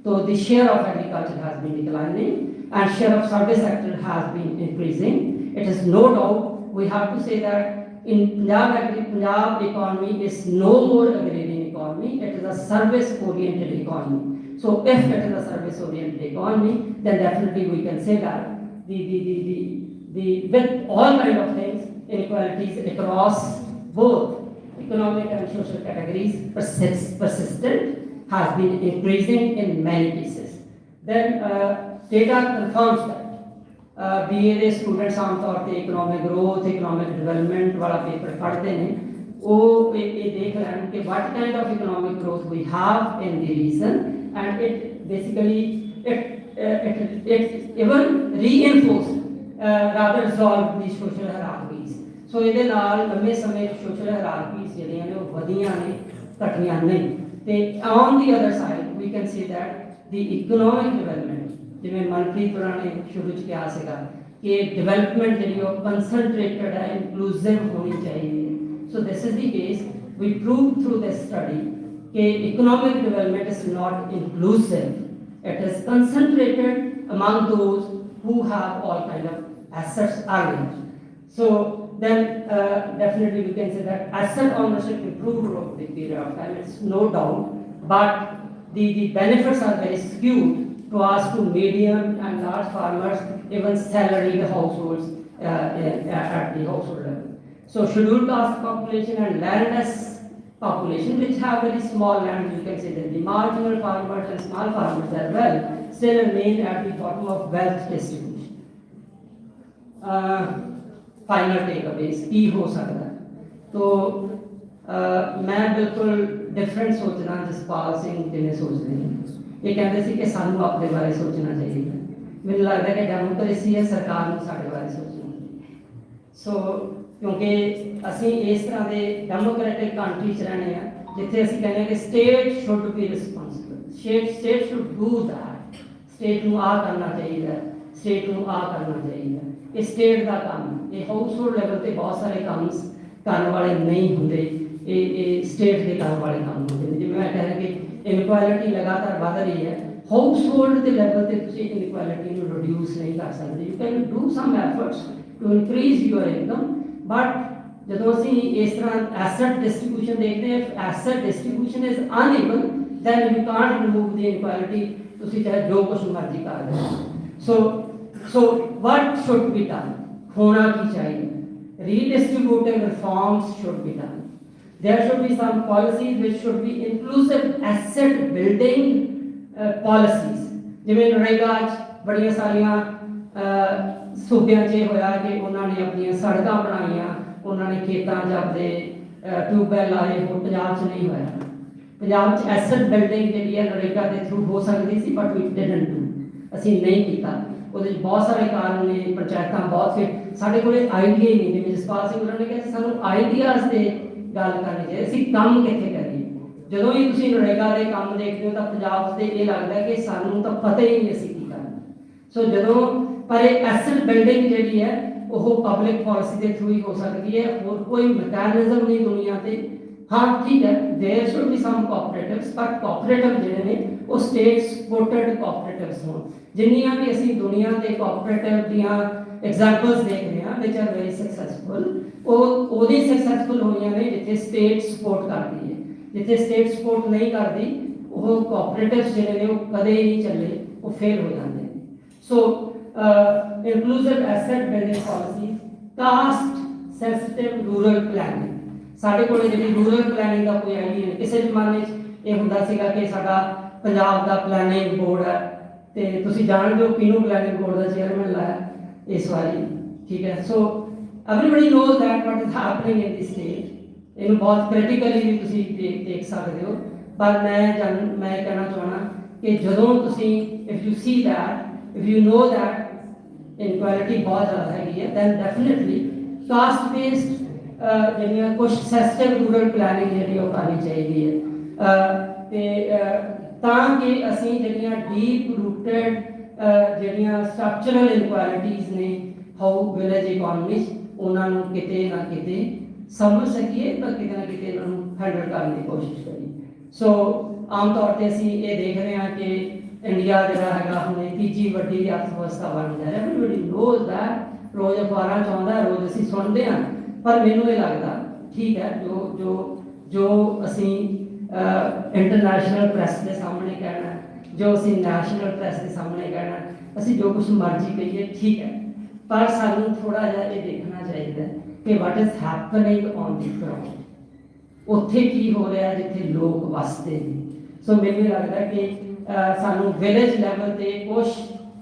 So the share of agriculture has been declining and share of service sector has been increasing. It is no doubt, we have to say that in Punjab economy is no more agrarian economy, it is a service-oriented economy. So if it is a service-oriented economy, then definitely we can say that with all kind of things, inequalities across both economic and social categories persistent, has been increasing in many cases. Then data confirms that. BA ਦੇ students आम तौर पे economic growth economic development वाला paper पढ़ते हैं वो ये देख रहे हैं कि what kind of economic growth we have in the region, and it basically it even reinforce rather resolve the social hierarchies. So ਇਹਦੇ ਨਾਲ ਲੰਮੇ ਸਮੇਂ social hierarchies ਜਿਹੜੀਆਂ ਨੇ ਉਹ ਵਧੀਆਂ ਨੇ ਘਟੀਆਂ ਨਹੀਂ ਤੇ on the other side we can say that the economic development ਜਿਵੇਂ ਮਨਪ੍ਰੀਤ ਹੋਰਾਂ ਨੇ ਸ਼ੁਰੂ ਚ ਕਿਹਾ ਸੀਗਾ ਕਿ ਡਿਵੈਲਪਮੈਂਟ ਜਿਹੜੀ ਉਹ ਕੰਸੈਂਟਰੇਟਡ ਹੈ ਇਨਕਲੂਸਿਵ ਹੋਣੀ ਚਾਹੀਦੀ ਹੈ. So this is the case. We proved through this study that economic development is not inclusive. It is concentrated among those who have all kind of assets earlier. So then definitely we can say that asset ownership improved over the period of time. It's no doubt, but the benefits are very skewed towards to medium and large farmers, even salaried households at the household level. So scheduled caste population and landless population, which have very small land, you can say that the marginal farmers and small farmers as well, still remain at the bottom of wealth distribution. Final takeaways की हो सकता है तो मैं बिल्कुल different सोचना जसपाल सिंह जिन्हें सोच रहे हैं ये कहते सी कि सानू अपने बारे सोचना चाहिए मैंने लगता है कि डेमोक्रेसी है सरकार ਨੂੰ ਸਾਡੇ ਬਾਰੇ ਸੋਚਣਾ ਸੋ क्योंकि ਅਸੀਂ ਇਸ ਤਰ੍ਹਾਂ ਦੇ ਡੈਮੋਕ੍ਰੈਟਿਕ ਕੰਟਰੀ ਚ ਰਹਿੰਦੇ ਆ ਜਿੱਥੇ ਅਸੀਂ ਕਹਿੰਦੇ ਆ ਕਿ state should be responsible state should do that state ਨੂੰ ਆ ਕਰਨਾ ਚਾਹੀਦਾ ਸਟੇਟ ਨੂੰ ਆ ਕਰਨਾ ਚਾਹੀਦਾ ਇਹ ਸਟੇਟ ਦਾ ਕੰਮ ਇਹ ਹਾਊਸਹੋਲਡ ਲੈਵਲ ਤੇ ਬਹੁਤ ਸਾਰੇ ਕੰਮ ਕਰਨ ਵਾਲੇ ਨਹੀਂ ਹੁੰਦੇ ਇਹ ਸਟੇਟ ਦੇ ਕਰਨ ਵਾਲੇ ਕੰਮ ਹੁੰਦੇ ਨੇ ਜਿਵੇਂ ਮੈਂ ਕਹਿ ਰਿਹਾ ਕਿ ਇਨਕੁਆਲਿਟੀ ਲਗਾਤਾਰ ਵਧ ਰਹੀ ਹੈ ਹਾਊਸਹੋਲਡ ਦੇ ਲੈਵਲ ਤੇ ਤੁਸੀਂ ਇਨਕੁਆਲਿਟੀ ਨੂੰ ਰਿਡਿਊਸ ਨਹੀਂ ਕਰ ਸਕਦੇ you can do some efforts to increase your income but ਜਦੋਂ ਅਸੀਂ ਇਸ ਤਰ੍ਹਾਂ ਐਸੈਟ ਡਿਸਟ੍ਰੀਬਿਊਸ਼ਨ ਦੇਖਦੇ ਹਾਂ asset distribution is uneven then you can't remove the inequality ਤੁਸੀਂ ਚਾਹੇ ਜੋ ਕੁਛ ਮਰਜ਼ੀ ਕਰ ਦਿਓ so what should be done hona ki chahiye redistributive reforms should be done there should be some policies which should be inclusive asset building policies ਜਿਵੇਂ ਨਰੇਗਾ ਬੜੀਆਂ ਸਾਰੀਆਂ ਸੂਬਿਆਂ 'ਚ ਹੋਇਆ ਕਿ ਉਹਨਾਂ ਨੇ ਆਪਣੀਆਂ ਸੜਕਾਂ ਬਣਾਈਆਂ ਉਹਨਾਂ ਨੇ ਖੇਤਾਂ 'ਚ ਆਪਣੇ ਟਿਊਬਵੈੱਲ ਲਾਏ ਉਹ ਪੰਜਾਬ 'ਚ ਨਹੀਂ ਹੋਇਆ ਪੰਜਾਬ 'ਚ ਐਸੈਟ ਬਿਲਡਿੰਗ ਜਿਹੜੀ ਹੈ ਨਰੇਗਾ ਦੇ ਥਰੂ ਹੋ ਸਕਦੀ ਸੀ ਬਟ ਵੀ ਡਿਡਨਟ ਡੂ ਅਸੀਂ ਨਹੀਂ ਕੀਤਾ ਉਹਦੇ ਵਿੱਚ ਬਹੁਤ ਸਾਰੇ ਕਾਰਨ ਨੇ ਪੰਚਾਇਤਾਂ ਬਹੁਤ ਫਿਰ ਸਾਡੇ ਕੋਲ ਆਈਡੀਆ ਹੀ ਨਹੀਂ ਜਿਵੇਂ ਜਸਪਾਲ ਸਿੰਘ ਉਹਨਾਂ ਨੇ ਕਿਹਾ ਸਾਨੂੰ ਆਈਡੀਆਜ਼ 'ਤੇ ਗੱਲ ਕਰਨੀ ਚਾਹੀਦੀ ਅਸੀਂ ਕੰਮ ਕਿੱਥੇ ਕਰੀਏ ਜਦੋਂ ਵੀ ਤੁਸੀਂ ਨਰੇਗਾ ਦੇ ਕੰਮ ਦੇਖਦੇ ਹੋ ਤਾਂ ਪੰਜਾਬ 'ਤੇ ਇਹ ਲੱਗਦਾ ਕਿ ਸਾਨੂੰ ਤਾਂ ਪਤਾ ਹੀ ਨਹੀਂ ਅਸੀਂ ਕੀ ਕਰਨਾ ਸੋ ਜਦੋਂ ਪਰ ਇਹ ਐਸੈਟ ਬਿਲਡਿੰਗ ਜਿਹੜੀ ਹੈ ਉਹ ਪਬਲਿਕ ਪਾਲਿਸੀ ਦੇ ਥਰੂ ਹੀ ਹੋ ਸਕਦੀ ਹੈ ਹੋਰ ਕੋਈ ਮੈਕੈਨਿਜ਼ਮ ਨਹੀਂ ਦੁਨੀਆ 'ਤੇ ਹਾਂ ਠੀਕ ਹੈ ਦੇयर ਸ਼ੁੱਡ ਬੀ ਸਮ ਕੋਆਪਰੇਟਿਵਸ ਪਰ ਕੋਆਪਰੇਟਿਵ ਜਿਹੜੇ ਨੇ ਉਹ ਸਟੇਟ ਸਪੋਰਟਡ ਕੋਆਪਰੇਟਿਵਸ ਹੋਣ ਜਿੰਨੀਆਂ ਵੀ ਅਸੀਂ ਦੁਨੀਆ ਦੇ ਕੋਆਪਰੇਟਿਵ ਦੀਆਂ ਐਗਜ਼ਾਮਪਲਸ ਦੇਖ ਰਹੇ ਹਾਂ ਵਿਚ ਆਰ ਵੈਰੀ ਸਕਸੈਸਫੁਲ ਉਹਦੀ ਸਕਸੈਸਫੁਲ ਹੋਈਆਂ ਨੇ ਜਿੱਥੇ ਸਟੇਟ ਸਪੋਰਟ ਕਰਦੀ ਹੈ ਜਿੱਥੇ ਸਟੇਟ ਸਪੋਰਟ ਨਹੀਂ ਕਰਦੀ ਉਹ ਕੋਆਪਰੇਟਿਵਸ ਜਿਹੜੇ ਨੇ ਉਹ ਕਦੇ ਨਹੀਂ ਚੱਲੇ ਉਹ ਫੇਲ ਹੋ ਜਾਂਦੇ ਨੇ ਸੋ inclusive asset building policy caste sensitive rural planning ਸਾਡੇ ਕੋਲ ਜਿਹੜੀ ਰੂਰਲ ਪਲੈਨਿੰਗ ਦਾ ਕੋਈ ਆਈਡੀਆ ਨਹੀਂ ਕਿਸੇ ਜ਼ਮਾਨੇ 'ਚ ਇਹ ਹੁੰਦਾ ਸੀਗਾ ਕਿ ਸਾਡਾ ਪੰਜਾਬ ਦਾ ਪਲੈਨਿੰਗ ਬੋਰਡ ਹੈ ਤੇ ਤੁਸੀਂ ਜਾਣਦੇ ਹੋ ਕਿਹਨੂੰ ਪਲੈਨਿੰਗ ਬੋਰਡ ਦਾ ਚੇਅਰਮੈਨ ਲਾਇਆ ਇਸ ਵਾਰੀ, ਠੀਕ ਹੈ। So everybody knows that what is happening in this stage, ਇਹਨੂੰ ਬਹੁਤ ਕ੍ਰਿਟੀਕਲੀ ਵੀ ਤੁਸੀਂ ਦੇਖ ਸਕਦੇ ਹੋ। ਪਰ ਮੈਂ ਕਹਿਣਾ ਚਾਹਣਾ ਕਿ ਜਦੋਂ ਤੁਸੀਂ if you see that, if you know that inequality ਬਹੁਤ ਜ਼ਿਆਦਾ ਹੈਗੀ ਹੈ, ਦੈਨ ਡੈਫੀਨੇਟਲੀ ਕਾਸਟ ਬੇਸਡ ਜਿਹੜੀਆਂ ਕੁਝ ਸੈਂਸਿਟਿਵ ਰੂਰਲ ਪਲੈਨਿੰਗ ਜਿਹੜੀ ਉਹ ਕਰਨੀ ਚਾਹੀਦੀ ਹੈ ਤੇ ਤਾਂ ਕਿ ਅਸੀਂ ਜਿਹੜੀਆਂ ਡੀਪ ਰੂਟਡ ਜਿਹੜੀਆਂ ਸਟਰਕਚਰਲ ਇਨਕੁਆਲਿਟੀਜ਼ ਨੇ ਹਾਊ ਵਿਲੇਜ ਇਕੋਨਮੀਜ਼, ਉਹਨਾਂ ਨੂੰ ਕਿਤੇ ਨਾ ਕਿਤੇ ਸਮਝ ਸਕੀਏ ਤਾਂ ਕਿਤੇ ਨਾ ਕਿਤੇ ਇਹਨਾਂ ਨੂੰ ਹੈਂਡਲ ਕਰਨ ਦੀ ਕੋਸ਼ਿਸ਼ ਕਰੀਏ। ਸੋ ਆਮ ਤੌਰ ਤੇ ਅਸੀਂ ਇਹ ਦੇਖ ਰਹੇ ਹਾਂ ਕਿ ਇੰਡੀਆ ਜਿਹੜਾ ਹੈਗਾ ਹੁਣ ਤੀਜੀ ਵੱਡੀ ਅਰਥ ਵਿਵਸਥਾ ਬਣ ਜਾ ਰਿਹਾ। ਐਵਰੀਬਡੀ ਨੋਜ਼ ਦੈਟ, ਰੋਜ਼ ਅਖਬਾਰਾਂ 'ਚ ਆਉਂਦਾ, ਰੋਜ਼ ਅਸੀਂ ਸੁਣਦੇ ਹਾਂ, ਪਰ ਮੈਨੂੰ ਇਹ ਲੱਗਦਾ ਠੀਕ ਹੈ ਜੋ ਅਸੀਂ ਇੰਟਰਨੈਸ਼ਨਲ ਪ੍ਰੈਸ ਦੇ ਸਾਹਮਣੇ ਕਹਿਣਾ, ਜੋ ਅਸੀਂ ਨੈਸ਼ਨਲ ਪ੍ਰੈਸ ਦੇ ਸਾਹਮਣੇ ਕਹਿਣਾ, ਅਸੀਂ ਜੋ ਕੁਝ ਮਰਜ਼ੀ ਕਹੀਏ ਠੀਕ ਹੈ, ਪਰ ਸਾਨੂੰ ਥੋੜਾ ਜਿਹਾ ਇਹ ਦੇਖਣਾ ਚਾਹੀਦਾ ਕਿ ਵਾਟ is happening on the ground, ਉੱਥੇ ਕੀ ਹੋ ਰਿਹਾ ਜਿੱਥੇ ਲੋਕ ਵਸਦੇ ਨੇ। ਸੋ ਮੈਨੂੰ ਲੱਗਦਾ ਕਿ ਸਾਨੂੰ ਵਿਲੇਜ ਲੈਵਲ ਤੇ ਕੁਝ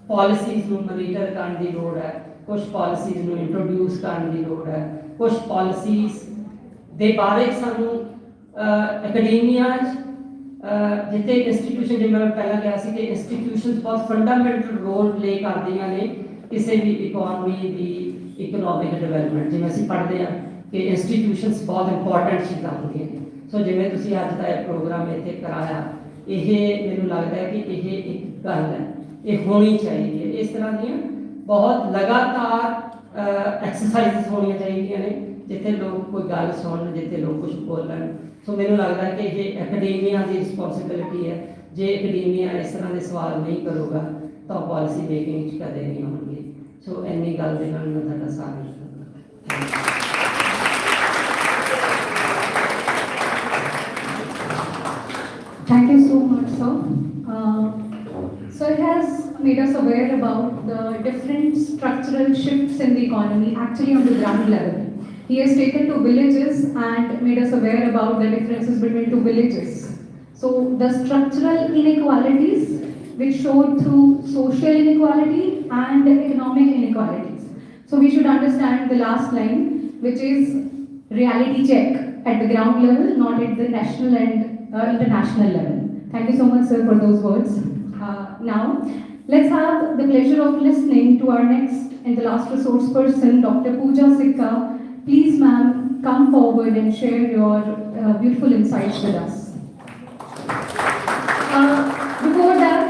ਪਾਲਿਸੀਜ਼ ਨੂੰ ਮੋਨੀਟਰ ਕਰਨ ਦੀ ਲੋੜ ਹੈ, ਕੁਝ ਪਾਲਿਸੀਜ਼ ਨੂੰ ਇੰਟਰੋਡਿਊਸ ਕਰਨ ਦੀ ਲੋੜ ਹੈ, ਕੁਝ ਪਾਲਿਸੀਜ਼ ਦੇ ਬਾਰੇ ਸਾਨੂੰ ਅਕੈਡਮੀਆ ਜਿੱਥੇ ਇੰਸਟੀਟਿਊਸ਼ਨ, ਜਿਵੇਂ ਮੈਂ ਪਹਿਲਾਂ ਕਿਹਾ ਸੀ ਕਿ ਇੰਸਟੀਟਿਊਸ਼ਨਸ ਬਹੁਤ ਫੰਡਾਮੈਂਟਲ ਰੋਲ ਪਲੇ ਕਰਦੀਆਂ ਨੇ ਕਿਸੇ ਵੀ ਇਕੋਨਮੀ ਦੀ ਇਕਨੋਮਿਕ ਡਿਵੈਲਪਮੈਂਟ। ਜਿਵੇਂ ਅਸੀਂ ਪੜ੍ਹਦੇ ਹਾਂ ਕਿ ਇੰਸਟੀਟਿਊਸ਼ਨਸ ਬਹੁਤ ਇੰਪੋਰਟੈਂਟ ਚੀਜ਼ਾਂ ਹੁੰਦੀਆਂ ਨੇ। ਸੋ ਜਿਵੇਂ ਤੁਸੀਂ ਅੱਜ ਦਾ ਇਹ ਪ੍ਰੋਗਰਾਮ ਇੱਥੇ ਕਰਾਇਆ, ਇਹ ਮੈਨੂੰ ਲੱਗਦਾ ਹੈ ਕਿ ਇਹ ਇੱਕ ਗੱਲ ਹੈ, ਇਹ ਹੋਣੀ ਚਾਹੀਦੀ ਹੈ। ਇਸ ਤਰ੍ਹਾਂ ਦੀਆਂ ਬਹੁਤ ਲਗਾਤਾਰ ਐਕਸਰਸਾਈਜ਼ ਹੋਣੀਆਂ ਚਾਹੀਦੀਆਂ ਨੇ ਜਿੱਥੇ ਲੋਕ ਕੋਈ ਗੱਲ ਸੁਣਨ, ਜਿੱਥੇ ਲੋਕ ਕੁਝ ਬੋਲਣ। ਸੋ ਮੈਨੂੰ ਲੱਗਦਾ ਕਿ ਇਹ ਅਕੈਡਮੀਆ ਦੀ ਰਿਸਪੌਂਸਿਬਿਲਿਟੀ ਹੈ। ਜੇ ਅਕੈਡਮੀਆ ਇਸ ਤਰ੍ਹਾਂ ਦੇ ਸਵਾਲ ਨਹੀਂ ਕਰੂਗਾ ਤਾਂ ਪਾਲਿਸੀ ਮੇਕਿੰਗ 'ਚ ਕਦੇ ਨਹੀਂ ਹੋਣਗੇ। ਸੋ ਇੰਨੀ ਗੱਲ ਦੇ ਨਾਲ ਮੈਂ ਤੁਹਾਡਾ ਸਾਥ ਨਹੀਂ ਕਰਦਾ। Thank you so much, sir. So it has made us aware about the different structural shifts in the economy actually on the ground level. He has taken to villages and made us aware about the differences between two villages. So the structural inequalities which showed through social inequality and economic inequalities. So we should understand the last line, which is reality check at the ground level, not at the national and international level. Thank you so much, sir, for those words. Now, let's have the pleasure of listening to our next and the last resource person, Dr. Pooja Sikka. Please, ma'am, come forward and share your beautiful insights with us. Before that,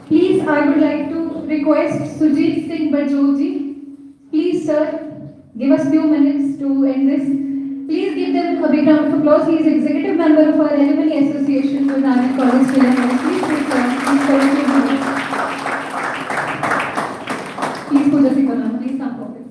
please, I would like to request Sujit Singh Barjoji. Please, sir, give us few minutes to end this. Please give them a big round of applause. He is executive member of our Alumni Association with Nanak CollegeKillianwali. Please take Please, Pooja Sikka, ma'am, please come forward.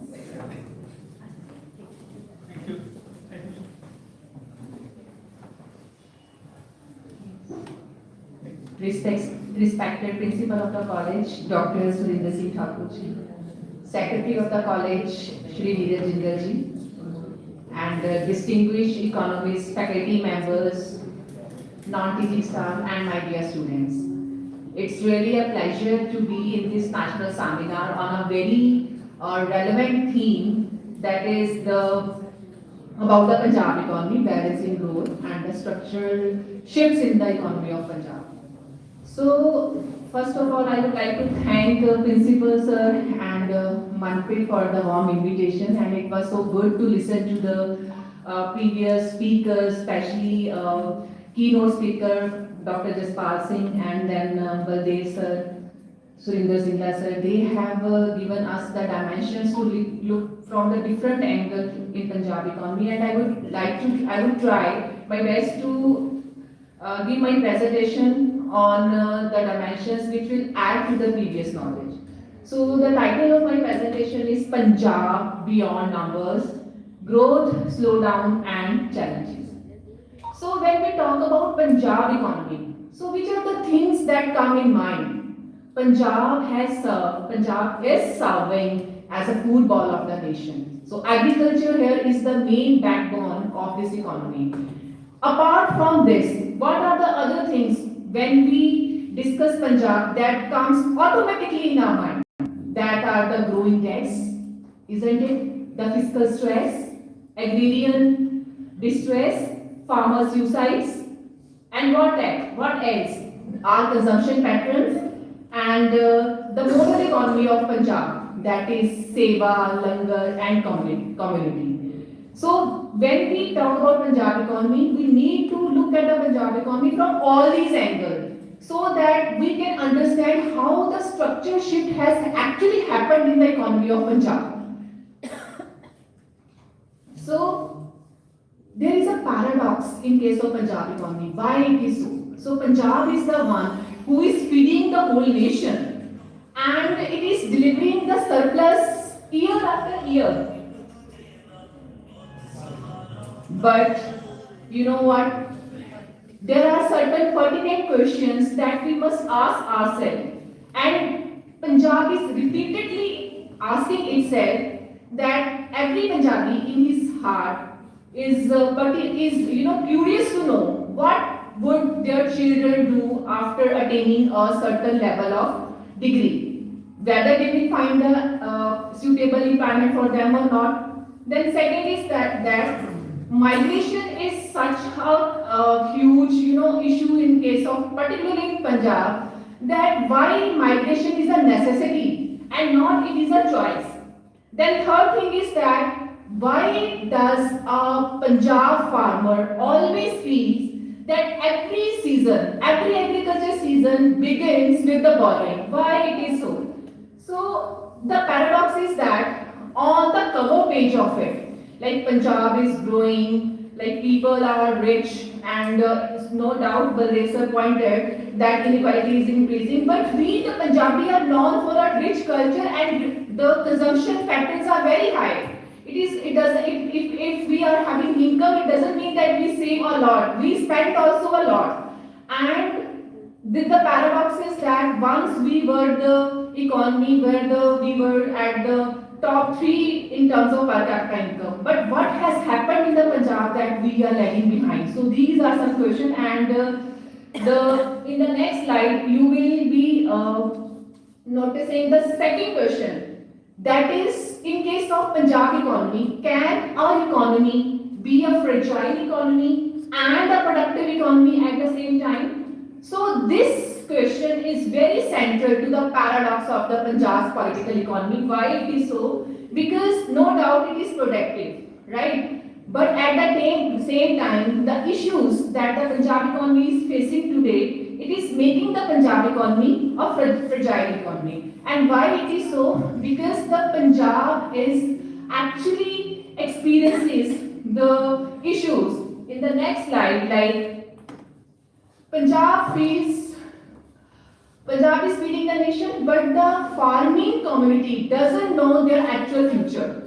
Respected principal of the college, Dr. Surinder Singh Thakur ji, secretary of the college, Shri Neeraj Jindal ji, and distinguished economists, faculty members, non-teaching staff, and my dear students. It's really a pleasure to be in this national seminar on a very relevant theme, that is about the Punjab economy, balancing growth and the structural shifts in the economy of Punjab. So, first of all, I would like to thank Principal Sir and Manpreet for the warm invitation, and it was so good to listen to the previous speakers, especially keynote speaker Dr. Jaspal Singh and then Baldev Sir, Surinder Singh Sir. They have given us the dimensions to look from the different angles in Punjab economy, and I would try my best to give my presentation on the dimensions which will add to the previous knowledge. So the title of my presentation is Punjab Beyond Numbers, Growth, Slowdown and Challenges. So when we talk about Punjab economy, so which are the things that come in mind? Punjab is serving as a football of the nation. So agriculture here is the main backbone of this economy. Apart from this, what are the other things when we discuss Punjab that comes automatically in our mind? That are the growing debts, isn't it? The fiscal stress, agrarian distress, farmer suicides, and what else? Our consumption patterns and the modal economy of Punjab, that is seva, langar, and community. So when we talk about Punjab economy, we need to look at the Punjab economy from all these angles, so that we can understand how the structural shift has actually happened in the economy of Punjab. So there is a paradox in case of Punjab economy. Why it is so? So Punjab is the one who is feeding the whole nation, and it is delivering the surplus year after year. But you know what? There are certain pertinent questions that we must ask ourselves, and Punjab is repeatedly asking itself that every Punjabi in his heart is curious to know what would their children do after attaining a certain level of degree, whether they will find a suitable employment for them or not. Then second is that migration is such a huge issue in case of particularly in Punjab, that why migration is a necessity and not it is a choice. Then third thing is that why does a Punjab farmer always feel that every season, every agriculture season begins with the borrowing? Why it is so? So the paradox is that on the cover page of it, like Punjab is growing, like people are rich, and no doubt Balesar pointed that inequality is increasing, but we the Punjabi are known for a rich culture and the consumption patterns are very high. If we are having income, it doesn't mean that we save a lot. We spend also a lot. And the paradox is that once we were the economy where we were at the top 3 in terms of per capita income. But what has happened in the Punjab that we are lagging behind? So these are some questions, and in the next slide you will be noticing the second question. That is, in case of Punjab economy, can our economy be a fragile economy and a productive economy at the same time? So this question is very central to the paradox of the Punjab's political economy. Why it is so? Because no doubt it is productive, right? But at the same time, the issues that the Punjab economy is facing today, it is making the Punjab economy a fragile economy. And why it is so? Because the Punjab is actually experiences the issues. In the next slide, like Punjab is feeding the nation, but the farming community doesn't know their actual future,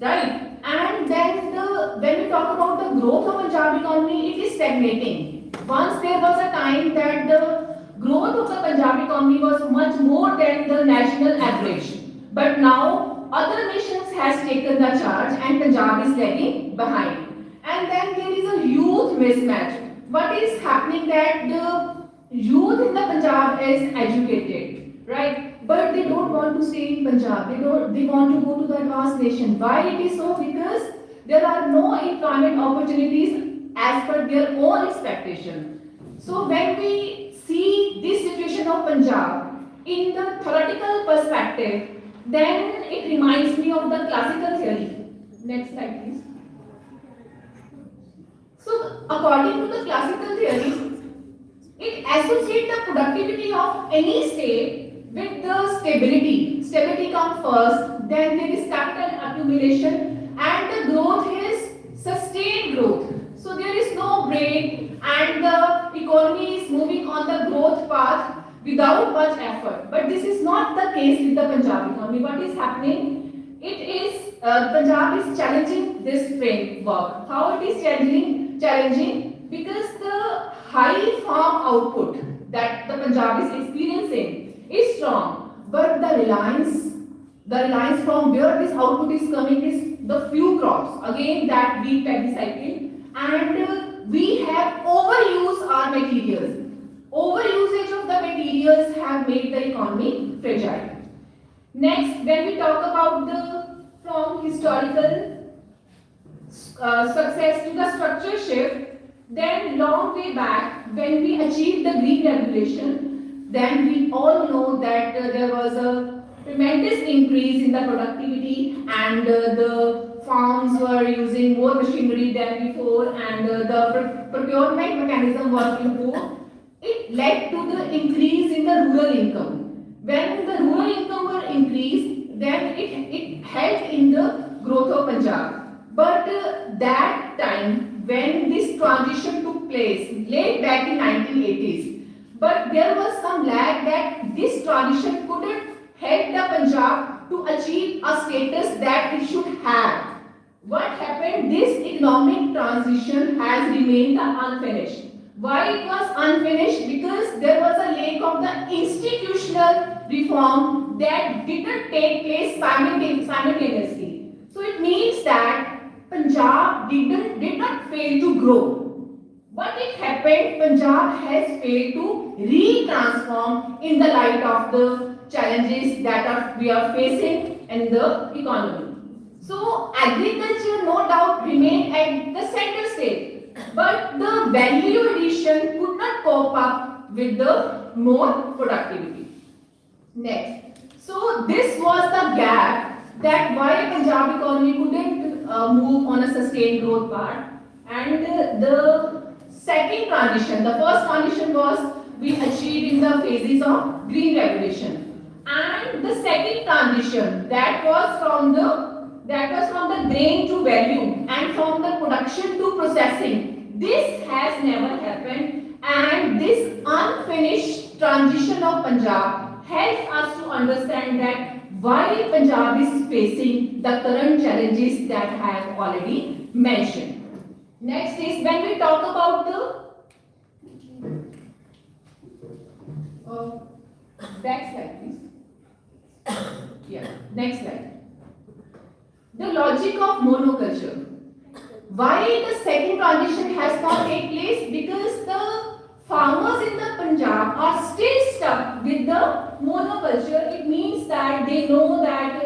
right? And then when we talk about the growth of Punjab economy, it is stagnating. Once there was a time that the growth of the Punjab economy was much more than the national average, but now other nations has taken the charge and Punjab is lagging behind. And then there is a youth mismatch. What is happening that the youth in the Punjab is educated, right? But they don't want to stay in Punjab. They want to go to the advanced nation. Why it is so? Because there are no employment opportunities as per their own expectation. So when we see this situation of Punjab in the theoretical perspective, then it reminds me of the classical theory. Next slide, please. So according to the classical theory, it associates the productivity of any state with the stability. Stability comes first, then there is capital accumulation, and the growth is sustained growth. So there is no break, and the economy is moving on the growth path without much effort. But this is not the case with the Punjab economy. What is happening? It is Punjab is challenging this framework. How it is challenging? Because the high farm output that the Punjab is experiencing is strong, but the reliance from where this output is coming is the few crops. Again, that wheat paddy cycle, and we have overused our materials. Overusage of the materials have made the economy fragile. Next, when we talk about the from historical success to the structure shift, then long way back when we achieved the Green Revolution, then we all know that there was a tremendous increase in the productivity and the farms were using more machinery than before and the procurement mechanism was improved. It led to the increase in the rural income. When the rural income were increased, then it helped in the growth of Punjab. But that time when this transition took place, late back in 1980s, but there was some lag that this transition couldn't help the Punjab to achieve a status that it should have. What happened? This economic transition has remained unfinished. Why it was unfinished? Because there was a lack of the institutional reform that didn't take place simultaneously. So it means that Punjab did not fail to grow. What it happened? Punjab has failed to re-transform in the light of the challenges that we are facing in the economy. So agriculture no doubt remained at the center stage. But the value addition could not cope up with the more productivity. Next, so this was the gap that why Punjab economy couldn't move on a sustained growth path. And the second transition, the first transition was we achieved in the phases of Green Revolution, and the second transition that was from the grain to value and from the production to processing. This has never happened, and this unfinished transition of Punjab helps us to understand that why Punjab is facing the current challenges that I have already mentioned. Next is when we talk about the back slide, please. Yeah, next slide. The logic of monoculture. Why the second transition has not taken place? Because the farmers in the Punjab are still stuck with the monoculture. It means that they know that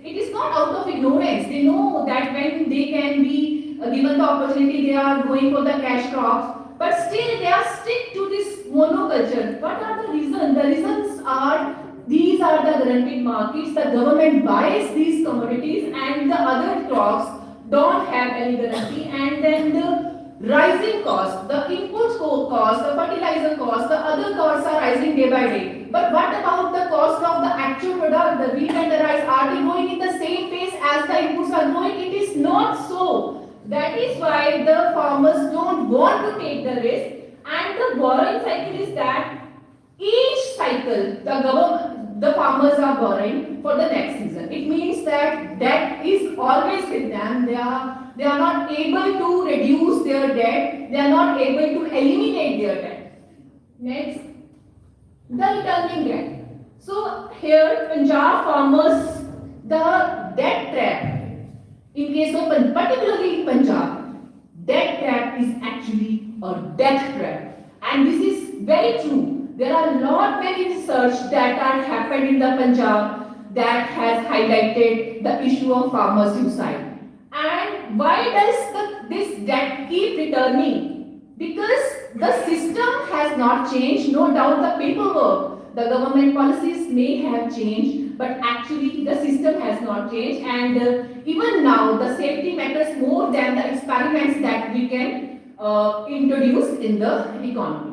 it is not out of ignorance. They know that when they can be given the opportunity, they are going for the cash crops. But still they are stick to this monoculture. What are the reasons? The reasons are these are the guaranteed markets. The government buys these commodities and the other crops don't have any guarantee, and then the rising cost, the input cost, the fertilizer cost, the other costs are rising day by day. But what about the cost of the actual product, the wheat and the rice? Are they growing in the same pace as the inputs are growing? It is not so. That is why the farmers don't want to take the risk, and the borrowing cycle is that each cycle the farmers are borrowing for the next season. It means that debt is always with them. They are not able to reduce their debt. They are not able to eliminate their debt. Next, the returning debt. So here Punjab farmers, the debt trap, in case of particularly in Punjab, debt trap is actually a death trap, and this is very true. There are not many research that are happened in the Punjab that has highlighted the issue of farmer suicide. And why does this debt keep returning? Because the system has not changed. No doubt the paperwork, the government policies may have changed, but actually the system has not changed. And even now the safety matters more than the experiments that we can introduce in the economy.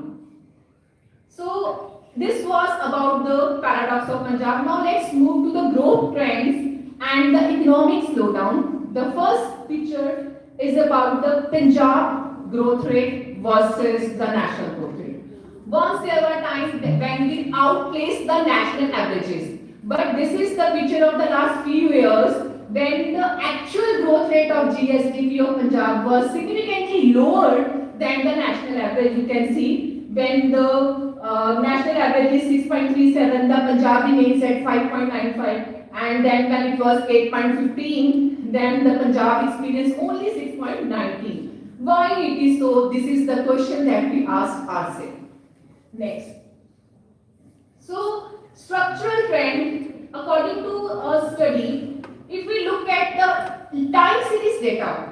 So this was about the paradox of Punjab. Now let's move to the growth trends and the economic slowdown. The first picture is about the Punjab growth rate versus the national growth rate. Once there were times when we outplaced the national averages, but this is the picture of the last few years when the actual growth rate of GSDP of Punjab was significantly lower than the national average. You can see when the national average is 6.37, the Punjab remains at 5.95, and then when it was 8.15, then the Punjab experienced only 6.19. Why it is so? This is the question that we ask ourselves. Next. So, structural trend, according to a study, if we look at the time series data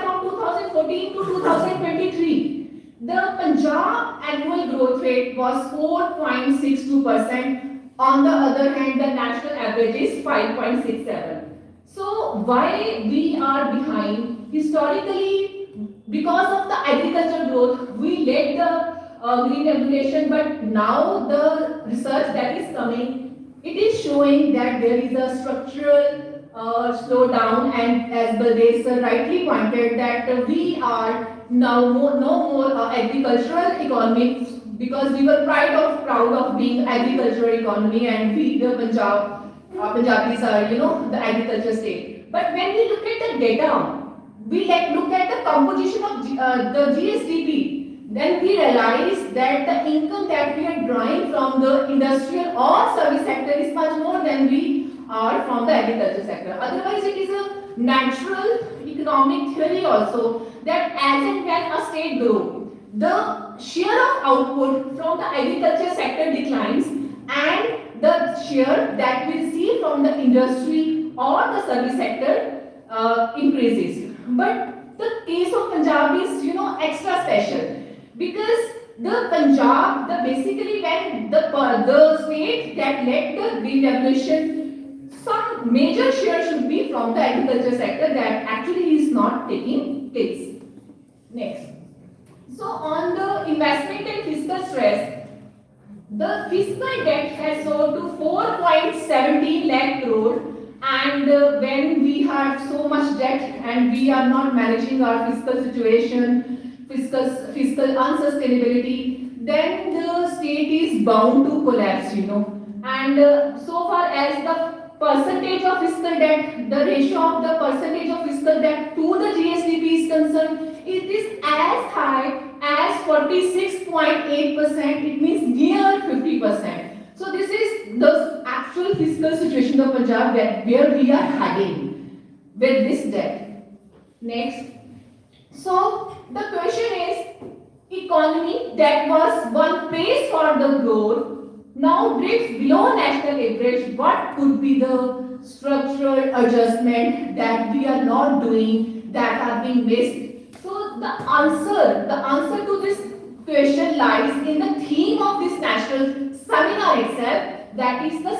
from 2014 to 2023, the Punjab annual growth rate was 4.62%. On the other hand, the national average is 5.67. So, why we are behind? Historically, because of the agricultural growth, we led the green revolution, but now the research that is coming, it is showing that there is a structural slowdown, and as Baldev sir rightly pointed that we are now no more agricultural economy, because we were proud of being agricultural economy, and we the Punjabis are the agriculture state. But when we look at the data, we look at the composition of the GSDP, then we realize that the income that we are drawing from the industrial or service sector is much more than we are from the agriculture sector. Otherwise, it is a natural economic theory also that as and when a state grows, the share of output from the agriculture sector declines and the share that we receive from the industry or the service sector increases. But the case of Punjab is extra special, because the Punjab, basically when the state that led the green revolution, some major share should be from the agriculture sector that actually is not taking place. Next. So on the investment and fiscal stress, the fiscal debt has soared to 4.17 lakh crore, and when we have so much debt and we are not managing our fiscal situation, fiscal unsustainability, then the state is bound to collapse, And so far as the percentage of fiscal debt, the ratio of the percentage of fiscal debt to the GSDP is concerned, it is as high as 46.8%. It means near 50%. So this is the actual fiscal situation of Punjab where we are heading with this debt. Next. So the question is, economy that was one pace for the growth now drifts below national average. What could be the structural adjustment that we are not doing, that are being missed? So the answer to this question lies in the theme of this national seminar itself, that is the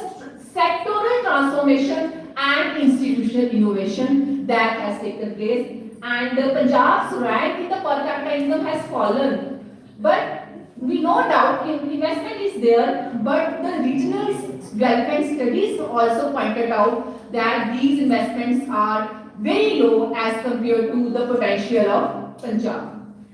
sectoral transformation and institutional innovation that has taken place. And Punjab's rank in the per capita income has fallen, but we no doubt investment is there, but the regional development studies also pointed out that these investments are very low as compared to the potential of Punjab.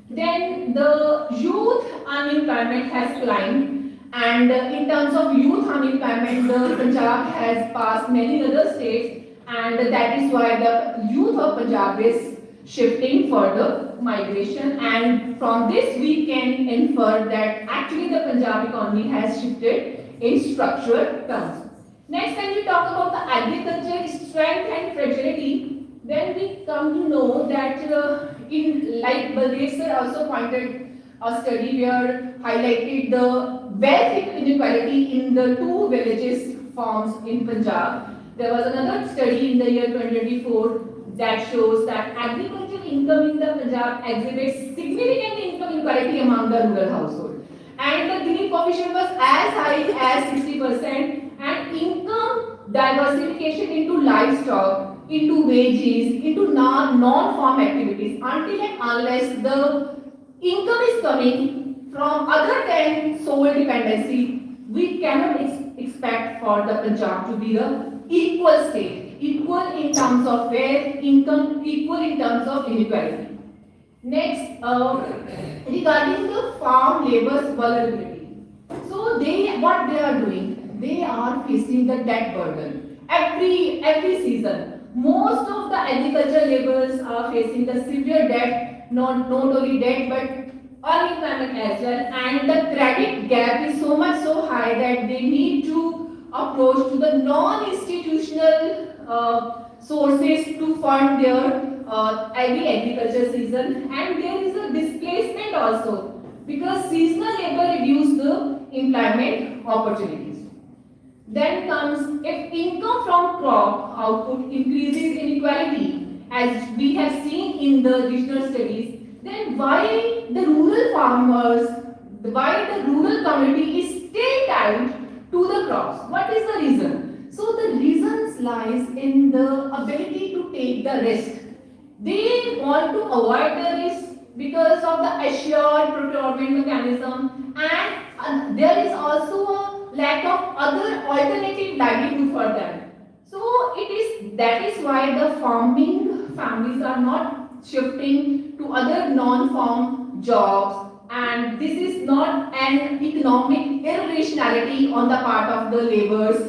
Then the youth unemployment has climbed, and in terms of youth unemployment, the Punjab has passed many other states, and that is why the youth of Punjab is shifting for the migration, and from this we can infer that actually the Punjab economy has shifted in structural terms. Next, when we talk about the agriculture strength and fragility, then we come to know that like Baldev sir also pointed a study where highlighted the wealth inequality in the two villages forms in Punjab. There was another study in the year 2024 that shows that agricultural income in the Punjab exhibits significant income inequality among the rural household, and the Gini coefficient was as high as 60%, and income diversification into livestock, into wages, into non-farm activities, until and unless the income is coming from other than sole dependency, we cannot expect for the Punjab to be the equal state, equal in terms of wealth, income, equal in terms of inequality. Next, regarding the farm labor's vulnerability. So what they are doing, they are facing the debt burden. Every season, most of the agricultural laborers are facing the severe debt, not only debt but unemployment as well, and the credit gap is so high that they need to approach to the non-institutional sources to fund their every agriculture season, and there is a displacement also because seasonal labor reduce the employment opportunities. Then comes if income from crop output increases inequality, as we have seen in the regional studies, then why the rural farmers, why the rural community is still tied to the crops? What is the reason? So the reasons lies in the ability to take the risk. They want to avoid the risk because of the assured procurement mechanism, and there is also a lack of other alternative livelihood for them. So that is why the farming families are not shifting to other non-farm jobs, and this is not an economic irrationality on the part of the laborers,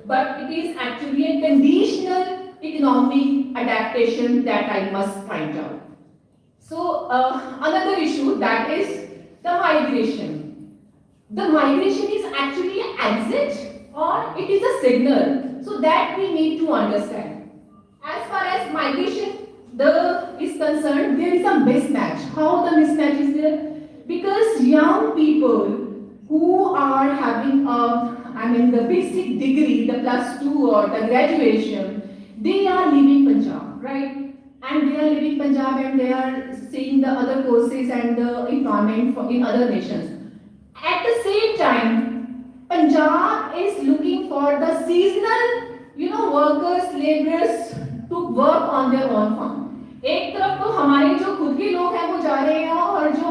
but it is actually a conditional economic adaptation that I must point out. So another issue, that is the migration. The migration is actually an exit or it is a signal. So that we need to understand. As far as migration is concerned, there is a mismatch. How the mismatch is there? Because young people who are having the basic degree, the +2 or the graduation, they are leaving Punjab, right? And they are leaving Punjab and they are seeing the other courses and the employment in other nations. At the same time, Punjab is looking for the seasonal, workers, laborers to work on their own farm. एक तरफ तो हमारे जो खुद के लोग हैं वो जा रहे हैं और जो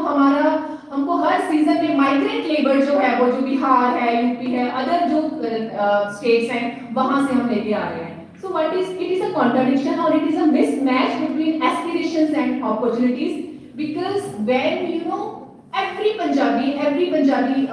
हमको हर सीजन में माइग्रेंट लेबर जो है वो जो बिहार है, यूपी है, अदर जो स्टेट्स हैं वहां से हम लेके आ रहे हैं. So it is a contradiction or it is a mismatch between aspirations and opportunities, because when every Punjabi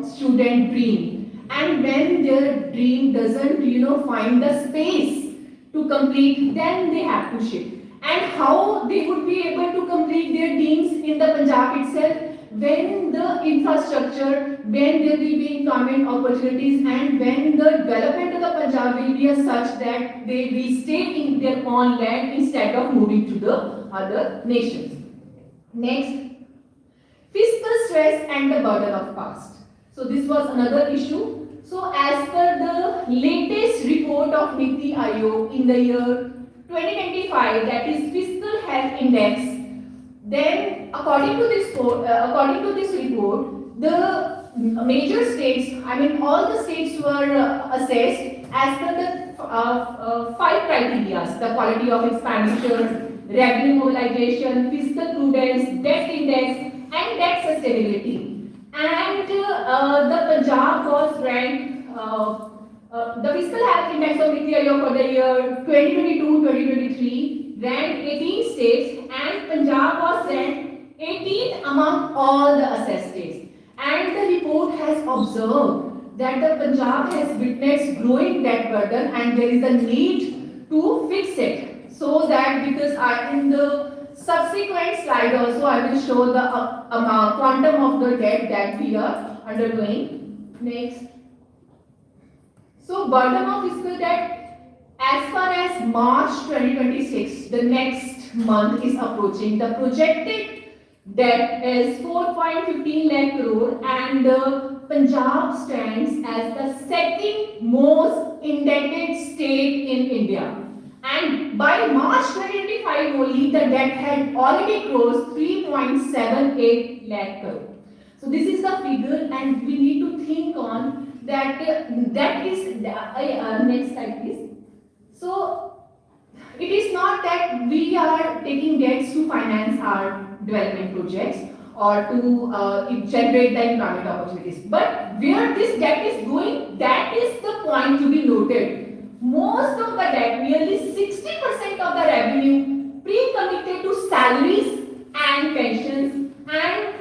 student dream, and when their dream doesn't find the space to complete, then they have to shift. And how they would be able to complete their dreams in the Punjab itself, when the infrastructure, when there will be employment opportunities, and when the development of the Punjab will be such that they will stay in their own land instead of moving to the other nations. Next, fiscal stress and the burden of past. So this was another issue. So as per the latest report of NITI Aayog in the year 2025, that is Fiscal Health Index, then according to this report, the major states, all the states were assessed as per the 5 criteria: the quality of expenditure, revenue mobilization, fiscal prudence, debt index, and debt sustainability. And the Punjab was ranked, the Fiscal Health Index of NITI Aayog for the year 2022-2023 ranked 18 states, and Punjab was ranked 18th among all the assessed states. And the report has observed that the Punjab has witnessed growing debt burden, and there is a need to fix it. So that, because in the subsequent slide also I will show the quantum of the debt that we are undergoing. Next. So burden of fiscal debt, as far as March 2026, the next month is approaching, the projected debt is 4.15 lakh crore, and Punjab stands as the second most indebted state in India. And by March 2025 only, the debt had already crossed 3.78 lakh crore. So this is the figure, and we need to think on that. That is next slide, please. So it is not that we are taking debts to finance our development projects or to generate the employment opportunities, but where this debt is going, that is the point to be noted. Most of the debt, nearly 60% of the revenue, pre-committed to salaries and pensions, and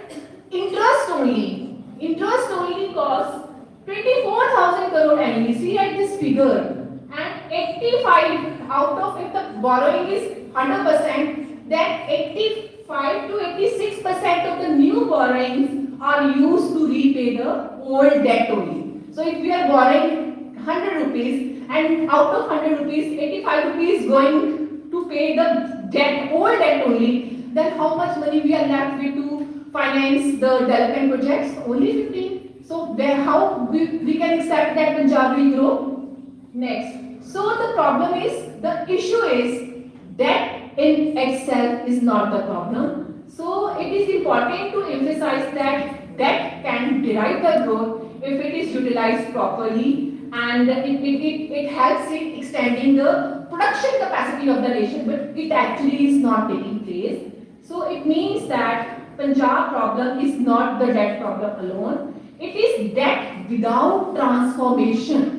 interest only costs 24,000 crore annually. See at this figure, and 85 out of, if the borrowing is 100%, then 85 to 86% of the new borrowings are used to repay the old debt only. So if we are borrowing 100 rupees, and out of 100 rupees, 85 rupees going to pay the debt, old debt only, then how much money we are left with to finance the development projects? Only 15. So where, how we can accept that Punjab will grow? Next. So the problem is, the issue is, debt in itself is not the problem. So it is important to emphasize that debt can derive the growth if it is utilized properly, and it helps in extending the production capacity of the nation, but it actually is not taking place. So it means that Punjab problem is not the debt problem alone, it is debt without transformation.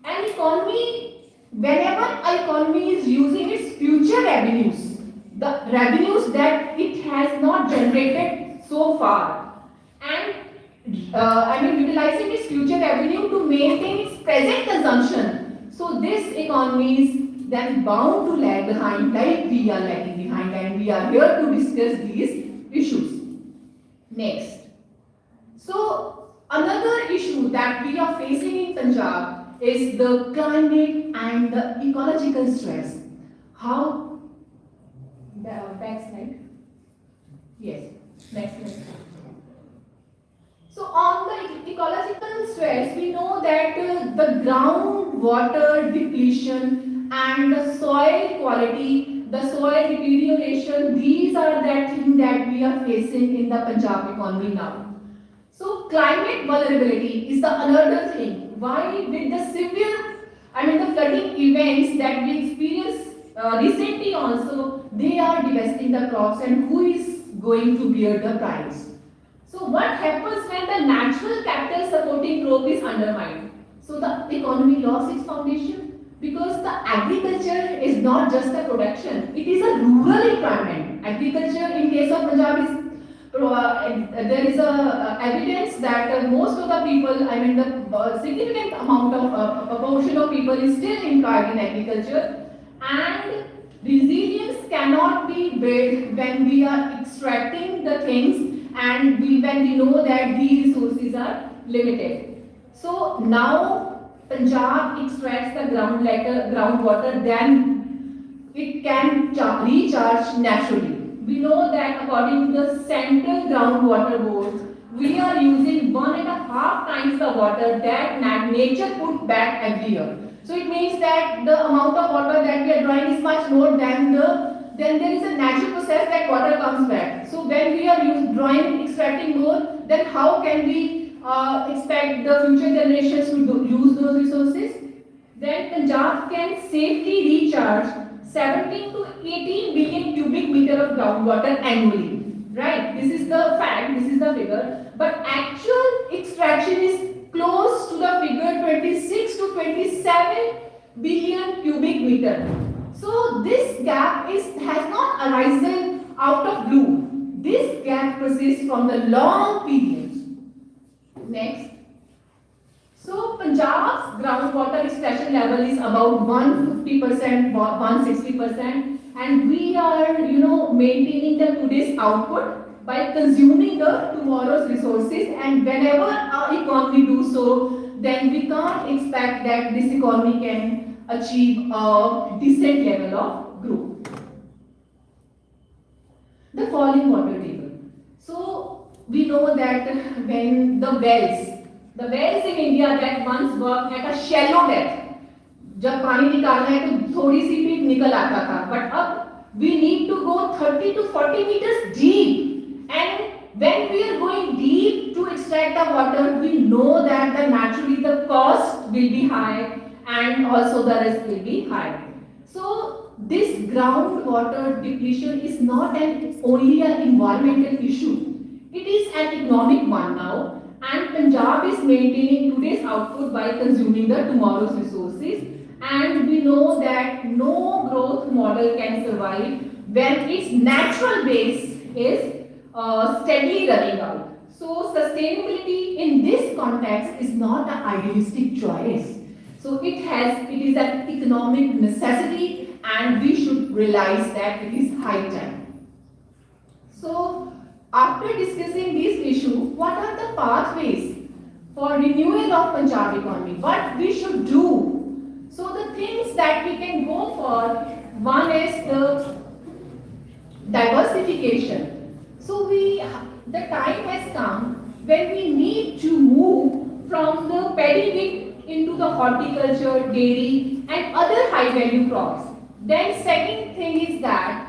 An economy, whenever an economy is using its future revenues, the revenues that it has not generated so far, and utilizing its future revenue to maintain its present consumption. So this economy is then bound to lag behind, like we are lagging behind, and we are here to discuss these issues. Next. So another issue that we are facing in Punjab is the climate and the ecological stress. How? Back slide. Yes. Next slide. So on the ecological stress, we know that the groundwater depletion and the soil quality, the soil deterioration, these are the things that we are facing in the Punjab economy now. So climate vulnerability is the another thing. Why? With the severe, the flooding events that we experienced recently also, they are devastating the crops, and who is going to bear the price? So what happens when the natural capital supporting crop is undermined? So the economy lost its foundation, because the agriculture is not just a production, it is a rural employment. Agriculture in case of Punjab is, there is a evidence that most of the people, the significant amount of proportion of people is still employed in agriculture, and resilience cannot be built when we are extracting the things and when we know that these resources are limited. So now Punjab extracts the groundwater, then it can recharge naturally. We know that according to the Central Groundwater Board, we are using 1.5 times the water that nature put back every year. So it means that the amount of water that we are drawing is much more than then there is a natural process that water comes back. So when we are extracting more, then how can we expect the future generations to use those resources? Then Punjab can safely recharge 17 to 18 billion cubic meter of groundwater annually. Right? This is the fact, this is the figure. But actual extraction is close to the figure 26 to 27 billion cubic meter. So this gap has not arisen out of blue. This gap persists from the long periods. Next. So Punjab's groundwater extraction level is about 150%, 160%, and we are, maintaining the today's output by consuming the tomorrow's resources. And whenever our economy do so, then we can't expect that this economy can achieve a decent level of growth. The falling water table. So we know that when the wells in India that once worked at a shallow depth, जब पानी निकालना है तो थोड़ी सी भी निकल आता था, but अब we need to go 30 to 40 meters deep, and when we are going deep to extract the water, we know that naturally the cost will be high and also the risk will be high. So this groundwater depletion is not only an environmental issue, it is an economic one now, and Punjab is maintaining today's output by consuming the tomorrow's resources, and we know that no growth model can survive when its natural base is steadily running out. So sustainability in this context is not an idealistic choice. So it is an economic necessity, and we should realize that it is high time. So after discussing this issue, what are the pathways for renewal of Punjab economy? What we should do? So the things that we can go for, one is the diversification. So the time has come when we need to move from the paddy wheat into the horticulture, dairy and other high value crops. Then second thing is that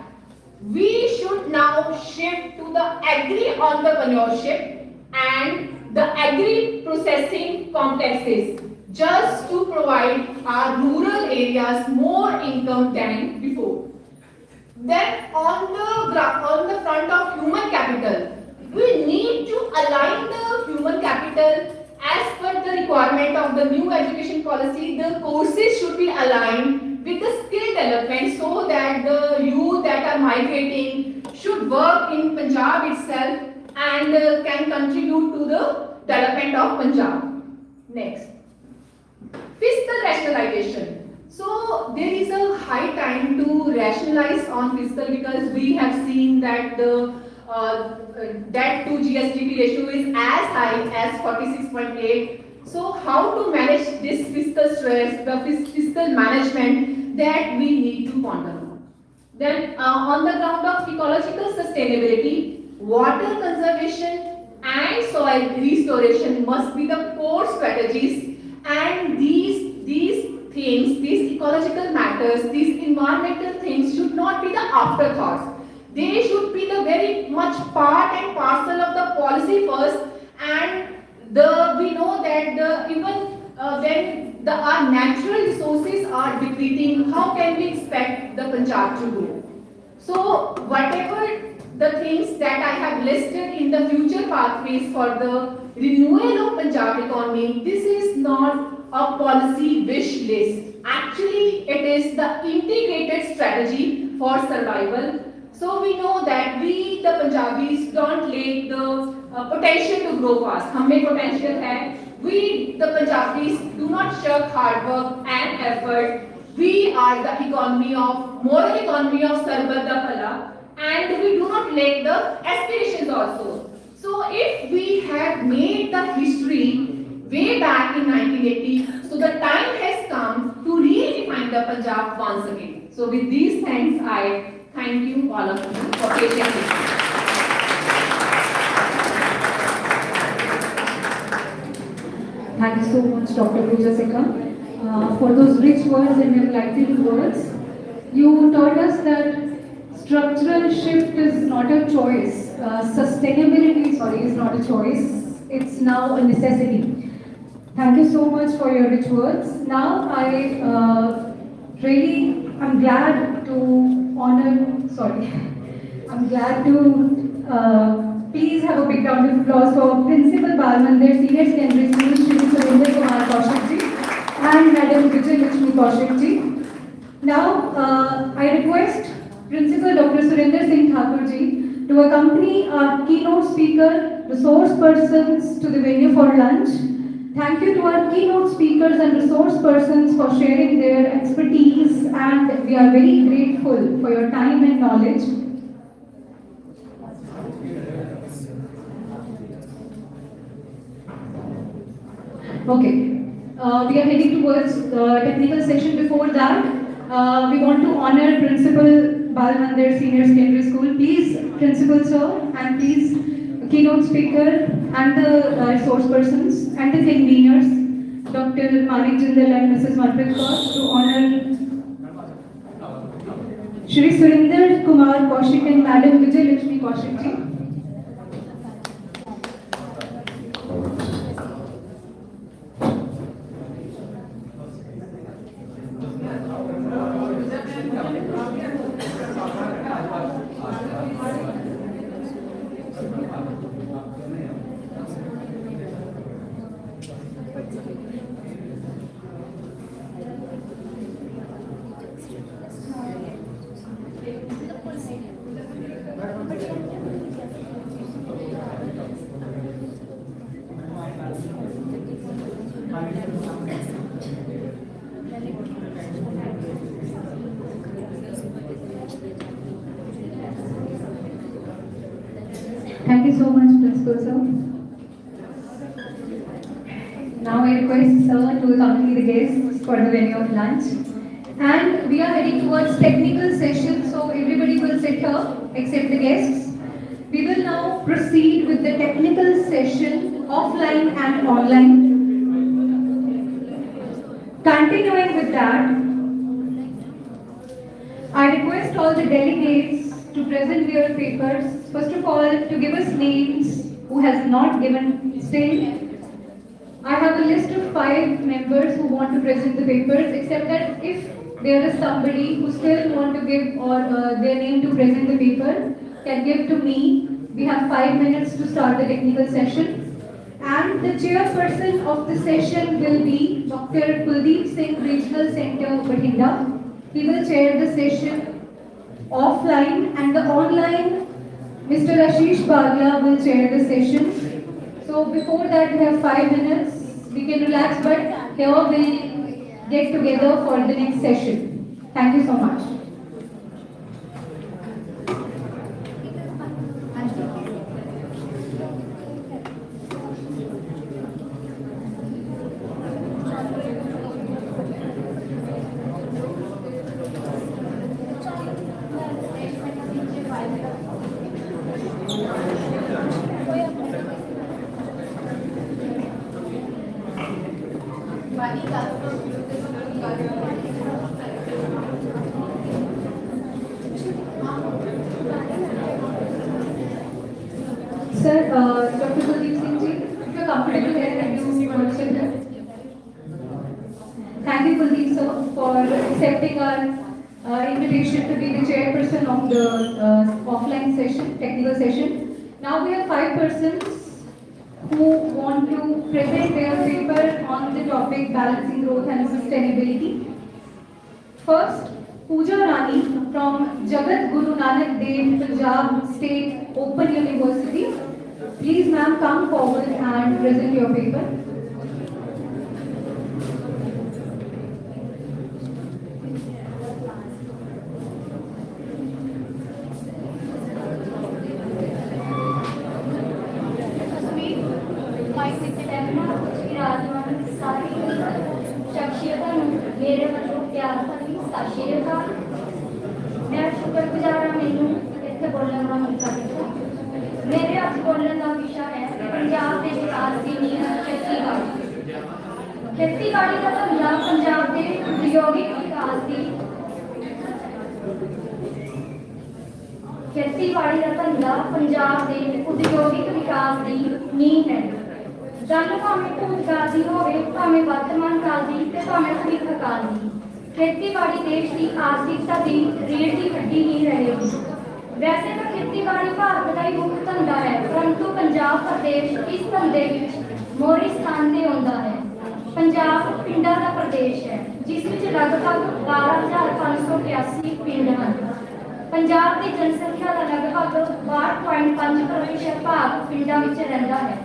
we should now shift to the agri-entrepreneurship and the agri-processing complexes just to provide our rural areas more income than before. Then on the front of human capital, we need to align the human capital as per the requirement of the new education policy. The courses should be aligned with the skill development so that the youth that are migrating should work in Punjab itself and can contribute to the development of Punjab. Next, fiscal rationalization. So there is a high time to rationalize on fiscal because we have seen that the debt to GSDP ratio is as high as 46.8. So how to manage this fiscal stress, the fiscal management that we need to ponder. Then on the ground of ecological sustainability, water conservation and soil restoration must be the core strategies, and these things, these ecological matters, these environmental things should not be the afterthoughts. They should be the very much part and parcel of the policy first, and we know that even when our natural resources are depleting, how can we expect the Punjab to grow? So whatever the things that I have listed in the future pathways for the renewal of Punjab economy, this is not a policy wish list. Actually, it is the integrated strategy for survival. So we know that we, the Punjabis, don't lack the potential to grow fast. हमें potential है. We, the Punjabis, do not shirk hard work and effort. We are the moral economy of Sarbat da Phala, and we do not lack the aspirations also. So if we have made the history way back in 1980, so the time has come to redefine the Punjab once again. So with these thanks, I thank you all of you for patiently. Thank you so much, Dr. Pooja Sekam, for those rich words and enlightening words. You told us that structural shift is not a choice. Sustainability, is not a choice. It's now a necessity. Thank you so much for your rich words. Now I'm glad to please have a big round of applause for Principal Balmandir Senior Secondary School, Shri Surinder Kumar Kaushik ji and Madam Vijay Lakshmi Kaushik ji. Now I request Principal Dr. Surinder Singh Thakur ji to accompany our keynote speaker, resource persons to the venue for lunch. Thank you to our keynote speakers and resource persons for sharing their expertise, and we are very grateful for your time and knowledge. Okay, we are heading towards the technical section. Before that, we want to honor Principal Balmandir Senior Secondary School. Please, Principal Sir, and please, keynote speaker and the resource persons and the conveners, Dr. Manik Jindal and Mrs. Manpreet Kaur, to honor Shri Surinder Kumar Kaushik and Madam Vijay Lakshmi Kaushik ji. Thank you so much, Principal Sir. Now I request Sir to accompany the guests for the venue of lunch. And we are heading towards technical session, so everybody will sit here except the guests. We will now proceed with the technical session, offline and online. Continuing with that, I request all the delegates to present their papers. First of all, to give us names who has not given still. I have a list of 5 members who want to present the papers, except that if there is somebody who still want to give or their name to present the paper, can give to me. We have 5 minutes to start the technical session. And the chairperson of the session will be Dr. Kuldeep Singh, Regional Center, Bathinda. He will chair the session offline, and the online, Mr. Ashish Bagla will chair the session. So before that we have 5 minutes. We can relax, but here we'll get together for the next session. Thank you so much. Sir, Dr. Kuldeep Singh ji, if you're comfortable there, can you sit here? Thank you, Kuldeep sir, for accepting our invitation to be the chairperson of the offline session, technical session. Now we have 5 persons who want to present their paper on the topic balancing growth and sustainability. First, Pooja Rani from Jagat Guru Nanak Dev Panjab State Open University. Please ma'am, come forward and present your paper. मेरे ਵੱਲੋਂ ਪਿਆਰ ਭਰੀ ਸਤਿ ਸ਼੍ਰੀ ਅਕਾਲ। ਮੈਂ ਸ਼ੁਕਰਗੁਜ਼ਾਰ ਹਾਂ ਮੈਨੂੰ ਇੱਥੇ ਬੋਲਣ ਦਾ ਮੌਕਾ ਦਿੱਤਾ। ਮੇਰੇ ਅੱਜ ਬੋਲਣ ਦਾ ਵਿਸ਼ਾ ਹੈ ਪੰਜਾਬ ਦੇ ਵਿਕਾਸ ਦੀ ਨੀਂਹ ਖੇਤੀਬਾੜੀ। ਖੇਤੀਬਾੜੀ ਦਾ ਧੰਦਾ ਪੰਜਾਬ ਦੇ ਉਦਯੋਗਿਕ ਵਿਕਾਸ ਦੀ ਖੇਤੀਬਾੜੀ ਦਾ ਧੰਦਾ ਪੰਜਾਬ ਦੇ ਉਦਯੋਗਿਕ ਵਿਕਾਸ ਦੀ ਨੀਂਹ ਹੈ। ਗੱਲ ਭਾਵੇਂ ਭੂਤਕਾਲ ਦੀ ਹੋਵੇ, ਭਾਵੇਂ ਵਰਤਮਾਨ ਕਾਲ ਦੀ ਤੇ ਭਾਵੇਂ ਭਵਿੱਖ ਕਾਲ ਦੀ, ਖੇਤੀਬਾੜੀ ਦੇਸ਼ ਦੀ ਆਰਥਿਕਤਾ ਦੀ ਰੀੜ੍ਹ ਦੀ ਹੱਡੀ ਹੀ ਰਹੇਗੀ। ਵੈਸੇ ਤਾਂ ਖੇਤੀਬਾੜੀ ਭਾਰਤ ਦਾ ਹੀ ਮੁੱਖ ਧੰਦਾ ਹੈ, ਪਰੰਤੂ ਪੰਜਾਬ ਪ੍ਰਦੇਸ਼ ਇਸ ਧੰਦੇ ਵਿੱਚ ਮੋਹਰੀ ਸਥਾਨ ਤੇ ਆਉਂਦਾ ਹੈ। ਪੰਜਾਬ ਪਿੰਡਾਂ ਦਾ ਪ੍ਰਦੇਸ਼ ਹੈ, ਜਿਸ ਵਿੱਚ ਲਗਭਗ 12,581 ਪਿੰਡ ਹਨ। ਪੰਜਾਬ ਦੀ ਜਨਸੰਖਿਆ ਦਾ ਲਗਭਗ 62.5% ਭਾਗ ਪਿੰਡਾਂ ਵਿੱਚ ਰਹਿੰਦਾ ਹੈ।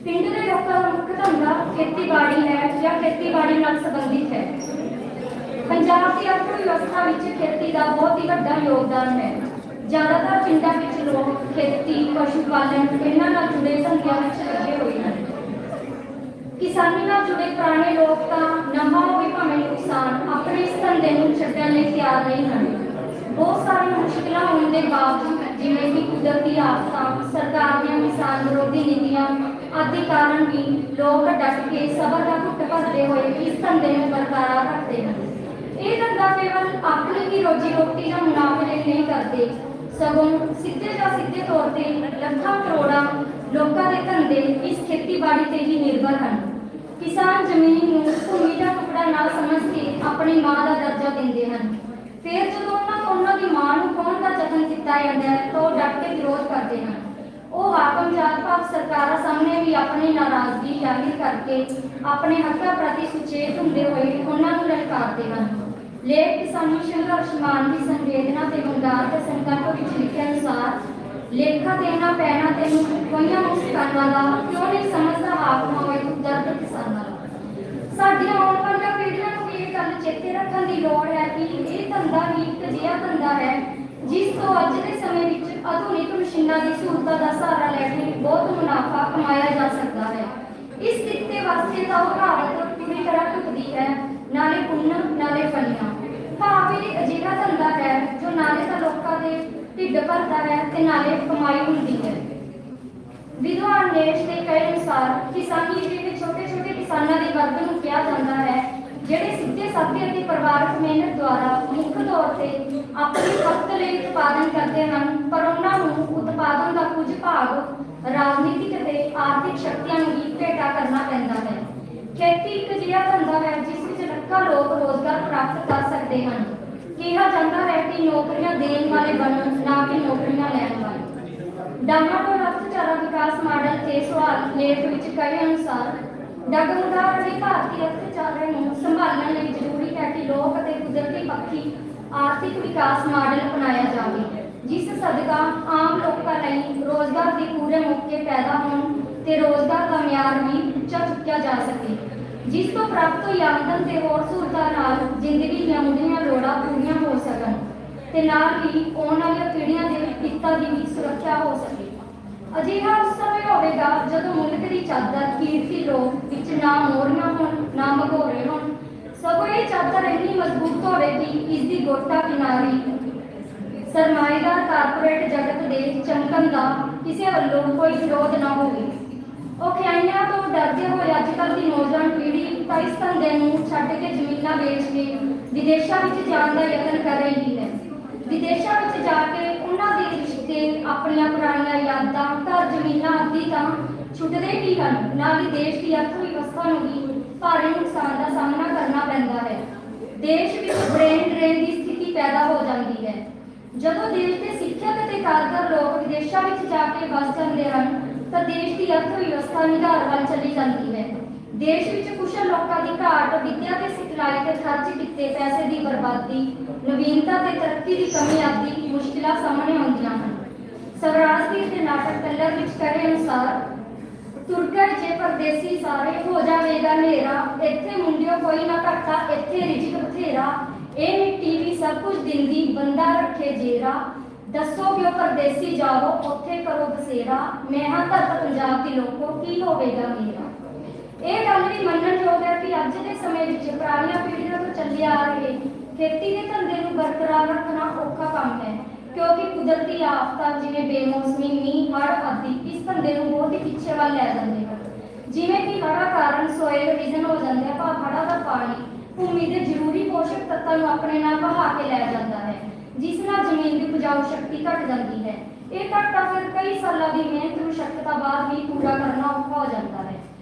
ਪਿੰਡ ਦੇ ਲੋਕਾਂ ਦਾ ਮੁੱਖ ਧੰਦਾ ਖੇਤੀਬਾੜੀ ਹੈ ਜਾਂ ਖੇਤੀਬਾੜੀ ਨਾਲ ਸੰਬੰਧਿਤ ਹੈ। ਪੰਜਾਬ ਦੀ ਅਰਥ ਵਿਵਸਥਾ ਵਿੱਚ ਖੇਤੀ ਦਾ ਬਹੁਤ ਹੀ ਵੱਡਾ ਯੋਗਦਾਨ ਹੈ। ਜ਼ਿਆਦਾਤਰ ਪਿੰਡਾਂ ਵਿੱਚ ਲੋਕ ਖੇਤੀ, ਪਸ਼ੂ ਪਾਲਣ ਇਹਨਾਂ ਨਾਲ ਜੁੜੇ ਧੰਦਿਆਂ ਵਿੱਚ ਲੱਗੇ ਹੋਏ ਹਨ। ਕਿਸਾਨੀ ਨਾਲ ਜੁੜੇ ਪੁਰਾਣੇ ਲੋਕ ਤਾਂ ਨਵਾਂ ਹੋਵੇ ਭਾਵੇਂ ਕਿਸਾਨ ਆਪਣੇ ਇਸ ਧੰਦੇ ਨੂੰ ਛੱਡਣ ਲਈ ਤਿਆਰ ਨਹੀਂ ਹਨ। ਬਹੁਤ ਸਾਰੀਆਂ ਮੁਸ਼ਕਿਲਾਂ ਹੋਣ ਦੇ ਬਾਵਜੂਦ, ਜਿਵੇਂ ਕਿ ਕੁਦਰਤੀ ਆਫਤਾਂ, ਸਰਕਾਰ ਦੀਆਂ ਕਿਸਾਨ ਵਿਰੋਧੀ ਨੀਤੀਆਂ ਆਦਿ ਕਾਰਨ ਵੀ ਲੋਕ ਡਟ ਕੇ ਸਬਰ ਦਾ ਘੁੱਟ ਭਰਦੇ ਹੋਏ ਇਸ ਧੰਦੇ ਨੂੰ ਬਰਕਰਾਰ ਰੱਖਦੇ ਹਨ। ਇਹ ਧੰਦਾ ਕੇਵਲ ਆਪਣੀ ਹੀ ਰੋਜੀ ਰੋਟੀ ਜਾਂ ਮੁਨਾਫੇ ਲਈ ਨਹੀਂ ਕਰਦੇ, ਸਗੋਂ ਸਿੱਧੇ ਜਾਂ ਸਿੱਧੇ ਤੌਰ ਤੇ ਲੱਖਾਂ ਕਰੋੜਾਂ ਲੋਕਾਂ ਦੇ ਧੰਦੇ ਇਸ ਖੇਤੀਬਾੜੀ ਤੇ ਹੀ ਨਿਰਭਰ ਹਨ। ਕਿਸਾਨ ਜ਼ਮੀਨ ਨੂੰ ਭੂਮੀ ਦਾ ਟੁਕੜਾ ਨਾ ਸਮਝ ਕੇ ਆਪਣੀ ਮਾਂ ਦਾ ਦਰਜਾ ਦਿੰਦੇ ਹਨ। ਫਿਰ ਜਦੋਂ ਉਹਨਾਂ ਦੀ ਮਾਂ ਨੂੰ ਖੋਹਣ ਦਾ ਯਤਨ ਕੀਤਾ ਜਾਂਦਾ ਹੈ ਤਾਂ ਉਹ ਡਟ ਕੇ ਵਿਰੋਧ ਕਰਦੇ ਹਨ। ਉਹ ਹਾਕਮ ਜਾਤ ਭਾਵ ਸਰਕਾਰਾਂ ਸਾਹਮਣੇ ਵੀ ਆਪਣੀ ਨਾਰਾਜ਼ਗੀ ਜ਼ਾਹਿਰ ਕਰਕੇ ਆਪਣੇ ਹੱਕਾਂ ਪ੍ਰਤੀ ਸੁਚੇਤ ਹੁੰਦੇ ਹੋਏ ਉਹਨਾਂ ਨੂੰ ਲਲਕਾਰਦੇ ਹਨ। ਲੇਖ ਕਿਸਾਨੀ ਸੰਘਰਸ਼ ਮਾਨ ਦੀ ਸੰਵੇਦਨਾ ਤੇ ਵੰਗਾਰ ਤੇ ਸੰਕਲਪ ਵਿੱਚ ਲਿਖੇ ਅਨੁਸਾਰ, ਲੇਖਾ ਦੇਣਾ ਪੈਣਾ ਤੈਨੂੰ ਕੋਈਆਂ ਮੁਸਕਾਨਾਂ ਦਾ, ਕਿਉਂ ਨਹੀਂ ਸਮਝਦਾ ਹਾਕਮ ਹੋਏ ਤੂੰ ਦਰਦ ਕਿਸਾਨਾਂ ਦਾ। ਸਾਡੀਆਂ ਆਉਣ ਵਾਲੀਆਂ ਪੀੜ੍ਹੀਆਂ ਨੂੰ ਵੀ ਇਹ ਗੱਲ ਚੇਤੇ ਰੱਖਣ ਦੀ ਲੋੜ ਹੈ ਕਿ ਇਹ ਧੰਦਾ ਹੀ ਇੱਕ ਅਜਿਹਾ ਧੰਦਾ ਹੈ ਜਿਸ ਤੋਂ ਅੱਜ ਦੇ ਸਮੇਂ ਵਿੱਚ ਆਧੁਨਿਕ ਮਸ਼ੀਨਾਂ ਦੀ ਸਹੂਲਤਾਂ ਦਾ ਸਹਾਰਾ ਲੈ ਕੇ ਬਹੁਤ ਮੁਨਾਫਾ ਕਮਾਇਆ ਜਾ ਸਕਦਾ ਹੈ। ਇਸ ਕਿੱਤੇ ਵਾਸਤੇ ਤਾਂ ਉਹ ਕਹਾਵਤ ਪੂਰੀ ਤਰ੍ਹਾਂ ਢੁਕਦੀ ਹੈ, ਨਾਲੇ ਪੁੰਨ ਨਾਲੇ ਫਲੀਆਂ। ਭਾਵੇਂ ਅਜਿਹਾ ਧੰਦਾ ਹੈ ਜੋ ਨਾਲੇ ਤਾਂ ਲੋਕਾਂ ਦੇ ਢਿੱਡ ਭਰਦਾ ਹੈ ਤੇ ਨਾਲੇ ਕਮਾਈ ਹੁੰਦੀ ਹੈ। ਵਿਦਵਾਨ ਦੇਸ਼ ਦੇ ਕਹੇ ਅਨੁਸਾਰ ਕਿਸਾਨੀ ਜਿਹੜੇ ਛੋਟੇ ਛੋਟੇ ਕਿਸਾਨਾਂ ਦੇ ਵਰਗ ਨੂੰ ਕਿਹਾ ਜਾਂਦਾ ਹੈ, ਜਿਹੜੇ ਸਿੱਧੇ ਸਾਦੇ ਅਤੇ ਪਰਿਵਾਰਕ ਮਿਹਨਤ ਦੁਆਰਾ ਮੁੱਖ ਤੌਰ ਤੇ ਆਪਣੀ ਖਪਤ ਲਈ ਉਤਪਾਦਨ ਕਰਦੇ ਹਨ, ਪਰ ਉਹਨਾਂ ਨੂੰ ਉਤਪਾਦਨ ਦਾ ਕੁਝ ਭਾਗ ਰਾਜਨੀਤਿਕ ਅਤੇ ਆਰਥਿਕ ਸ਼ਕਤੀਆਂ ਨੂੰ ਵੀ ਭੇਟਾ ਕਰਨਾ ਪੈਂਦਾ ਹੈ। ਖੇਤੀ ਇੱਕ ਅਜਿਹਾ ਧੰਦਾ ਹੈ ਜਿਸ ਵਿੱਚ ਲੱਖਾਂ ਲੋਕ ਰੋਜ਼ਗਾਰ ਪ੍ਰਾਪਤ ਕਰ ਸਕਦੇ ਹਨ। ਕਿਹਾ ਜਾਂਦਾ ਹੈ ਕਿ ਨੌਕਰੀਆਂ ਦੇਣ ਵਾਲੇ ਬਣਨ, ਨਾ ਕਿ ਨੌਕਰੀਆਂ ਲੈਣ ਵਾਲੇ। ਡਾਮਾਡੋਲ ਅਰਥਚਾਰਾ ਵਿਕਾਸ ਮਾਡਲ ਤੇ ਸਵਾਲ ਲੇਖ ਵਿੱਚ ਕਹੇ ਅਨੁਸਾਰ ਡਗਮਗਾਰ ਅਤੇ ਭਾਰਤੀ ਅਰਥਚਾਰੇ ਨੂੰ ਸੰਭਾਲਣ ਲਈ ਜ਼ਰੂਰੀ ਹੈ ਕਿ ਲੋਕ ਅਤੇ ਕੁਦਰਤੀ ਪੱਖੀ ਆਰਥਿਕ ਵਿਕਾਸ ਮਾਡਲ ਅਪਣਾਇਆ ਜਾਵੇ, ਜਿਸ ਸਦਕਾ ਆਮ ਲੋਕਾਂ ਲਈ ਰੋਜ਼ਗਾਰ ਦੇ ਪੂਰੇ ਮੌਕੇ ਪੈਦਾ ਹੋਣ ਤੇ ਰੋਜ਼ਗਾਰ ਦਾ ਮਿਆਰ ਵੀ ਉੱਚਾ ਚੁੱਕਿਆ ਜਾ ਸਕੇ, ਜਿਸ ਤੋਂ ਪ੍ਰਾਪਤ ਹੋਈ ਆਮਦਨ ਤੇ ਹੋਰ ਸਹੂਲਤਾਂ ਨਾਲ ਜ਼ਿੰਦਗੀ ਦੀਆਂ ਮੁੱਢਲੀਆਂ ਲੋੜਾਂ ਪੂਰੀਆਂ ਹੋ ਸਕਣ ਤੇ ਨਾਲ ਹੀ ਆਉਣ ਵਾਲੀਆਂ ਪੀੜ੍ਹੀਆਂ ਦੇ ਹਿੱਤਾਂ ਦੀ ਵੀ ਸੁਰੱਖਿਆ ਹੋ ਸਕੇ। ਅਜਿਹਾ ਉਸ ਸਮੇਂ ਹੋਵੇਗਾ ਜਦੋਂ ਮੁਲਕ ਦੀ ਚਾਦਰ ਕੀਰਤੀ ਲੋਕ ਵਿੱਚ ਨਾ ਮੋਰੀਆਂ ਹੋਣ, ਨਾ ਮਗੋਰੇ ਹੋਣ, ਸਗੋਂ ਇਹ ਚਾਦਰ ਇੰਨੀ ਮਜ਼ਬੂਤ ਹੋਵੇਗੀ ਇਸ ਦੀ ਗੋਟਾ ਕਿਨਾਰੀ ਸਰਮਾਏਦਾਰ ਕਾਰਪੋਰੇਟ ਜਗਤ ਦੇ ਚਮਕਣ ਦਾ ਕਿਸੇ ਵੱਲੋਂ ਕੋਈ ਵਿਰੋਧ ਨਾ ਹੋਵੇ। ਔਖਿਆਈਆਂ ਤੋਂ ਡਰਦੇ ਹੋਏ ਅੱਜ ਕੱਲ੍ਹ ਦੀ ਨੌਜਵਾਨ ਪੀੜ੍ਹੀ ਤਾਂ ਇਸ ਧੰਦੇ ਨੂੰ ਛੱਡ ਕੇ ਜ਼ਮੀਨਾਂ ਵੇਚ ਕੇ ਵਿਦੇਸ਼ਾਂ ਵਿੱਚ ਜਾਣ ਦਾ ਯਤਨ ਕਰ ਰਹੀ ਹੈ। ਵਿਦੇਸ਼ਾਂ ਵਿੱਚ ਜਾ ਕੇ ਉਹਨਾਂ ਦੇ ਰਿਸ਼ਤੇ, ਆਪਣੀਆਂ ਪੁਰਾਣੀਆਂ ਯਾਦਾਂ, ਘਰ ਜ਼ਮੀਨਾਂ ਆਦਿ ਤਾਂ ਛੁੱਟਦੇ ਹੀ ਹਨ, ਨਾਲ ਹੀ ਦੇਸ਼ ਦੀ ਅਰਥ ਵਿਵਸਥਾ ਨੂੰ ਵੀ ਭਾਰੀ ਨੁਕਸਾਨ ਦਾ ਸਾਹਮਣਾ ਕਰਨਾ ਪੈਂਦਾ ਹੈ। ਦੇਸ਼ ਵਿੱਚ ਬ੍ਰੇਨ ਡਰੇਨ ਦੀ ਸਥਿਤੀ ਪੈਦਾ ਹੋ ਜਾਂਦੀ ਹੈ। ਜਦੋਂ ਦੇਸ਼ ਦੇ ਸਿੱਖਿਅਕ ਅਤੇ ਕਾਰਗਰ ਲੋਕ ਵਿਦੇਸ਼ਾਂ ਵਿੱਚ ਜਾ ਕੇ ਵਸ ਜਾਂਦੇ ਹਨ ਤਾਂ ਦੇਸ਼ ਦੀ ਅਰਥ ਵਿਵਸਥਾ ਨਿਘਾਰ ਵੱਲ ਚਲੀ ਜਾਂਦੀ ਹੈ। ਦੇਸ਼ ਵਿੱਚ ਕੁਸ਼ਲ ਲੋਕਾਂ ਦੀ ਘਾਟ, ਵਿੱਦਿਆ ਤੇ ਸਿਖਲਾਈ ਤੇ ਖਰਚ ਕੀਤੇ ਪੈਸੇ ਦੀ ਬਰਬਾਦੀ, ਨਵੀਨਤਾ ਤੇ ਤਰੱਕੀ ਦੀ ਕਮੀ ਆਦਿ ਮੁਸ਼ਕਿਲਾਂ ਸਾਹਮਣੇ ਆਉਂਦੀਆਂ ਹਨ। ਸਵਰਾਜ ਦੇ ਨਾਟਕ ਕਲਰ ਵਿੱਚ ਕਹੇ ਅਨੁਸਾਰ ਤੁਰਕੇ ਜੇ ਪਰਦੇਸੀ ਸਾਰੇ ਹੋ ਜਾਵੇਗਾ ਹਨੇਰਾ, ਇੱਥੇ ਮੁੰਡਿਓ ਕੋਈ ਨਾ ਘਾਟਾ, ਇੱਥੇ ਰਿਜ਼ਕ ਬਥੇਰਾ, ਇਹ ਮਿੱਟੀ ਵੀ ਸਭ ਕੁਝ ਦਿੰਦੀ ਬੰਦਾ ਰੱਖੇ ਜੇਰਾ, ਦੱਸੋ ਕਿਉਂ ਪਰਦੇਸੀ ਜਾਵੋ ਉੱਥੇ ਕਰੋ ਬਸੇਰਾ, ਮੈਂ ਹਾਂ ਧਰਤ ਪੰਜਾਬ ਦੀ ਲੋਕੋ ਕੀ ਹੋਵੇਗਾ ਮੇਰਾ। ਇਹ ਗੱਲ ਵੀ ਮੰਨਣਯੋਗ ਹੈ ਕਿ ਅੱਜ ਦੇ ਸਮੇਂ ਵਿੱਚ ਪੁਰਾਣੀਆਂ ਪੀੜ੍ਹੀਆਂ ਤੋਂ ਚੱਲੇ ਆ ਰਹੇ ਖੇਤੀ ਦੇ ਧੰਦੇ ਨੂੰ ਬਰਕਰਾਰ ਰੱਖਣਾ ਔਖਾ ਕੰਮ ਹੈ, ਕਿਉਂਕਿ ਕੁਦਰਤੀ ਆਫਤਾਂ ਜਿਵੇਂ ਬੇਮੌਸਮੀ ਮੀਂਹ, ਹੜ੍ਹ ਆਦਿ ਇਸ ਧੰਦੇ ਨੂੰ ਬਹੁਤ ਹੀ ਪਿੱਛੇ ਵੱਲ ਲੈ ਜਾਂਦੇ ਹਨ। ਜਿਵੇਂ ਕਿ ਹੜ੍ਹਾਂ ਕਾਰਨ ਸੋਇਲ ਰੀਜਨ ਹੋ ਜਾਂਦੇ ਆ, ਭਾਵ ਹੜ੍ਹਾਂ ਦਾ ਪਾਣੀ ਭੂਮੀ ਦੇ ਜ਼ਰੂਰੀ ਪੋਸ਼ਕ ਤੱਤਾਂ ਨੂੰ ਆਪਣੇ ਨਾਲ ਵਹਾ ਕੇ ਲੈ ਜਾਂਦਾ ਹੈ, ਜਿਸ ਨਾਲ ਜ਼ਮੀਨ ਦੀ ਉਪਜਾਊ ਸ਼ਕਤੀ ਘਟ ਜਾਂਦੀ ਹੈ। ਇਹ ਘਾਟਾ ਫਿਰ ਕਈ ਸਾਲਾਂ ਦੀ ਮਿਹਨਤ ਮੁਸ਼ੱਕਤਾਂ ਬਾਅਦ ਵੀ ਪੂਰਾ ਕਰਨਾ ਔਖਾ ਹੋ ਜਾਂਦਾ ਹੈ।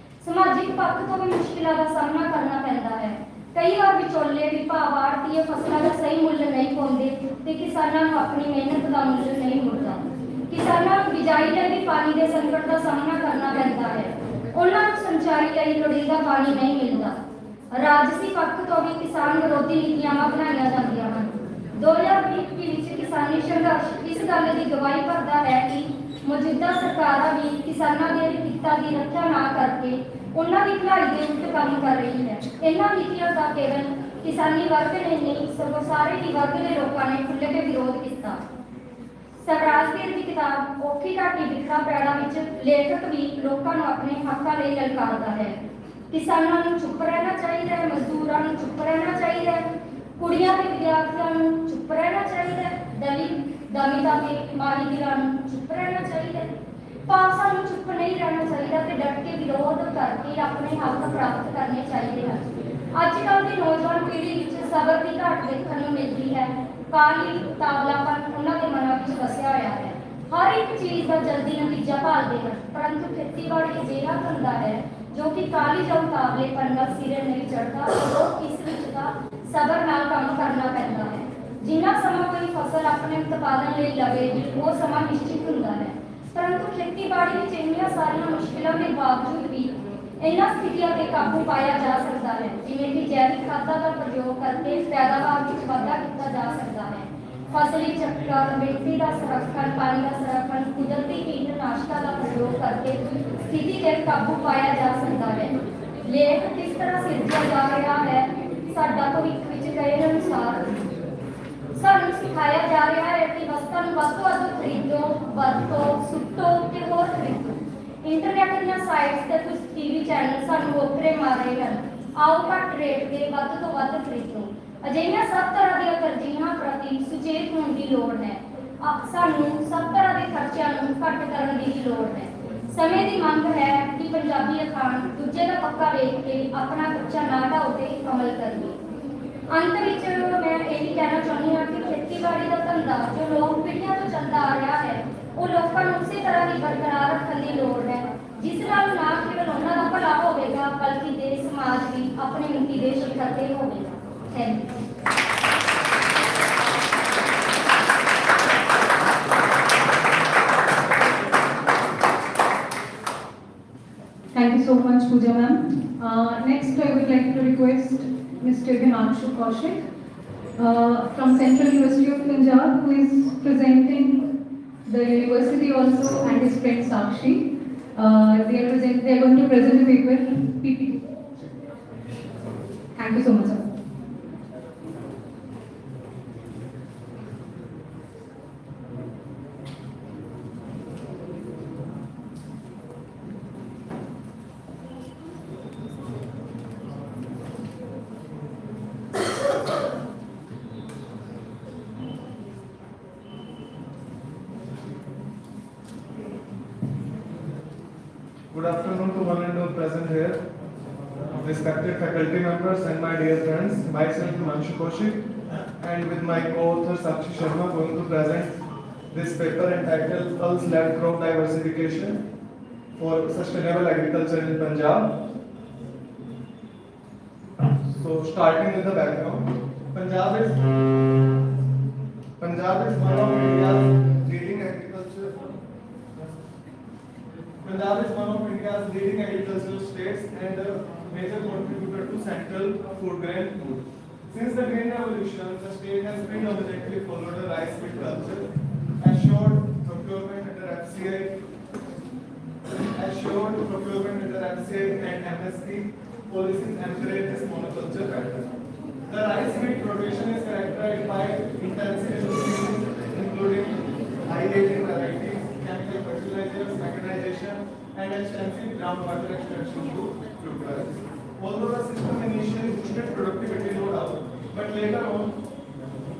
ਸਮਾਜਿਕ ਪੱਖ ਤੋਂ ਵੀ ਮੁਸ਼ਕਿਲਾਂ ਦਾ ਸਾਹਮਣਾ ਕਰਨਾ ਪੈਂਦਾ ਹੈ। ਕਈ ਵਾਰ ਵਿਚੋਲੇ ਵੀ ਭਾਵ ਆੜ੍ਹਤੀਏ ਫਸਲਾਂ ਦਾ ਸਹੀ ਮੁੱਲ ਨਹੀਂ ਪਾਉਂਦੇ ਤੇ ਕਿਸਾਨਾਂ ਨੂੰ ਆਪਣੀ ਮਿਹਨਤ ਦਾ ਮੁੱਲ ਨਹੀਂ ਮਿਲਦਾ। ਕਿਸਾਨਾਂ ਨੂੰ ਬਿਜਾਈ ਲਈ ਵੀ ਪਾਣੀ ਦੇ ਸੰਕਟ ਦਾ ਸਾਹਮਣਾ ਕਰਨਾ ਪੈਂਦਾ ਹੈ। ਉਹਨਾਂ ਨੂੰ ਸਿੰਚਾਈ ਲਈ ਲੋੜੀਂਦਾ ਪਾਣੀ ਨਹੀਂ ਮਿਲਦਾ। ਰਾਜਸੀ ਪੱਖ ਤੋਂ ਵੀ ਕਿਸਾਨ ਵਿਰੋਧੀ ਨੀਤੀਆਂ ਬਣਾਈਆਂ ਜਾਂਦੀਆਂ ਹਨ। 2020 ਵਿੱਚ ਕਿਸਾਨੀ ਸੰਘਰਸ਼ ਇਸ ਗੱਲ ਦੀ ਗਵਾਹੀ ਭਰਦਾ ਹੈ ਕਿ ਮੌਜੂਦਾ ਸਰਕਾਰਾਂ ਵੀ ਕਿਸਾਨਾਂ ਦੇ ਹਿੱਤਾਂ ਦੀ ਰੱਖਿਆ ਨਾ ਕਰਕੇ ਉਹਨਾਂ ਦੀ ਭਲਾਈ ਦੇ ਉਲਟ ਕੰਮ ਕਰ ਰਹੀ ਹੈ। ਇਹਨਾਂ ਨੀਤੀਆਂ ਦਾ ਕੇਵਲ ਕਿਸਾਨੀ ਵਰਗ ਨੇ ਨਹੀਂ, ਸਗੋਂ ਸਾਰੇ ਹੀ ਵਰਗ ਦੇ ਲੋਕਾਂ ਨੇ ਖੁੱਲ੍ਹ ਕੇ ਵਿਰੋਧ ਕੀਤਾ। ਸਵਰਾਜ ਦੀ ਕਿਤਾਬ ਔਖੀ ਘਾਟੀ ਬਿਖਰਾ ਪੈੜਾ ਵਿੱਚ ਲੇਖਕ ਵੀ ਲੋਕਾਂ ਨੂੰ ਆਪਣੇ ਹੱਕਾਂ ਲਈ ਲਲਕਾਰਦਾ ਹੈ। ਕਿਸਾਨਾਂ ਨੂੰ ਚੁੱਪ ਰਹਿਣਾ ਚਾਹੀਦਾ ਹੈ, ਮਜ਼ਦੂਰਾਂ ਨੂੰ ਚੁੱਪ ਰਹਿਣਾ ਚਾਹੀਦਾ ਹੈ, ਕੁੜੀਆਂ ਤੇ ਵਿਦਿਆਰਥੀਆਂ ਨੂੰ ਚੁੱਪ ਰਹਿਣਾ ਚਾਹੀਦਾ ਹੈ, ਦਲਿਤ ਤੇ ਮਾਹੀਗੀਰਾਂ ਨੂੰ ਚੁੱਪ ਰਹਿਣਾ ਚਾਹੀਦਾ ਹੈ। ਭਾਵ ਸਾਨੂੰ ਚੁੱਪ ਨਹੀਂ ਰਹਿਣਾ ਚਾਹੀਦਾ ਤੇ ਡਟ ਕੇ ਵਿਰੋਧ ਕਰਕੇ ਆਪਣੇ ਹੱਕ ਪ੍ਰਾਪਤ ਕਰਨੇ ਚਾਹੀਦੇ ਹਨ। ਅੱਜ ਕੱਲ੍ਹ ਦੀ ਨੌਜਵਾਨ ਪੀੜ੍ਹੀ ਵਿੱਚ ਸਬਰ ਦੀ ਘਾਟ ਦੇਖਣ ਨੂੰ ਮਿਲਦੀ ਹੈ। ਕਾਹਲੀ, ਉਤਾਵਲਾਪਨ ਉਹਨਾਂ ਦੇ ਮਨਾਂ ਵਿੱਚ ਵਸਿਆ ਹੋਇਆ ਹੈ। ਹਰ ਇੱਕ ਚੀਜ਼ ਦਾ ਜਲਦੀ ਨਤੀਜਾ ਭਾਲਦੇ ਹਨ, ਪਰੰਤੂ ਖੇਤੀਬਾੜੀ ਅਜਿਹਾ ਧੰਦਾ ਹੈ ਜੋ ਕਿ ਕਾਹਲੀ ਜਾਂ ਉਤਾਵਲੇਪਨ ਨਾਲ ਸਿਰੇ ਨਹੀਂ ਚੜ੍ਹਦਾ। ਉਹ ਇਸ ਵਿੱਚ ਤਾਂ ਸਬਰ ਨਾਲ ਕੰਮ ਕਰਨਾ ਪੈਂਦਾ ਹੈ। ਜਿੰਨਾ ਸਮਾਂ ਕੋਈ ਫਸਲ ਆਪਣੇ ਉਤਪਾਦਨ ਲਈ ਲਵੇਗੀ ਉਹ ਸਮਾਂ ਨਿਸ਼ਚਿਤ ਹੁੰਦਾ ਹੈ, ਪਰੰਤੂ ਖੇਤੀਬਾੜੀ ਵਿੱਚ ਇੰਨੀਆਂ ਸਾਰੀਆਂ ਮੁਸ਼ਕਿਲਾਂ ਦੇ ਬਾਵਜੂਦ ਵੀ ਇਹਨਾਂ ਸਥਿਤੀਆਂ ਤੇ ਕਾਬੂ ਪਾਇਆ ਜਾ ਸਕਦਾ ਹੈ, ਜਿਵੇਂ ਕਿ ਜੈਵਿਕ ਖਾਦਾਂ ਦਾ ਪ੍ਰਯੋਗ ਕਰਕੇ ਪੈਦਾਵਾਰ ਵਿੱਚ ਵਾਧਾ ਕੀਤਾ ਜਾ ਸਕਦਾ ਹੈ। ਫਸਲੀ ਚੱਕਰ, ਮਿੱਟੀ ਦਾ ਸੰਰਖਣ, ਪਾਣੀ ਦਾ ਸੰਰਖਣ, ਕੁਦਰਤੀ ਕੀਟਨਾਸ਼ਕਾਂ ਦਾ ਪ੍ਰਯੋਗ ਕਰਕੇ ਸਥਿਤੀ ਤੇ ਕਾਬੂ ਪਾਇਆ ਜਾ ਸਕਦਾ ਹੈ। ਲੇਖ ਕਿਸ ਤਰ੍ਹਾਂ ਸਿਰਜਿਆ ਜਾ ਰਿਹਾ ਹੈ, ਸਾਡਾ ਭਵਿੱਖ ਵਿੱਚ ਕਹੇ ਅਨੁਸਾਰ ਸਾਨੂੰ ਸਿਖਾਇਆ ਜਾ ਰਿਹਾ ਹੈ ਕਿ ਵਸਤਾਂ ਨੂੰ ਵੱਧ ਤੋਂ ਵੱਧ ਖਰੀਦੋ, ਵਰਤੋ, ਸੁੱਟੋ ਤੇ ਹੋਰ ਖਰੀਦੋ। ਇੰਟਰਨੈਟ ਦੀਆਂ ਸਾਈਟਸ ਤੇ ਕੁਝ ਟੀਵੀ ਚੈਨਲ ਸਾਨੂੰ ਵੱਖਰੇ ਮਾਰ ਰਹੇ ਹਨ। ਆਓ ਘੱਟ ਰੇਟ ਤੇ ਵੱਧ ਤੋਂ ਵੱਧ ਖਰੀਦੋ। ਅਜਿਹੀਆਂ ਸਭ ਤਰ੍ਹਾਂ ਦੀਆਂ ਤਰਜੀਹਾਂ ਪ੍ਰਤੀ ਸੁਚੇਤ ਹੋਣ ਦੀ ਲੋੜ ਹੈ। ਸਾਨੂੰ ਸਭ ਤਰ੍ਹਾਂ ਦੇ ਖਰਚਿਆਂ ਨੂੰ ਘੱਟ ਕਰਨ ਦੀ ਵੀ ਲੋੜ ਹੈ। ਸਮੇਂ ਦੀ ਮੰਗ ਹੈ ਕਿ ਪੰਜਾਬੀ ਅਖਾਣ ਦੂਜੇ ਦਾ ਪੱਕਾ ਵੇਖ ਕੇ ਆਪਣਾ ਕੱਚਾ ਨਾ ਢਾਓ ਤੇ ਅਮਲ ਕਰੀਏ। ਅੰਤ ਵਿੱਚ ਮੈਂ ਇਹ ਵੀ ਕਹਿਣਾ ਚਾਹੁੰਦੀ ਹਾਂ ਕਿ ਖੇਤੀਬਾੜੀ ਦਾ ਧੰਦਾ ਜੋ ਲੋਕ ਪੀੜ੍ਹੀਆਂ ਤੋਂ ਚੱਲਦਾ ਆ ਰਿਹਾ ਹੈ, ਉਹ ਲੋਕਾਂ ਨੂੰ ਉਸੇ ਤਰ੍ਹਾਂ ਹੀ ਬਰਕਰਾਰ ਰੱਖਣ ਦੀ ਲੋੜ ਹੈ, ਜਿਸ ਨਾਲ ਨਾ ਕੇਵਲ ਉਹਨਾਂ ਦਾ ਭਲਾ ਹੋਵੇਗਾ ਬਲਕਿ ਦੇਸ਼ ਸਮਾਜ ਵੀ ਆਪਣੀ ਉੱਨਤੀ ਦੇ ਸਿਖਰ ਤੇ ਹੋਵੇਗਾ। Thank you. Thank you so much, Pooja ma'am. Next, I would like to request Mr. Nanak CollegeKillianwali from Central University of Panjab, who is presenting the university also, and his friend Sakshi. They are going to present the paper PPT. Thank you so much, sir. Good afternoon to one and all present here, respected faculty members and my dear friends. Myself Nanak CollegeKillianwali and with my co-author Sakshi Sharma going to present this paper entitled Pulse-led Crop Diversification for Sustainable Agriculture in Punjab. So starting with the background, Punjab is one of India's leading agriculture. Punjab is one of India's leading agricultural states and a major contributor to central food grain food. Since the Green Revolution, the state has predominantly followed a rice wheat culture, assured procurement under FCI and MSP policies encourage this monoculture pattern. The rice wheat production is characterized by intensive usage, including high yielding varieties, chemical fertilizers, mechanization, and extensive groundwater extraction to fructose. Although the system initially boosted productivity, no doubt, but later on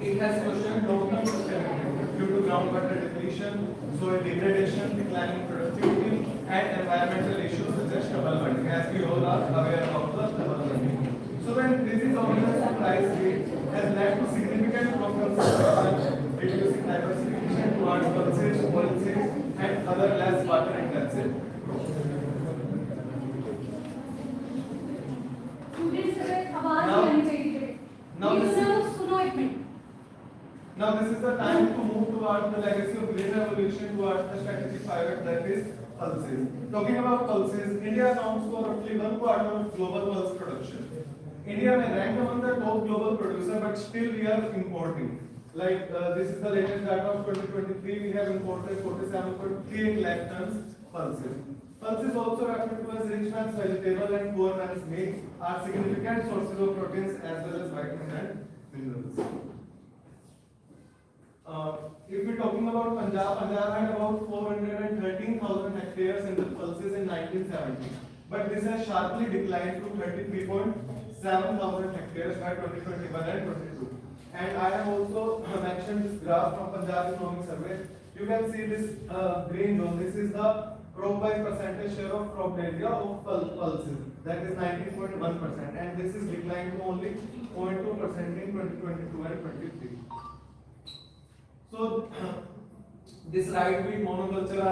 it has questioned long-term sustainability due to groundwater depletion, soil degradation, declining productivity, and environmental issues such as stubble burning, as we all are aware of the stubble burning. So the increasing dominance of rice wheat has led to significant crop concentration, reducing diversification towards pulses, oilseeds, and other less water-intensive crops. Now this is the time to move towards the legacy of Green Revolution towards the strategic pivot that is pulses. Talking about pulses, India accounts for roughly 1/4 of global pulse production. India may rank among the top global producer, but still we are importing. Like this is the latest data of 2023. We have imported 47.38 lakh tons pulses. Pulses, also referred to as rich man's vegetable and poor man's meat, are significant sources of proteins as well as vitamins and minerals. If we're talking about Punjab, Punjab had about 413,000 hectares in the pulses in 1970, but this has sharply declined to 33,700 hectares by 2021 and 22. And I have also mentioned this graph from Punjab Economic Survey. You can see this green zone. This is the crop-wise percentage share of crop area of pulses. That is 19.1%, and this is declined to only 0.2% in 2022 and 23. So this right wheat monoculture,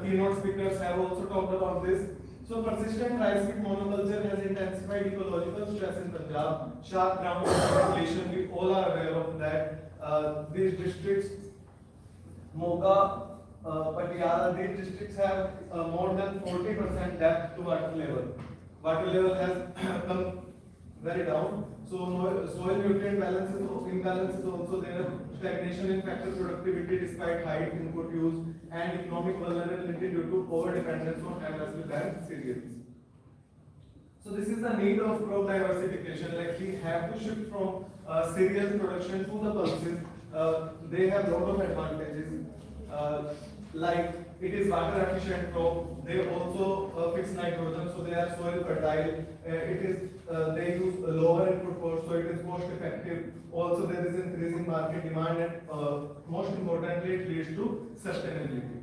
keynote speakers have also talked about this. So persistent rice wheat monoculture has intensified ecological stress in Punjab. Sharp groundwater depletion, we all are aware of that. These districts, Moga, Patiala, these districts have more than 40% depth to water level. Water level has come very down. So soil nutrient imbalance is also there. Stagnation in factor productivity despite high input use, and economic vulnerability due to over dependence on MSP and cereals. So this is the need of crop diversification. Like we have to shift from cereal production to the pulses. They have lot of advantages. like it is water efficient crop. They also fix nitrogen, so they are soil fertile. They use lower input cost, so it is cost effective. Also, there is increasing market demand, and most importantly, it leads to sustainability.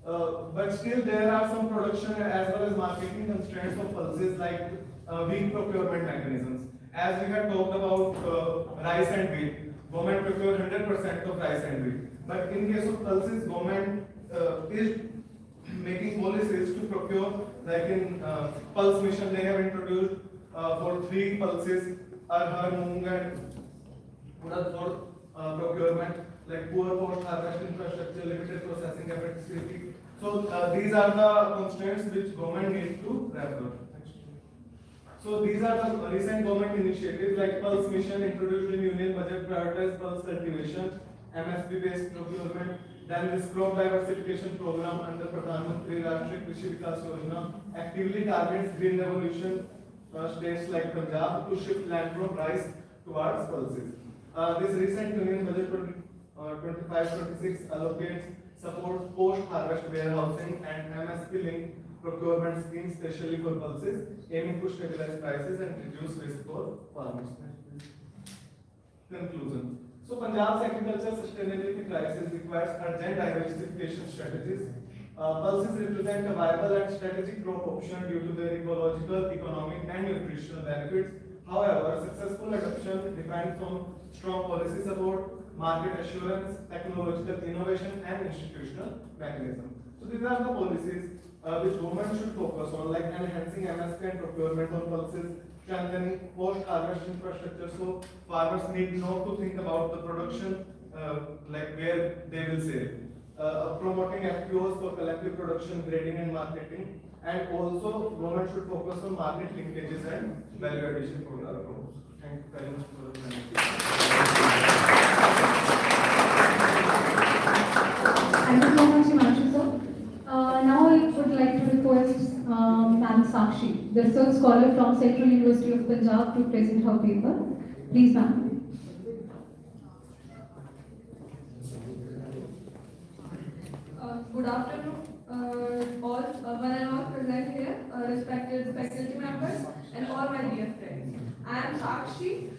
But still, there are some production as well as marketing constraints of pulses, like weak procurement mechanisms. As we have talked about rice and wheat, government procure 100% of rice and wheat. But in case of pulses, government is making policies to procure, like in pulse mission, they have introduced for 3 pulses, arhar, moong and urad for procurement, like poor post harvest infrastructure, limited processing capacity. So these are the constraints which government needs to wrap up. So these are the recent government initiatives, like pulse mission introduced in union budget, prioritize pulse cultivation, MSP based procurement. Then this crop diversification program under Pradhan Mantri Rashtriya Krishi Vikas Yojana actively targets green revolution states like Panjab to shift land from rice towards pulses. This recent union budget 25-26 allocates support post-harvest warehousing and MSP-linked procurement schemes, especially for pulses, aiming to stabilize prices and reduce risk for farmers. Conclusion. So Punjab's agriculture sustainability crisis requires urgent diversification strategies. Pulses represent a viable and strategic crop option due to their ecological, economic and nutritional benefits. However, successful adoption depends on strong policy support, market assurance, technological innovation and institutional mechanism. So these are the policies which government should focus on, like enhancing MSP and procurement on pulses, strengthening post-harvest infrastructure, so farmers need not to think about the production, like where they will sell. Promoting FPOs for collective production, grading and marketing, and also government should focus on market linkages and value addition for our crops. Thank you very much for the Thank you so much, Himanshu sir. Now I would like to request Ma'am Sakshi, the research scholar from Central University of Punjab, to present her paper. Please, ma'am. Good afternoon, all. When I was present here, respected faculty members and all my dear friends. I am Sakshi.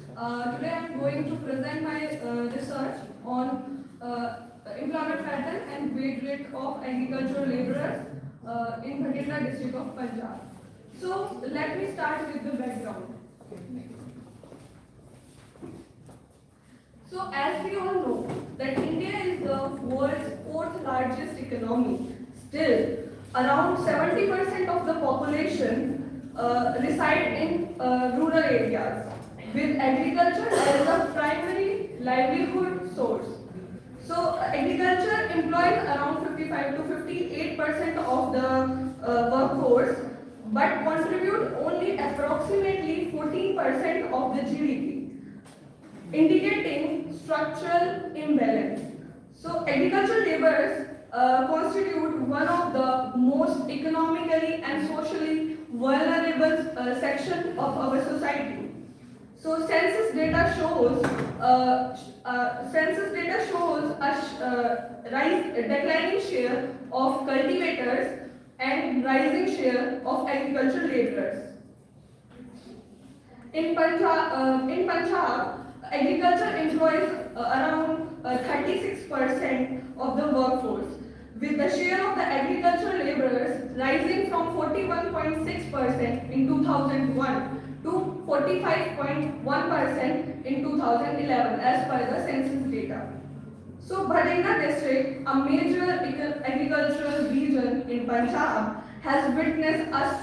Today I am going to present my research on employment pattern and wage rate of agricultural laborers in Bhatinda district of Punjab. So let me start with the background. So as we all know that India is the world's 4th largest economy, still around 70% of the population reside in rural areas with agriculture as a primary livelihood source. So agriculture employs around 55 to 58% of the workforce, but contribute only approximately 14% of the GDP, indicating structural imbalance. So agricultural laborers constitute one of the most economically and socially vulnerable section of our society. So census data shows a declining share of cultivators and rising share of agricultural laborers. In Panjab, agriculture employs around 36% of the workforce, with the share of the agricultural laborers rising from 41.6% in 2001 to 45.1% in 2011 as per the census data. So Bhatinda district, a major agricultural region in Punjab, has witnessed a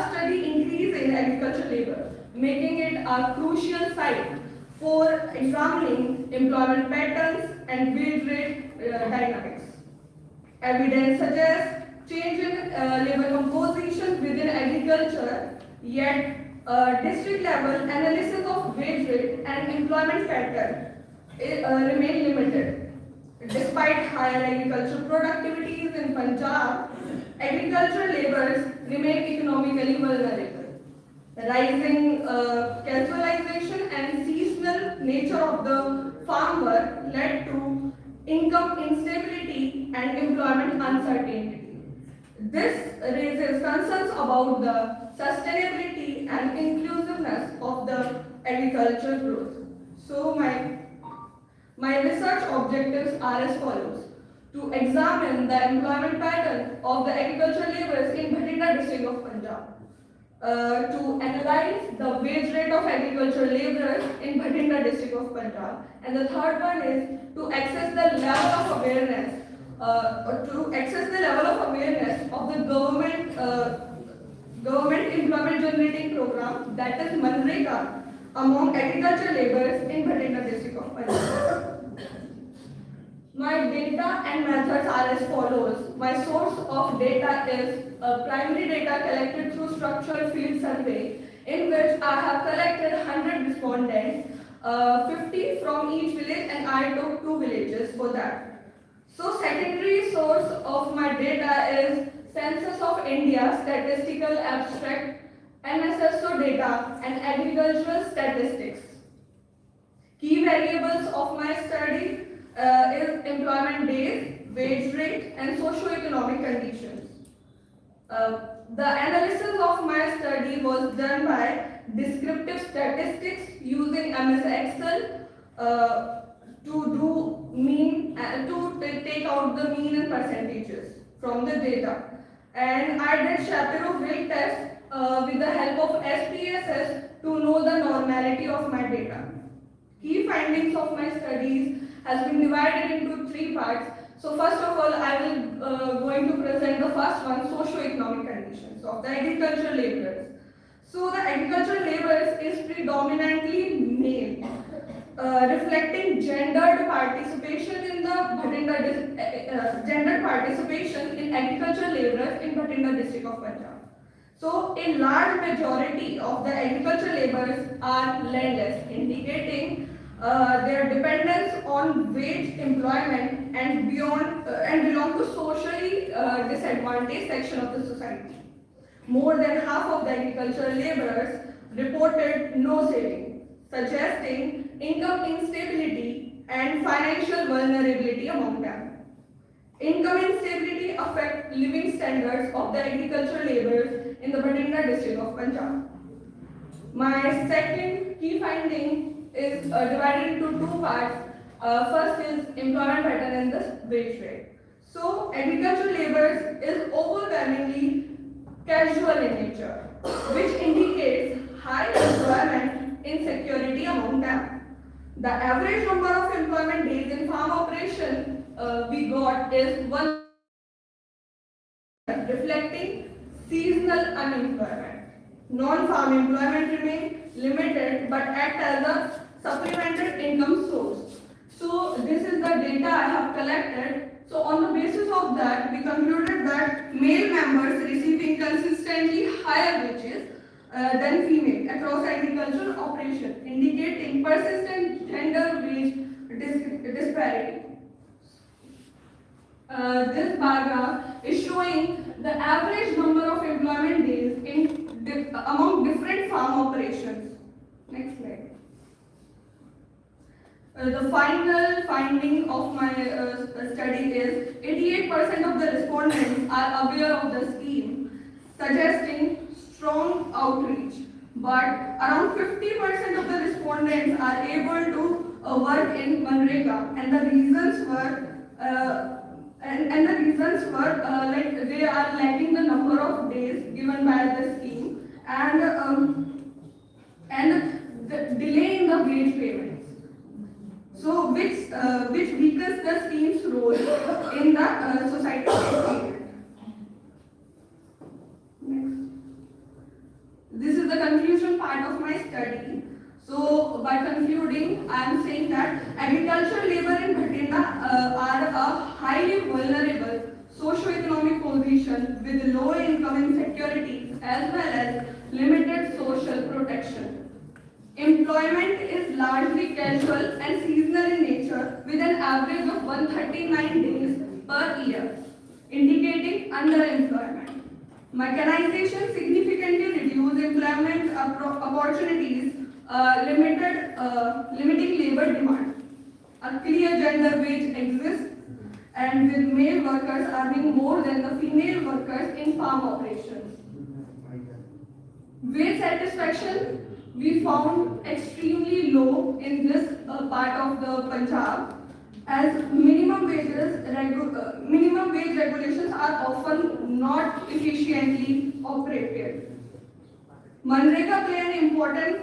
steady increase in agricultural labor, making it a crucial site for examining employment patterns and wage rate dynamics. Evidence suggests change in labor composition within agriculture, yet district level analysis of wage rate and employment pattern remain limited. Despite higher agricultural productivities in Punjab, agricultural laborers remain economically vulnerable. Rising casualization and seasonal nature of the farm work led to income instability, and employment uncertainty. This raises concerns about the sustainability and inclusiveness of the agricultural growth. So my research objectives are as follows: to examine the employment pattern of the agricultural laborers in Bhatinda district of Punjab, to analyze the wage rate of agricultural laborers in Bhatinda district of Punjab, and the third one is to access the level of awareness of the government employment generating program, that is Manrega, among agricultural laborers in Bhatinda district of Punjab. My data and methods are as follows. My source of data is primary data collected through structural field survey, in which I have collected 100 respondents, 50 from each village, and I took 2 villages for that. So secondary source of my data is Census of India Statistical Abstract, NSSO data, and agricultural statistics. Key variables of my study is employment days, wage rate, and socio-economic conditions. The analysis of my study was done by descriptive statistics using MS Excel to take out the mean and percentages from the data. And I did Shapiro-Wilk test with the help of SPSS to know the normality of my data. Key findings of my studies has been divided into 3 parts. So first of all, I will going to present the first one, socio-economic conditions of the agricultural laborers. So the agricultural laborers is predominantly male, reflecting gendered participation in agricultural laborers in Bhatinda district of Panjab. So a large majority of the agricultural laborers are landless, indicating their dependence on wage employment and belong to socially disadvantaged section of the society. More than half of the agricultural laborers reported no saving, suggesting income instability and financial vulnerability among them. Income instability affects living standards of the agricultural laborers in the Bhatinda district of Panjab. My second key finding is divided into 2 parts. First is employment pattern and the wage rate. So agricultural laborers is overwhelmingly casual in nature, which indicates high employment insecurity among them. The average number of employment days in farm operation we got is 1, reflecting seasonal unemployment. Non-farm employment remains limited but act as a supplemental income source. So this is the data I have collected. So on the basis of that, we concluded that male members receiving consistently higher wages than female across agricultural operation, indicating persistent gender wage disparity. This bar graph is showing the average number of employment days among different farm operations. Next slide. The final finding of my study is 88% of the respondents are aware of the scheme, suggesting strong outreach. But around 50% of the respondents are able to work in Manrega, and the reasons were like they are lacking the number of days given by the scheme and the delay in the wage payments. So which weakens the scheme's role in the society experiment. Next. This is the conclusion part of my study. So by concluding, I am saying that agricultural labor in Bhatinda are a highly vulnerable socio-economic position with low income insecurities as well as limited social protection. Employment is largely casual and seasonal in nature with an average of 139 days per year, indicating underemployment. Mechanization significantly reduced employment opportunities, limiting labor demand. a clear gender wage exists, and with male workers earning more than the female workers in farm operations. Wage satisfaction we found extremely low in this part of the Punjab, as minimum wage regulations are often not efficiently operated. Manrega play an important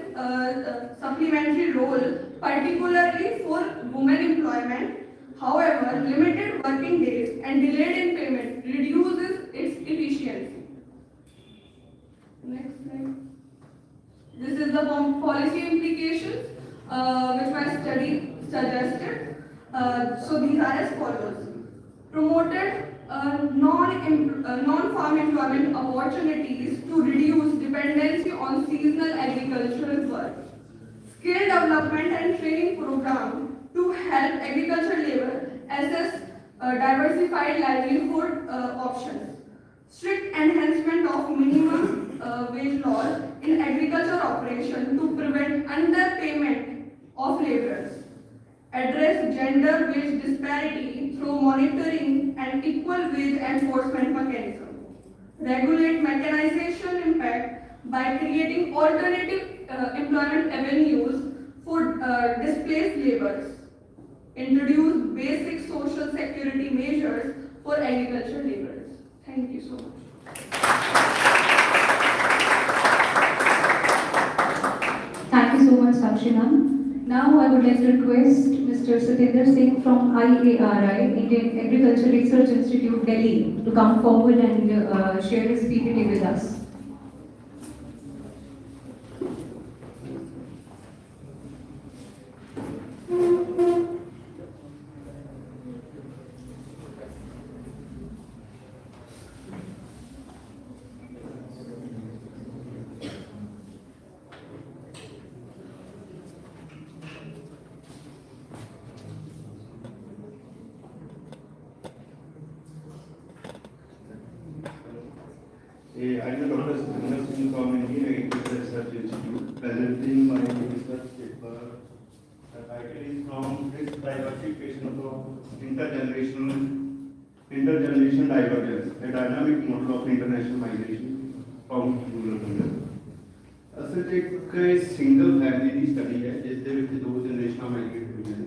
supplementary role, particularly for women employment. However, limited working days and delayed in payment reduces its efficiency. Next slide. This is the policy implications which my study suggested. So these are as follows. Promoted non-farm employment opportunities to reduce dependency on seasonal agricultural work. Skill development and training program to help agricultural labor assess diversified livelihood options. Strict enhancement of minimum wage laws in agriculture operation to prevent underpayment of laborers. Address gender wage disparity through monitoring and equal wage enforcement mechanism. Regulate mechanization impact by creating alternative employment avenues for displaced laborers. Introduce basic social security measures for agricultural laborers. Thank you so much. Thank you so much, Sakshi ma'am. Now I would like to request Mr. Satendra Singh from IARI, Indian Agriculture Research Institute, Delhi, to come forward and share his PPT with us. I am Dr. Satendra Singh from Indian Agriculture Research Institute, presenting my research paper. The title is from Risk Diversification of Intergenerational Divergence, a dynamic model of international migration from rural Punjab. असल एक single family की study है जिसके विच दो generation migrate हुई हैं.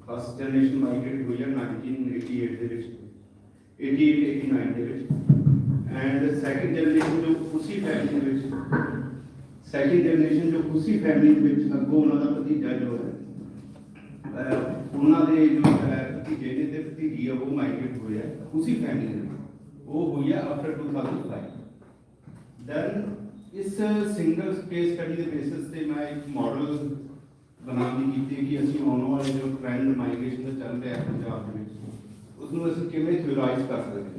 First generation migrate हुई है 1988 ਦੇ ਵਿੱਚ 88-89 ਦੇ ਵਿੱਚ एंड सैकेंड जनरेशन जो उसी फैमिली में सैकेंड जनरेशन जो उसी फैमिली में अगों उन्होंने भतीजा जो है उन्होंने जो भतीजे ने ते भतीजी है वो माइग्रेट हुए है उसी फैमिली में वो हुई है आफ्टर 2005. दैन इस सिंगल केस स्टडी के बेसिस पे मैं एक मॉडल बनाने की कि असं आने वाले जो ट्रेंड माइग्रेशन का चल रहा है पंजाब में उसमें असं किवें थ्योराइज कर सकते हैं.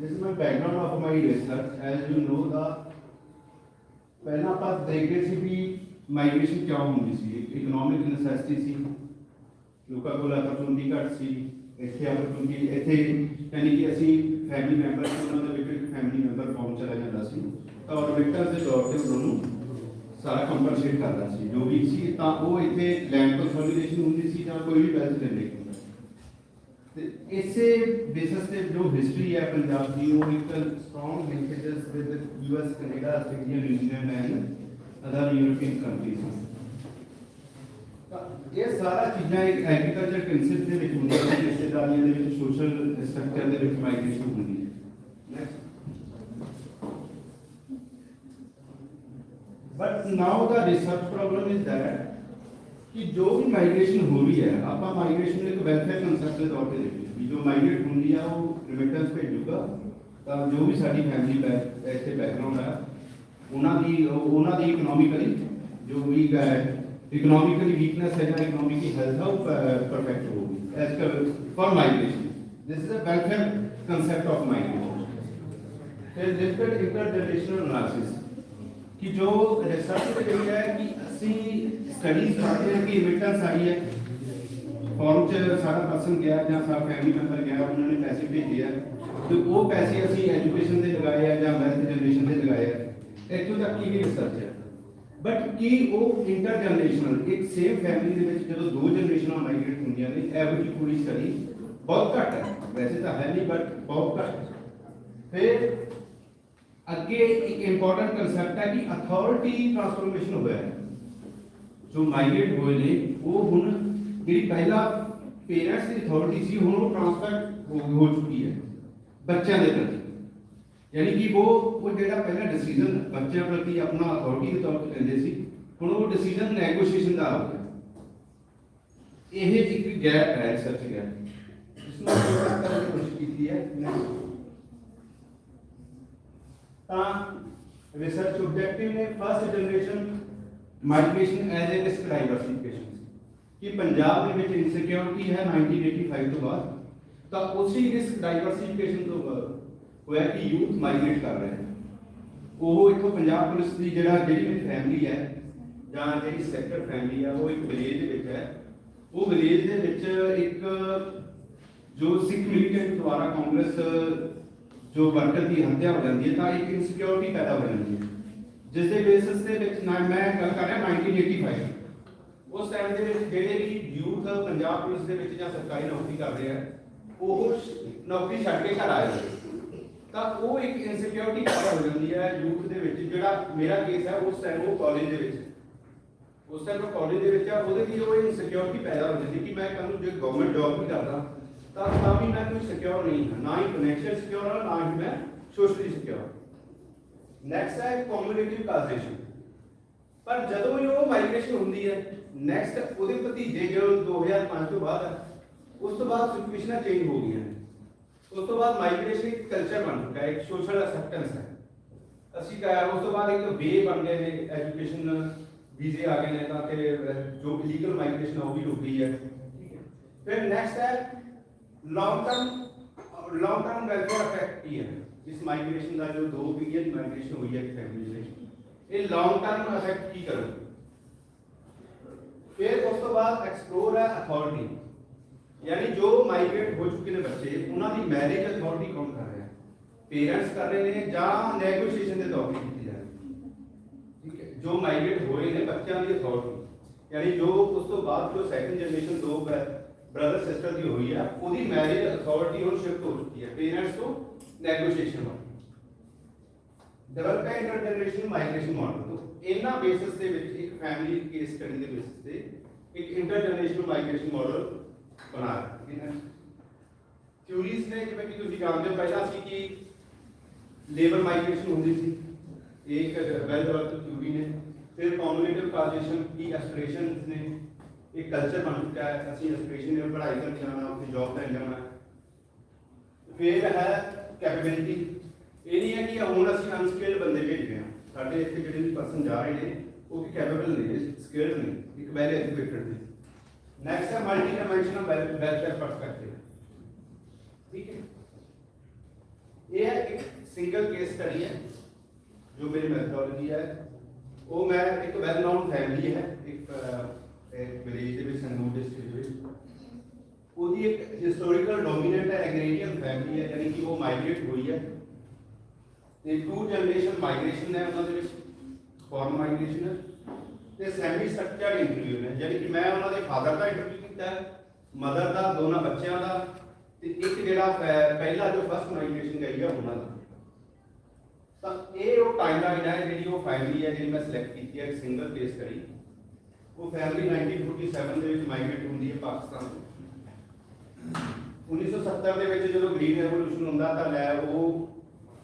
This is my background of my research. As you know, पहला आप देख रहे थे कि माइग्रेशन क्या होनी सी. इकोनॉमिक नेसेसिटी सी, लोगों को अपॉर्चुनिटी घट सी, इतने अपॉर्चुनिटी इतने यानी कि असी फैमिली मैंबर उन्होंने एक फैमिली मैंबर फॉर्म चला जाता सी तो विक्टर के तौर पर उन्होंने सारा कंपनसेट करता सी जो भी सी तो वो इतने लैंड कंसोलिडेशन होती सी या कोई भी वेल्थ जनरेट इसे बेसिस पे जो हिस्ट्री है पंजाब की वो एक strong linkages with US, Canada, Australia, New Zealand and other European countries. ये सारा चीज़ां एक एग्रीकल्चर कंसेप्ट दे विच हुंदियां ने रिश्तेदारियां दे विच सोशल स्ट्रक्चर दे विच माइग्रेशन हुंदी है. Next but now the research problem is that कि जो भी माइग्रेशन हो रही है आप माइग्रेशन एक वेलफेयर कंसेप्ट के तौर पर देखिए जो माइग्रेट होंगी है वो रिमिटेंस भेजूगा तो जो भी साडी फैमिली ऐसे बैकग्राउंड है उन्होंने इकोनॉमिकली जो भी इकोनॉमिकली वीकनेस है या इकोनॉमिकली हेल्थ है वो परफेक्ट होगी as for migration. This is a welfare concept of migration. फिर लिमिटेड इंटरजेनरेशनल एनालिसिस कि जो रिसर्च में कही है कि असी स्टडीज करते हैं कि रिमिटेंस आई है फॉर्म च सारा पर्सन गया या सारा फैमिली मैंबर गया उन्होंने पैसे भेजे है तो वो पैसे असी एजुकेशन से लगाए हैं या वेल्थ जनरेशन से लगाए हैं. इतों तक की रिसर्च है ਬਟ ਕੀ ਉਹ ਇੰਟਰਜਨਰੇਸ਼ਨਲ ਇੱਕ ਸੇਮ ਫੈਮਿਲੀ ਦੇ ਵਿੱਚ ਜਦੋਂ ਦੋ ਜਨਰੇਸ਼ਨਾਂ ਮਾਈਗ੍ਰੇਟ ਹੁੰਦੀਆਂ ਨੇ, ਇਹੋ ਜਿਹੀ ਪੂਰੀ ਸਟੱਡੀ ਬਹੁਤ ਘੱਟ ਹੈ, ਵੈਸੇ ਤਾਂ ਹੈ ਨਹੀਂ ਬਟ ਬਹੁਤ ਘੱਟ ਹੈ। ਫਿਰ ਅੱਗੇ ਇੱਕ ਇੰਪੋਰਟੈਂਟ ਕਨਸੈਪਟ ਹੈ ਕਿ ਅਥਾਰਟੀ ਟ੍ਰਾਂਸਫਰਮੇਸ਼ਨ ਹੋਇਆ ਹੈ। ਜੋ ਮਾਈਗ੍ਰੇਟ ਹੋਏ ਨੇ ਉਹ ਹੁਣ ਜਿਹੜੀ ਪਹਿਲਾਂ ਪੇਰੈਂਟਸ ਦੀ ਅਥਾਰਟੀ ਸੀ ਹੁਣ ਉਹ ਟ੍ਰਾਂਸਫਰ ਹੋ ਚੁੱਕੀ ਹੈ ਬੱਚਿਆਂ ਦੇ ਪ੍ਰਤੀ। यानी कि वो ਜਿਹੜਾ ਪਹਿਲਾਂ ਡਿਸੀਜਨ ਬੱਚਿਆਂ ਪ੍ਰਤੀ ਆਪਣਾ ਅਥਾਰਟੀ ਦੇ ਤੌਰ ਤੇ ਲੈਂਦੇ ਸੀ, ਹੁਣ ਉਹ ਡਿਸੀਜਨ ਨੈਗੋਸ਼ੀਏਸ਼ਨ ਦਾ ਹੋ ਗਿਆ। ਇਹ ਇੱਕ ਗੈਪ ਹੈ ਰਿਸਰਚ ਗੈਪ, ਜਿਸ ਨੂੰ ਅਸੀਂ ਕਰਨ ਦੀ ਕੋਸ਼ਿਸ਼ ਕੀਤੀ ਹੈ। ਤਾਂ ਰਿਸਰਚ ਆਬਜੈਕਟਿਵ ਨੇ first generation migration as a risk diversification ਕਿ ਪੰਜਾਬ ਦੇ ਵਿੱਚ ਇਨਸਿਕਿਉਰਿਟੀ ਹੈ 1985 ਤੋਂ ਬਾਅਦ, ਤਾਂ ਉਸੇ ਰਿਸਕ ਡਾਈਵਰਸਿਫਿਕੇਸ਼ਨ ਤੋਂ ਬਾਅਦ ਹੋਇਆ ਕਿ ਯੂਥ ਮਾਈਗ੍ਰੇਟ ਕਰ ਰਹੇ ਹਨ। ਉਹ ਇੱਥੋਂ ਪੰਜਾਬ ਪੁਲਿਸ ਦੀ ਜਿਹੜੀ ਮੇਰੀ ਫੈਮਿਲੀ ਹੈ ਜਾਂ ਜਿਹੜੀ ਸੈਕਟਰ ਫੈਮਿਲੀ ਹੈ ਉਹ ਇੱਕ ਵਿਲੇਜ ਦੇ ਵਿੱਚ ਹੈ। ਉਹ ਵਿਲੇਜ ਦੇ ਵਿੱਚ ਇੱਕ ਜੋ ਸਿੱਖ ਮਿਲੀਟੈਂਟ ਦੁਆਰਾ ਕਾਂਗਰਸ ਜੋ ਵਰਕਰ ਦੀ ਹੱਤਿਆ ਹੋ ਜਾਂਦੀ ਹੈ ਤਾਂ ਇੱਕ ਇਨਸਿਕਿਉਰਿਟੀ ਪੈਦਾ ਹੋ ਜਾਂਦੀ ਹੈ, ਜਿਸ ਦੇ ਬੇਸਿਸ ਦੇ ਵਿੱਚ ਮੈਂ ਗੱਲ ਕਰ ਰਿਹਾ 1985 ਉਸ ਟਾਈਮ ਦੇ ਵਿੱਚ ਜਿਹੜੇ ਵੀ ਯੂਥ ਪੰਜਾਬ ਪੁਲਿਸ ਦੇ ਵਿੱਚ ਜਾਂ ਸਰਕਾਰੀ ਨੌਕਰੀ ਕਰ ਰਹੇ ਆ ਉਹ ਨੌਕਰੀ ਛੱਡ ਕੇ ਘਰ ਆਏ ਹੋਏ, ਤਾਂ ਉਹ ਇੱਕ ਇਨਸਿਕਿਉਰਿਟੀ ਪੈਦਾ ਹੋ ਜਾਂਦੀ ਹੈ ਯੂਥ ਦੇ ਵਿੱਚ। ਜਿਹੜਾ ਮੇਰਾ ਕੇਸ ਹੈ ਉਸ ਟਾਈਮ ਉਹ ਕਾਲਜ ਦੇ ਵਿੱਚ ਦੇ ਵਿੱਚ ਆ, ਉਹਦੇ ਲਈ ਉਹ ਇਨਸਿਕਿਉਰਿਟੀ ਪੈਦਾ ਹੋ ਜਾਂਦੀ ਕਿ ਮੈਂ ਕੱਲ ਨੂੰ ਜੇ ਗਵਰਨਮੈਂਟ ਜੌਬ ਵੀ ਕਰਦਾ ਤਾਂ ਵੀ ਮੈਂ ਕੋਈ ਸਿਕਿਉਰ ਨਹੀਂ ਹਾਂ, ਨਾ ਹੀ ਫਾਈਨੈਂਸ਼ੀਅਲ ਸਿਕਿਉਰ ਹਾਂ ਨਾ ਹੀ ਮੈਂ ਸੋਸ਼ਲੀ ਸਿਕਿਉਰ। ਨੈਕਸਟ ਹੈ ਕਮਿਊਨਿਟੀ ਕਾਜ਼ੇਸ਼ਨ। ਪਰ ਜਦੋਂ ਹੀ ਉਹ ਮਾਈਗ੍ਰੇਸ਼ਨ ਹੁੰਦੀ ਹੈ ਨੈਕਸਟ ਉਹਦੇ ਭਤੀਜੇ ਜੋ 2005 ਤੋਂ ਬਾਅਦ ਹੈ, ਉਸ ਤੋਂ ਬਾਅਦ ਸਿਚੁਏਸ਼ਨਾਂ ਚੇਂਜ ਹੋ ਗਈਆਂ ਨੇ। ਉਸ ਤੋਂ ਬਾਅਦ ਮਾਈਗ੍ਰੇਸ਼ਨ ਇੱਕ ਕਲਚਰ ਬਣ ਚੁੱਕਾ ਹੈ, ਇੱਕ ਸੋਸ਼ਲ ਅਸੈਪਟੈਂਸ ਹੈ। ਅਸੀਂ ਉਸ ਤੋਂ ਬਾਅਦ ਇੱਕ ਵੇ ਬਣ ਗਏ ਨੇ, ਐਜੂਕੇਸ਼ਨ ਵੀਜ਼ੇ ਆ ਗਏ ਨੇ, ਤਾਂ ਕਿ ਜੋ ਇਲੀਗਲ ਮਾਈਗ੍ਰੇਸ਼ਨ ਉਹ ਵੀ ਰੁਕ ਗਈ ਹੈ। ਫਿਰ ਨੈਕਸਟ ਹੈ ਲੌਂਗ ਟਰਮ ਵੈਲਫੇਅਰ ਇਫੈਕਟ ਕੀ ਹੈ ਇਸ ਮਾਈਗ੍ਰੇਸ਼ਨ ਦਾ। ਜੋ 2 ਪੀਰੀਅਡ ਮਾਈਗ੍ਰੇਸ਼ਨ ਹੋਈ ਹੈ ਫੈਮਿਲੀ ਦੇ, ਇਹ ਲੌਂਗ ਟਰਮ ਇਫੈਕਟ ਕੀ ਕਰੇਗਾ। ਫਿਰ ਉਸ ਤੋਂ ਬਾਅਦ ਐਕਸਪਲੋਰ ਹੈ ਅਥਾਰਟੀ, यानी जो माइग्रेट हो चुके ने बच्चे उन्होंने मैरिज अथॉरिटी कौन कर रहे हैं, पेरेंट्स कर रहे हैं या नेगोशिएशन के तौर पर की जा रही है। ठीक है, जो माइग्रेट होए ने बच्चों की अथॉरिटी यानी जो उस तो बाद जो सेकंड जनरेशन 2 ब्रदर सिस्टर की हुई है उसकी मैरिज अथॉरिटी और शिफ्ट हो चुकी है पेरेंट्स तो नेगोशिएशन डेवलप है इंटरजनरेशन माइग्रेशन मॉडल। तो इन्हां बेसिस दे विच एक फैमिली केस स्टडी के बेसिस से एक इंटरजनरेशनल माइग्रेशन मॉडल बना थ्योरीज ने जिवें कि तुसीं जानते हो पहला सी कि लेबर माइग्रेशन होंदी सी, एक वेल डेवलप्ड थ्योरी ने। फिर कम्युनिटी काजेशन की एस्पिरेशंस ने एक कल्चर बन चुका है, असं एस्पिरेशन में पढ़ाई करके जाना अपनी जॉब लैन जाना। फिर है कैपेबिलिटी, ये नहीं है कि हुण असीं अनस्किल्ड बंदे भेज रहे हैं, साडे इत्थे जिहड़े भी पर्सन जा रहे हैं वो कैपेबल ने, स्किल्ड ने, एक वैल एजुकेटेड ने। नेक्स्ट है मल्टी डायमेंशनल वेलफेयर पर्सपेक्टिव। ठीक है, ये है एक सिंगल केस स्टडी है जो मेरी मेथोडोलॉजी है। वो मैं एक वेल नोन फैमिली है एक विलेज के संगरूर डिस्ट्रिक्ट में, उसकी एक हिस्टोरिकल डोमिनेंट है एग्रेरियन फैमिली है, यानी कि वो माइग्रेट हुई है। 2 जनरेशन माइग्रेशन है, उन्होंने फॉरेन माइग्रेशन है ਤੇ ਸੈਮੀ ਸਟਰਕਚਰਡ ਇੰਟਰਵਿਊ ਨੇ, ਯਾਨੀ ਕਿ ਮੈਂ ਉਹਨਾਂ ਦੇ ਫਾਦਰ ਦਾ ਇੰਟਰਵਿਊ ਕੀਤਾ, ਮਦਰ ਦਾ, ਦੋਨਾਂ ਬੱਚਿਆਂ ਦਾ, ਤੇ ਇੱਕ ਜਿਹੜਾ ਪਹਿਲਾ ਜੋ ਫਸਟ ਮਾਈਗ੍ਰੇਸ਼ਨ ਗਈ ਹੈ ਉਹਨਾਂ ਦਾ। ਤਾਂ ਇਹ ਉਹ ਟਾਈਮਲਾਈਨ ਹੈ ਜਿਹੜੀ ਉਹ ਫੈਮਿਲੀ ਹੈ ਜਿਹੜੀ ਮੈਂ ਸਿਲੈਕਟ ਕੀਤੀ ਹੈ ਇੱਕ ਸਿੰਗਲ ਕੇਸ ਕਰੀ। ਉਹ ਫੈਮਿਲੀ 1947 ਦੇ ਵਿੱਚ ਮਾਈਗ੍ਰੇਟ ਹੁੰਦੀ ਹੈ ਪਾਕਿਸਤਾਨ ਤੋਂ। 1970 ਦੇ ਵਿੱਚ ਜਦੋਂ ਗ੍ਰੀਨ ਰੈਵੋਲੂਸ਼ਨ ਹੁੰਦਾ ਤਾਂ ਲੈ ਉਹ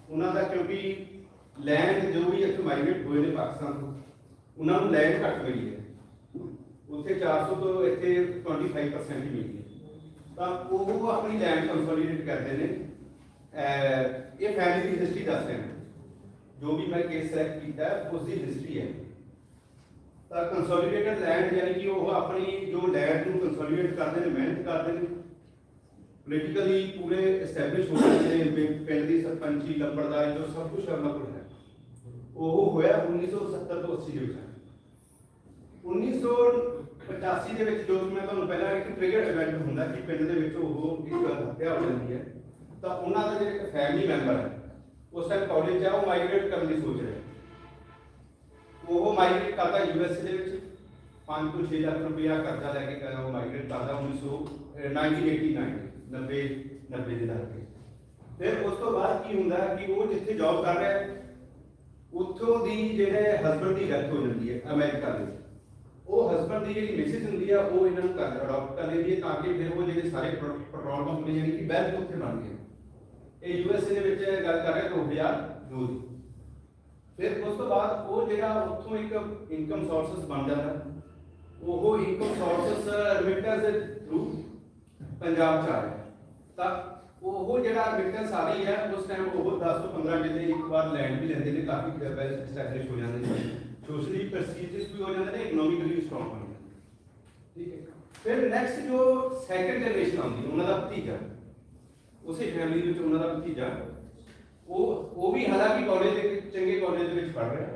ਉਹਨਾਂ ਦਾ, ਕਿਉਂਕਿ ਲੈਂਡ ਜੋ ਵੀ ਇੱਥੇ ਮਾਈਗ੍ਰੇਟ ਹੋਏ ਨੇ ਪਾਕਿਸਤਾਨ ਤੋਂ ਉਹਨਾਂ ਨੂੰ ਲੈਂਡ ਘੱਟ ਮਿਲੀ ਹੈ, ਉੱਥੇ 400 ਤੋਂ ਇੱਥੇ 25% ਹੀ ਮਿਲੀ ਹੈ, ਤਾਂ ਉਹ ਆਪਣੀ ਲੈਂਡ ਕੰਸੋਲੀਡੇਟ ਕਰਦੇ ਨੇ। ਇਹ ਫੈਮਿਲੀ ਦੀ ਹਿਸਟਰੀ ਦੱਸ ਰਹੇ ਨੇ, ਜੋ ਵੀ ਮੈਂ ਕੇਸ ਸਿਲੈਕਟ ਕੀਤਾ ਉਸ ਦੀ ਹਿਸਟਰੀ ਹੈ। ਤਾਂ ਕੰਸੋਲੀਡੇਟਡ ਲੈਂਡ ਯਾਨੀ ਕਿ ਉਹ ਆਪਣੀ ਜੋ ਲੈਂਡ ਨੂੰ ਕੰਸੋਲੀਡੇਟ ਕਰਦੇ ਨੇ, ਮਿਹਨਤ ਕਰਦੇ ਨੇ, ਪੋਲੀਟੀਕਲੀ ਪੂਰੇ ਐਸਟੈਬਲਿਸ਼ ਹੋ ਜਾਂਦੇ ਨੇ, ਪਿੰਡ ਦੀ ਸਰਪੰਚੀ ਲੰਬੜਦਾਰੀ ਜੋ ਸਭ ਕੁਝ ਉਹਨਾਂ ਕੋਲ ਹੈ। ਉਹ ਹੋਇਆ 1970 ਤੋਂ 80 ਦੇ ਵਿੱਚ। 1985 ਦੇ ਵਿੱਚ ਜੋ ਮੈਂ ਤੁਹਾਨੂੰ ਪਹਿਲਾਂ ਇੱਕ ਟ੍ਰਿਗਰ ਇਵੈਂਟ ਹੁੰਦਾ ਕਿ ਪਿੰਡ ਦੇ ਵਿੱਚ ਉਹ ਇੱਕ ਹੱਤਿਆ ਹੋ ਜਾਂਦੀ ਹੈ, ਤਾਂ ਉਹਨਾਂ ਦਾ ਜਿਹੜਾ ਫੈਮਿਲੀ ਮੈਂਬਰ ਹੈ ਉਸ ਟਾਈਮ ਕਾਲਜ 'ਚ ਆ, ਉਹ ਮਾਈਗ੍ਰੇਟ ਕਰਨ ਦੀ ਸੋਚ ਰਿਹਾ। ਉਹ ਮਾਈਗ੍ਰੇਟ ਕਰਦਾ ਯੂਐਸ ਦੇ ਵਿੱਚ 5 ਤੋਂ 6 ਲੱਖ ਰੁਪਇਆ ਕਰਜ਼ਾ ਲੈ ਕੇ ਉਹ ਮਾਈਗ੍ਰੇਟ ਕਰਦਾ 1989 90 ਦੇ ਦਹਾਕੇ। ਫਿਰ ਉਸ ਤੋਂ ਬਾਅਦ ਕੀ ਹੁੰਦਾ ਕਿ ਉਹ ਜਿੱਥੇ ਜੌਬ ਕਰ ਰਿਹਾ ਉੱਥੋਂ ਦੀ ਜਿਹੜੇ ਹਸਬੰਡ ਦੀ ਡੈਥ ਹੋ ਜਾਂਦੀ ਹੈ ਅਮਰੀਕਾ ਦੇ ਵਿੱਚ। ਉਹ ਹਸਬੰਡ ਦੀ ਜਿਹੜੀ ਮਿਸਿਸ ਹੁੰਦੀ ਆ ਉਹ ਇਹਨਾਂ ਨੂੰ ਅਡਾਪਟ ਕਰ ਲੈਂਦੀ ਹੈ ਤਾਂ ਕਿ ਫਿਰ ਉਹ ਜਿਹੜੇ ਸਾਰੇ ਪੈਟਰੋਲ ਪੰਪ ਨੇ ਯਾਨੀ ਕਿ ਵੈਲਥ ਉੱਥੇ ਬਣ ਗਏ। ਇਹ ਯੂਐਸਏ ਦੇ ਵਿੱਚ ਗੱਲ ਕਰ ਰਿਹਾ 2002 ਦੀ। ਫਿਰ ਉਸ ਤੋਂ ਬਾਅਦ ਉਹ ਜਿਹੜਾ ਉੱਥੋਂ ਇੱਕ ਇਨਕਮ ਸੋਰਸਸ ਬਣ ਜਾਂਦਾ, ਉਹ ਇਨਕਮ ਸੋਰਸਸ ਰਿਮਿਟੈਂਸ ਦੇ ਥਰੂ ਪੰਜਾਬ ਚ ਆ ਰਿਹਾ। ਤਾਂ ਉਹ ਜਿਹੜਾ ਰਿਮਿਟੈਂਸ ਆ ਰਹੀ ਹੈ ਉਸ ਟਾਈਮ ਉਹ 10 ਤੋਂ 15 ਕਿੱਲੇ ਇੱਕ ਵਾਰ ਲੈਂਡ ਵੀ ਲੈਂਦੇ ਨੇ, ਕਾਫੀ ਵੈਲ ਐਸਟੈਬਲਿਸ਼ ਹੋ ਜਾਂਦੇ ਨੇ, ਸੋਸ਼ਲੀ ਪ੍ਰੈਸਟੀਜੀਅਸ ਵੀ ਹੋ ਜਾਂਦੇ ਨੇ, ਇਕਨੋਮਿਕਲੀ ਸਟਰੋਂਗ ਹੋ ਜਾਂਦੇ ਨੇ। ਠੀਕ ਹੈ। ਫਿਰ ਨੈਕਸਟ ਜੋ ਸੈਕੰਡ ਜਨਰੇਸ਼ਨ ਆਉਂਦੀ ਉਹਨਾਂ ਦਾ ਭਤੀਜਾ, ਉਸੇ ਫੈਮਿਲੀ ਦੇ ਵਿੱਚ ਉਹਨਾਂ ਦਾ ਭਤੀਜਾ, ਉਹ ਵੀ ਹਾਲਾਂਕਿ ਕਾਲਜ ਦੇ ਚੰਗੇ ਕਾਲਜ ਦੇ ਵਿੱਚ ਪੜ੍ਹ ਰਿਹਾ,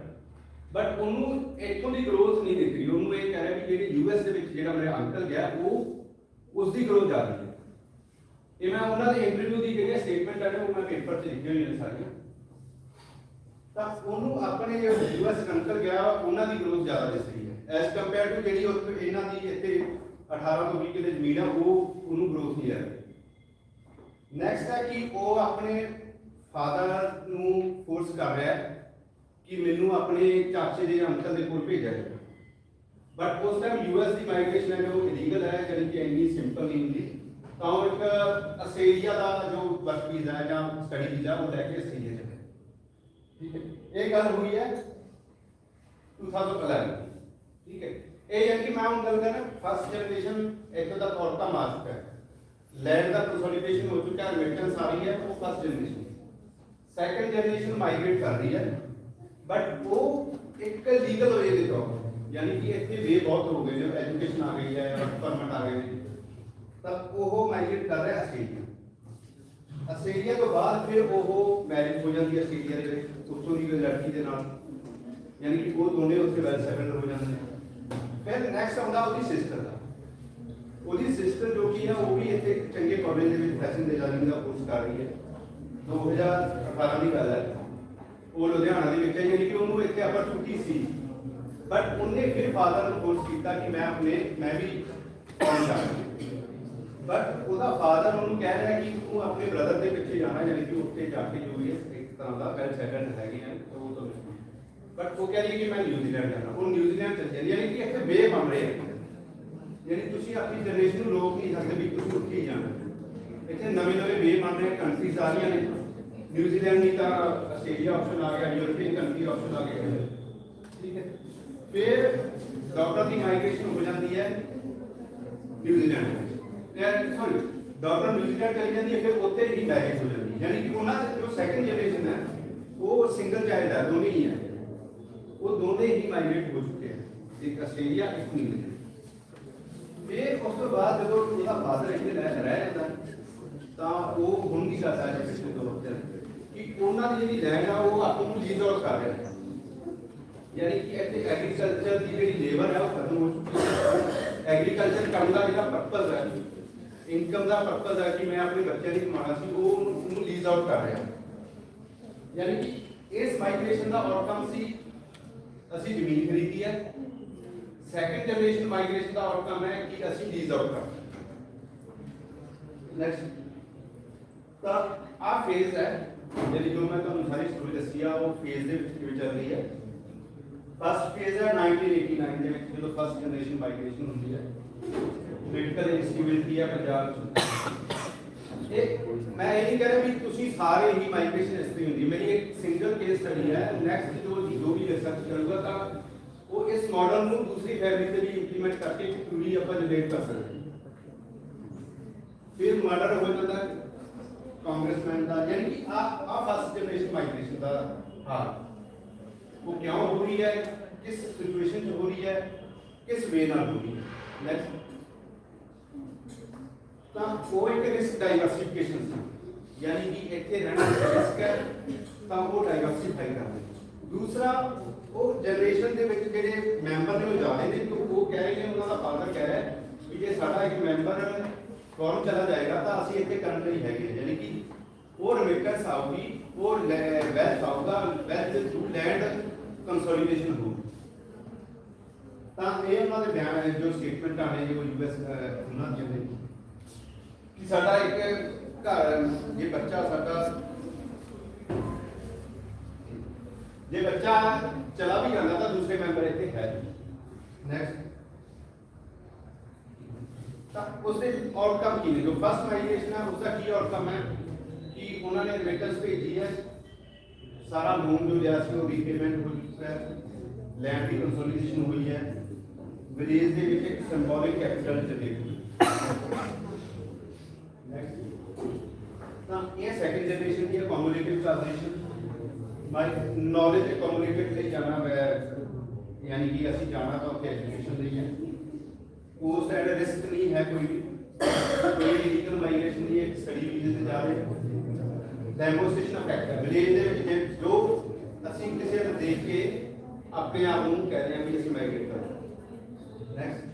ਬਟ ਉਹਨੂੰ ਇੱਥੋਂ ਦੀ ਗਰੋਥ ਨਹੀਂ ਦਿਖ ਰਹੀ। ਉਹਨੂੰ ਇਹ ਕਹਿ ਰਿਹਾ ਵੀ ਜਿਹੜੀ ਯੂਐਸ ਦੇ ਵਿੱਚ ਜਿਹੜਾ ਮੇਰਾ ਅੰਕਲ ਗਿਆ ਉਹ ਉਸ ਦੀ ਗਰੋਥ ਜ਼ਿਆਦਾ ਹੈ। ਇਹ ਮੈਂ ਉਹਨਾਂ ਦੇ ਇੰਟਰਵਿਊ ਦੀ ਜਿਹੜੀ ਸਟੇਟਮੈਂਟ ਹੈ ਉਹ ਮੈਂ ਪੇਪਰ 'ਚ ਲਿਖੀ ਹੋਈ ਹੈ ਸਾਰੀਆਂ। ਤਾਂ ਉਹਨੂੰ ਆਪਣੇ ਯੂਐਸ ਅੰਕਲ ਗਿਆ ਉਹਨਾਂ ਦੀ ਗਰੋਥ ਜ਼ਿਆਦਾ ਦਿਸ ਰਹੀ ਹੈ ਐਜ਼ ਕੰਪੇਅਰ ਟੂ ਜਿਹੜੀ ਉੱਥੇ ਇਹਨਾਂ ਦੀ ਇੱਥੇ 18 ਤੋਂ 20 ਕਿੱਲੇ ਜ਼ਮੀਨ ਆ ਉਹਨੂੰ ਗਰੋਥ ਨਹੀਂ ਆ ਰਹੀ। ਨੈਕਸਟ ਹੈ ਕਿ ਉਹ ਆਪਣੇ ਫਾਦਰ ਨੂੰ ਫੋਰਸ ਕਰ ਰਿਹਾ ਹੈ ਕਿ ਮੈਨੂੰ ਆਪਣੇ ਚਾਚੇ ਦੇ ਅੰਕਲ ਦੇ ਕੋਲ ਭੇਜਿਆ ਜਾਵੇ, ਬਟ ਉਸ ਟਾਈਮ ਯੂਐਸ ਦੀ ਮਾਈਗ੍ਰੇਸ਼ਨ ਹੈ ਜੋ ਇਲੀਗਲ ਹੈ, ਜਿਹੜੀ ਕਿ ਇੰਨੀ ਸਿੰਪਲ ਨਹੀਂ ਹੁੰਦੀ। ਤਾਂ ਉਹ ਇੱਕ ਆਸਟ੍ਰੇਲੀਆ ਦਾ ਜੋ ਵਰਕ ਵੀਜ਼ਾ ਹੈ ਜਾਂ ਸਟੱਡੀ ਵੀਜ਼ਾ ਉਹ ਲੈ ਕੇ ਆਸਟ੍ਰੇਲੀਆ ਚਲੇ। ਠੀਕ ਹੈ। ਇਹ ਗੱਲ ਹੋਈ ਹੈ 2011। ਠੀਕ ਹੈ। ਇਹ ਯਾਨੀ ਕਿ ਮੈਂ ਹੁਣ ਗੱਲ ਕਰ ਰਿਹਾ ਫਸਟ ਜਨਰੇਸ਼ਨ ਇੱਕ ਦਾ ਔਰਤਾਂ ਮਾਰ ਚੁੱਕਾ ਹੈ, लैंड का कंसोलिडेशन हो चुका है, रिमिटेंस आ रही है, वो first generation. Second generation migrate कर रही है, बट वो एक लीगल वे दे तौर यानी कि इतने वे बहुत हो गए, जब एजुकेशन आ गई है, वर्क परमिट आ गए, तब वो माइग्रेट कर रहा है आस्ट्रेलिया। आस्ट्रेलिया तो बाद फिर वो मैरिज हो जाती है आस्ट्रेलिया के उत्तों की लड़की के नाल, यानी कि वो दोनों उसके वेल सेटल हो जाते हैं। फिर नेक्स्ट आता उसकी सिस्टर का, ਉਹਦੀ ਸਿਸਟਰ ਜੋ ਕੀ ਹੈ ਉਹ ਵੀ ਇੱਥੇ ਚੰਗੇ ਕਾਲਜ ਦੇ ਵਿੱਚ ਫੈਸ਼ਨ ਡਿਜ਼ਾਈਨਿੰਗ ਦਾ ਕੋਰਸ ਕਰ ਰਹੀ ਹੈ। 2018 ਦੀ ਗੱਲ ਹੈ, ਉਹ ਲੁਧਿਆਣਾ ਦੇ ਵਿੱਚ ਹੈ, ਯਾਨੀ ਕਿ ਉਹਨੂੰ ਇੱਥੇ ਅਪਰਚੁਨਿਟੀ ਸੀ, ਬਟ ਉਹਨੇ ਫਿਰ ਫਾਦਰ ਨੂੰ ਕੋਰਸ ਕੀਤਾ ਕਿ ਮੈਂ ਵੀ ਕਾਲਜ ਜਾਣਾ, ਬਟ ਉਹਦਾ ਫਾਦਰ ਉਹਨੂੰ ਕਹਿ ਰਿਹਾ ਕਿ ਤੂੰ ਆਪਣੇ ਬ੍ਰਦਰ ਦੇ ਪਿੱਛੇ ਜਾਣਾ, ਯਾਨੀ ਕਿ ਉੱਥੇ ਜਾ ਕੇ ਜੋ ਵੀ ਇੱਕ ਤਰ੍ਹਾਂ ਦਾ ਵੈਲ ਸੈਟਲਡ ਹੈਗੇ ਆ ਉਹ ਤੋਂ, ਬਟ ਉਹ ਕਹਿ ਰਹੀ ਕਿ ਮੈਂ ਨਿਊਜ਼ੀਲੈਂਡ ਜਾਣਾ। ਉਹ ਨਿਊਜ਼ੀਲੈਂਡ ਚੱਲ ਜਾਂਦੀ, ਯਾਨੀ ਕਿ ਇੱਥੇ ਵੇ ਬਣ ਰਹੇ ਆ, यानी तुसी अपनी जनरेशन को रोक नहीं सकते भी तुसी उत्थे ही जाना। इतने नवे वे बन रहे कंट्रीज आ रही ने, न्यूजीलैंड नहीं तो आस्ट्रेलिया ऑप्शन आ गया, यूरोपियन कंट्री ऑप्शन आ गया। ठीक है। फिर डॉक्टर की माइग्रेशन हो जाती है न्यूजीलैंड, सॉरी डॉक्टर न्यूजीलैंड चली जाती है, फिर उत्थे ही मैरिज हो जाती है, यानी कि उन्होंने जो सेकंड जनरेशन है वो सिंगल चाइल्ड है, दोनों ही है, वो दोनों ही माइग्रेट हो चुके हैं, एक आस्ट्रेलिया एक न्यूजीलैंड। फिर उस तो बाद जो उसका फादर इतने रह जाता तो वो हुण की गल है पिछले 2 हफ्ते कि उन्होंने जी लैंड है वो आपको लीज आउट कर रहे हैं, यानी कि इतने एग्रीकल्चर की जी लेबर है वो खत्म हो चुकी है। एग्रीकल्चर करने का जो परपज है, इनकम का परपज है कि मैं अपने बच्चे की कमाना सी, वो उन्होंने लीज आउट कर रहे हैं। यानी कि इस माइग्रेशन का आउटकम सी असी जमीन खरीदी है, सेकंड जनरेशन माइग्रेशन का आउटकम है कि ਅਸੀਂ लीज आउट कर। नेक्स्ट ਤਾਂ ਆ ਫੇਜ਼ ਹੈ ਜਿਹੜੀ ਜੋ ਮੈਂ ਤੁਹਾਨੂੰ ਸਾਰੀ ਸਟੋਰੀ ਦੱਸੀ ਆ ਉਹ ਫੇਜ਼ ਦੇ ਵਿੱਚ ਚੱਲ ਰਹੀ ਹੈ। ਫਸਟ ਫੇਜ਼ ਹੈ 1989 ਦੇ ਵਿੱਚ ਜਦੋਂ ਫਸਟ ਜਨਰੇਸ਼ਨ ਮਾਈਗ੍ਰੇਸ਼ਨ ਹੁੰਦੀ ਹੈ, ਪੋਲੀਟੀਕਲ ਇੰਸਟੈਬਿਲਿਟੀ ਹੈ ਪੰਜਾਬ 'ਚ। ਇਹ ਮੈਂ ਇਹ ਨਹੀਂ ਕਹਿ ਰਿਹਾ ਵੀ ਤੁਸੀਂ ਸਾਰੇ ਹੀ ਮਾਈਗ੍ਰੇਸ਼ਨ ਇਸ ਤਰ੍ਹਾਂ ਹੁੰਦੀ, ਮੇਰੀ ਇੱਕ ਸਿੰਗਲ ਕੇਸ ਸਟੱਡੀ ਹੈ। ਨੈਕਸਟ ਜੋ ਵੀ ਰਿਸਰਚ ਕਰੂਗਾ ਤਾਂ वो इस मॉडल को दूसरी फैमिली से भी इंप्लीमेंट करके पूरी अपन रिलेट कर सकते हैं। फिर मर्डर हो जाता है कांग्रेसमैन का, यानी कि आ फर्स्ट जनरेशन माइग्रेशन का हाल वो क्यों हो रही है, किस सिचुएशन में हो रही है, किस वे नाल हो रही है। नेक्स्ट तो वो एक रिस्क डाइवर्सिफिकेशन सी, यानी कि इतने रहना रिस्क है तो वो डाइवर्सिफाई करना। दूसरा वो जनरेशन के विच जिहड़े मैंबर ने वो जाते हैं तो वो कह रहे हैं, उन्होंने फादर कह रहा है कि जे साडा एक मैंबर फॉरन चला जाएगा तो असीं इत्थे करन लई हैगे, यानी कि वो रिमिटेंस आऊगी, वो वेल्थ आऊगा, वेल्थ थ्रू लैंड कंसोलिडेशन होगी। ਤਾਂ ਇਹ ਉਹਨਾਂ ਦੇ ਬਿਆਨ ਜੋ ਸਟੇਟਮੈਂਟਾਂ ਨੇ ਜੋ ਯੂਐਸ ਉਹਨਾਂ ਦੀਆਂ ਨੇ ਕਿ ਸਾਡਾ ਇੱਕ ਘਰ ਜੇ ਬੱਚਾ ਚਲਾ ਵੀ ਜਾਂਦਾ ਤਾਂ ਦੂਸਰੇ ਮੈਂਬਰ ਇੱਥੇ ਹੈ ਨੈਕਸਟ ਤਾਂ ਉਸਦੇ ਆਊਟਕਮ ਕੀ ਨੇ ਜੋ ਫਸਟ ਮਾਈਗ੍ਰੇਸ਼ਨ ਹੈ ਉਸਦਾ ਕੀ ਆਊਟਕਮ ਹੈ ਕਿ ਉਹਨਾਂ ਨੇ ਰਿਮਿਟੈਂਸ ਭੇਜੀ ਹੈ ਸਾਰਾ ਲੋਨ ਜੋ ਲਿਆ ਸੀ ਉਹ ਰੀਪੇਮੈਂਟ ਹੋ ਚੁੱਕਾ ਹੈ ਲੈਂਡ ਦੀ ਕੰਸੋਲੀਡੇਸ਼ਨ ਹੋਈ ਹੈ ਵਿਦੇਸ਼ ਦੇ ਵਿੱਚ ਇੱਕ ਸਿੰਬੋਲਿਕ ਕੈਪੀਟਲ ਚਲੇ ਗਈ ਤਾਂ ਇਹ ਸੈਕੰਡ ਜਨਰੇਸ਼ਨ ਦੀ ਕਮਿਊਨਿਕੇਟਿਵ ਟ੍ਰਾਂਜੈਕਸ਼ਨ ਮਾਈ ਨੌਲੇਜ ਕਮਿਊਨਿਕੇਟ ਲਈ ਜਾਣਾ ਹੈ यानी कि ਅਸੀਂ ਜਾਣਾ ਤਾਂ ਉੱਥੇ ਐਜੂਕੇਸ਼ਨ ਲਈ ਹੈ ਉਸ ਸਾਈਡ ਰਿਸਕ ਨਹੀਂ ਹੈ ਕੋਈ ਲੀਗਲ ਮਾਈਗ੍ਰੇਸ਼ਨ ਦੀ ਇੱਕ ਸਟੱਡੀ ਵੀਜ਼ੇ ਤੇ ਜਾ ਰਹੇ ਡੈਮੋਸਟ੍ਰੇਸ਼ਨ ਆਫ ਫੈਕਟਰ ਵਿਲੇਜ ਦੇ ਵਿੱਚ ਜੋ ਅਸੀਂ ਕਿਸੇ ਨੂੰ ਦੇਖ ਕੇ ਆਪਣੇ ਆਪ ਨੂੰ ਕਹਿ ਰਹੇ ਹਾਂ ਵੀ ਅਸੀਂ ਮਾਈਗ੍ਰੇਟ ਕਰ ਰਹੇ ਨੈਕਸਟ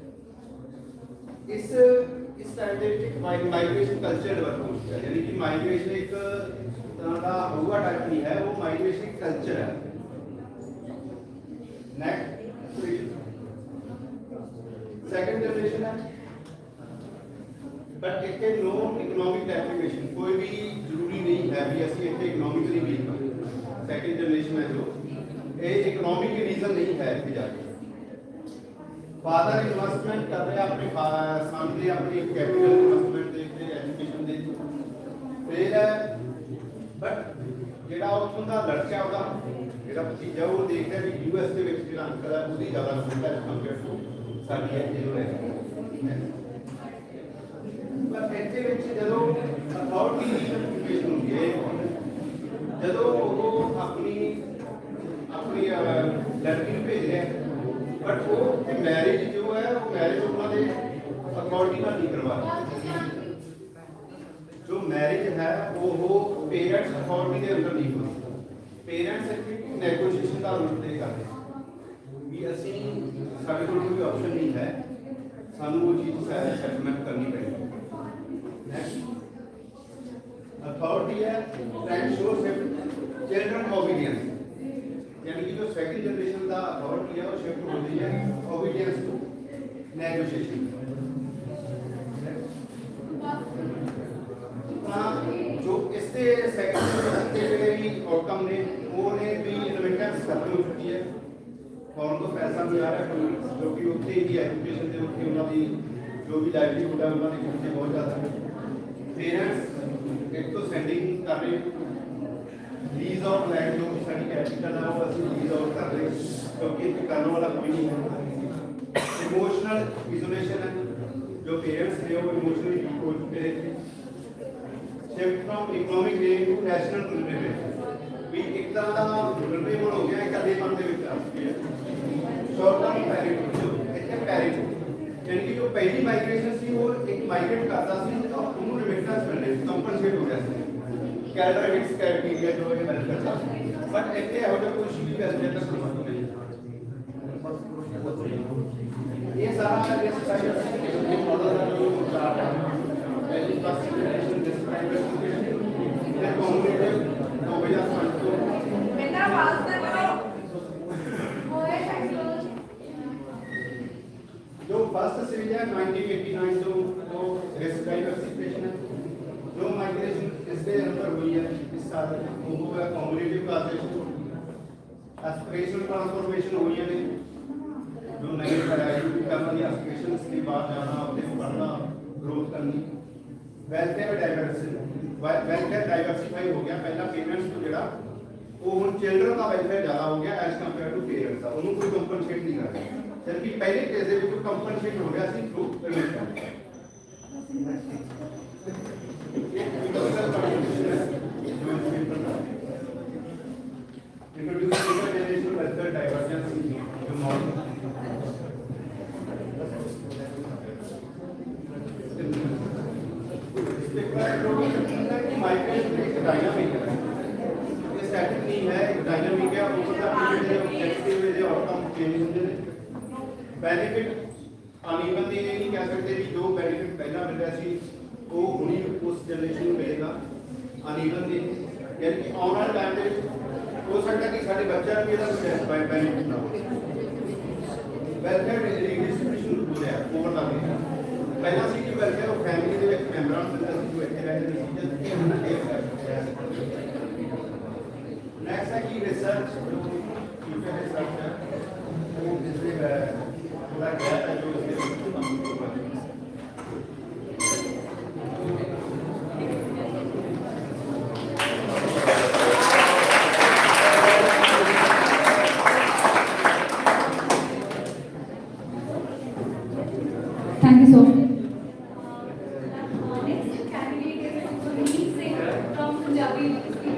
ਇਸ ਸਾਈਡ ਦੇ ਵਿੱਚ ਮਾਈਗ੍ਰੇਸ਼ਨ ਕਲਚਰ ਡਿਵੈਲਪ ਹੋ ਚੁੱਕਾ ਹੈ ਯਾਨੀ ਕਿ ਮਾਈਗ੍ਰੇਸ਼ਨ ਇੱਕ ਤਰ੍ਹਾਂ ਦਾ ਹੋਊਗਾ ਟਾਈਪ ਨਹੀਂ ਹੈ ਉਹ ਮਾਈਗ੍ਰੇਸ਼ਨ ਕਲਚਰ ਹੈ नेक्स्ट सेकंड जनरेशन है बट इतने नो इकोनॉमिक डेप्रिवेशन कोई भी जरूरी नहीं है भी असं इतने इकोनॉमिकली वीक सेकंड जनरेशन है जो ये इकोनॉमिक रीजन नहीं है इतने जाके फादर इन्वेस्टमेंट कर रहे अपने सामने अपनी कैपिटल इन्वेस्टमेंट देखते एजुकेशन दे फिर बट ਜਿਹੜਾ ਉੱਥੋਂ ਦਾ ਲੜਕਾ ਉਹਦਾ ਜਿਹੜਾ ਭਤੀਜਾ ਉਹ ਦੇਖਦਾ ਵੀ ਯੂਐਸ ਦੇ ਵਿੱਚ ਜਿਹੜਾ ਅੰਕਲ ਹੈ ਉਹਦੀ ਜ਼ਿਆਦਾ ਸੁਵਿਧਾ ਕੰਪੇਅਰ ਟੂ ਸਾਡੀ ਇੱਥੇ ਜੋ ਹੈ ਪਰ ਇੱਥੇ ਵਿੱਚ ਜਦੋਂ ਅਥਾਰਟੀ ਦੀ ਇਨਫੋਰਮੇਸ਼ਨ ਹੁੰਦੀ ਹੈ ਜਦੋਂ ਉਹ ਆਪਣੀ ਲੜਕੀ ਨੂੰ ਭੇਜ ਰਿਹਾ ਬਟ ਉਹ ਮੈਰਿਜ ਜੋ ਹੈ ਉਹ ਮੈਰਿਜ ਉਹਨਾਂ ਦੇ ਅਥਾਰਟੀ ਨਾਲ ਨਹੀਂ ਕਰਵਾ ਰਹੇ जो मैरिज है वो पेरेंट्स अथॉरिटी के अंदर नहीं होती पेरेंट्स एक नेगोशिएशन का रूप तय करते हैं भी ਅਸੀਂ ਸਾਡੇ ਕੋਲ ਕੋਈ ਆਪਸ਼ਨ ਨਹੀਂ ਹੈ ਸਾਨੂੰ ਉਹ ਚੀਜ਼ ਸੈਟਲਮੈਂਟ ਕਰਨੀ ਪੈਣੀ ਨੈਕਸਟ अथॉरिटी है दैट शोस चिल्ड्रन ओबीडियंस यानी कि जो सेकंड जनरेशन का अथॉरिटी है वो शिफ्ट हो रही है ओबीडियंस टू नेगोशिएशन जो इससे सेकंड के भी आउटकम ने वो ने भी रिमिटेंस खत्म हो चुकी है फॉरन को पैसा नहीं आ रहा जो कि उत्थे ही एजुकेशन के उत्थे उन्होंने जो भी लाइवलीहुड है उन्होंने खर्चे बहुत ज़्यादा पेरेंट्स एक तो सेंडिंग कर रहे लीज ऑफ लैंड जो साड़ी कैपिटल है वो असं लीज आउट कर रहे क्योंकि इतने करने वाला कोई नहीं है इमोशनल इजोलेशन है जो पेरेंट्स थे वो इमोशनली वीक हो चुके थे shift from economic gain to national vulnerability भी एक तरह का वल्नरेबल हो गया कदेपन दे विच आ चुकी है शॉर्ट टर्म पैरेंट जो इतने पैरेंट यानी कि जो पहली माइग्रेशन सी वो एक माइग्रेट करता सी तो उन्होंने रिमिटेंस मिलने कंपनसेट हो गया सी कैलोरिक्स क्राइटेरिया जो है हेल्प करता बट इतने हो गया कोई भी पैसे तक समझ नहीं ये सारा ये सोसाइटी मॉडल है जो चार्ट है पहली फर्स्ट जनरेशन डिस्क्राइब है कॉम्युनिकेटिव 2005 बेटा वास्ते करो जो फर्स्ट सीरीज है 1989 जो रिस्क डाइवर्सिफिकेशन है जो माइग्रेशन इसके अंदर हुई है इस साल वो है कॉम्युनिकेटिव ट्रांसफॉर्मेशन एस्पिरेशनल ट्रांसफॉर्मेशन हुई है जो नए कराई करना की एस्पिरेशंस के बाद जाना अपने बढ़ना ग्रोथ करनी वेलफेयर डाइवर्सिफाई हो गया पहला पेरेंट्स को जड़ा वो हुन चिल्ड्रन का वेलफेयर ज़्यादा हो गया एज कंपेयर टू पेरेंट्स का उन्होंने कोई कंपनसेट नहीं कर रहा जबकि पहले केस दे विच कंपनसेट हो गया सी through payment introduce generation welfare divergence जो मॉडल माइग्रेशन एक डायनामिक है ये स्टैटिक नहीं है एक डायनामिक है और उसका ऑब्जेक्टिव है जो आउटकम चेंज होते हैं बेनिफिट अनइवन ये नहीं कह सकते कि जो बेनिफिट पहला मिल रहा सी वो हुणी उस जनरेशन में मिलेगा अनइवन नहीं यानी कि आने वाले टाइम में हो सकता है कि साडे बच्चा भी ਇਹਦਾ बेनिफिट ना हो वेलफेयर ਪਹਿਲਾਂ ਸੀ ਕਿ ਵੈਲਫੇਅਰ ਆਫ ਫੈਮਿਲੀ ਦੇ ਵਿੱਚ ਮੈਂਬਰਾਂ ਨੂੰ ਦਿੱਤਾ ਸੀ ਜੋ ਇੱਥੇ ਰਹਿੰਦੇ ਨੇ ਸੀ ਜਾਂ ਉਹਨਾਂ ਦੇ ਨੈਕਸਟ ਹੈ ਕਿ ਰਿਸਰਚ ਜੋ ਕੀ ਰਿਸਰਚ ਹੈ ਉਹ ਜਿਸ ਦੇ ਥੋੜਾ ਗੈਪ ਹੈ ਜੋ Thank you so much. Next candidate is Sunil Singh from Punjabi University.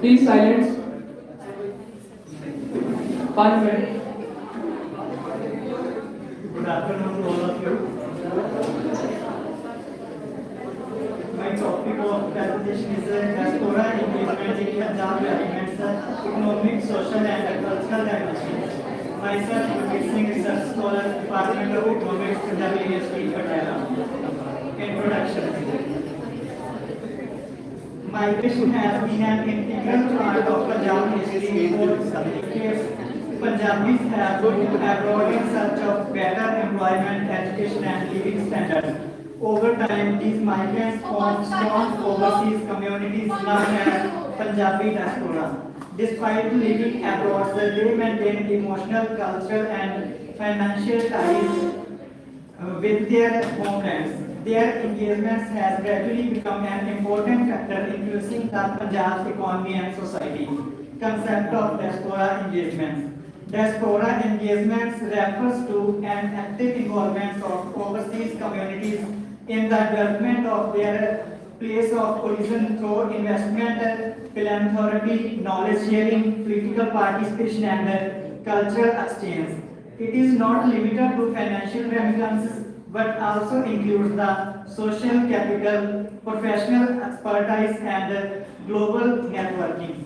Please silence. 5 minutes. Good afternoon to all of you. My topic of presentation is diaspora engagement in Punjab elements, economic, social and cultural dimensions. Myself, Gurpreet Singh, research scholar, Department of Economics, Punjab University, Panjab. Introduction. Migration has been an integral part of Punjab history for decades. Punjabis have gone abroad in search of better employment, education and living standards. Over time, these migrants formed strong overseas communities known as Punjabi diaspora. Despite living abroad, they maintain emotional, cultural and financial ties with their homelands. Their engagements has gradually become an important factor influencing the Punjab's economy and society. Concept of diaspora engagements. Diaspora engagements refers to an active involvement of overseas communities in the development of their place of origin through investment, philanthropy, knowledge sharing, political participation and cultural exchange. It is not limited to financial remittances but also includes the social capital, professional expertise and global networking.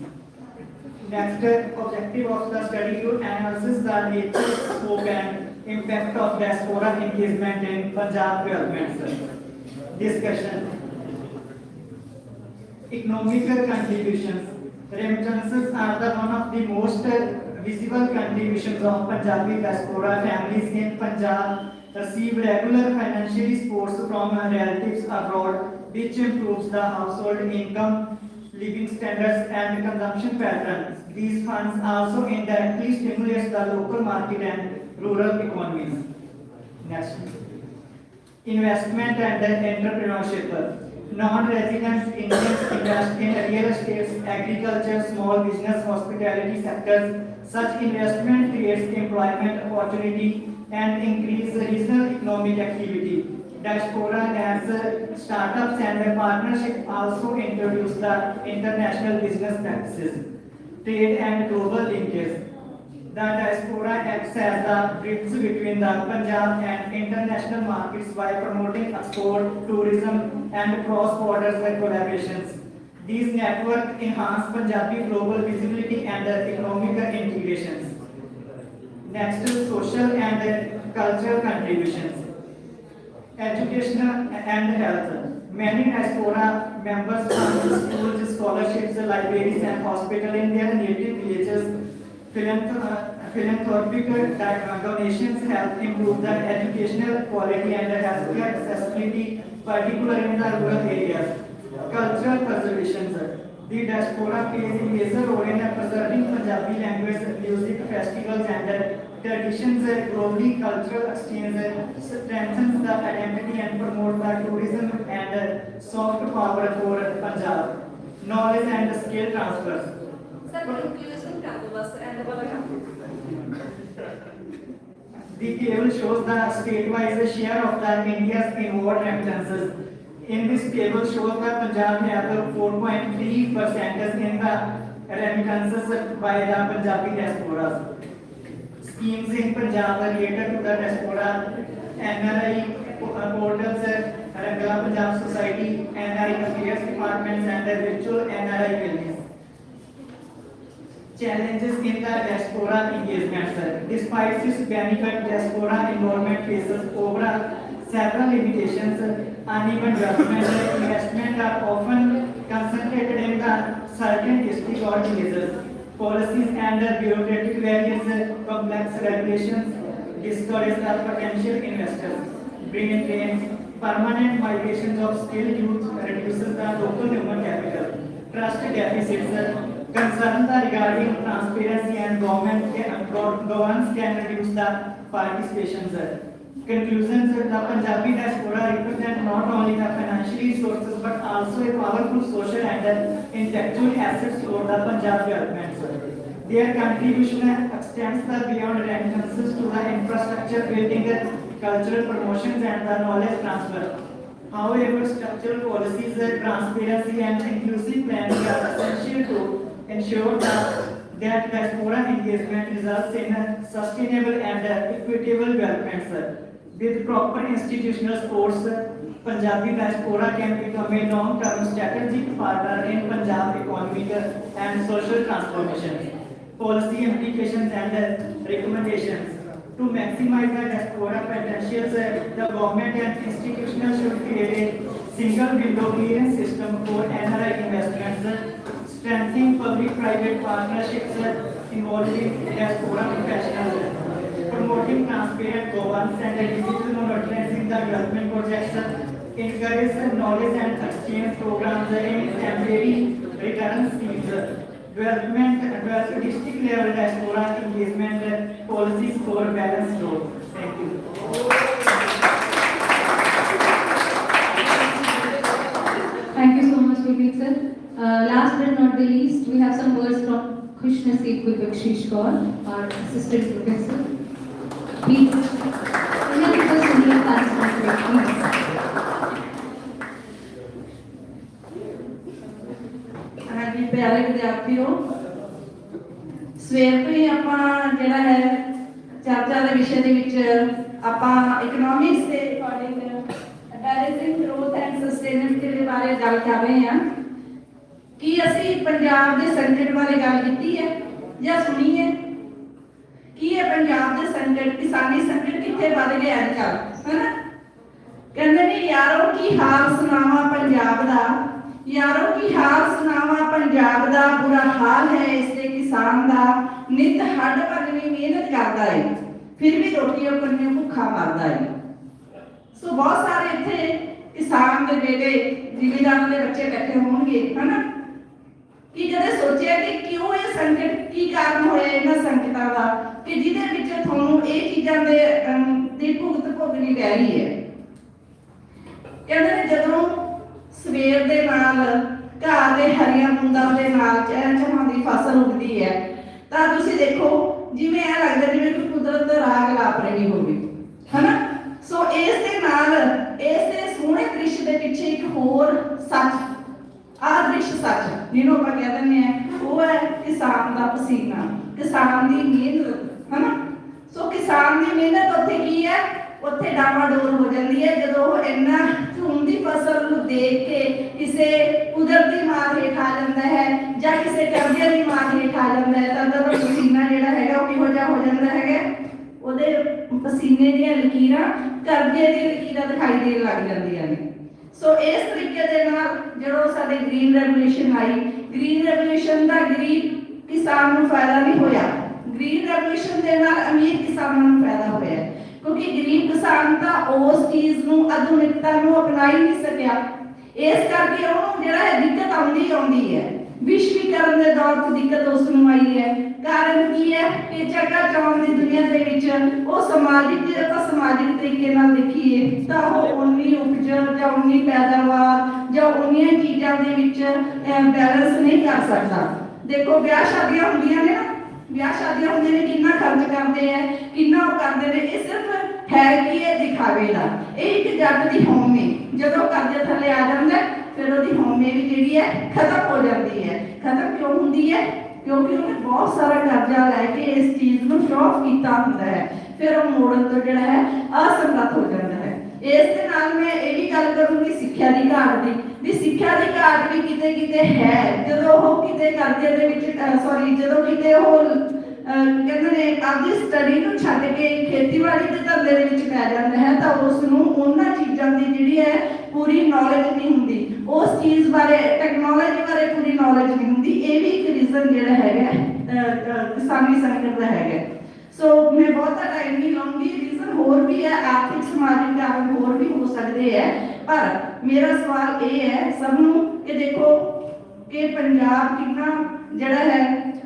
Next, objective of the study to analyze the nature, scope and impact of diaspora engagement in Punjab development. Discussion. Economic contributions. Remittances are the one of the most visible contributions of Punjabi diaspora families in Punjab. Receive regular financial support from relatives abroad, which improves the household income, living standards, and consumption patterns. These funds also indirectly stimulate the local market and rural economies. Next, investment and entrepreneurship. Non-resident Indians invest in real estate, agriculture, small business, hospitality sectors. Such investment creates employment opportunity and increase regional economic activity. Diaspora as startups and partnership also introduce the international business practices, trade and global linkage. The diaspora acts as the bridge between the Punjab and international markets by promoting export, tourism and cross-border collaborations. These networks enhance Punjabi global visibility and economic integrations. Next, social and cultural contributions. Education and health. Many diaspora members fund schools, scholarships, libraries and hospitals in their native villages. Philanthropic donations help improve the educational quality and healthcare accessibility, particularly in the rural areas. Cultural preservation. The diaspora plays a major role in preserving Punjabi language, music, festivals and traditions. Globally, cultural exchange strengthens the identity and promotes the tourism and soft power for Punjab. Knowledge and skill transfers. The table shows the state-wise share of the India's inward remittances. In this table shows that Punjab has 4.3% in the remittances by the Punjabi diasporas. schemes in Punjab related to the diaspora, NRI portals, Rangla Punjab Society, NRI Affairs Departments, and the virtual NRI buildings. Challenges in the diaspora engagement, sir. Despite its benefit, diaspora enrollment faces overall several limitations. Uneven development and investment are often concentrated in the certain district or villages. Policies and bureaucratic barriers, complex regulations discourage the potential investors. Brain drain, permanent migrations of skilled youth reduces the local human capital. Trust deficits, concerns regarding transparency and governance can reduce the participation. Conclusions, the Punjabi diaspora represent not only the financial resources but also a powerful social and intellectual assets for the Punjab development. Their contribution extends beyond remittances to the infrastructure building, cultural promotions and the knowledge transfer. However, structural policies, transparency and inclusive planning are essential to ensure that diaspora engagement results in sustainable and equitable development. With proper institutional support, Punjabi diaspora can become a long-term strategic partner in Punjab economic and social transformation. Policy implications and recommendations. To maximize the diaspora potentials, the government and institutions should create a single window clearance system for NRI investments, strengthening public-private partnerships involving diaspora professionals, promoting transparent governance and digital monitoring in the development projects, encourage knowledge and exchange programs in temporary return schemes, develop district level diaspora engagement policies for balanced growth. Thank you. Thank you so much, Vivek sir. Last but not the least, we have some words from Khushnaseeb Bakshish Kaur, our assistant professor. Please, ਹਾਂਜੀ ਪਿਆਰੇ ਵਿਦਿਆਰਥੀਓ, ਸਵੇਰ ਤੋਂ ਹੀ ਆਪਾਂ ਜਿਹੜਾ ਹੈ ਚਰਚਾ ਦੇ ਵਿਸ਼ੇ ਦੇ ਵਿੱਚ ਆਪਾਂ ਇਕਨੋਮਿਕਸ ਦੇ according balancing growth and sustainability ਦੇ ਬਾਰੇ ਗੱਲ ਕਰ ਰਹੇ ਹਾਂ। ਕੀ ਅਸੀਂ ਪੰਜਾਬ ਦੇ ਸੰਕਟ ਬਾਰੇ ਗੱਲ ਕੀਤੀ ਹੈ ਜਾਂ ਸੁਣੀ ਹੈ? ਕੀ ਹੈ ਪੰਜਾਬ ਦੇ ਸੰਕਟ, ਕਿਸਾਨੀ ਸੰਕਟ ਕਿੱਥੇ ਵੱਧ ਗਿਆ ਅੱਜ ਕੱਲ੍ਹ, ਹੈਨਾ? ਕਹਿੰਦੇ ਨੇ ਯਾਰੋ ਕੀ ਹਾਲ ਸੁਣਾਵਾਂ ਪੰਜਾਬ ਦਾ, ਯਾਰੋ ਕੀ ਹਾਲ ਸੁਣਾਵਾਂ ਪੰਜਾਬ ਦਾ, ਬੁਰਾ ਹਾਲ ਹੈ ਇਸ ਦੇ ਕਿਸਾਨ ਦਾ, ਨਿਤ ਹੱਡ ਭੰਨਵੀਂ ਮਿਹਨਤ ਕਰਦਾ ਏ, ਫਿਰ ਵੀ ਰੋਟੀਆਂ ਕੰਨਿਓ ਭੁੱਖਾ ਮਰਦਾ ਏ। ਸੋ ਬਹੁਤ ਸਾਰੇ ਇੱਥੇ ਕਿਸਾਨ ਦੇ ਬੇਟੇ, ਜ਼ਿਮੀਂਦਾਰਾਂ ਦੇ ਬੱਚੇ ਬੈਠੇ ਹੋਣਗੇ, ਹੈਨਾ? ਕਿ ਜਦੋਂ ਸੋਚਿਆ ਕਿ ਕਿਉਂ ਇਹ ਸੰਕਟ, ਕੀ ਕਾਰਨ ਹੋਇਆ ਇਹਨਾਂ ਸੰਕਟਾਂ ਦਾ, ਕਿ ਜਿਹਦੇ ਵਿੱਚ ਤੁਹਾਨੂੰ ਇਹ ਚੀਜ਼ਾਂ ਦੀ ਭੁਗਤ ਭੋਗਣੀ ਪੈ ਰਹੀ ਹੈ। ਕਹਿੰਦੇ ਨੇ ਜਦੋਂ ਸਵੇਰ ਦੇ ਨਾਲ ਘਾਹ ਦੇ ਹਰੀਆਂ ਬੂੰਦਾਂ ਦੇ ਨਾਲ ਚਹਿਚਹਾਉਂਦੀ ਦੀ ਫਸਲ ਉੱਗਦੀ ਹੈ ਤਾਂ ਤੁਸੀਂ ਦੇਖੋ ਜਿਵੇਂ ਇਹ ਲੱਗਦਾ ਜਿਵੇਂ ਕਿ ਕੁਦਰਤ ਦਾ ਰਾਗ ਲਾਪ ਰਹੀ ਹੋਵੇ, ਹਨਾ? ਸੋ ਇਸ ਦੇ ਨਾਲ ਇਸ ਦੇ ਸੋਹਣੇ ਦ੍ਰਿਸ਼ ਦੇ ਪਿੱਛੇ ਇੱਕ ਹੋਰ ਸੱਚ, ਆਹ ਦ੍ਰਿਸ਼ ਸੱਚ ਜਿਹਨੂੰ ਆਪਾਂ ਕਹਿ ਦਿੰਦੇ ਆ, ਉਹ ਹੈ ਕਿਸਾਨ ਦਾ ਪਸੀਨਾ, ਕਿਸਾਨ ਦੀ ਮਿਹਨਤ, ਹਨਾ? ਸੋ ਕਿਸਾਨ ਦੀ ਮਿਹਨਤ ਉੱਥੇ ਕੀ ਹੈ, ਉੱਥੇ ਡਾਵਾਡੋਲ ਹੋ ਜਾਂਦੀ ਹੈ ਜਦੋਂ ਉਹ ਇੰਨਾ ਝੂਮਦੀ ਫਸਲ ਨੂੰ ਦੇਖ ਕੇ ਕਿਸੇ ਕੁਦਰਤੀ ਮਾਰ ਹੇਠ ਆ ਜਾਂਦਾ ਹੈ ਜਾਂ ਕਿਸੇ ਕਰਜ਼ੇ ਦੀ ਮਾਰ ਹੇਠ ਆ ਜਾਂਦਾ ਹੈ, ਤਾਂ ਉਹਦਾ ਪਸੀਨਾ ਜਿਹੜਾ ਹੈਗਾ ਉਹ ਕਿਹੋ ਜਿਹਾ ਹੋ ਜਾਂਦਾ ਹੈਗਾ, ਉਹਦੇ ਪਸੀਨੇ ਦੀਆਂ ਲਕੀਰਾਂ ਕਰਜ਼ੇ ਦੀਆਂ ਲਕੀਰਾਂ ਦਿਖਾਈ ਦੇਣ ਲੱਗ ਜਾਂਦੀਆਂ ਨੇ। ਸੋ ਇਸ ਤਰੀਕੇ ਦੇ ਨਾਲ ਜਦੋਂ ਸਾਡੇ ਗ੍ਰੀਨ ਰੈਵੋਲੂਸ਼ਨ ਆਈ, ਗ੍ਰੀਨ ਰੈਵੋਲੂਸ਼ਨ ਦਾ ਗਰੀਬ ਕਿਸਾਨ ਨੂੰ ਫਾਇਦਾ ਨਹੀਂ ਹੋਇਆ, ਗ੍ਰੀਨ ਰੈਵੋਲੂਸ਼ਨ ਦੇ ਨਾਲ ਅਮੀਰ ਕਿਸਾਨਾਂ ਨੂੰ ਫਾਇਦਾ ਹੋਇਆ, ਕਿਉਂਕਿ ਗਰੀਬ ਕਿਸਾਨ ਤਾਂ ਉਸ ਚੀਜ਼ ਨੂੰ, ਆਧੁਨਿਕਤਾ ਨੂੰ ਅਪਣਾ ਹੀ ਨਹੀਂ ਸਕਿਆ। ਇਸ ਕਰਕੇ ਉਹਨੂੰ ਜਿਹੜਾ ਹੈ ਦਿੱਕਤ ਆਉਂਦੀ ਹੈ, ਵਿਸ਼ਵੀਕਰਨ ਦੇ ਦੌਰ ਤੋਂ ਦਿੱਕਤ ਉਸ ਨੂੰ ਆਈ ਹੈ। ਕਾਰਨ ਕੀ ਹੈ ਕਿ ਚੱਕਾ ਚੌਂਦ ਦੀ ਦੁਨੀਆ ਦੇ ਵਿੱਚ ਉਹ ਸਮਾਜਿਕ, ਜੇ ਆਪਾਂ ਸਮਾਜਿਕ ਤਰੀਕੇ ਨਾਲ ਦੇਖੀਏ ਤਾਂ ਉਹ ਉਨੀ ਉਪਜ ਜਾਂ ਉਨੀ ਪੈਦਾਵਾਰ ਜਾਂ ਉਨੀਆਂ ਚੀਜ਼ਾਂ ਦੇ ਵਿੱਚ ਬੈਲੈਂਸ ਨਹੀਂ ਕਰ ਸਕਦਾ। ਦੇਖੋ ਵਿਆਹ ਸ਼ਾਦੀਆਂ ਹੁੰਦੀਆਂ ਨੇ ਨਾ, ਵਿਆਹ ਸ਼ਾਦੀਆਂ ਹੁੰਦੇ ਨੇ, ਕਿੰਨਾ ਖਰਚ ਕਰਦੇ ਆ, ਕਿੰਨਾ ਉਹ ਕਰਦੇ ਨੇ, ਇਹ ਸਿਰਫ ਹੈ ਕੀ ਹੈ ਦਿਖਾਵੇ ਦਾ। ਇਹ ਇੱਕ ਜੱਗ ਦੀ ਹਉਮੈ ਜਦੋਂ ਕਰਜ਼ੇ ਥੱਲੇ ਆ ਜਾਂਦਾ ਫਿਰ ਉਹਦੀ ਹਉਮੈ ਵੀ ਜਿਹੜੀ ਹੈ ਖਤਮ ਹੋ ਜਾਂਦੀ ਹੈ। ਖਤਮ ਕਿਉਂ ਹੁੰਦੀ ਹੈ? क्योंकि उन्हें बहुत सारा कर्जा लैके इस चीज़ को शो ऑफ किया होंगे है, फिर वो मोड़न तो जो है असमर्थ हो जाता है। इस दे नाल मैं ये भी गल करूँगी सिक्ख्या की घाट की, भी सिक्ख्या की घाट भी किते किते है। जो वो किते कर्जे दे विच सॉरी जो किते वो कहते ने आपकी स्टडी को छड्ड के खेतीबाड़ी के धंधे दे विच पै जाता है, तो उसनूं उन्हां चीज़ां की जिहड़ी है पूरी नॉलेज नहीं होंदी, उस चीज़ बारे टैक्नोलॉजी बारे पूरी नॉलेज नहीं होंदी। ये भी एक रीजन जिहड़ा है किसानी संकट का है। सो मैं बहुत टाइम नहीं लूँगी, रीजन होर भी है, आर्थिक समाजिक कारण होर भी हो सकते हैं, पर मेरा सवाल ये है सबनों कि देखो कि पंजाब कितना जड़ा है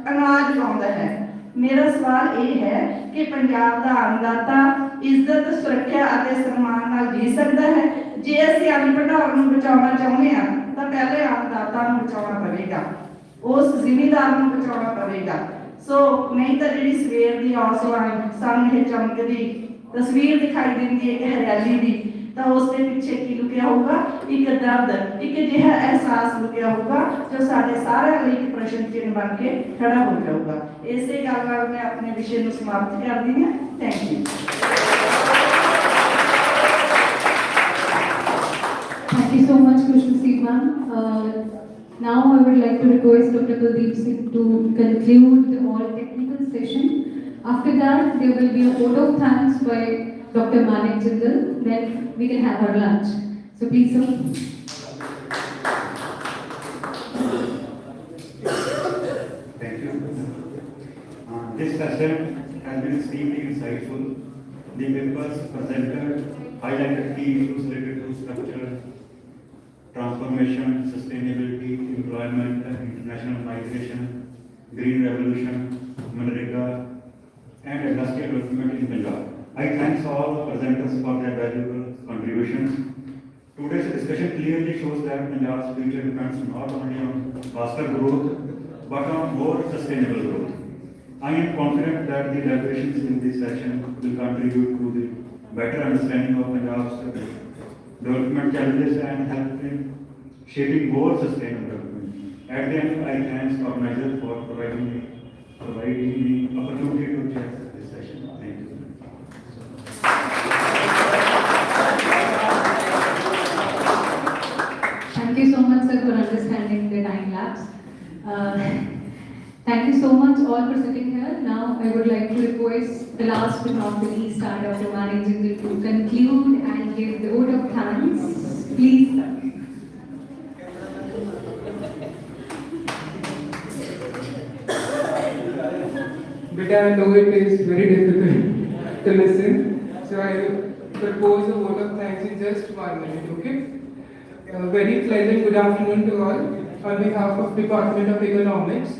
अनाज लाउंदा है। मेरा सवाल ये है कि पंजाब का अन्नदाता इज्जत सुरक्षा और सम्मान नाल जी सकता है। जे असीं अन्न भंडार नूं बचाउणा चाहुंदे हां तां पहले अन्नदाता नूं बचाउणा पवेगा, उस जिमीदार नूं बचाउणा पवेगा। सो नहीं तो जी सवेर की आसमान सामने चमकती तस्वीर दिखाई देती है कि हरियाली की, तो उसके पीछे की लुकिया होगा एक दर्द, एक जिहा एहसास लुकिया होगा जो साढ़े सारे लिए एक प्रश्न चिन्ह बन के खड़ा हो जाऊगा। इसे गल नाल मैं अपने विषय को समाप्त कर दी हूँ। Thank you. Thank you so much, Kushnaseeb ma'am. Now I would like to request Dr. Kuldeep Singh to conclude the all technical session. After that, there will be a vote of thanks by Dr. Manik Jindal. Then we can have our lunch. So please, sir. Thank you. This session has been extremely insightful. The papers presented highlighted key issues related to structure, transformation, sustainability, employment, international migration, green revolution, Manrega, and industrial development in Punjab. I thank all the presenters for their valuable contributions. Today's discussion clearly shows that Punjab's future depends not only on faster growth, but on more sustainable growth. I am confident that the deliberations in this session will contribute to the better understanding of Punjab's development challenges and help in shaping more sustainable development. At the end, I thank the organizer for providing me the opportunity to chair this session. Thank you. Thank you so much, sir, for understanding the time lapse. Thank you so much all for sitting here. Now I would like to request the last but not the least our Dr. Manik Jindal to conclude and give the vote of thanks. Please, sir. But I know it is very difficult to listen, so I propose a vote of thanks in just 1 minute, okay? Very pleasant good afternoon to all. On behalf of Department of Economics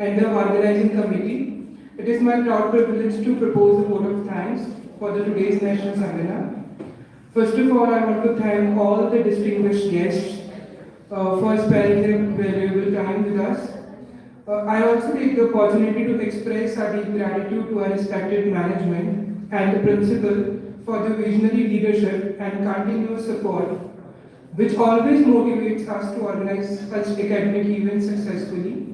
and the organizing committee, it is my proud privilege to propose a vote of thanks for the today's national seminar. First of all, I want to thank all the distinguished guests for sparing their valuable time with us. I also take the opportunity to express our deep gratitude to our respected management and the principal for the visionary leadership and continuous support, which always motivates us to organize such academic events successfully.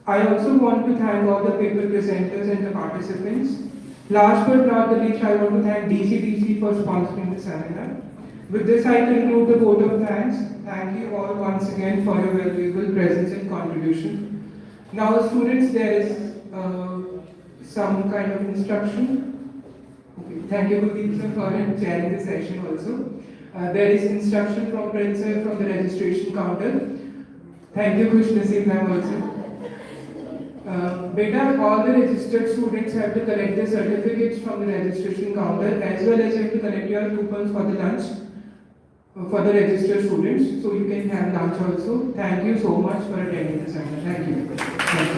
I also want to thank all the paper presenters and the participants. Last but not the least, I want to thank DCDC for sponsoring the seminar. With this, I conclude the vote of thanks. Thank you all once again for your valuable presence and contribution. Now, students, there is some kind of instruction. Okay. Thank you, Kuldeep sir, for chairing the session also. There is instruction from Prince sir from the registration counter. Thank you, Kushnaseeb ma'am also. Beta, all the registered students have to collect the certificates from the registration counter, as well as you have to collect your coupons for the lunch for the registered students, so you can have lunch also. Thank you so much for attending the seminar. Thank you. Thank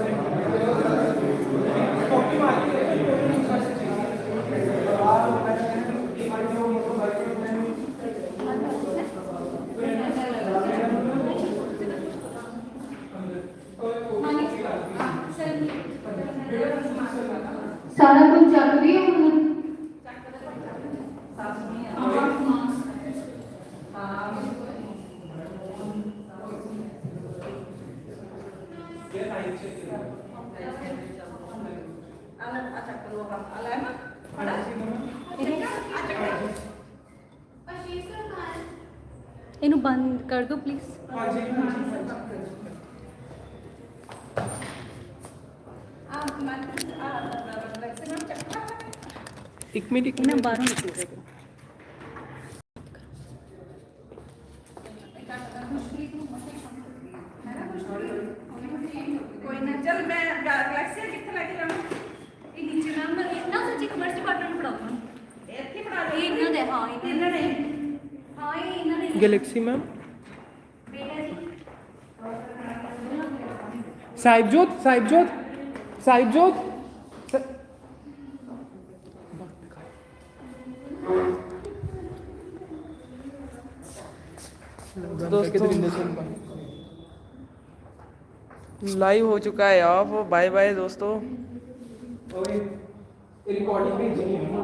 you. ਇਹਨੂੰ ਬੰਦ ਕਰ ਦਿਓ please. ਇੱਕ minute ਇਹਨਾਂ ਬਾਹਰੋਂ ਨਿਕਲ ਜਾਏਗਾ। ਕੋਈ ਨਾ ਚੱਲ ਮੈਂ ਗੈਲੈਕਸੀ ਕਿੱਥੇ ਲੈ ਕੇ ਜਾਵਾਂ ਇਹ ਨੀਚੇ ਮੈਮ ਇਹਨਾਂ ਸੱਚੀ ਕਮਰਸ ਡਿਪਾਰਟਮੈਂਟ ਨੂੰ ਪੜਾਉਣਾ ਇੱਥੇ ਪੜਾ ਦੇ ਇਹ ਇਹਨਾਂ ਦੇ ਹਾਂ ਇਹਨਾਂ ਨੇ ਹਾਂ ਇਹ ਇਹਨਾਂ ਦੇ गैलेक्सी मैम ਬੇਟਾ ਜੀ साहिबजोत साहिबजोत साहिबजोत दोस्तों लाइव हो चुका है ऑफ बाय बाय दोस्तों रिकॉर्डिंग भेजी है।